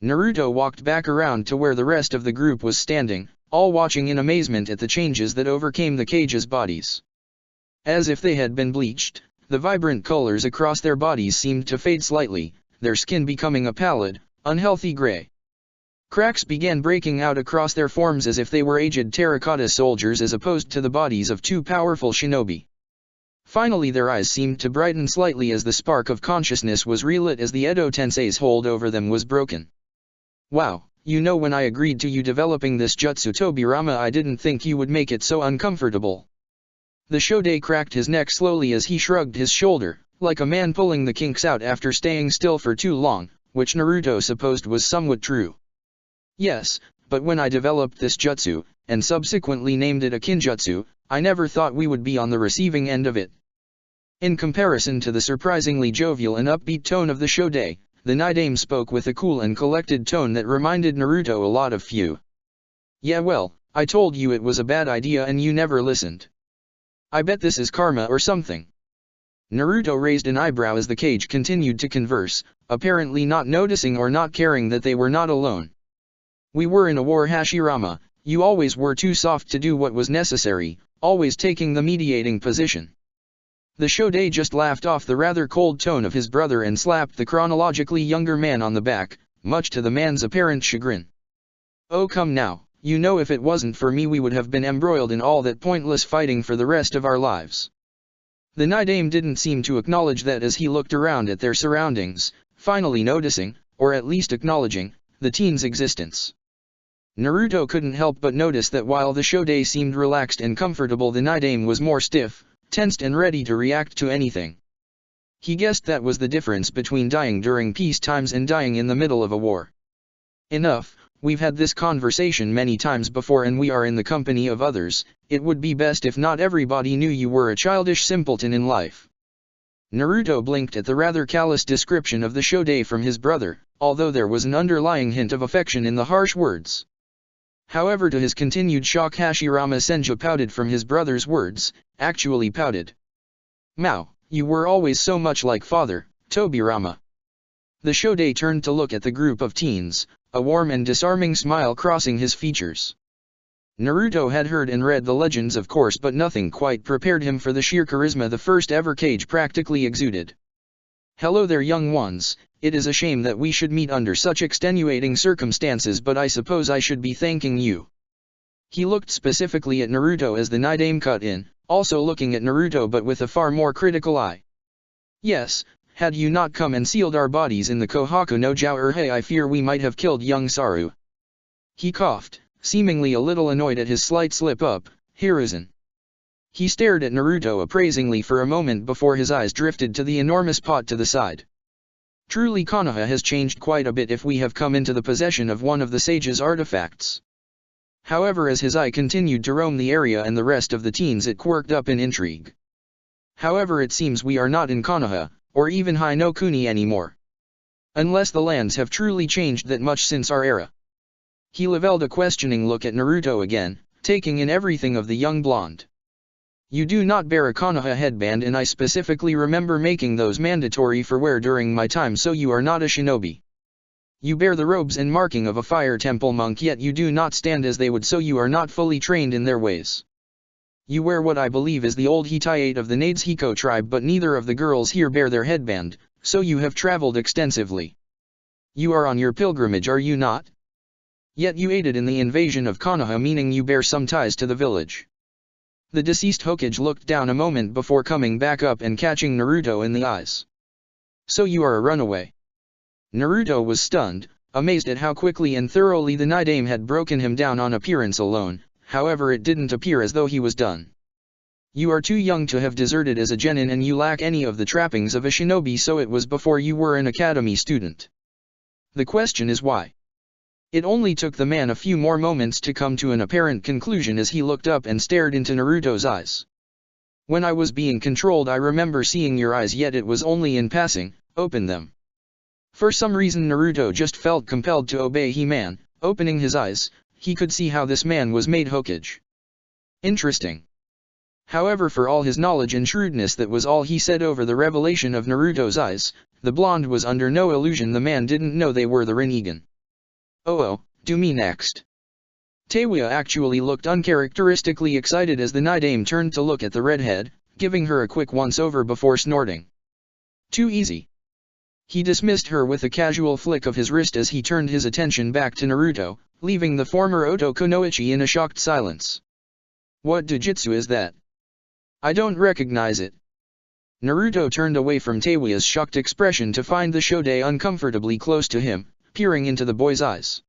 Naruto walked back around to where the rest of the group was standing, all watching in amazement at the changes that overcame the cage's bodies. As if they had been bleached, the vibrant colors across their bodies seemed to fade slightly, their skin becoming a pallid, unhealthy gray. Cracks began breaking out across their forms as if they were aged terracotta soldiers as opposed to the bodies of two powerful shinobi. Finally their eyes seemed to brighten slightly as the spark of consciousness was relit as the Edo Tensei's hold over them was broken. Wow, you know, when I agreed to you developing this jutsu Tobirama, I didn't think you would make it so uncomfortable. The Shodai cracked his neck slowly as he shrugged his shoulder, like a man pulling the kinks out after staying still for too long, which Naruto supposed was somewhat true. Yes, but when I developed this jutsu, and subsequently named it a kinjutsu, I never thought we would be on the receiving end of it. In comparison to the surprisingly jovial and upbeat tone of the Shodai, the Nidaime spoke with a cool and collected tone that reminded Naruto a lot of Fu. Yeah, well, I told you it was a bad idea and you never listened. I bet this is karma or something. Naruto raised an eyebrow as the cage continued to converse, apparently not noticing or not caring that they were not alone. We were in a war, Hashirama. You always were too soft to do what was necessary, always taking the mediating position. The Shodai just laughed off the rather cold tone of his brother and slapped the chronologically younger man on the back, much to the man's apparent chagrin. Oh come now, you know, if it wasn't for me we would have been embroiled in all that pointless fighting for the rest of our lives. The Nidaime didn't seem to acknowledge that as he looked around at their surroundings, finally noticing, or at least acknowledging, the teen's existence. Naruto couldn't help but notice that while the Shodai seemed relaxed and comfortable, the Nidaime was more stiff, tensed and ready to react to anything. He guessed that was the difference between dying during peace times and dying in the middle of a war. Enough, we've had this conversation many times before and we are in the company of others. It would be best if not everybody knew you were a childish simpleton in life. Naruto blinked at the rather callous description of the Shodai from his brother, although there was an underlying hint of affection in the harsh words. However, to his continued shock, Hashirama Senju pouted from his brother's words, actually pouted. Mao, you were always so much like father, Tobirama. The Shodai turned to look at the group of teens, a warm and disarming smile crossing his features. Naruto had heard and read the legends of course, but nothing quite prepared him for the sheer charisma the first ever Kage practically exuded. Hello there, young ones. It is a shame that we should meet under such extenuating circumstances, but I suppose I should be thanking you. He looked specifically at Naruto as the Nidaime cut in, also looking at Naruto but with a far more critical eye. Yes, had you not come and sealed our bodies in the Kohaku no Jouerhei, I fear we might have killed young Saru. He coughed, seemingly a little annoyed at his slight slip-up. Hiruzen. He stared at Naruto appraisingly for a moment before his eyes drifted to the enormous pot to the side. Truly, Konoha has changed quite a bit if we have come into the possession of one of the sage's artifacts. However, as his eye continued to roam the area and the rest of the teens, it quirked up in intrigue. However, it seems we are not in Konoha, or even Hai no Kuni anymore. Unless the lands have truly changed that much since our era. He leveled a questioning look at Naruto again, taking in everything of the young blonde. You do not bear a Konoha headband, and I specifically remember making those mandatory for wear during my time, so you are not a shinobi. You bear the robes and marking of a fire temple monk, yet you do not stand as they would, so you are not fully trained in their ways. You wear what I believe is the old Hitayate of the Nades Hiko tribe, but neither of the girls here bear their headband, so you have traveled extensively. You are on your pilgrimage, are you not? Yet you aided in the invasion of Konoha, meaning you bear some ties to the village. The deceased Hokage looked down a moment before coming back up and catching Naruto in the eyes. So you are a runaway. Naruto was stunned, amazed at how quickly and thoroughly the Nidaime had broken him down on appearance alone. However, it didn't appear as though he was done. You are too young to have deserted as a genin, and you lack any of the trappings of a shinobi, so it was before you were an academy student. The question is why? It only took the man a few more moments to come to an apparent conclusion as he looked up and stared into Naruto's eyes. When I was being controlled, I remember seeing your eyes, yet it was only in passing. Open them. For some reason Naruto just felt compelled to obey He-Man. Opening his eyes, he could see how this man was made Hokage. Interesting. However, for all his knowledge and shrewdness, that was all he said over the revelation of Naruto's eyes. The blonde was under no illusion the man didn't know they were the Rinnegan. Oh, do me next. Teiwa actually looked uncharacteristically excited as the Nidaime turned to look at the redhead, giving her a quick once-over before snorting. Too easy. He dismissed her with a casual flick of his wrist as he turned his attention back to Naruto, leaving the former Oto Kunoichi in a shocked silence. What dojutsu is that? I don't recognize it. Naruto turned away from Teiwa's shocked expression to find the Shodai uncomfortably close to him, peering into the boy's eyes.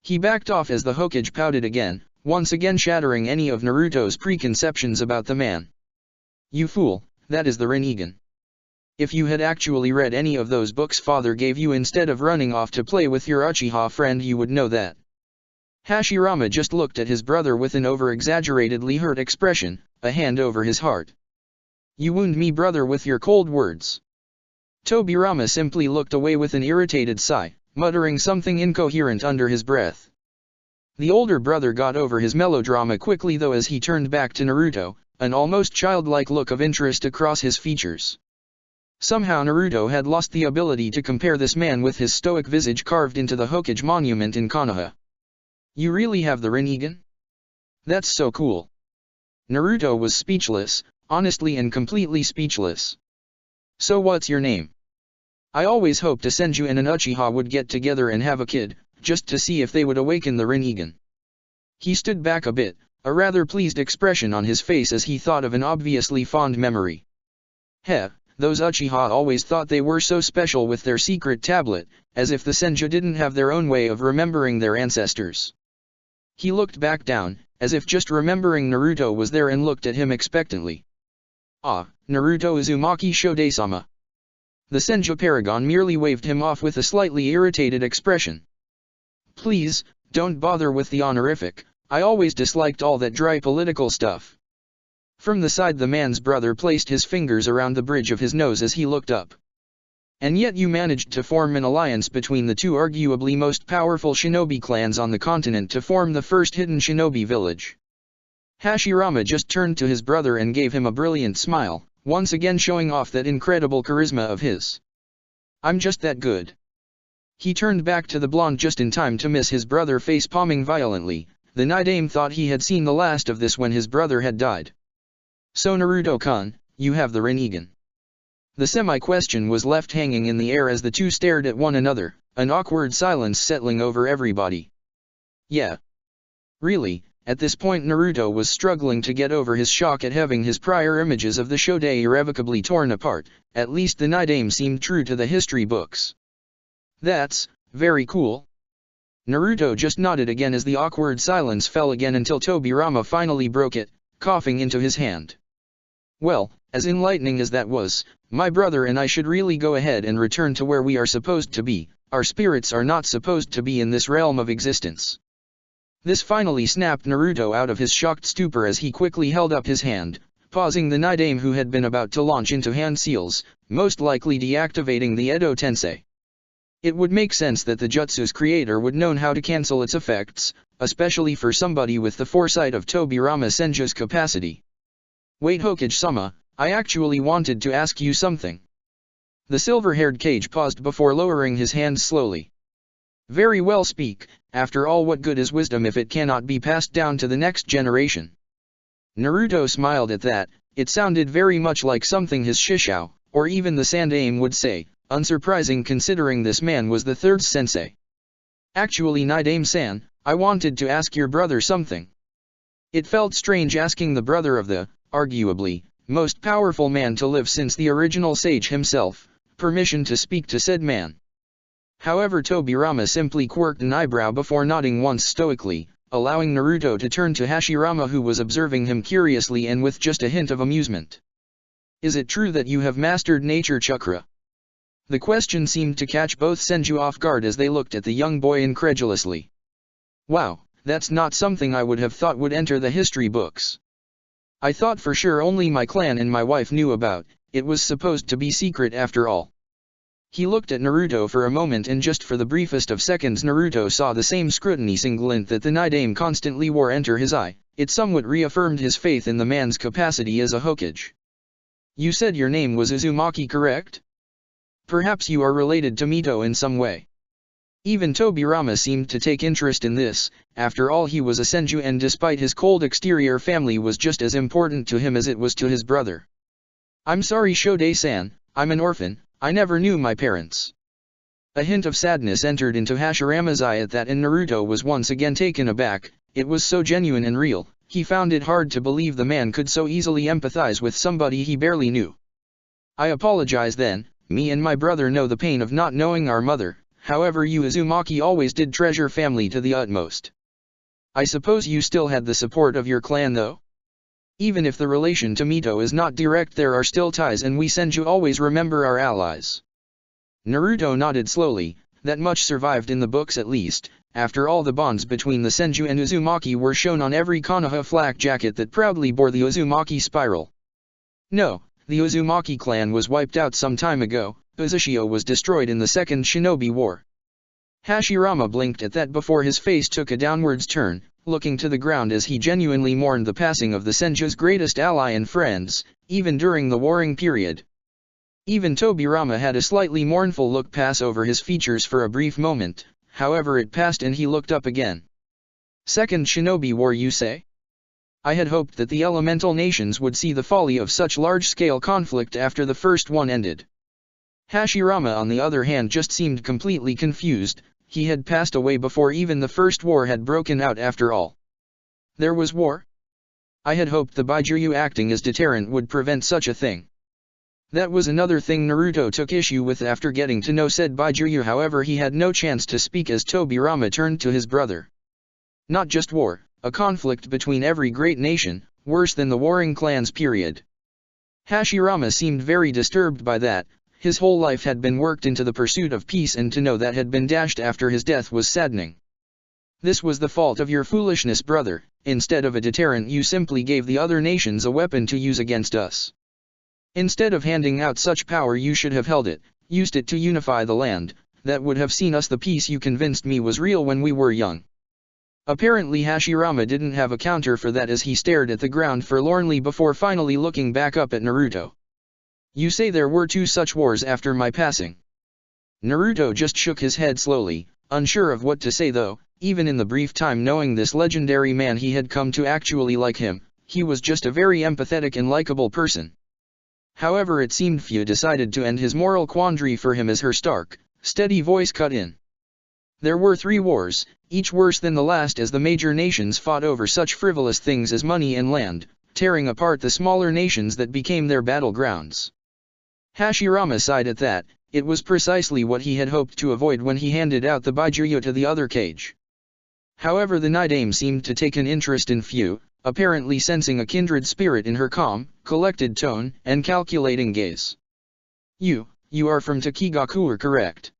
He backed off as the Hokage pouted again, once again shattering any of Naruto's preconceptions about the man. You fool, that is the Rinnegan. If you had actually read any of those books father gave you instead of running off to play with your Uchiha friend you would know that. Hashirama just looked at his brother with an over-exaggeratedly hurt expression, a hand over his heart. You wound me brother with your cold words. Tobirama simply looked away with an irritated sigh, muttering something incoherent under his breath. The older brother got over his melodrama quickly though as he turned back to Naruto, an almost childlike look of interest across his features. Somehow Naruto had lost the ability to compare this man with his stoic visage carved into the Hokage monument in Konoha. You really have the Rinnegan? That's so cool. Naruto was speechless, honestly and completely speechless. So what's your name? I always hoped a Senju and an Uchiha would get together and have a kid, just to see if they would awaken the Rinnegan. He stood back a bit, a rather pleased expression on his face as he thought of an obviously fond memory. Heh, those Uchiha always thought they were so special with their secret tablet, as if the Senju didn't have their own way of remembering their ancestors. He looked back down, as if just remembering Naruto was there and looked at him expectantly. Ah, Naruto Uzumaki Shodai-sama. The Senju Paragon merely waved him off with a slightly irritated expression. Please, don't bother with the honorific, I always disliked all that dry political stuff. From the side the man's brother placed his fingers around the bridge of his nose as he looked up. And yet you managed to form an alliance between the two arguably most powerful shinobi clans on the continent to form the first hidden shinobi village. Hashirama just turned to his brother and gave him a brilliant smile, once again showing off that incredible charisma of his. I'm just that good. He turned back to the blonde just in time to miss his brother face-palming violently. The Nidaime thought he had seen the last of this when his brother had died. So Naruto-kun, you have the Rinnegan. The semi-question was left hanging in the air as the two stared at one another, an awkward silence settling over everybody. Yeah. Really, at this point Naruto was struggling to get over his shock at having his prior images of the Shodai irrevocably torn apart. At least the Nidaime seemed true to the history books. That's very cool. Naruto just nodded again as the awkward silence fell again until Tobirama finally broke it, coughing into his hand. Well, as enlightening as that was, my brother and I should really go ahead and return to where we are supposed to be. Our spirits are not supposed to be in this realm of existence. This finally snapped Naruto out of his shocked stupor as he quickly held up his hand, pausing the Nidaime who had been about to launch into hand seals, most likely deactivating the Edo Tensei. It would make sense that the jutsu's creator would know how to cancel its effects, especially for somebody with the foresight of Tobirama Senju's capacity. Wait Hokage-sama, I actually wanted to ask you something. The silver-haired Kage paused before lowering his hands slowly. Very well speak, after all what good is wisdom if it cannot be passed down to the next generation? Naruto smiled at that, it sounded very much like something his Shishao, or even the Sandaime would say. Unsurprising considering this man was the third sensei. Actually Nidaime-san, I wanted to ask your brother something. It felt strange asking the brother of the, arguably, most powerful man to live since the original sage himself, permission to speak to said man. However Tobirama simply quirked an eyebrow before nodding once stoically, allowing Naruto to turn to Hashirama who was observing him curiously and with just a hint of amusement. Is it true that you have mastered nature chakra? The question seemed to catch both Senju off guard as they looked at the young boy incredulously. Wow, that's not something I would have thought would enter the history books. I thought for sure only my clan and my wife knew about, it was supposed to be secret after all. He looked at Naruto for a moment and just for the briefest of seconds Naruto saw the same scrutiny-sing glint that the Nidaime constantly wore enter his eye. It somewhat reaffirmed his faith in the man's capacity as a Hokage. You said your name was Uzumaki, correct? Perhaps you are related to Mito in some way. Even Tobirama seemed to take interest in this, after all he was a Senju and despite his cold exterior family was just as important to him as it was to his brother. I'm sorry Shodai-san, I'm an orphan, I never knew my parents. A hint of sadness entered into Hashirama's eye at that and Naruto was once again taken aback, it was so genuine and real, he found it hard to believe the man could so easily empathize with somebody he barely knew. I apologize then, me and my brother know the pain of not knowing our mother, however you Uzumaki always did treasure family to the utmost. I suppose you still had the support of your clan though? Even if the relation to Mito is not direct, there are still ties, and we Senju always remember our allies. Naruto nodded slowly. That much survived in the books at least. After all, the bonds between the Senju and Uzumaki were shown on every Konoha flak jacket that proudly bore the Uzumaki spiral. No, the Uzumaki clan was wiped out some time ago. Uzushio was destroyed in the Second Shinobi War. Hashirama blinked at that before his face took a downwards turn, looking to the ground as he genuinely mourned the passing of the Senju's greatest ally and friends, even during the warring period. Even Tobirama had a slightly mournful look pass over his features for a brief moment, however it passed and he looked up again. Second Shinobi War, you say? I had hoped that the elemental nations would see the folly of such large-scale conflict after the first one ended. Hashirama on the other hand just seemed completely confused. He had passed away before even the first war had broken out after all. There was war? I had hoped the Baijuyu acting as deterrent would prevent such a thing. That was another thing Naruto took issue with after getting to know said Baijuyu, however he had no chance to speak as Tobirama turned to his brother. Not just war, a conflict between every great nation, worse than the warring clans period. Hashirama seemed very disturbed by that. His whole life had been worked into the pursuit of peace, and to know that had been dashed after his death was saddening. This was the fault of your foolishness, brother. Instead of a deterrent, you simply gave the other nations a weapon to use against us. Instead of handing out such power, you should have held it, used it to unify the land. That would have seen us the peace you convinced me was real when we were young. Apparently Hashirama didn't have a counter for that as he stared at the ground forlornly before finally looking back up at Naruto. You say there were 2 such wars after my passing? Naruto just shook his head slowly, unsure of what to say though. Even in the brief time knowing this legendary man, he had come to actually like him. He was just a very empathetic and likable person. However, it seemed Fu decided to end his moral quandary for him as her stark, steady voice cut in. There were 3 wars, each worse than the last, as the major nations fought over such frivolous things as money and land, tearing apart the smaller nations that became their battlegrounds. Hashirama sighed at that. It was precisely what he had hoped to avoid when he handed out the Baijuyu to the other cage. However, the Nidaime seemed to take an interest in Fu, apparently sensing a kindred spirit in her calm, collected tone, and calculating gaze. You are from Takigaku, correct?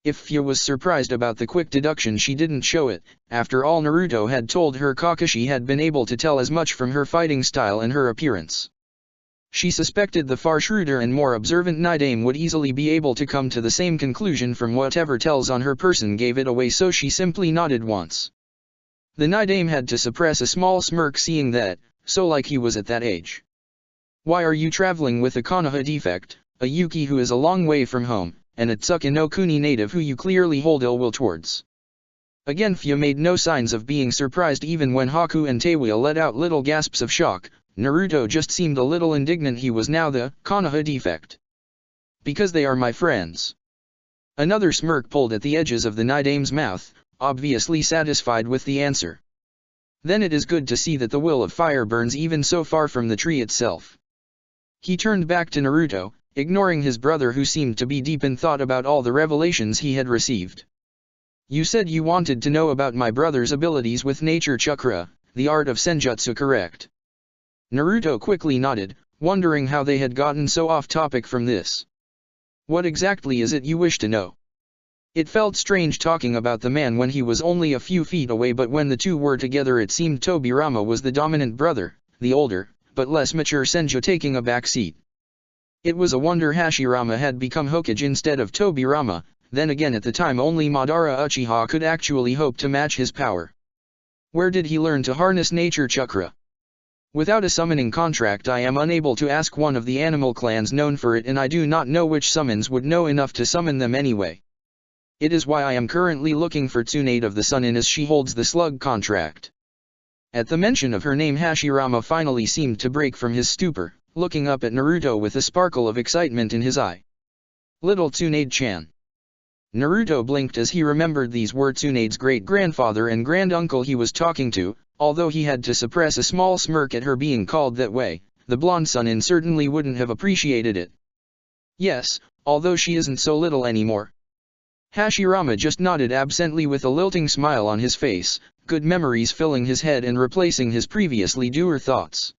If Fu was surprised about the quick deduction, she didn't show it. After all, Naruto had told her Kakashi had been able to tell as much from her fighting style and her appearance. She suspected the far shrewder and more observant Nidaime would easily be able to come to the same conclusion from whatever tells on her person gave it away, so she simply nodded once. The Nidaime had to suppress a small smirk seeing that, so like he was at that age. Why are you traveling with a Konoha defect, a Yuki who is a long way from home, and a Tsuka no Kuni native who you clearly hold ill will towards? Again Fu made no signs of being surprised, even when Haku and Teiwa let out little gasps of shock. Naruto just seemed a little indignant he was now the Konoha defect. Because they are my friends. Another smirk pulled at the edges of the Nidaime's mouth, obviously satisfied with the answer. Then it is good to see that the will of fire burns even so far from the tree itself. He turned back to Naruto, ignoring his brother who seemed to be deep in thought about all the revelations he had received. You said you wanted to know about my brother's abilities with nature chakra, the art of senjutsu, correct? Naruto quickly nodded, wondering how they had gotten so off topic from this. What exactly is it you wish to know? It felt strange talking about the man when he was only a few feet away, but when the two were together it seemed Tobirama was the dominant brother, the older, but less mature Senju taking a back seat. It was a wonder Hashirama had become Hokage instead of Tobirama. Then again, at the time only Madara Uchiha could actually hope to match his power. Where did he learn to harness nature chakra? Without a summoning contract I am unable to ask one of the animal clans known for it, and I do not know which summons would know enough to summon them anyway. It is why I am currently looking for Tsunade of the Sun, in as she holds the slug contract. At the mention of her name Hashirama finally seemed to break from his stupor, looking up at Naruto with a sparkle of excitement in his eye. Little Tsunade-chan. Naruto blinked as he remembered these were Tsunade's great-grandfather and grand-uncle he was talking to. Although he had to suppress a small smirk at her being called that way, the blonde Sunin certainly wouldn't have appreciated it. Yes, although she isn't so little anymore. Hashirama just nodded absently with a lilting smile on his face, good memories filling his head and replacing his previously dour thoughts.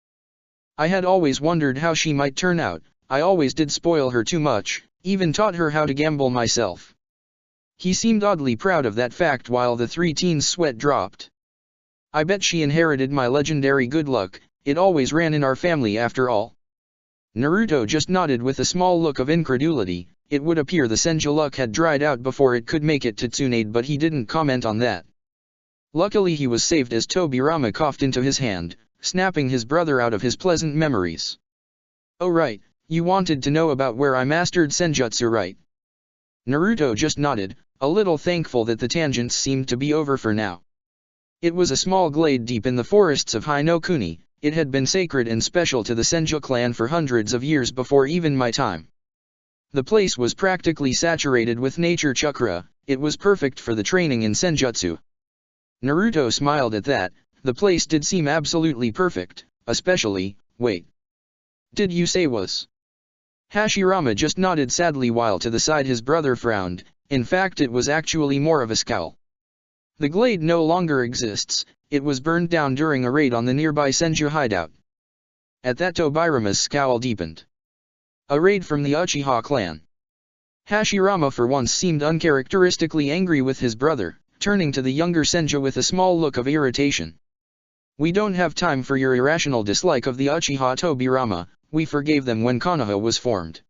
I had always wondered how she might turn out. I always did spoil her too much, even taught her how to gamble myself. He seemed oddly proud of that fact while the three teens' sweat dropped. I bet she inherited my legendary good luck, it always ran in our family after all. Naruto just nodded with a small look of incredulity. It would appear the Senju luck had dried out before it could make it to Tsunade, but he didn't comment on that. Luckily he was saved as Tobirama coughed into his hand, snapping his brother out of his pleasant memories. Oh right, you wanted to know about where I mastered Senjutsu, right? Naruto just nodded, a little thankful that the tangents seemed to be over for now. It was a small glade deep in the forests of Hinokuni. It had been sacred and special to the Senju clan for hundreds of years before even my time. The place was practically saturated with nature chakra. It was perfect for the training in Senjutsu. Naruto smiled at that. The place did seem absolutely perfect, especially, wait. Did you say was? Hashirama just nodded sadly while to the side his brother frowned. In fact it was actually more of a scowl. The glade no longer exists, it was burned down during a raid on the nearby Senju hideout. At that Tobirama's scowl deepened. A raid from the Uchiha clan. Hashirama for once seemed uncharacteristically angry with his brother, turning to the younger Senju with a small look of irritation. We don't have time for your irrational dislike of the Uchiha Tobirama, we forgave them when Konoha was formed.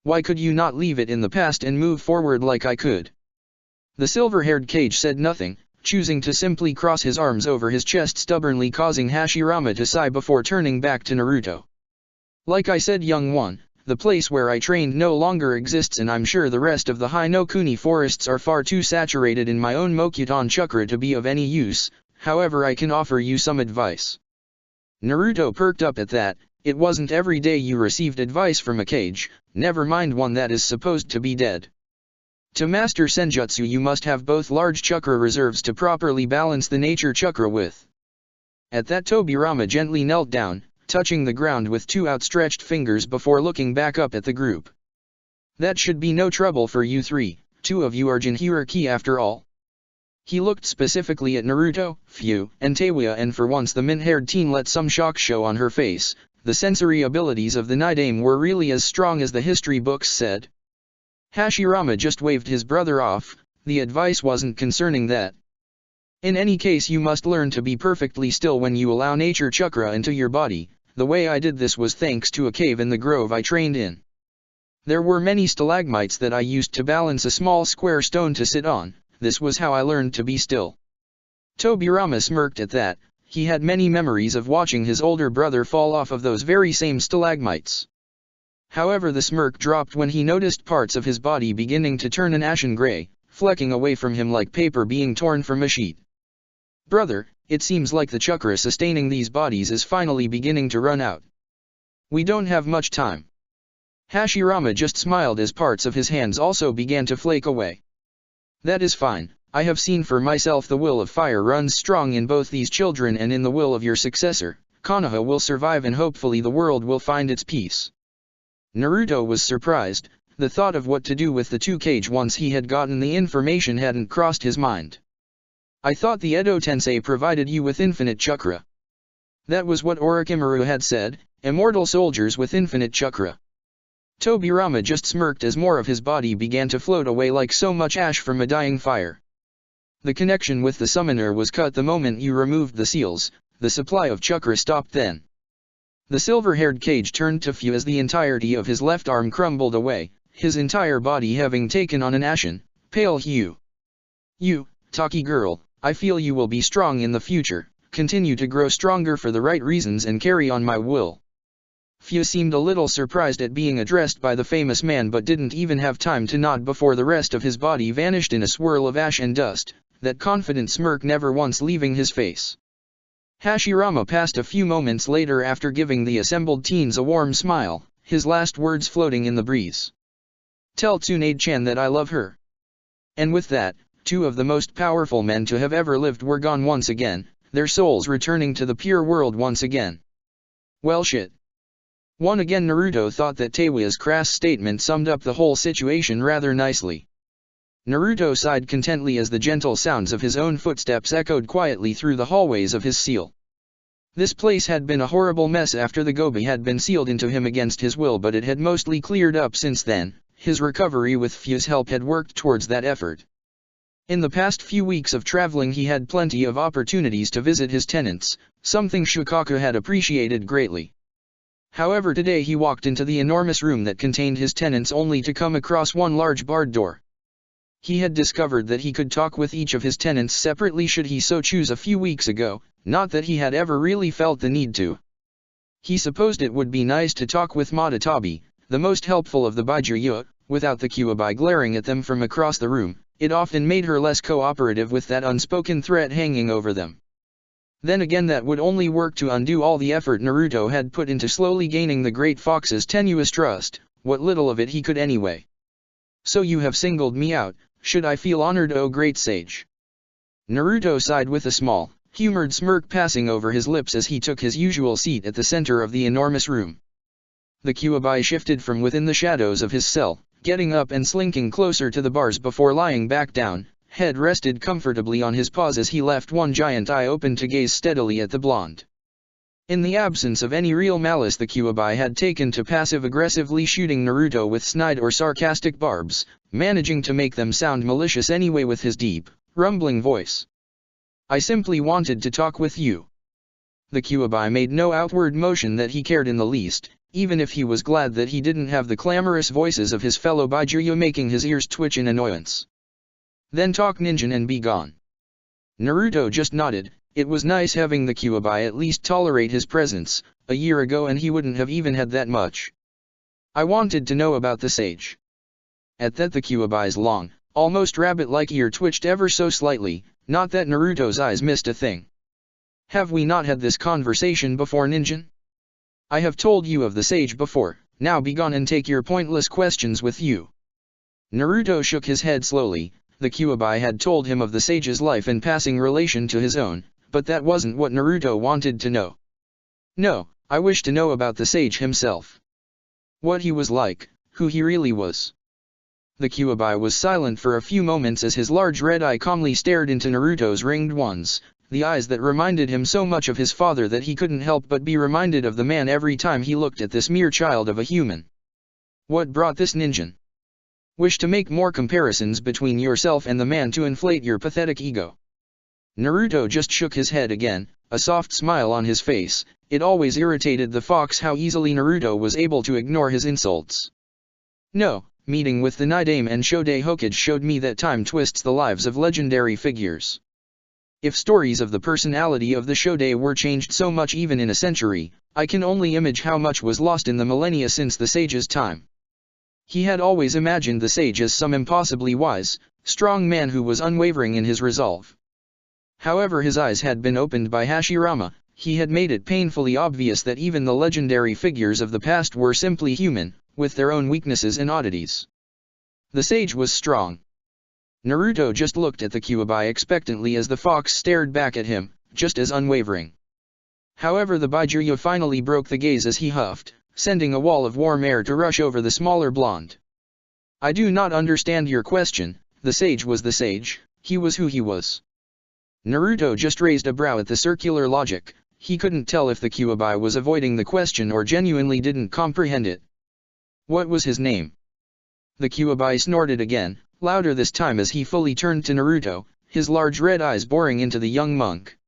Why could you not leave it in the past and move forward like I could? The silver-haired Kage said nothing, choosing to simply cross his arms over his chest, stubbornly causing Hashirama to sigh before turning back to Naruto. Like I said, young one, the place where I trained no longer exists, and I'm sure the rest of the Hinokuni forests are far too saturated in my own Mokuton chakra to be of any use. However, I can offer you some advice. Naruto perked up at that. It wasn't every day you received advice from a Kage, never mind one that is supposed to be dead. To master Senjutsu you must have both large chakra reserves to properly balance the nature chakra with. At that Tobirama gently knelt down, touching the ground with two outstretched fingers before looking back up at the group. That should be no trouble for you three, two of you are Jinchuriki after all. He looked specifically at Naruto, Fu, and Teiwa, and for once the mint-haired teen let some shock show on her face. The sensory abilities of the Nidaime were really as strong as the history books said. Hashirama just waved his brother off. The advice wasn't concerning that. In any case, you must learn to be perfectly still when you allow nature chakra into your body. The way I did this was thanks to a cave in the grove I trained in. There were many stalagmites that I used to balance a small square stone to sit on. This was how I learned to be still. Tobirama smirked at that. He had many memories of watching his older brother fall off of those very same stalagmites. However, the smirk dropped when he noticed parts of his body beginning to turn an ashen gray, flecking away from him like paper being torn from a sheet. Brother, it seems like the chakra sustaining these bodies is finally beginning to run out. We don't have much time. Hashirama just smiled as parts of his hands also began to flake away. That is fine. I have seen for myself the will of fire runs strong in both these children and in the will of your successor. Konoha will survive and hopefully the world will find its peace. Naruto was surprised. The thought of what to do with the two Kage once he had gotten the information hadn't crossed his mind. I thought the Edo Tensei provided you with infinite chakra. That was what Orochimaru had said, immortal soldiers with infinite chakra. Tobirama just smirked as more of his body began to float away like so much ash from a dying fire. The connection with the summoner was cut the moment you removed the seals. The supply of chakra stopped then. The silver-haired Kage turned to Fu as the entirety of his left arm crumbled away, his entire body having taken on an ashen, pale hue. You, Taki girl, I feel you will be strong in the future, continue to grow stronger for the right reasons and carry on my will. Fu seemed a little surprised at being addressed by the famous man but didn't even have time to nod before the rest of his body vanished in a swirl of ash and dust, that confident smirk never once leaving his face. Hashirama passed a few moments later after giving the assembled teens a warm smile, his last words floating in the breeze. Tell Tsunade-chan that I love her. And with that, two of the most powerful men to have ever lived were gone once again, their souls returning to the pure world once again. Well shit. One again Naruto thought that Teiwa's crass statement summed up the whole situation rather nicely. Naruto sighed contentedly as the gentle sounds of his own footsteps echoed quietly through the hallways of his seal. This place had been a horrible mess after the Gobi had been sealed into him against his will, but it had mostly cleared up since then. His recovery with Fu's help had worked towards that effort. In the past few weeks of traveling he had plenty of opportunities to visit his tenants, something Shukaku had appreciated greatly. However, today he walked into the enormous room that contained his tenants only to come across one large barred door. He had discovered that he could talk with each of his tenants separately should he so choose a few weeks ago, not that he had ever really felt the need to. He supposed it would be nice to talk with Matatabi, the most helpful of the Baijuya, without the Kyuubi glaring at them from across the room. It often made her less cooperative with that unspoken threat hanging over them. Then again, that would only work to undo all the effort Naruto had put into slowly gaining the Great Fox's tenuous trust, what little of it he could anyway. "So you have singled me out, should I feel honored, O great sage?" Naruto sighed with a small, humored smirk passing over his lips as he took his usual seat at the center of the enormous room. The Kyuubi shifted from within the shadows of his cell, getting up and slinking closer to the bars before lying back down, head rested comfortably on his paws as he left one giant eye open to gaze steadily at the blonde. In the absence of any real malice, the Kyuubi had taken to passive-aggressively shooting Naruto with snide or sarcastic barbs, managing to make them sound malicious anyway with his deep, rumbling voice. "I simply wanted to talk with you." The Kyuubi made no outward motion that he cared in the least, even if he was glad that he didn't have the clamorous voices of his fellow Baijuya making his ears twitch in annoyance. "Then talk, ninja, and be gone." Naruto just nodded. It was nice having the Kyuubi at least tolerate his presence. A year ago and he wouldn't have even had that much. "I wanted to know about the sage." At that the Kyuubi's long, almost rabbit-like ear twitched ever so slightly, not that Naruto's eyes missed a thing. "Have we not had this conversation before, ninja? I have told you of the sage before, now be gone and take your pointless questions with you." Naruto shook his head slowly. The Kyuubi had told him of the sage's life and passing relation to his own, but that wasn't what Naruto wanted to know. "No, I wish to know about the sage himself. What he was like, who he really was." The Kyuubi was silent for a few moments as his large red eye calmly stared into Naruto's ringed ones, the eyes that reminded him so much of his father that he couldn't help but be reminded of the man every time he looked at this mere child of a human. "What brought this, ninja? Wish to make more comparisons between yourself and the man to inflate your pathetic ego?" Naruto just shook his head again, a soft smile on his face. It always irritated the fox how easily Naruto was able to ignore his insults. "No, meeting with the Nidaime and Shodai Hokage showed me that time twists the lives of legendary figures. If stories of the personality of the Shodai were changed so much even in a century, I can only imagine how much was lost in the millennia since the sage's time." He had always imagined the sage as some impossibly wise, strong man who was unwavering in his resolve. However, his eyes had been opened by Hashirama. He had made it painfully obvious that even the legendary figures of the past were simply human, with their own weaknesses and oddities. The sage was strong. Naruto just looked at the Kyuubi expectantly as the fox stared back at him, just as unwavering. However, the Baijuya finally broke the gaze as he huffed, sending a wall of warm air to rush over the smaller blonde. "I do not understand your question. The sage was the sage, he was who he was." Naruto just raised a brow at the circular logic. He couldn't tell if the Kyuubi was avoiding the question or genuinely didn't comprehend it. "What was his name?" The Kyuubi snorted again, louder this time as he fully turned to Naruto, his large red eyes boring into the young monk.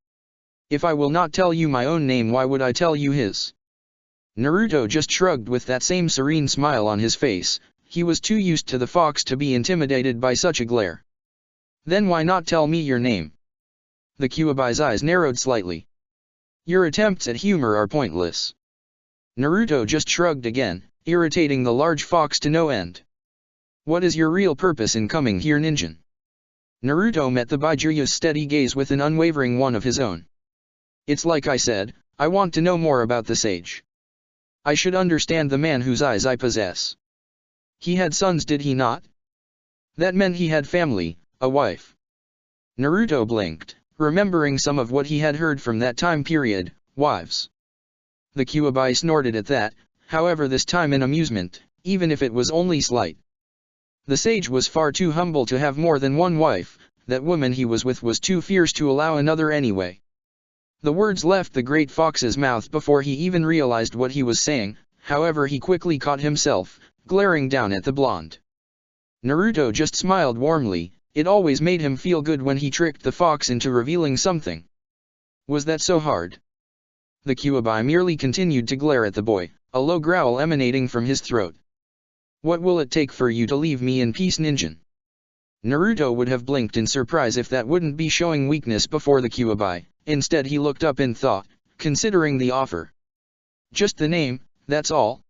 "If I will not tell you my own name, why would I tell you his?" Naruto just shrugged with that same serene smile on his face. He was too used to the fox to be intimidated by such a glare. "Then why not tell me your name?" The Kyuubi's eyes narrowed slightly. "Your attempts at humor are pointless." Naruto just shrugged again, irritating the large fox to no end. "What is your real purpose in coming here, ninja?" Naruto met the Baijuya's steady gaze with an unwavering one of his own. "It's like I said, I want to know more about the sage. I should understand the man whose eyes I possess. He had sons, did he not? That meant he had family, a wife." Naruto blinked, remembering some of what he had heard from that time period. Wives. The Kyuubi snorted at that. however this time in amusement, even if it was only slight. The sage was far too humble to have more than one wife, that woman he was with was too fierce to allow another anyway. The words left the great fox's mouth before he even realized what he was saying, however he quickly caught himself, glaring down at the blonde. Naruto just smiled warmly, it always made him feel good when he tricked the fox into revealing something. Was that so hard? The Kyuubi merely continued to glare at the boy, a low growl emanating from his throat. What will it take for you to leave me in peace, ninja? Naruto would have blinked in surprise if that wouldn't be showing weakness before the Kyuubi, instead he looked up in thought, considering the offer. Just the name, that's all.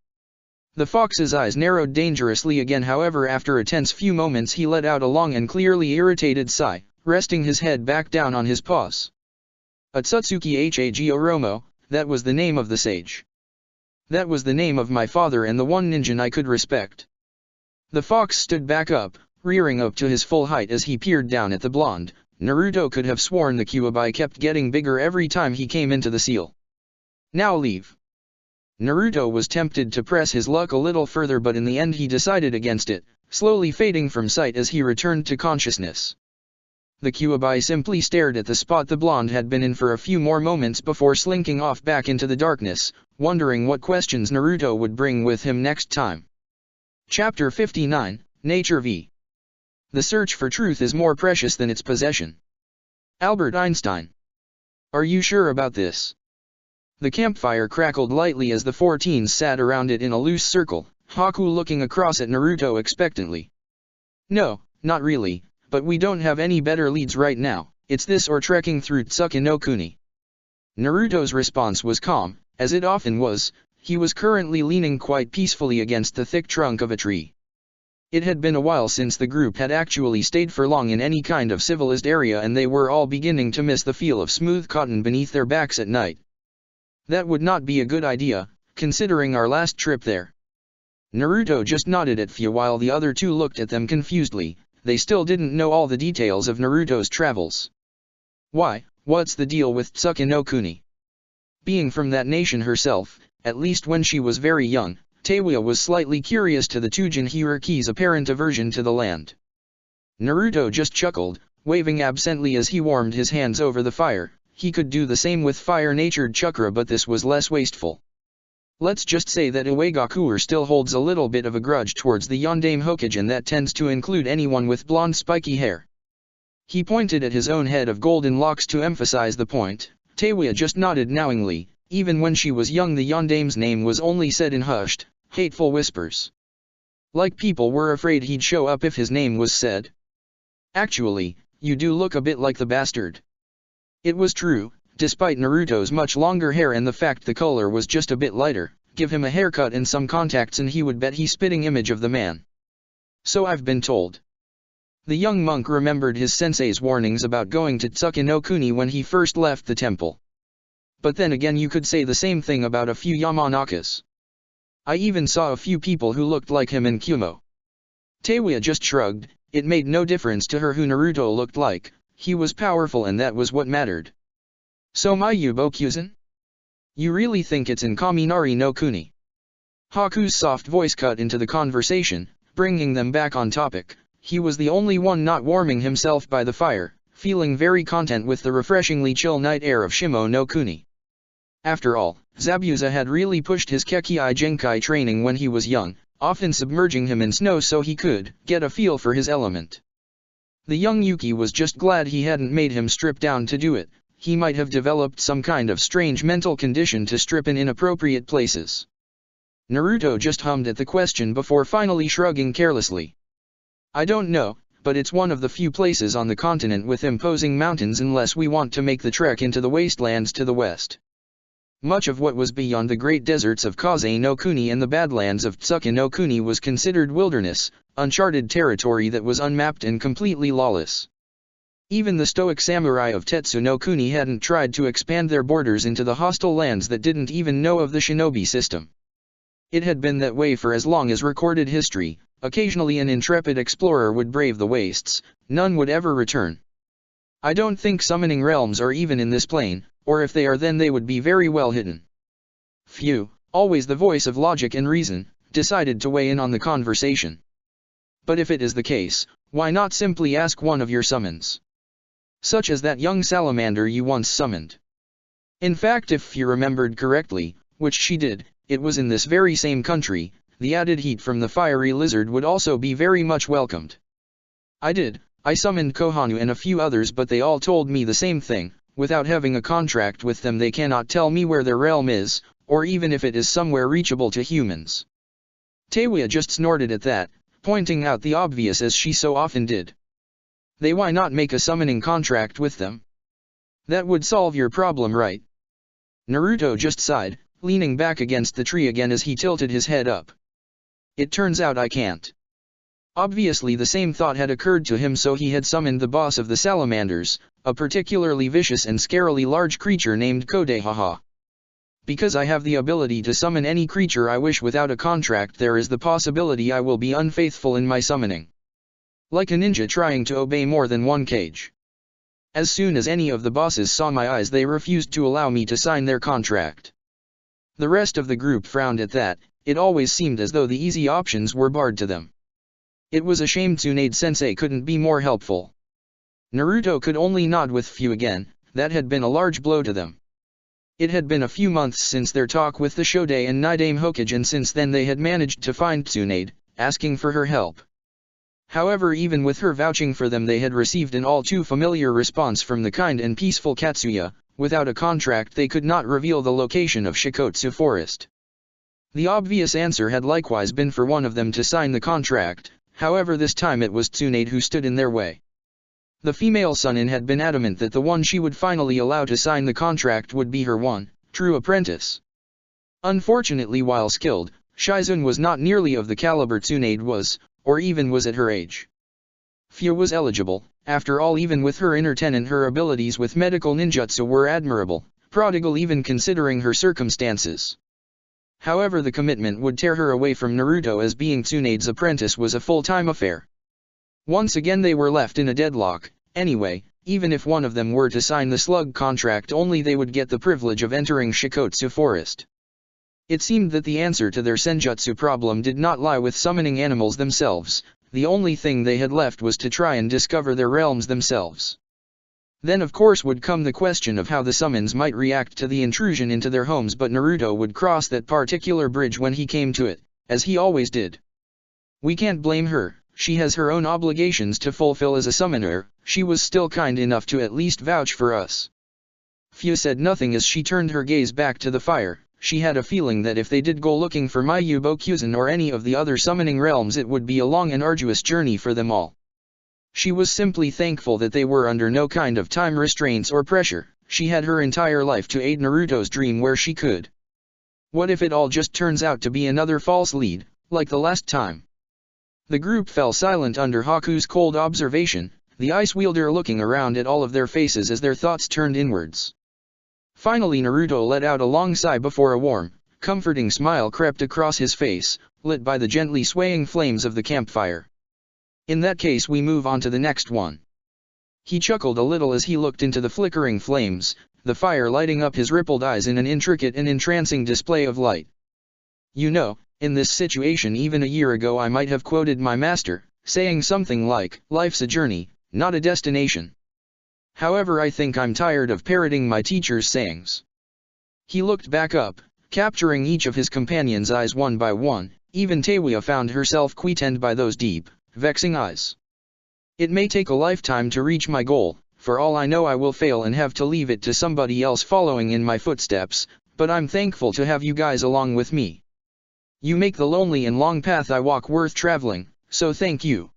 The fox's eyes narrowed dangerously again, however after a tense few moments he let out a long and clearly irritated sigh, resting his head back down on his paws. Atsutsuki Hag Oromo, that was the name of the sage. That was the name of my father and the one ninja I could respect. The fox stood back up, rearing up to his full height as he peered down at the blonde. Naruto could have sworn the Kyuubi kept getting bigger every time he came into the seal. Now leave. Naruto was tempted to press his luck a little further, but in the end he decided against it, slowly fading from sight as he returned to consciousness. The Kyuubi simply stared at the spot the blonde had been in for a few more moments before slinking off back into the darkness, wondering what questions Naruto would bring with him next time. Chapter 59, Nature v. The search for truth is more precious than its possession. Albert Einstein. Are you sure about this? The campfire crackled lightly as the four teens sat around it in a loose circle, Haku looking across at Naruto expectantly. No, not really, but we don't have any better leads right now, it's this or trekking through Tsuki no Kuni. Naruto's response was calm, as it often was. He was currently leaning quite peacefully against the thick trunk of a tree. It had been a while since the group had actually stayed for long in any kind of civilized area, and they were all beginning to miss the feel of smooth cotton beneath their backs at night. That would not be a good idea, considering our last trip there. Naruto just nodded at Fu while the other two looked at them confusedly. They still didn't know all the details of Naruto's travels. Why, what's the deal with Tsuki no Kuni? Being from that nation herself, at least when she was very young, Teiwa was slightly curious to the Tujin hierarchy's apparent aversion to the land. Naruto just chuckled, waving absently as he warmed his hands over the fire. He could do the same with fire-natured chakra, but this was less wasteful. Let's just say that Uegakuer still holds a little bit of a grudge towards the Yondaime Hokage, and that tends to include anyone with blonde spiky hair. He pointed at his own head of golden locks to emphasize the point. Teiwa just nodded knowingly. Even when she was young, the Yondaime's name was only said in hushed, hateful whispers. Like people were afraid he'd show up if his name was said. Actually, you do look a bit like the bastard. It was true, despite Naruto's much longer hair and the fact the color was just a bit lighter. Give him a haircut and some contacts and he would bet he's spitting image of the man. So I've been told. The young monk remembered his sensei's warnings about going to Tsuki no Kuni when he first left the temple. But then again, you could say the same thing about a few Yamanakas. I even saw a few people who looked like him in Kumo. Teiwa just shrugged. It made no difference to her who Naruto looked like. He was powerful and that was what mattered. So my Yubokuzen? You really think it's in Kaminari no Kuni? Haku's soft voice cut into the conversation, bringing them back on topic. He was the only one not warming himself by the fire, feeling very content with the refreshingly chill night air of Shimo no Kuni. After all, Zabuza had really pushed his Kekkei Genkai training when he was young, often submerging him in snow so he could get a feel for his element. The young Yuki was just glad he hadn't made him strip down to do it. He might have developed some kind of strange mental condition to strip in inappropriate places. Naruto just hummed at the question before finally shrugging carelessly. I don't know, but it's one of the few places on the continent with imposing mountains unless we want to make the trek into the wastelands to the west. Much of what was beyond the great deserts of Kaze no Kuni and the badlands of Tsuki no Kuni was considered wilderness, uncharted territory that was unmapped and completely lawless. Even the stoic samurai of Tetsu no Kuni hadn't tried to expand their borders into the hostile lands that didn't even know of the shinobi system. It had been that way for as long as recorded history. Occasionally an intrepid explorer would brave the wastes, none would ever return. I don't think summoning realms are even in this plane, or if they are then they would be very well hidden. Phew, always the voice of logic and reason, decided to weigh in on the conversation. But if it is the case, why not simply ask one of your summons? Such as that young salamander you once summoned. In fact, if you remembered correctly, which she did, it was in this very same country, the added heat from the fiery lizard would also be very much welcomed. I did. I summoned Kohanu and a few others, but they all told me the same thing. Without having a contract with them, they cannot tell me where their realm is, or even if it is somewhere reachable to humans. Teiwaya just snorted at that, pointing out the obvious as she so often did. Why not make a summoning contract with them? That would solve your problem, right? Naruto just sighed, leaning back against the tree again as he tilted his head up. It turns out I can't. Obviously the same thought had occurred to him, so he had summoned the boss of the salamanders, a particularly vicious and scarily large creature named Kodehaha. Because I have the ability to summon any creature I wish without a contract, there is the possibility I will be unfaithful in my summoning. Like a ninja trying to obey more than one cage. As soon as any of the bosses saw my eyes, they refused to allow me to sign their contract. The rest of the group frowned at that. It always seemed as though the easy options were barred to them. It was a shame Tsunade-sensei couldn't be more helpful. Naruto could only nod with few again. That had been a large blow to them. It had been a few months since their talk with the Shodai and Niidame Hokage, and since then they had managed to find Tsunade, asking for her help. However, even with her vouching for them, they had received an all too familiar response from the kind and peaceful Katsuya. Without a contract they could not reveal the location of Shikotsu Forest. The obvious answer had likewise been for one of them to sign the contract. However, this time it was Tsunade who stood in their way. The female Sunin had been adamant that the one she would finally allow to sign the contract would be her one true apprentice. Unfortunately, while skilled, Shizune was not nearly of the caliber Tsunade was, or even was at her age. Fia was eligible. After all, even with her inner tenet, her abilities with medical ninjutsu were admirable, prodigal even considering her circumstances. However, the commitment would tear her away from Naruto, as being Tsunade's apprentice was a full-time affair. Once again they were left in a deadlock. Anyway, even if one of them were to sign the slug contract, only they would get the privilege of entering Shikotsu Forest. It seemed that the answer to their senjutsu problem did not lie with summoning animals themselves. The only thing they had left was to try and discover their realms themselves. Then of course would come the question of how the summons might react to the intrusion into their homes, but Naruto would cross that particular bridge when he came to it, as he always did. We can't blame her. She has her own obligations to fulfill as a summoner. She was still kind enough to at least vouch for us. Fia said nothing as she turned her gaze back to the fire. She had a feeling that if they did go looking for Myubokuzen or any of the other summoning realms, it would be a long and arduous journey for them all. She was simply thankful that they were under no kind of time restraints or pressure. She had her entire life to aid Naruto's dream where she could. What if it all just turns out to be another false lead, like the last time? The group fell silent under Haku's cold observation, the ice wielder looking around at all of their faces as their thoughts turned inwards. Finally Naruto let out a long sigh before a warm, comforting smile crept across his face, lit by the gently swaying flames of the campfire. In that case we move on to the next one. He chuckled a little as he looked into the flickering flames, the fire lighting up his rippled eyes in an intricate and entrancing display of light. You know, in this situation even a year ago I might have quoted my master, saying something like, "Life's a journey, not a destination." However, I think I'm tired of parroting my teacher's sayings. He looked back up, capturing each of his companions' eyes one by one. Even Teiwaya found herself questioned by those deep, vexing eyes. It may take a lifetime to reach my goal. For all I know I will fail and have to leave it to somebody else following in my footsteps, but I'm thankful to have you guys along with me. You make the lonely and long path I walk worth traveling, so thank you.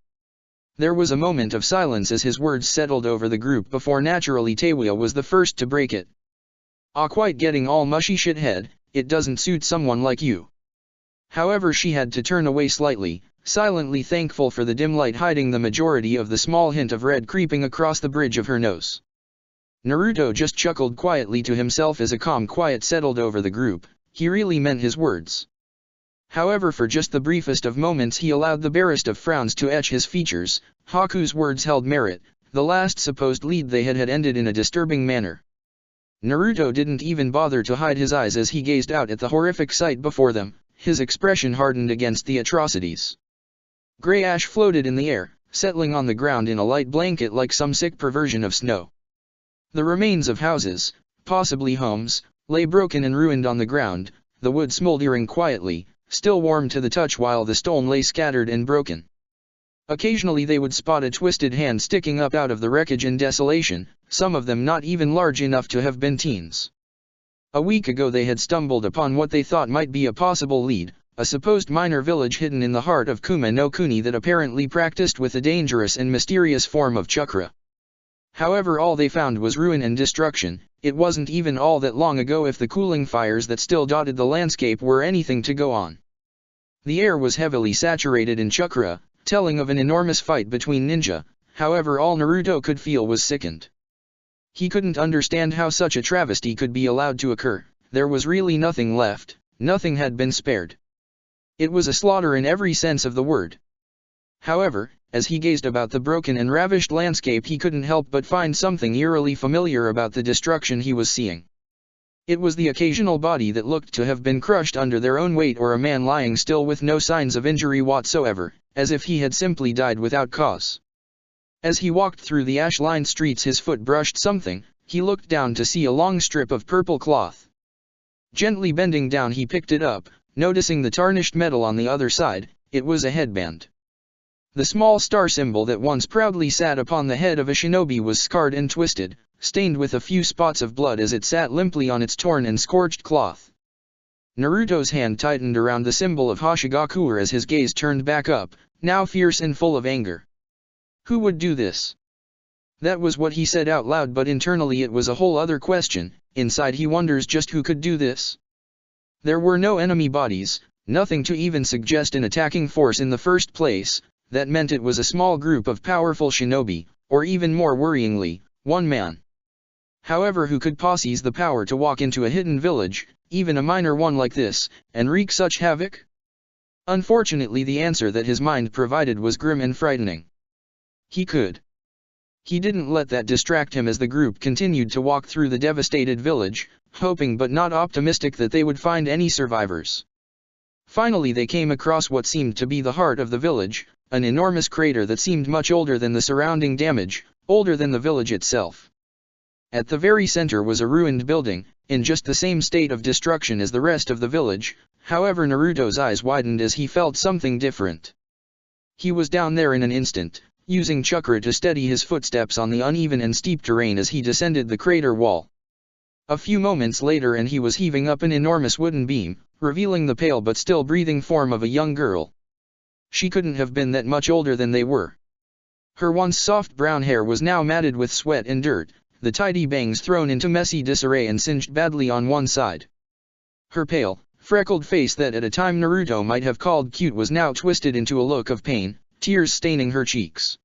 There was a moment of silence as his words settled over the group before naturally Teiwaya was the first to break it. Quite getting all mushy shithead, it doesn't suit someone like you. However, she had to turn away slightly, silently thankful for the dim light hiding the majority of the small hint of red creeping across the bridge of her nose. Naruto just chuckled quietly to himself as a calm quiet settled over the group. He really meant his words. However, for just the briefest of moments he allowed the barest of frowns to etch his features. Haku's words held merit. The last supposed lead they had ended in a disturbing manner. Naruto didn't even bother to hide his eyes as he gazed out at the horrific sight before them, his expression hardened against the atrocities. Gray ash floated in the air, settling on the ground in a light blanket like some sick perversion of snow. The remains of houses, possibly homes, lay broken and ruined on the ground, the wood smoldering quietly, still warm to the touch while the stone lay scattered and broken. Occasionally they would spot a twisted hand sticking up out of the wreckage in desolation, some of them not even large enough to have been teens. A week ago they had stumbled upon what they thought might be a possible lead, a supposed minor village hidden in the heart of Kuma no Kuni that apparently practiced with a dangerous and mysterious form of chakra. However, all they found was ruin and destruction. It wasn't even all that long ago if the cooling fires that still dotted the landscape were anything to go on. The air was heavily saturated in chakra, telling of an enormous fight between ninja. However, all Naruto could feel was sickened. He couldn't understand how such a travesty could be allowed to occur. There was really nothing left, nothing had been spared. It was a slaughter in every sense of the word. However, as he gazed about the broken and ravished landscape, he couldn't help but find something eerily familiar about the destruction he was seeing. It was the occasional body that looked to have been crushed under their own weight, or a man lying still with no signs of injury whatsoever, as if he had simply died without cause. As he walked through the ash-lined streets, his foot brushed something. He looked down to see a long strip of purple cloth. Gently bending down, he picked it up, noticing the tarnished metal on the other side. It was a headband. The small star symbol that once proudly sat upon the head of a shinobi was scarred and twisted, stained with a few spots of blood as it sat limply on its torn and scorched cloth. Naruto's hand tightened around the symbol of Hashigakure as his gaze turned back up, now fierce and full of anger. Who would do this? That was what he said out loud, but internally it was a whole other question. Inside he wonders just who could do this. There were no enemy bodies, nothing to even suggest an attacking force in the first place. That meant it was a small group of powerful shinobi, or even more worryingly, one man. However, who could possess the power to walk into a hidden village, even a minor one like this, and wreak such havoc? Unfortunately, the answer that his mind provided was grim and frightening. He could. He didn't let that distract him as the group continued to walk through the devastated village, hoping but not optimistic that they would find any survivors. Finally they came across what seemed to be the heart of the village, an enormous crater that seemed much older than the surrounding damage, older than the village itself. At the very center was a ruined building, in just the same state of destruction as the rest of the village. However, Naruto's eyes widened as he felt something different. He was down there in an instant, using chakra to steady his footsteps on the uneven and steep terrain as he descended the crater wall. A few moments later and he was heaving up an enormous wooden beam, revealing the pale but still breathing form of a young girl. She couldn't have been that much older than they were. Her once soft brown hair was now matted with sweat and dirt, the tidy bangs thrown into messy disarray and singed badly on one side. Her pale, freckled face that at a time Naruto might have called cute was now twisted into a look of pain, tears staining her cheeks.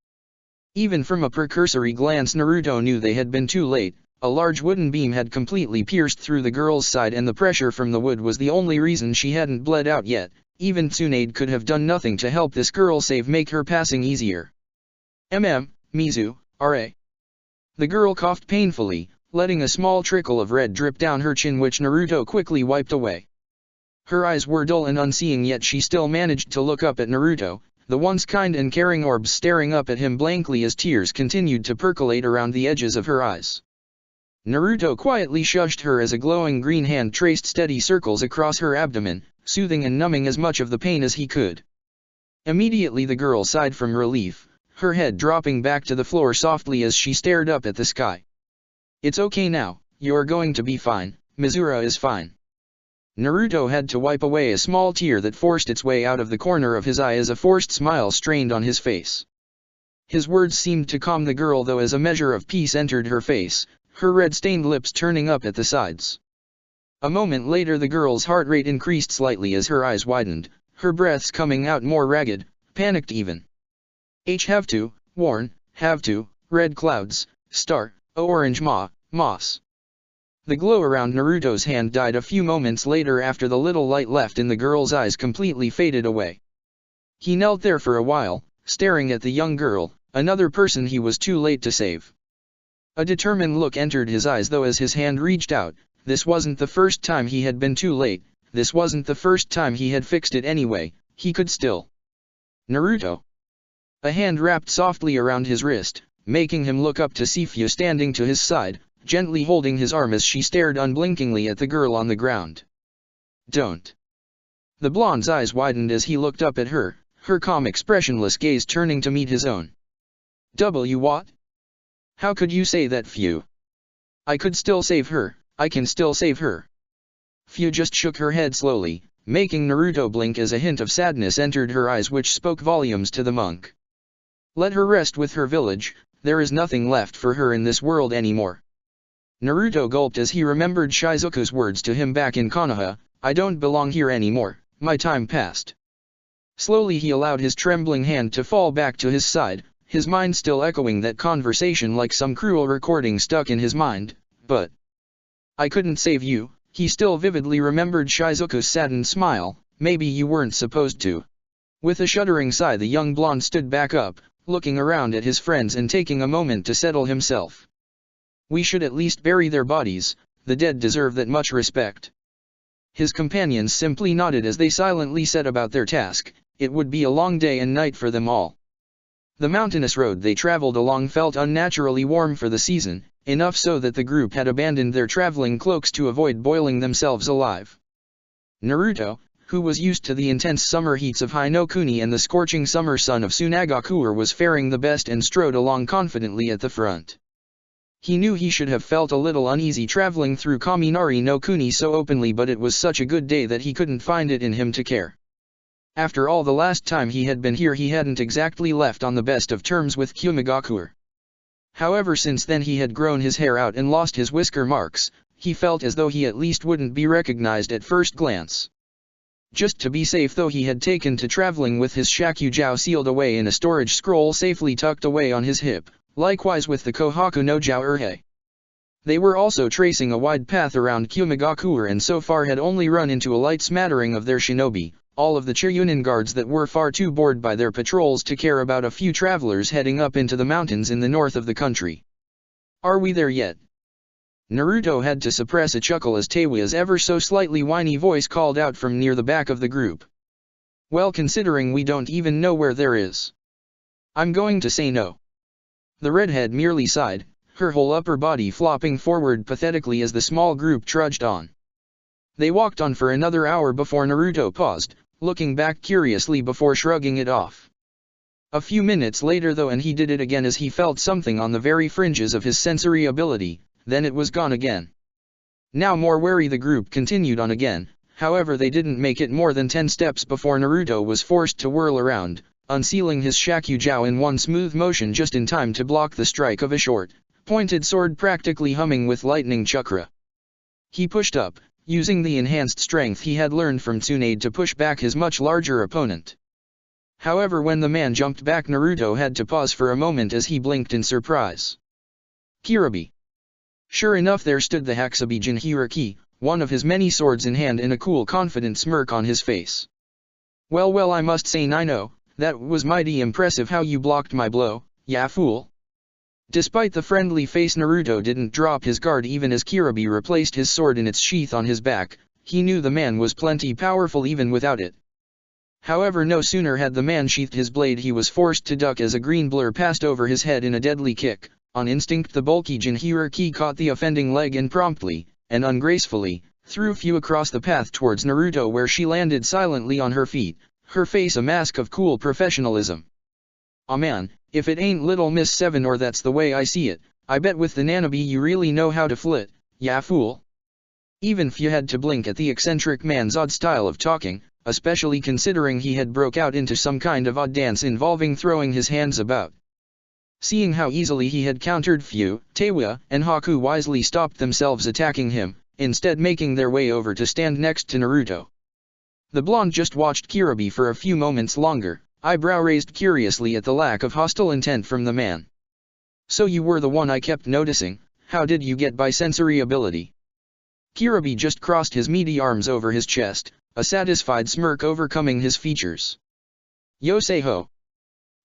Even from a precursory glance Naruto knew they had been too late. A large wooden beam had completely pierced through the girl's side, and the pressure from the wood was the only reason she hadn't bled out yet. Even Tsunade could have done nothing to help this girl save make her passing easier. Mizu, R.A. The girl coughed painfully, letting a small trickle of red drip down her chin, which Naruto quickly wiped away. Her eyes were dull and unseeing, yet she still managed to look up at Naruto, the once kind and caring orbs staring up at him blankly as tears continued to percolate around the edges of her eyes. Naruto quietly shushed her as a glowing green hand traced steady circles across her abdomen, soothing and numbing as much of the pain as he could. Immediately the girl sighed from relief, her head dropping back to the floor softly as she stared up at the sky. "It's okay now, you're going to be fine, Mizura is fine." Naruto had to wipe away a small tear that forced its way out of the corner of his eye as a forced smile strained on his face. His words seemed to calm the girl, though, as a measure of peace entered her face, her red-stained lips turning up at the sides. A moment later the girl's heart rate increased slightly as her eyes widened, her breaths coming out more ragged, panicked even. Have to, warn, have to, red clouds, star, orange moss. The glow around Naruto's hand died a few moments later after the little light left in the girl's eyes completely faded away. He knelt there for a while, staring at the young girl, another person he was too late to save. A determined look entered his eyes though as his hand reached out. This wasn't the first time he had been too late, this wasn't the first time he had fixed it anyway, he could still. Naruto. A hand wrapped softly around his wrist, making him look up to see Fyu standing to his side, gently holding his arm as she stared unblinkingly at the girl on the ground. Don't. The blonde's eyes widened as he looked up at her, her calm expressionless gaze turning to meet his own. What? How could you say that, Fyu? I could still save her, I can still save her. Fyu just shook her head slowly, making Naruto blink as a hint of sadness entered her eyes which spoke volumes to the monk. Let her rest with her village, there is nothing left for her in this world anymore. Naruto gulped as he remembered Shizuku's words to him back in Konoha, I don't belong here anymore, my time passed. Slowly he allowed his trembling hand to fall back to his side, his mind still echoing that conversation like some cruel recording stuck in his mind, but I couldn't save you, he still vividly remembered Shizuku's saddened smile, maybe you weren't supposed to. With a shuddering sigh the young blonde stood back up, looking around at his friends and taking a moment to settle himself. We should at least bury their bodies, the dead deserve that much respect. His companions simply nodded as they silently set about their task, it would be a long day and night for them all. The mountainous road they traveled along felt unnaturally warm for the season, enough so that the group had abandoned their traveling cloaks to avoid boiling themselves alive. Naruto, who was used to the intense summer heats of Hinokuni and the scorching summer sun of Tsunagakure, was faring the best and strode along confidently at the front. He knew he should have felt a little uneasy traveling through Kaminari no Kuni so openly, but it was such a good day that he couldn't find it in him to care. After all, the last time he had been here he hadn't exactly left on the best of terms with Kumigakure. However, since then he had grown his hair out and lost his whisker marks, he felt as though he at least wouldn't be recognized at first glance. Just to be safe though, he had taken to traveling with his Shakugao sealed away in a storage scroll safely tucked away on his hip, likewise with the Kohaku no Jou Urhei. They were also tracing a wide path around Kumigakure and so far had only run into a light smattering of their shinobi, all of the Chiryunin guards that were far too bored by their patrols to care about a few travelers heading up into the mountains in the north of the country. Are we there yet? Naruto had to suppress a chuckle as Teiwa's ever so slightly whiny voice called out from near the back of the group. Well, considering we don't even know where there is. I'm going to say no. The redhead merely sighed, her whole upper body flopping forward pathetically as the small group trudged on. They walked on for another hour before Naruto paused, looking back curiously before shrugging it off. A few minutes later though, and he did it again as he felt something on the very fringes of his sensory ability, then it was gone again. Now more wary the group continued on again, however they didn't make it more than 10 steps before Naruto was forced to whirl around, unsealing his Shakugao in one smooth motion just in time to block the strike of a short, pointed sword practically humming with lightning chakra. He pushed up, using the enhanced strength he had learned from Tsunade to push back his much larger opponent. However, when the man jumped back, Naruto had to pause for a moment as he blinked in surprise. Kiribi. Sure enough, there stood the Hakubi Jinchuriki, one of his many swords in hand, and a cool confident smirk on his face. Well, I must say Nino, that was mighty impressive how you blocked my blow, ya fool. Despite the friendly face, Naruto didn't drop his guard even as Kiribi replaced his sword in its sheath on his back. He knew the man was plenty powerful even without it. However, no sooner had the man sheathed his blade, he was forced to duck as a green blur passed over his head in a deadly kick. On instinct, the bulky Jinchuriki caught the offending leg and promptly, and ungracefully, threw Fyu across the path towards Naruto, where she landed silently on her feet, her face a mask of cool professionalism. Aw man, if it ain't Little Miss 7, or that's the way I see it, I bet with the Nanabi you really know how to flit, ya fool. Even Fyu had to blink at the eccentric man's odd style of talking, especially considering he had broke out into some kind of odd dance involving throwing his hands about. Seeing how easily he had countered Fyu, Teiwa and Haku wisely stopped themselves attacking him, instead making their way over to stand next to Naruto. The blonde just watched Kiribi for a few moments longer, eyebrow raised curiously at the lack of hostile intent from the man. So you were the one I kept noticing, how did you get by sensory ability? Kiribi just crossed his meaty arms over his chest, a satisfied smirk overcoming his features. Yoseiho.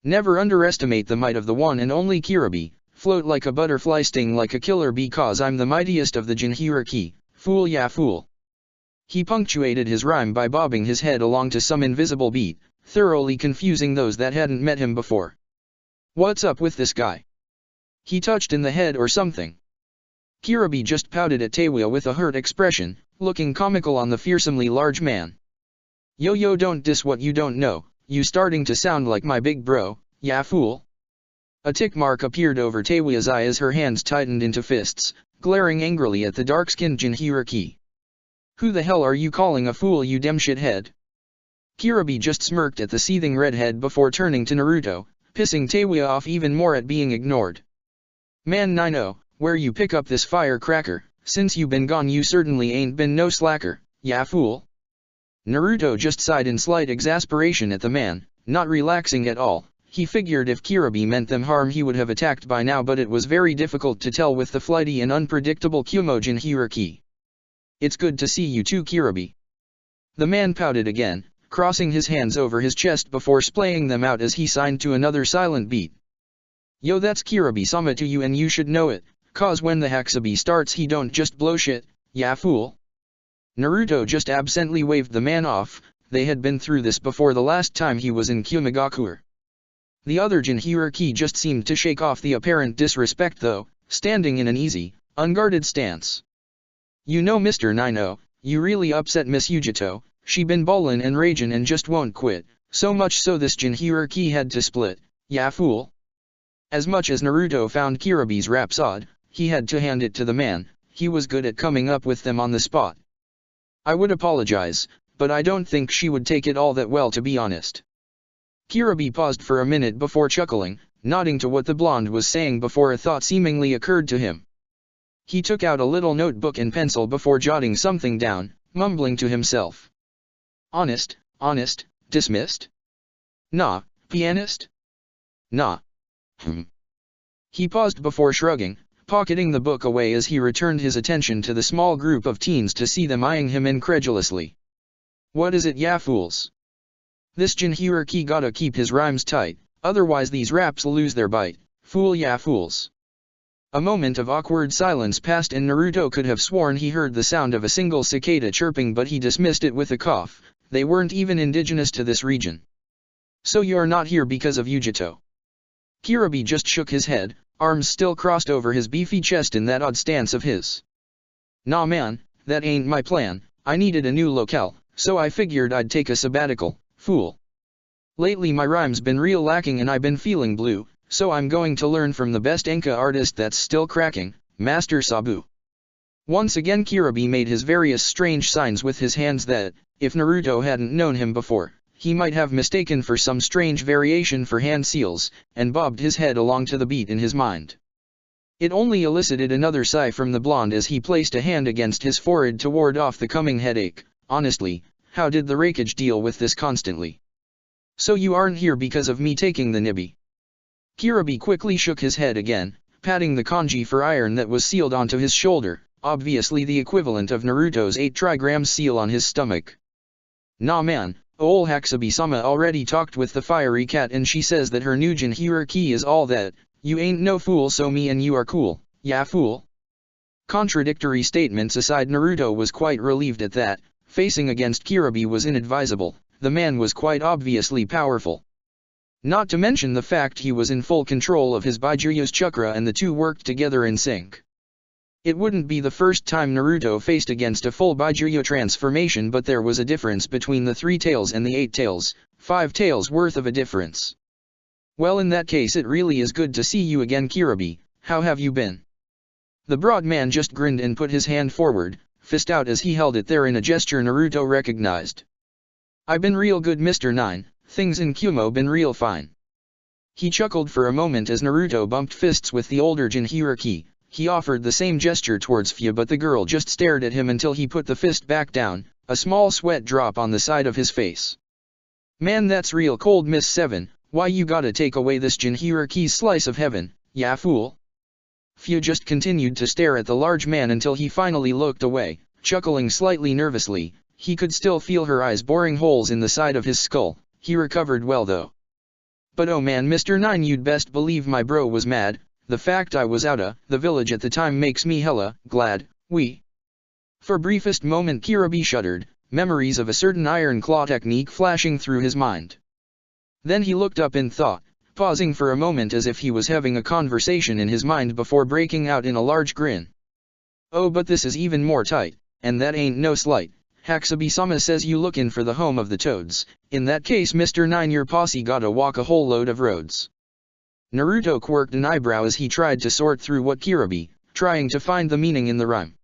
Never underestimate the might of the one and only Kiribi, float like a butterfly, sting like a killer bee, cause I'm the mightiest of the Jinhuriki, fool ya fool. He punctuated his rhyme by bobbing his head along to some invisible beat, thoroughly confusing those that hadn't met him before. What's up with this guy? He touched in the head or something? Kiribi just pouted at Teiwa with a hurt expression, looking comical on the fearsomely large man. Yo, don't diss what you don't know, you starting to sound like my big bro, ya fool. A tick mark appeared over Teiwa's eye as her hands tightened into fists, glaring angrily at the dark-skinned Jinhuriki. Who the hell are you calling a fool, you dem shithead? Kiribi just smirked at the seething redhead before turning to Naruto, pissing Teiwa off even more at being ignored. Man Nino, where you pick up this firecracker? Since you been gone you certainly ain't been no slacker, ya fool. Naruto just sighed in slight exasperation at the man, not relaxing at all. He figured if Kiribi meant them harm he would have attacked by now, but it was very difficult to tell with the flighty and unpredictable Kyumo Jinhuriki. It's good to see you too, Kiribi. The man pouted again, crossing his hands over his chest before splaying them out as he signed to another silent beat. Yo, that's Kiribi-sama to you, and you should know it, cause when the Hakabi starts he don't just blow shit, ya fool. Naruto just absently waved the man off. They had been through this before the last time he was in Kyumigakure. The other Jinhuriki just seemed to shake off the apparent disrespect though, standing in an easy, unguarded stance. You know Mr. Nino, you really upset Miss Yujito, she been ballin' and ragin' and just won't quit, so much so this Jinhuriki had to split, ya fool. As much as Naruto found Kiribi's raps odd, he had to hand it to the man, he was good at coming up with them on the spot. I would apologize, but I don't think she would take it all that well, to be honest. Kiribi paused for a minute before chuckling, nodding to what the blonde was saying before a thought seemingly occurred to him. He took out a little notebook and pencil before jotting something down, mumbling to himself. Honest, dismissed? Nah, pianist? Nah. He paused before shrugging, pocketing the book away as he returned his attention to the small group of teens to see them eyeing him incredulously. What is it, ya fools? This Jinhuriki gotta keep his rhymes tight, otherwise these raps lose their bite, fool ya fools. A moment of awkward silence passed and Naruto could have sworn he heard the sound of a single cicada chirping, but he dismissed it with a cough. They weren't even indigenous to this region. So you're not here because of Yujito? Kiribi just shook his head, arms still crossed over his beefy chest in that odd stance of his. Nah man, that ain't my plan. I needed a new locale, so I figured I'd take a sabbatical, fool. Lately my rhymes been real lacking and I been feeling blue. So I'm going to learn from the best Enka artist that's still cracking, Master Sabu. Once again Kiribi made his various strange signs with his hands that, if Naruto hadn't known him before, he might have mistaken for some strange variation for hand seals, and bobbed his head along to the beat in his mind. It only elicited another sigh from the blonde as he placed a hand against his forehead to ward off the coming headache. Honestly, how did the Raikage deal with this constantly? So you aren't here because of me taking the Nibi? Kiribi quickly shook his head again, patting the kanji for iron that was sealed onto his shoulder, obviously the equivalent of Naruto's 8 trigrams seal on his stomach. Nah man, ol Hakabi-sama already talked with the fiery cat and she says that her new Jinhuriki is all that. You ain't no fool, so me and you are cool, ya fool. Contradictory statements aside, Naruto was quite relieved at that. Facing against Kiribi was inadvisable, the man was quite obviously powerful. Not to mention the fact he was in full control of his Baijuyo's chakra and the two worked together in sync. It wouldn't be the first time Naruto faced against a full Baijuyo transformation, but there was a difference between the 3 tails and the 8 tails, 5 tails worth of a difference. Well, in that case it really is good to see you again, Kiribi. How have you been? The broad man just grinned and put his hand forward, fist out as he held it there in a gesture Naruto recognized. I been real good, Mr. 9. Things in Kyumo been real fine. He chuckled for a moment as Naruto bumped fists with the older Jinhuriki. He offered the same gesture towards Fuya, but the girl just stared at him until he put the fist back down, a small sweat drop on the side of his face. Man, that's real cold, Miss 7, why you gotta take away this Jinhuriki's slice of heaven, ya fool? Fuya just continued to stare at the large man until he finally looked away, chuckling slightly nervously. He could still feel her eyes boring holes in the side of his skull. He recovered well though. But oh man, Mr. 9, you'd best believe my bro was mad. the fact I was outta the village at the time makes me hella glad, For briefest moment Kirabi shuddered, memories of a certain iron claw technique flashing through his mind. Then he looked up in thought, pausing for a moment as if he was having a conversation in his mind before breaking out in a large grin. Oh, but this is even more tight, and that ain't no slight. Hakubi-sama says you lookin' for the home of the toads. In that case Mr. 9 your posse gotta walk a whole load of roads. Naruto quirked an eyebrow as he tried to sort through what Kirabi, trying to find the meaning in the rhyme.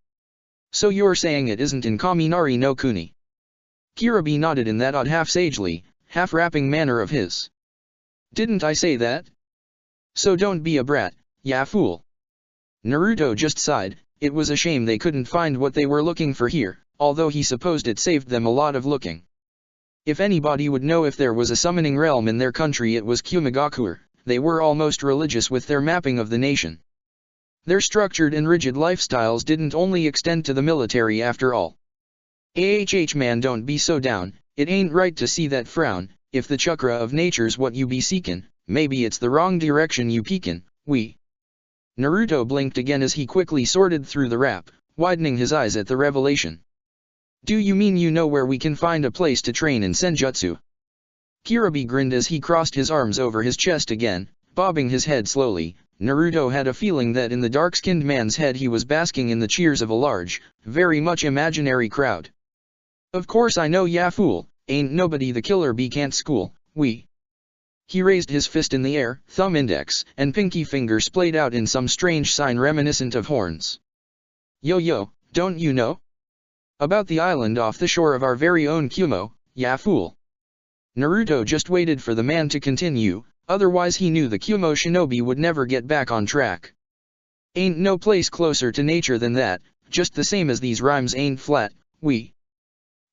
So you're saying it isn't in Kaminari no Kuni? Kirabi nodded in that odd half-sagely, half-rapping manner of his. Didn't I say that? So don't be a brat, ya fool. Naruto just sighed. It was a shame they couldn't find what they were looking for here, although he supposed it saved them a lot of looking. If anybody would know if there was a summoning realm in their country it was Kumogakure. They were almost religious with their mapping of the nation. Their structured and rigid lifestyles didn't only extend to the military after all. Man, don't be so down, it ain't right to see that frown. If the chakra of nature's what you be seekin', maybe it's the wrong direction you peekin', Naruto blinked again as he quickly sorted through the rap, widening his eyes at the revelation. Do you mean you know where we can find a place to train in Senjutsu? Kirabi grinned as he crossed his arms over his chest again, bobbing his head slowly. Naruto had a feeling that in the dark-skinned man's head he was basking in the cheers of a large, very much imaginary crowd. Of course I know ya fool, ain't nobody the killer bee can't school, He raised his fist in the air, thumb index and pinky finger splayed out in some strange sign reminiscent of horns. Yo, don't you know? About the island off the shore of our very own Kumo, ya fool. Naruto just waited for the man to continue, otherwise he knew the Kumo shinobi would never get back on track. Ain't no place closer to nature than that, just the same as these rhymes ain't flat,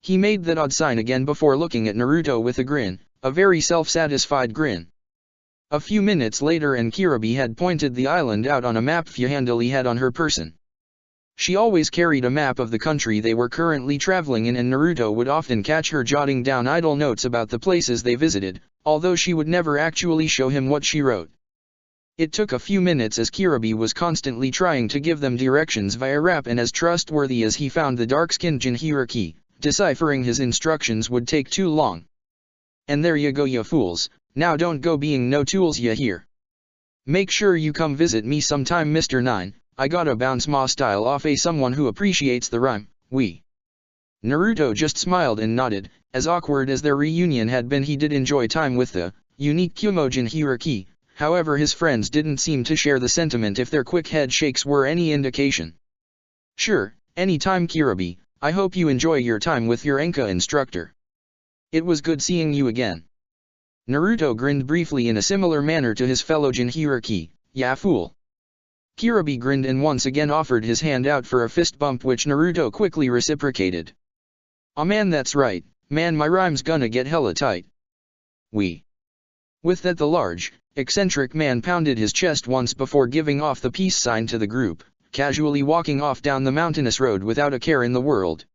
He made that odd sign again before looking at Naruto with a grin, a very self-satisfied grin. A few minutes later and Kirabi had pointed the island out on a map Fu handily had on her person. She always carried a map of the country they were currently traveling in and Naruto would often catch her jotting down idle notes about the places they visited, although she would never actually show him what she wrote. It took a few minutes as Kirabi was constantly trying to give them directions via rap and as trustworthy as he found the dark-skinned Jinhiriki, deciphering his instructions would take too long. And there you go ya fools, now don't go being no tools ya here. Make sure you come visit me sometime Mr. 9, I gotta bounce ma style off someone who appreciates the rhyme, Naruto just smiled and nodded. As awkward as their reunion had been he did enjoy time with the unique Kumo Jinhiriki, however his friends didn't seem to share the sentiment if their quick head shakes were any indication. Sure, anytime Kirabi, I hope you enjoy your time with your Enka instructor. It was good seeing you again. Naruto grinned briefly in a similar manner to his fellow Jinhiriki, ya fool. Kirabi grinned and once again offered his hand out for a fist bump which Naruto quickly reciprocated. Aw man, that's right, man, my rhyme's gonna get hella tight. With that the large, eccentric man pounded his chest once before giving off the peace sign to the group, casually walking off down the mountainous road without a care in the world.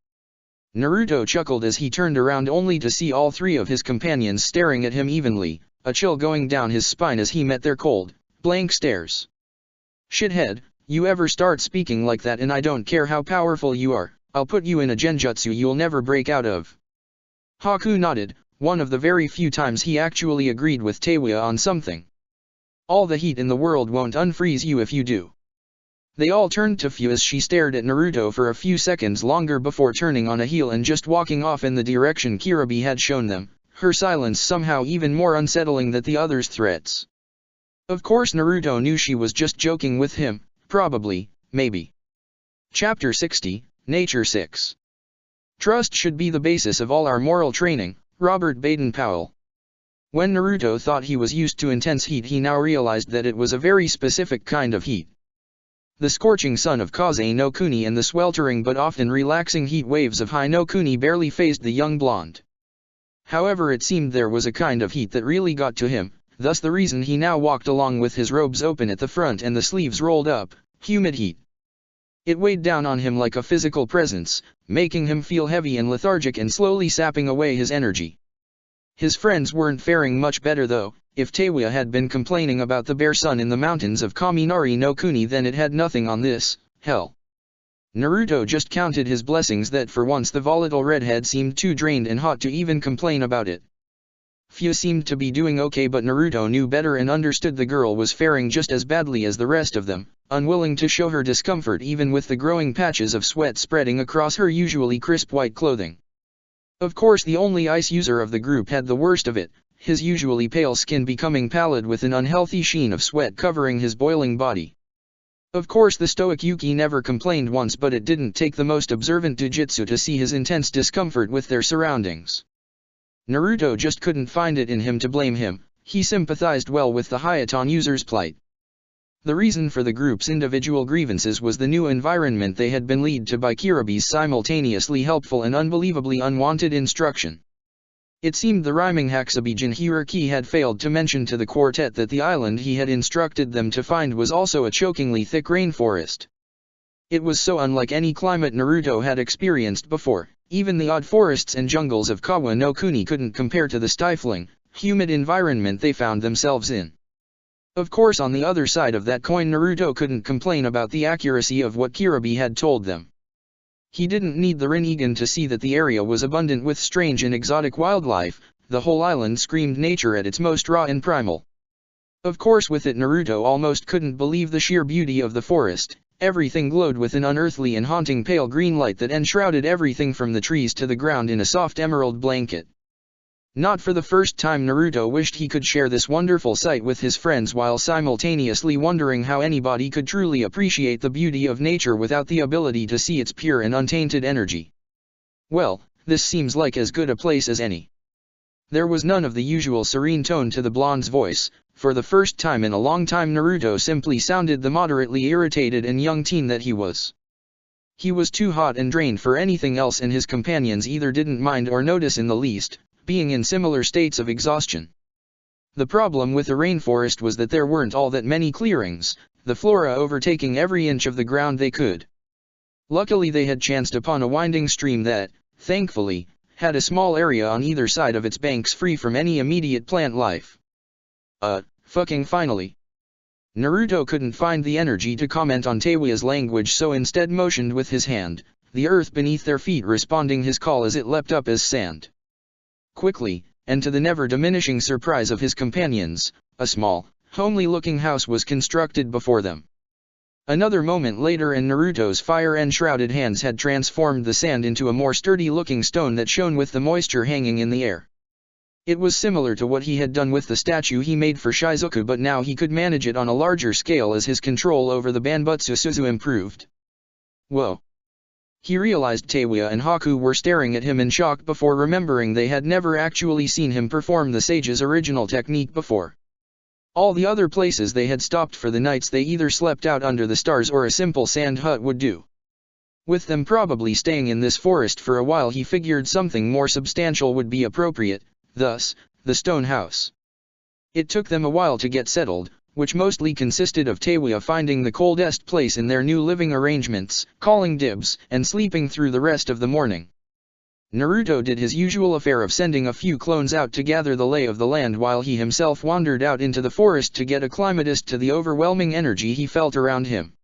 Naruto chuckled as he turned around only to see all three of his companions staring at him evenly, a chill going down his spine as he met their cold, blank stares. Shithead, you ever start speaking like that and I don't care how powerful you are, I'll put you in a genjutsu you'll never break out of. Haku nodded, one of the very few times he actually agreed with Teiwa on something. All the heat in the world won't unfreeze you if you do. They all turned to Fu as she stared at Naruto for a few seconds longer before turning on a heel and just walking off in the direction Kirabi had shown them, her silence somehow even more unsettling than the others' threats. Of course Naruto knew she was just joking with him, probably, maybe. Chapter 60, Nature 6. Trust should be the basis of all our moral training, Robert Baden-Powell. When Naruto thought he was used to intense heat he now realized that it was a very specific kind of heat. The scorching sun of Kaze no Kuni and the sweltering but often relaxing heat waves of Hai no Kuni barely fazed the young blonde. However, it seemed there was a kind of heat that really got to him, thus the reason he now walked along with his robes open at the front and the sleeves rolled up, humid heat. It weighed down on him like a physical presence, making him feel heavy and lethargic and slowly sapping away his energy. His friends weren't faring much better though, If Teiwa had been complaining about the bare sun in the mountains of Kaminari no Kuni, then it had nothing on this, hell. Naruto just counted his blessings that for once the volatile redhead seemed too drained and hot to even complain about it. Fu seemed to be doing okay, but Naruto knew better and understood the girl was faring just as badly as the rest of them, unwilling to show her discomfort even with the growing patches of sweat spreading across her usually crisp white clothing. Of course, the only ice user of the group had the worst of it, his usually pale skin becoming pallid with an unhealthy sheen of sweat covering his boiling body. Of course, the stoic Yuki never complained once, but it didn't take the most observant Jujutsu to see his intense discomfort with their surroundings. Naruto just couldn't find it in him to blame him. He sympathized well with the Hayaton user's plight. The reason for the group's individual grievances was the new environment they had been led to by Kirabe's simultaneously helpful and unbelievably unwanted instruction. It seemed the rhyming Hakusabijin Hiraki had failed to mention to the quartet that the island he had instructed them to find was also a chokingly thick rainforest. It was so unlike any climate Naruto had experienced before. Even the odd forests and jungles of Kawa no Kuni couldn't compare to the stifling, humid environment they found themselves in. Of course, on the other side of that coin, Naruto couldn't complain about the accuracy of what Kirabe had told them. He didn't need the Rinnegan to see that the area was abundant with strange and exotic wildlife. The whole island screamed nature at its most raw and primal. Of course, with it Naruto almost couldn't believe the sheer beauty of the forest. Everything glowed with an unearthly and haunting pale green light that enshrouded everything from the trees to the ground in a soft emerald blanket. Not for the first time Naruto wished he could share this wonderful sight with his friends, while simultaneously wondering how anybody could truly appreciate the beauty of nature without the ability to see its pure and untainted energy. Well, this seems like as good a place as any. There was none of the usual serene tone to the blonde's voice. For the first time in a long time Naruto simply sounded the moderately irritated and young teen that he was. He was too hot and drained for anything else, and his companions either didn't mind or notice in the least, being in similar states of exhaustion. The problem with the rainforest was that there weren't all that many clearings, the flora overtaking every inch of the ground they could. Luckily they had chanced upon a winding stream that, thankfully, had a small area on either side of its banks free from any immediate plant life. Fucking finally. Naruto couldn't find the energy to comment on Teiwa's language, so instead motioned with his hand, the earth beneath their feet responding his call as it leapt up as sand. Quickly, and to the never-diminishing surprise of his companions, a small, homely-looking house was constructed before them. Another moment later and Naruto's fire-enshrouded hands had transformed the sand into a more sturdy-looking stone that shone with the moisture hanging in the air. It was similar to what he had done with the statue he made for Shizuku, but now he could manage it on a larger scale as his control over the Banbutsu Suzu improved. Whoa! He realized Teiwa and Haku were staring at him in shock before remembering they had never actually seen him perform the sage's original technique before. All the other places they had stopped for the nights they either slept out under the stars or a simple sand hut would do. With them probably staying in this forest for a while, he figured something more substantial would be appropriate. Thus, the stone house. It took them a while to get settled, which mostly consisted of Teiwa finding the coldest place in their new living arrangements, calling dibs, and sleeping through the rest of the morning. Naruto did his usual affair of sending a few clones out to gather the lay of the land, while he himself wandered out into the forest to get acclimatized to the overwhelming energy he felt around him.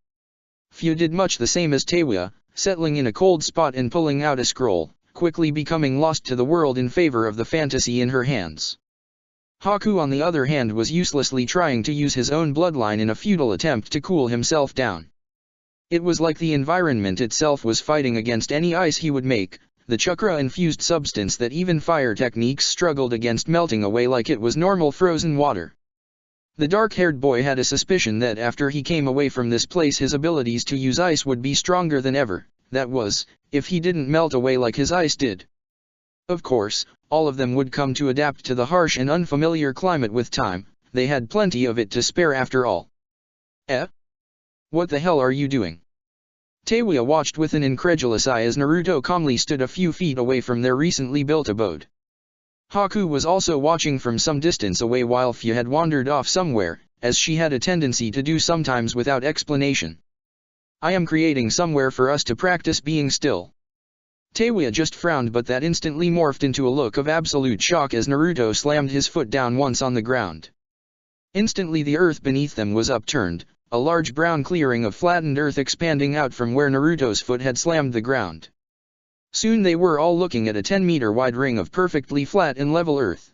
Fu did much the same as Teiwa, settling in a cold spot and pulling out a scroll, quickly becoming lost to the world in favor of the fantasy in her hands. Haku on the other hand was uselessly trying to use his own bloodline in a futile attempt to cool himself down. It was like the environment itself was fighting against any ice he would make, the chakra-infused substance that even fire techniques struggled against melting away like it was normal frozen water. The dark-haired boy had a suspicion that after he came away from this place his abilities to use ice would be stronger than ever. That was, if he didn't melt away like his ice did. Of course, all of them would come to adapt to the harsh and unfamiliar climate with time. They had plenty of it to spare after all. What the hell are you doing? Teiwa watched with an incredulous eye as Naruto calmly stood a few feet away from their recently built abode. Haku was also watching from some distance away while Fu had wandered off somewhere, as she had a tendency to do sometimes without explanation. I am creating somewhere for us to practice being still. Teiwa just frowned, but that instantly morphed into a look of absolute shock as Naruto slammed his foot down once on the ground. Instantly the earth beneath them was upturned, a large brown clearing of flattened earth expanding out from where Naruto's foot had slammed the ground. Soon they were all looking at a 10-meter-wide ring of perfectly flat and level earth.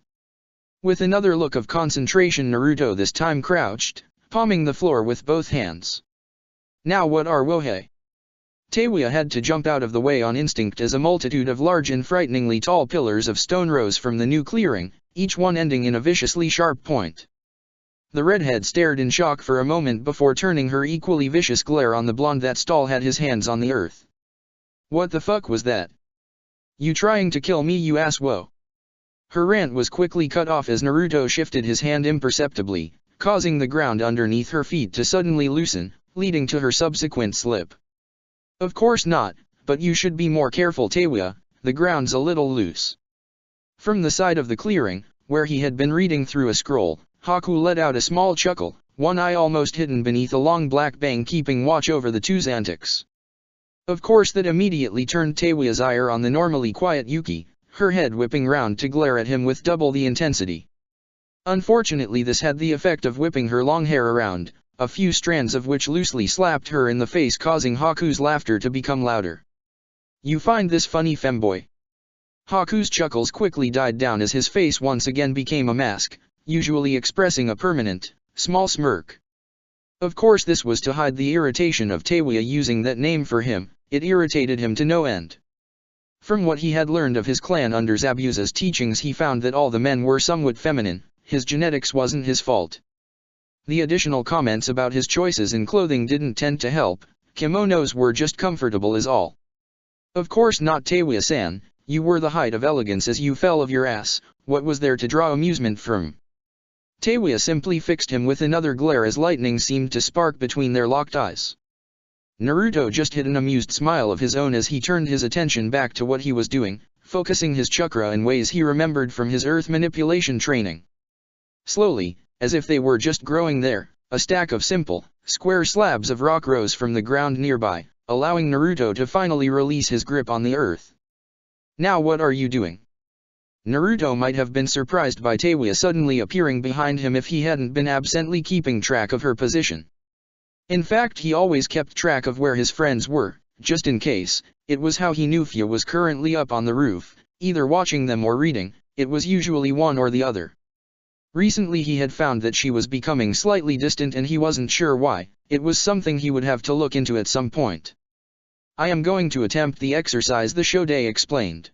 With another look of concentration, Naruto this time crouched, palming the floor with both hands. Now what are wohei? Teiwa had to jump out of the way on instinct as a multitude of large and frighteningly tall pillars of stone rose from the new clearing, each one ending in a viciously sharp point. The redhead stared in shock for a moment before turning her equally vicious glare on the blonde that still had his hands on the earth. What the fuck was that? You trying to kill me, you asswo? Her rant was quickly cut off as Naruto shifted his hand imperceptibly, causing the ground underneath her feet to suddenly loosen, leading to her subsequent slip. Of course not, but you should be more careful, Teiwa, the ground's a little loose. From the side of the clearing, where he had been reading through a scroll, Haku let out a small chuckle, one eye almost hidden beneath a long black bang keeping watch over the two's antics. Of course that immediately turned Teiwa's ire on the normally quiet Yuki, her head whipping round to glare at him with double the intensity. Unfortunately this had the effect of whipping her long hair around, a few strands of which loosely slapped her in the face, causing Haku's laughter to become louder. You find this funny, femboy? Haku's chuckles quickly died down as his face once again became a mask, usually expressing a permanent, small smirk. Of course this was to hide the irritation of Teiwa using that name for him. It irritated him to no end. From what he had learned of his clan under Zabuza's teachings, he found that all the men were somewhat feminine. His genetics wasn't his fault. The additional comments about his choices in clothing didn't tend to help. Kimonos were just comfortable as all. Of course not, Teiwa-san, you were the height of elegance as you fell of your ass. What was there to draw amusement from? Teiwa simply fixed him with another glare as lightning seemed to spark between their locked eyes. Naruto just hid an amused smile of his own as he turned his attention back to what he was doing, focusing his chakra in ways he remembered from his earth manipulation training. Slowly, as if they were just growing there, a stack of simple, square slabs of rock rose from the ground nearby, allowing Naruto to finally release his grip on the earth. Now what are you doing? Naruto might have been surprised by Teiwa suddenly appearing behind him if he hadn't been absently keeping track of her position. In fact, he always kept track of where his friends were, just in case. It was how he knew Fia was currently up on the roof, either watching them or reading. It was usually one or the other. Recently he had found that she was becoming slightly distant and he wasn't sure why. It was something he would have to look into at some point. I am going to attempt the exercise, the Shoday explained.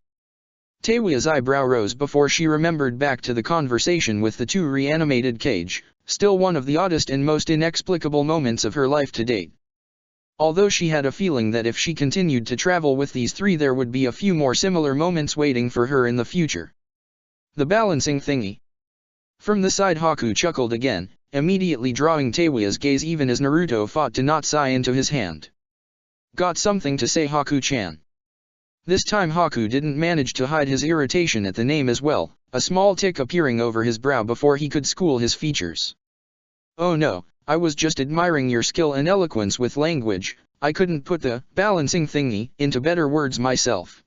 Teiwa's eyebrow rose before she remembered back to the conversation with the two reanimated Kage, still one of the oddest and most inexplicable moments of her life to date. Although she had a feeling that if she continued to travel with these three there would be a few more similar moments waiting for her in the future. The balancing thingy. From the side Haku chuckled again, immediately drawing Teiwa's gaze even as Naruto fought to not sigh into his hand. Got something to say, Haku-chan? This time Haku didn't manage to hide his irritation at the name as well, a small tick appearing over his brow before he could school his features. Oh no, I was just admiring your skill and eloquence with language. I couldn't put the balancing thingy into better words myself.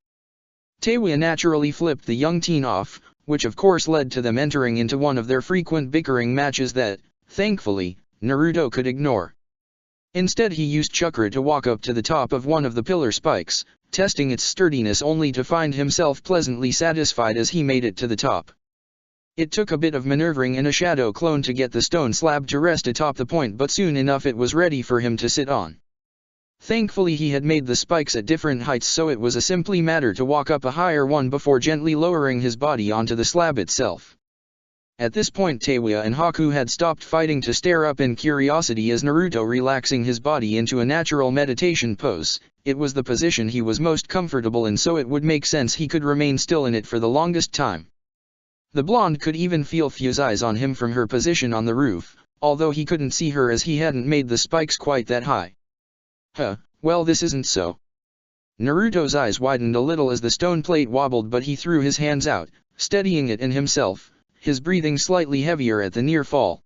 Teiwa naturally flipped the young teen off, which of course led to them entering into one of their frequent bickering matches that, thankfully, Naruto could ignore. Instead he used chakra to walk up to the top of one of the pillar spikes, testing its sturdiness only to find himself pleasantly satisfied as he made it to the top. It took a bit of maneuvering and a shadow clone to get the stone slab to rest atop the point, but soon enough it was ready for him to sit on. Thankfully he had made the spikes at different heights, so it was a simple matter to walk up a higher one before gently lowering his body onto the slab itself. At this point Teiwa and Haku had stopped fighting to stare up in curiosity as Naruto relaxing his body into a natural meditation pose. It was the position he was most comfortable in, so it would make sense he could remain still in it for the longest time. The blonde could even feel Fia's eyes on him from her position on the roof, although he couldn't see her as he hadn't made the spikes quite that high. Well, this isn't so. Naruto's eyes widened a little as the stone plate wobbled, but he threw his hands out, steadying it in himself, his breathing slightly heavier at the near fall.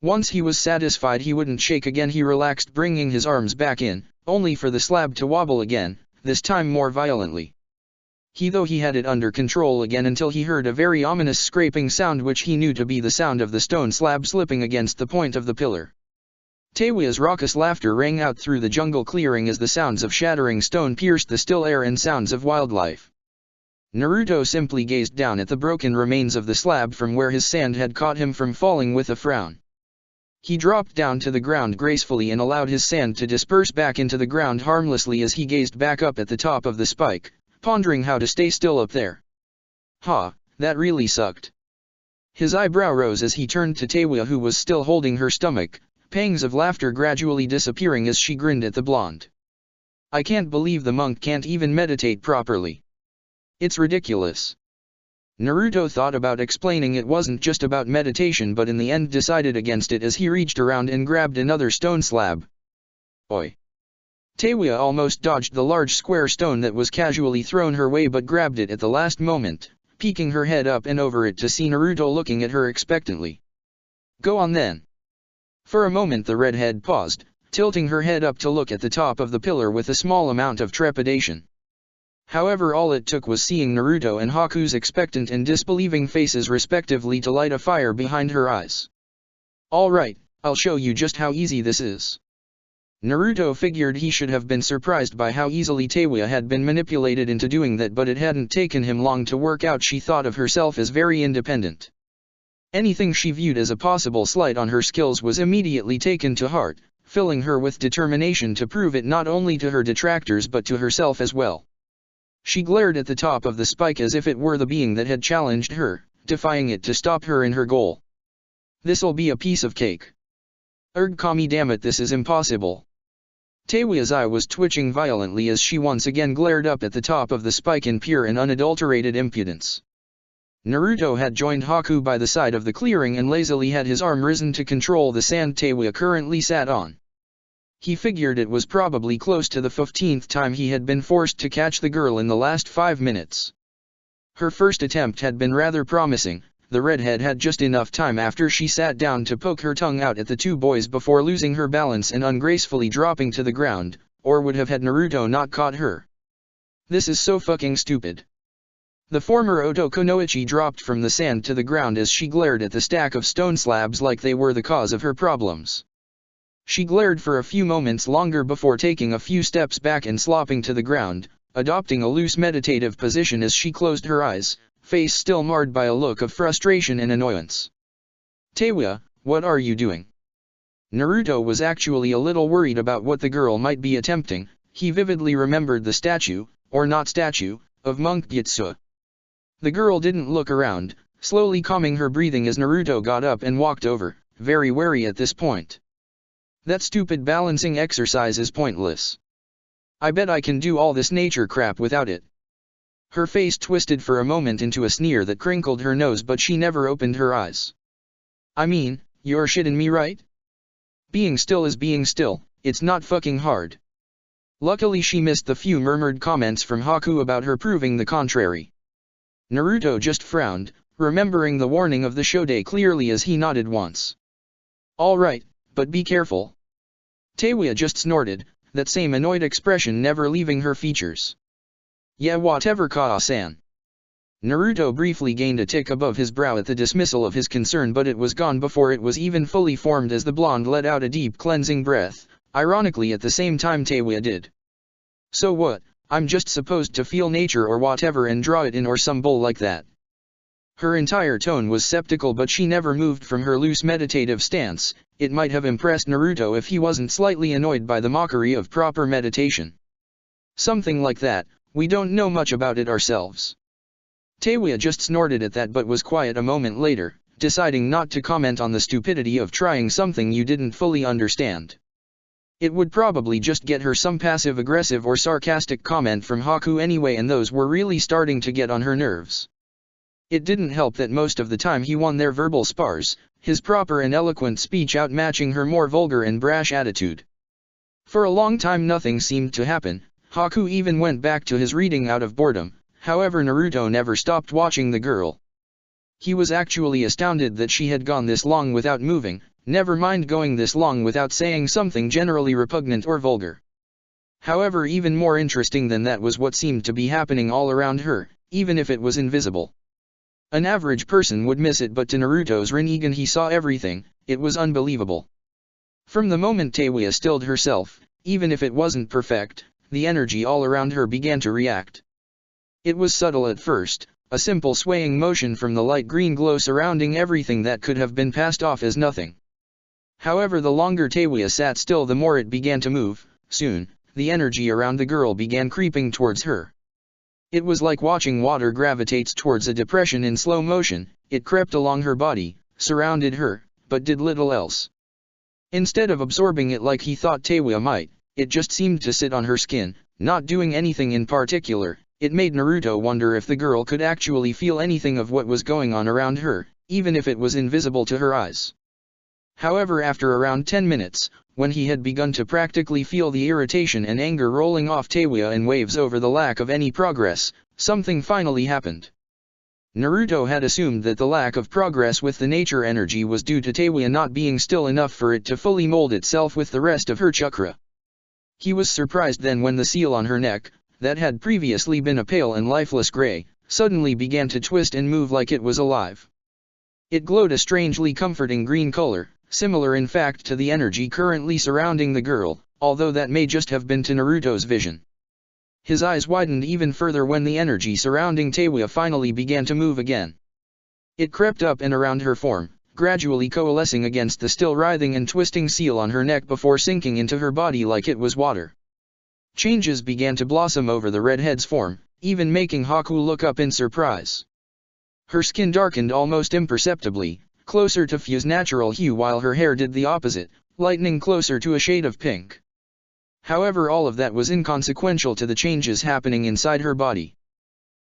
Once he was satisfied he wouldn't shake again, he relaxed, bringing his arms back in, only for the slab to wobble again, this time more violently. Though he had it under control again until he heard a very ominous scraping sound which he knew to be the sound of the stone slab slipping against the point of the pillar. Taewia's raucous laughter rang out through the jungle clearing as the sounds of shattering stone pierced the still air and sounds of wildlife. Naruto simply gazed down at the broken remains of the slab from where his sand had caught him from falling with a frown. He dropped down to the ground gracefully and allowed his sand to disperse back into the ground harmlessly as he gazed back up at the top of the spike, pondering how to stay still up there. That really sucked. His eyebrow rose as he turned to Taewia, who was still holding her stomach, pangs of laughter gradually disappearing as she grinned at the blonde. I can't believe the monk can't even meditate properly. It's ridiculous. Naruto thought about explaining it wasn't just about meditation, but in the end decided against it as he reached around and grabbed another stone slab. Oi! Taewia almost dodged the large square stone that was casually thrown her way but grabbed it at the last moment, peeking her head up and over it to see Naruto looking at her expectantly. Go on then. For a moment the redhead paused, tilting her head up to look at the top of the pillar with a small amount of trepidation. However, all it took was seeing Naruto and Haku's expectant and disbelieving faces respectively to light a fire behind her eyes. Alright, I'll show you just how easy this is. Naruto figured he should have been surprised by how easily Taewia had been manipulated into doing that, but it hadn't taken him long to work out she thought of herself as very independent. Anything she viewed as a possible slight on her skills was immediately taken to heart, filling her with determination to prove it not only to her detractors but to herself as well. She glared at the top of the spike as if it were the being that had challenged her, defying it to stop her in her goal. This'll be a piece of cake. Kami, damn it, this is impossible. Taewia's eye was twitching violently as she once again glared up at the top of the spike in pure and unadulterated impudence. Naruto had joined Haku by the side of the clearing and lazily had his arm risen to control the sand Taewia currently sat on. He figured it was probably close to the 15th time he had been forced to catch the girl in the last 5 minutes. Her first attempt had been rather promising. The redhead had just enough time after she sat down to poke her tongue out at the two boys before losing her balance and ungracefully dropping to the ground, or would have had Naruto not caught her. This is so fucking stupid. The former Otokonoichi dropped from the sand to the ground as she glared at the stack of stone slabs like they were the cause of her problems. She glared for a few moments longer before taking a few steps back and slopping to the ground, adopting a loose meditative position as she closed her eyes, face still marred by a look of frustration and annoyance. Taewia, what are you doing? Naruto was actually a little worried about what the girl might be attempting. He vividly remembered the statue, or not statue, of Monk Gyatso. The girl didn't look around, slowly calming her breathing as Naruto got up and walked over, very wary at this point. That stupid balancing exercise is pointless. I bet I can do all this nature crap without it. Her face twisted for a moment into a sneer that crinkled her nose, but she never opened her eyes. I mean, you're shitting me, right? Being still is being still, it's not fucking hard. Luckily she missed the few murmured comments from Haku about her proving the contrary. Naruto just frowned, remembering the warning of the Shode clearly as he nodded once. Alright, but be careful. Taewia just snorted, that same annoyed expression never leaving her features. Yeah, whatever, Kaa-san. Naruto briefly gained a tick above his brow at the dismissal of his concern, but it was gone before it was even fully formed as the blonde let out a deep cleansing breath, ironically at the same time Taewia did. So what, I'm just supposed to feel nature or whatever and draw it in or some bull like that. Her entire tone was skeptical, but she never moved from her loose meditative stance. It might have impressed Naruto if he wasn't slightly annoyed by the mockery of proper meditation. Something like that, we don't know much about it ourselves. Taewia just snorted at that but was quiet a moment later, deciding not to comment on the stupidity of trying something you didn't fully understand. It would probably just get her some passive-aggressive or sarcastic comment from Haku anyway, and those were really starting to get on her nerves. It didn't help that most of the time he won their verbal spars, his proper and eloquent speech outmatching her more vulgar and brash attitude. For a long time nothing seemed to happen. Haku even went back to his reading out of boredom. However, Naruto never stopped watching the girl. He was actually astounded that she had gone this long without moving, never mind going this long without saying something generally repugnant or vulgar. However, even more interesting than that was what seemed to be happening all around her, even if it was invisible. An average person would miss it, but to Naruto's Rinnegan he saw everything. It was unbelievable. From the moment Teiwa stilled herself, even if it wasn't perfect, the energy all around her began to react. It was subtle at first, a simple swaying motion from the light green glow surrounding everything that could have been passed off as nothing. However, the longer Teiwa sat still, the more it began to move. Soon, the energy around the girl began creeping towards her. It was like watching water gravitates towards a depression in slow motion. It crept along her body, surrounded her, but did little else. Instead of absorbing it like he thought Teiwa might, it just seemed to sit on her skin, not doing anything in particular. It made Naruto wonder if the girl could actually feel anything of what was going on around her, even if it was invisible to her eyes. However, after around 10 minutes, when he had begun to practically feel the irritation and anger rolling off Teiwa in waves over the lack of any progress, something finally happened. Naruto had assumed that the lack of progress with the nature energy was due to Teiwa not being still enough for it to fully mold itself with the rest of her chakra. He was surprised then when the seal on her neck, that had previously been a pale and lifeless gray, suddenly began to twist and move like it was alive. It glowed a strangely comforting green color, similar in fact to the energy currently surrounding the girl, although that may just have been to Naruto's vision. His eyes widened even further when the energy surrounding Teiwa finally began to move again. It crept up and around her form, gradually coalescing against the still writhing and twisting seal on her neck before sinking into her body like it was water. Changes began to blossom over the redhead's form, even making Haku look up in surprise. Her skin darkened almost imperceptibly, closer to Fu's natural hue, while her hair did the opposite, lightening closer to a shade of pink. However, all of that was inconsequential to the changes happening inside her body.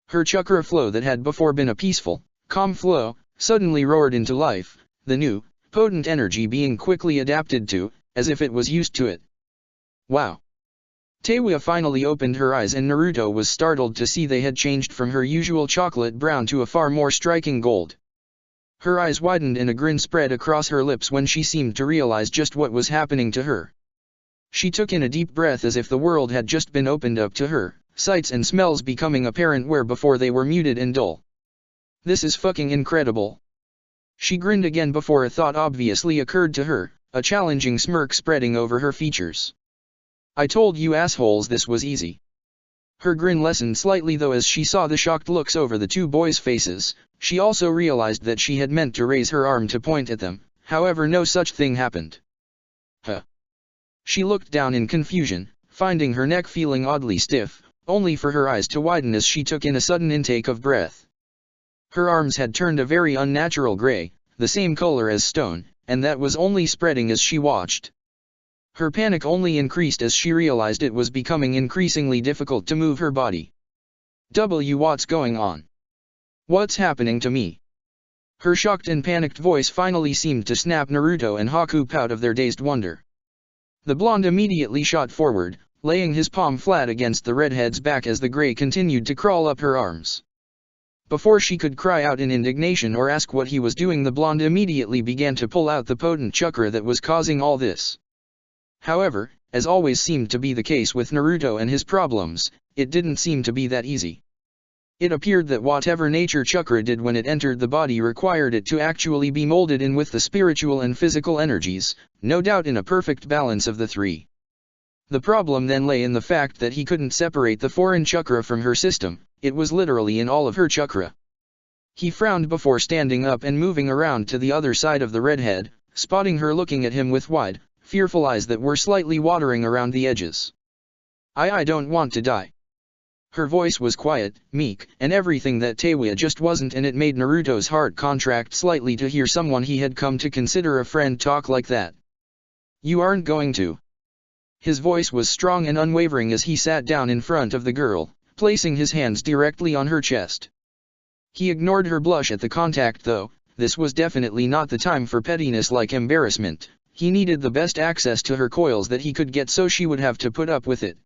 Her chakra flow that had before been a peaceful, calm flow, suddenly roared into life, the new, potent energy being quickly adapted to, as if it was used to it. Wow! Teiwa finally opened her eyes, and Naruto was startled to see they had changed from her usual chocolate brown to a far more striking gold. Her eyes widened and a grin spread across her lips when she seemed to realize just what was happening to her. She took in a deep breath as if the world had just been opened up to her, sights and smells becoming apparent where before they were muted and dull. This is fucking incredible. She grinned again before a thought obviously occurred to her, a challenging smirk spreading over her features. I told you assholes this was easy. Her grin lessened slightly though as she saw the shocked looks over the two boys' faces. She also realized that she had meant to raise her arm to point at them, however no such thing happened. Huh. She looked down in confusion, finding her neck feeling oddly stiff, only for her eyes to widen as she took in a sudden intake of breath. Her arms had turned a very unnatural gray, the same color as stone, and that was only spreading as she watched. Her panic only increased as she realized it was becoming increasingly difficult to move her body. What's going on? What's happening to me? Her shocked and panicked voice finally seemed to snap Naruto and Haku out of their dazed wonder. The blonde immediately shot forward, laying his palm flat against the redhead's back as the gray continued to crawl up her arms. Before she could cry out in indignation or ask what he was doing, the blonde immediately began to pull out the potent chakra that was causing all this. However, as always seemed to be the case with Naruto and his problems, it didn't seem to be that easy. It appeared that whatever nature chakra did when it entered the body required it to actually be molded in with the spiritual and physical energies, no doubt in a perfect balance of the three. The problem then lay in the fact that he couldn't separate the foreign chakra from her system. It was literally in all of her chakra. He frowned before standing up and moving around to the other side of the redhead, spotting her looking at him with wide, fearful eyes that were slightly watering around the edges. I don't want to die. Her voice was quiet, meek, and everything that Teiwa just wasn't, and it made Naruto's heart contract slightly to hear someone he had come to consider a friend talk like that. You aren't going to. His voice was strong and unwavering as he sat down in front of the girl, placing his hands directly on her chest. He ignored her blush at the contact though. This was definitely not the time for pettiness like embarrassment. He needed the best access to her coils that he could get, so she would have to put up with it.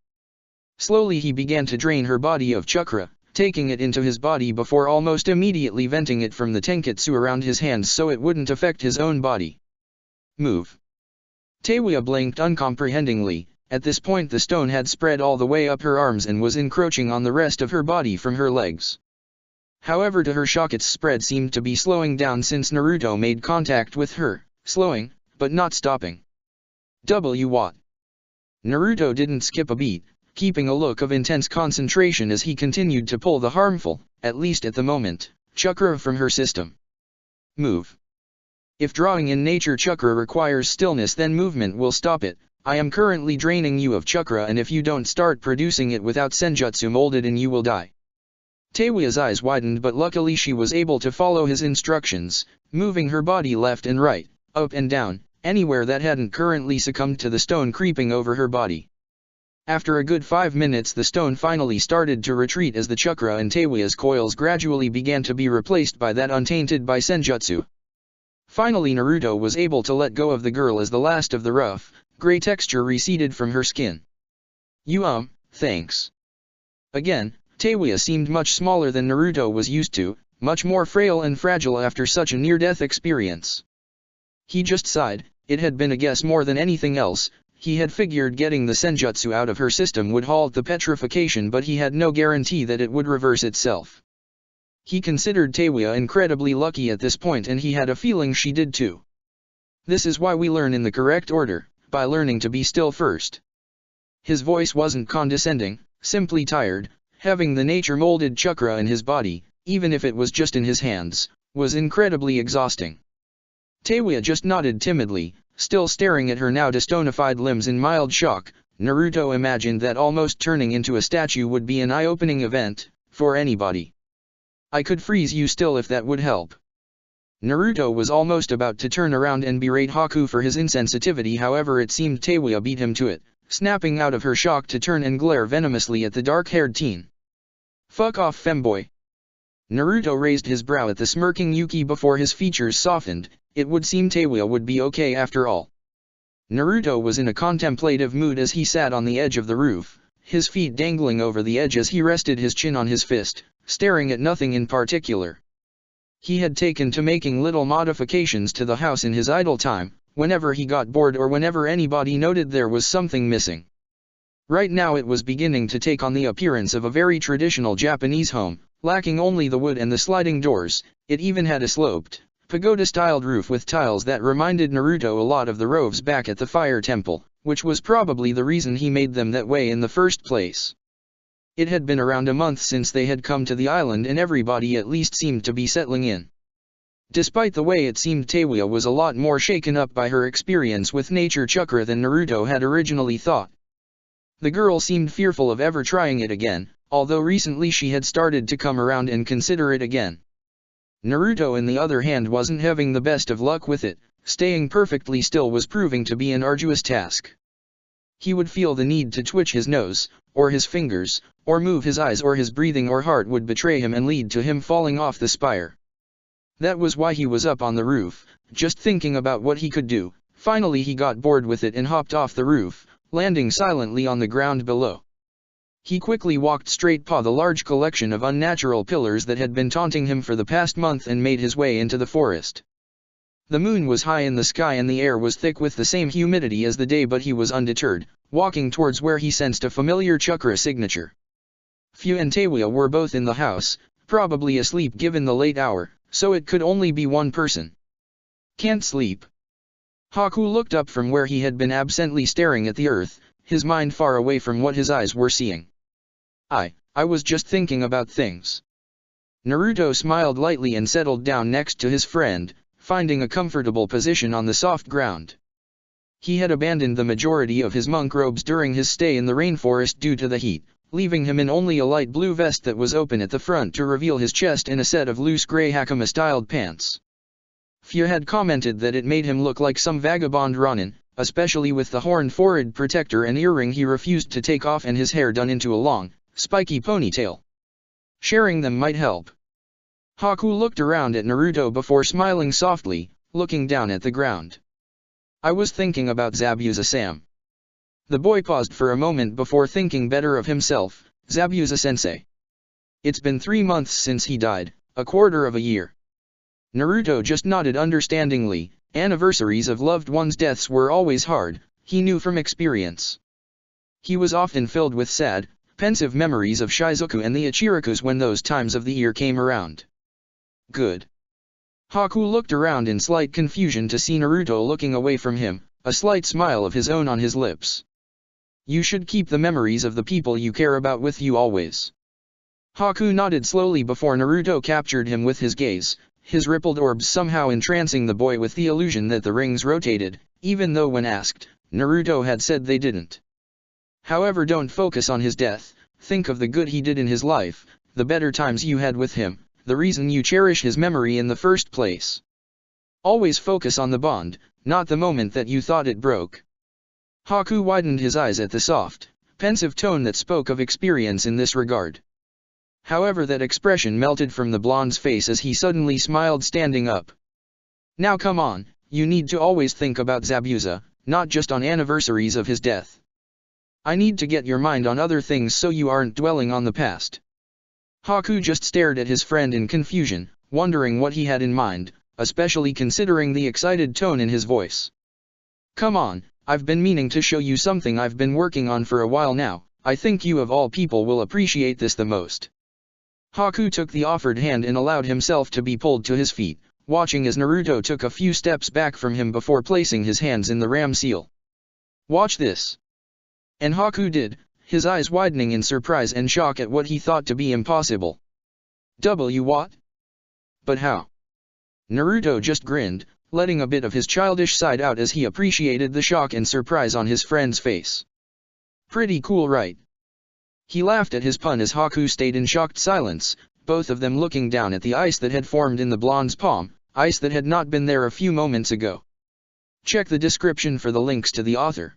Slowly he began to drain her body of chakra, taking it into his body before almost immediately venting it from the tenketsu around his hands so it wouldn't affect his own body. Move. Teiwa blinked uncomprehendingly, At this point the stone had spread all the way up her arms and was encroaching on the rest of her body from her legs. However, to her shock, its spread seemed to be slowing down since Naruto made contact with her, slowing, but not stopping. What? Naruto didn't skip a beat, keeping a look of intense concentration as he continued to pull the harmful, at least at the moment, chakra from her system. Move. If drawing in nature chakra requires stillness, then movement will stop it. I am currently draining you of chakra, and if you don't start producing it without senjutsu molded in, you will die. Teiwa's eyes widened, but luckily she was able to follow his instructions, moving her body left and right, up and down, anywhere that hadn't currently succumbed to the stone creeping over her body. After a good 5 minutes, the stone finally started to retreat as the chakra and Teiwa's coils gradually began to be replaced by that untainted by senjutsu. Finally Naruto was able to let go of the girl as the last of the rough, gray texture receded from her skin. Thanks. Again, Teiwa seemed much smaller than Naruto was used to, much more frail and fragile after such a near-death experience. He just sighed. It had been a guess more than anything else. He had figured getting the senjutsu out of her system would halt the petrification, but he had no guarantee that it would reverse itself. He considered Teiwa incredibly lucky at this point, and he had a feeling she did too. This is why we learn in the correct order, by learning to be still first. His voice wasn't condescending, simply tired. Having the nature-molded chakra in his body, even if it was just in his hands, was incredibly exhausting. Teiwa just nodded timidly, still staring at her now stonified limbs in mild shock. Naruto imagined that almost turning into a statue would be an eye-opening event, for anybody. I could freeze you still if that would help. Naruto was almost about to turn around and berate Haku for his insensitivity, however it seemed Teiwa beat him to it, snapping out of her shock to turn and glare venomously at the dark-haired teen. Fuck off, femboy. Naruto raised his brow at the smirking Yuki before his features softened. It would seem Teiwa would be okay after all. Naruto was in a contemplative mood as he sat on the edge of the roof, his feet dangling over the edge as he rested his chin on his fist, staring at nothing in particular. He had taken to making little modifications to the house in his idle time, whenever he got bored or whenever anybody noted there was something missing. Right now it was beginning to take on the appearance of a very traditional Japanese home, lacking only the wood and the sliding doors. It even had a sloped, pagoda-styled roof with tiles that reminded Naruto a lot of the roofs back at the fire temple, which was probably the reason he made them that way in the first place. It had been around a month since they had come to the island, and everybody at least seemed to be settling in. Despite the way it seemed, Teiwa was a lot more shaken up by her experience with nature chakra than Naruto had originally thought. The girl seemed fearful of ever trying it again, although recently she had started to come around and consider it again. Naruto on the other hand wasn't having the best of luck with it. Staying perfectly still was proving to be an arduous task. He would feel the need to twitch his nose, or his fingers, or move his eyes, or his breathing or heart would betray him and lead to him falling off the spire. That was why he was up on the roof, just thinking about what he could do. Finally he got bored with it and hopped off the roof, landing silently on the ground below. He quickly walked straight past the large collection of unnatural pillars that had been taunting him for the past month and made his way into the forest. The moon was high in the sky and the air was thick with the same humidity as the day, but he was undeterred, walking towards where he sensed a familiar chakra signature. Fu and Teiwa were both in the house, probably asleep given the late hour, so it could only be one person. Can't sleep. Haku looked up from where he had been absently staring at the earth, his mind far away from what his eyes were seeing. I was just thinking about things. Naruto smiled lightly and settled down next to his friend, finding a comfortable position on the soft ground. He had abandoned the majority of his monk robes during his stay in the rainforest due to the heat, leaving him in only a light blue vest that was open at the front to reveal his chest and a set of loose gray hakama-styled pants. Fu had commented that it made him look like some vagabond Ronin, especially with the horned forehead protector and earring he refused to take off and his hair done into a long, spiky ponytail. Sharing them might help. Haku looked around at Naruto before smiling softly, looking down at the ground. I was thinking about Zabuza-san. The boy paused for a moment before thinking better of himself. Zabuza-sensei. It's been 3 months since he died, a quarter of a year. Naruto just nodded understandingly. Anniversaries of loved ones' deaths were always hard, he knew from experience. He was often filled with sad, pensive memories of Shizuku and the Ichirakus when those times of the year came around. Good. Haku looked around in slight confusion to see Naruto looking away from him, a slight smile of his own on his lips. You should keep the memories of the people you care about with you always. Haku nodded slowly before Naruto captured him with his gaze, his rippled orbs somehow entrancing the boy with the illusion that the rings rotated, even though when asked, Naruto had said they didn't. However, don't focus on his death, think of the good he did in his life, the better times you had with him, the reason you cherish his memory in the first place. Always focus on the bond, not the moment that you thought it broke. Haku widened his eyes at the soft, pensive tone that spoke of experience in this regard. However, that expression melted from the blonde's face as he suddenly smiled, standing up. Now come on, you need to always think about Zabuza, not just on anniversaries of his death. I need to get your mind on other things so you aren't dwelling on the past. Haku just stared at his friend in confusion, wondering what he had in mind, especially considering the excited tone in his voice. Come on, I've been meaning to show you something I've been working on for a while now, I think you of all people will appreciate this the most. Haku took the offered hand and allowed himself to be pulled to his feet, watching as Naruto took a few steps back from him before placing his hands in the ram seal. Watch this. And Haku did, his eyes widening in surprise and shock at what he thought to be impossible. What? But how? Naruto just grinned, letting a bit of his childish side out as he appreciated the shock and surprise on his friend's face. Pretty cool, right? He laughed at his pun as Haku stayed in shocked silence, both of them looking down at the ice that had formed in the blonde's palm, ice that had not been there a few moments ago. Check the description for the links to the author.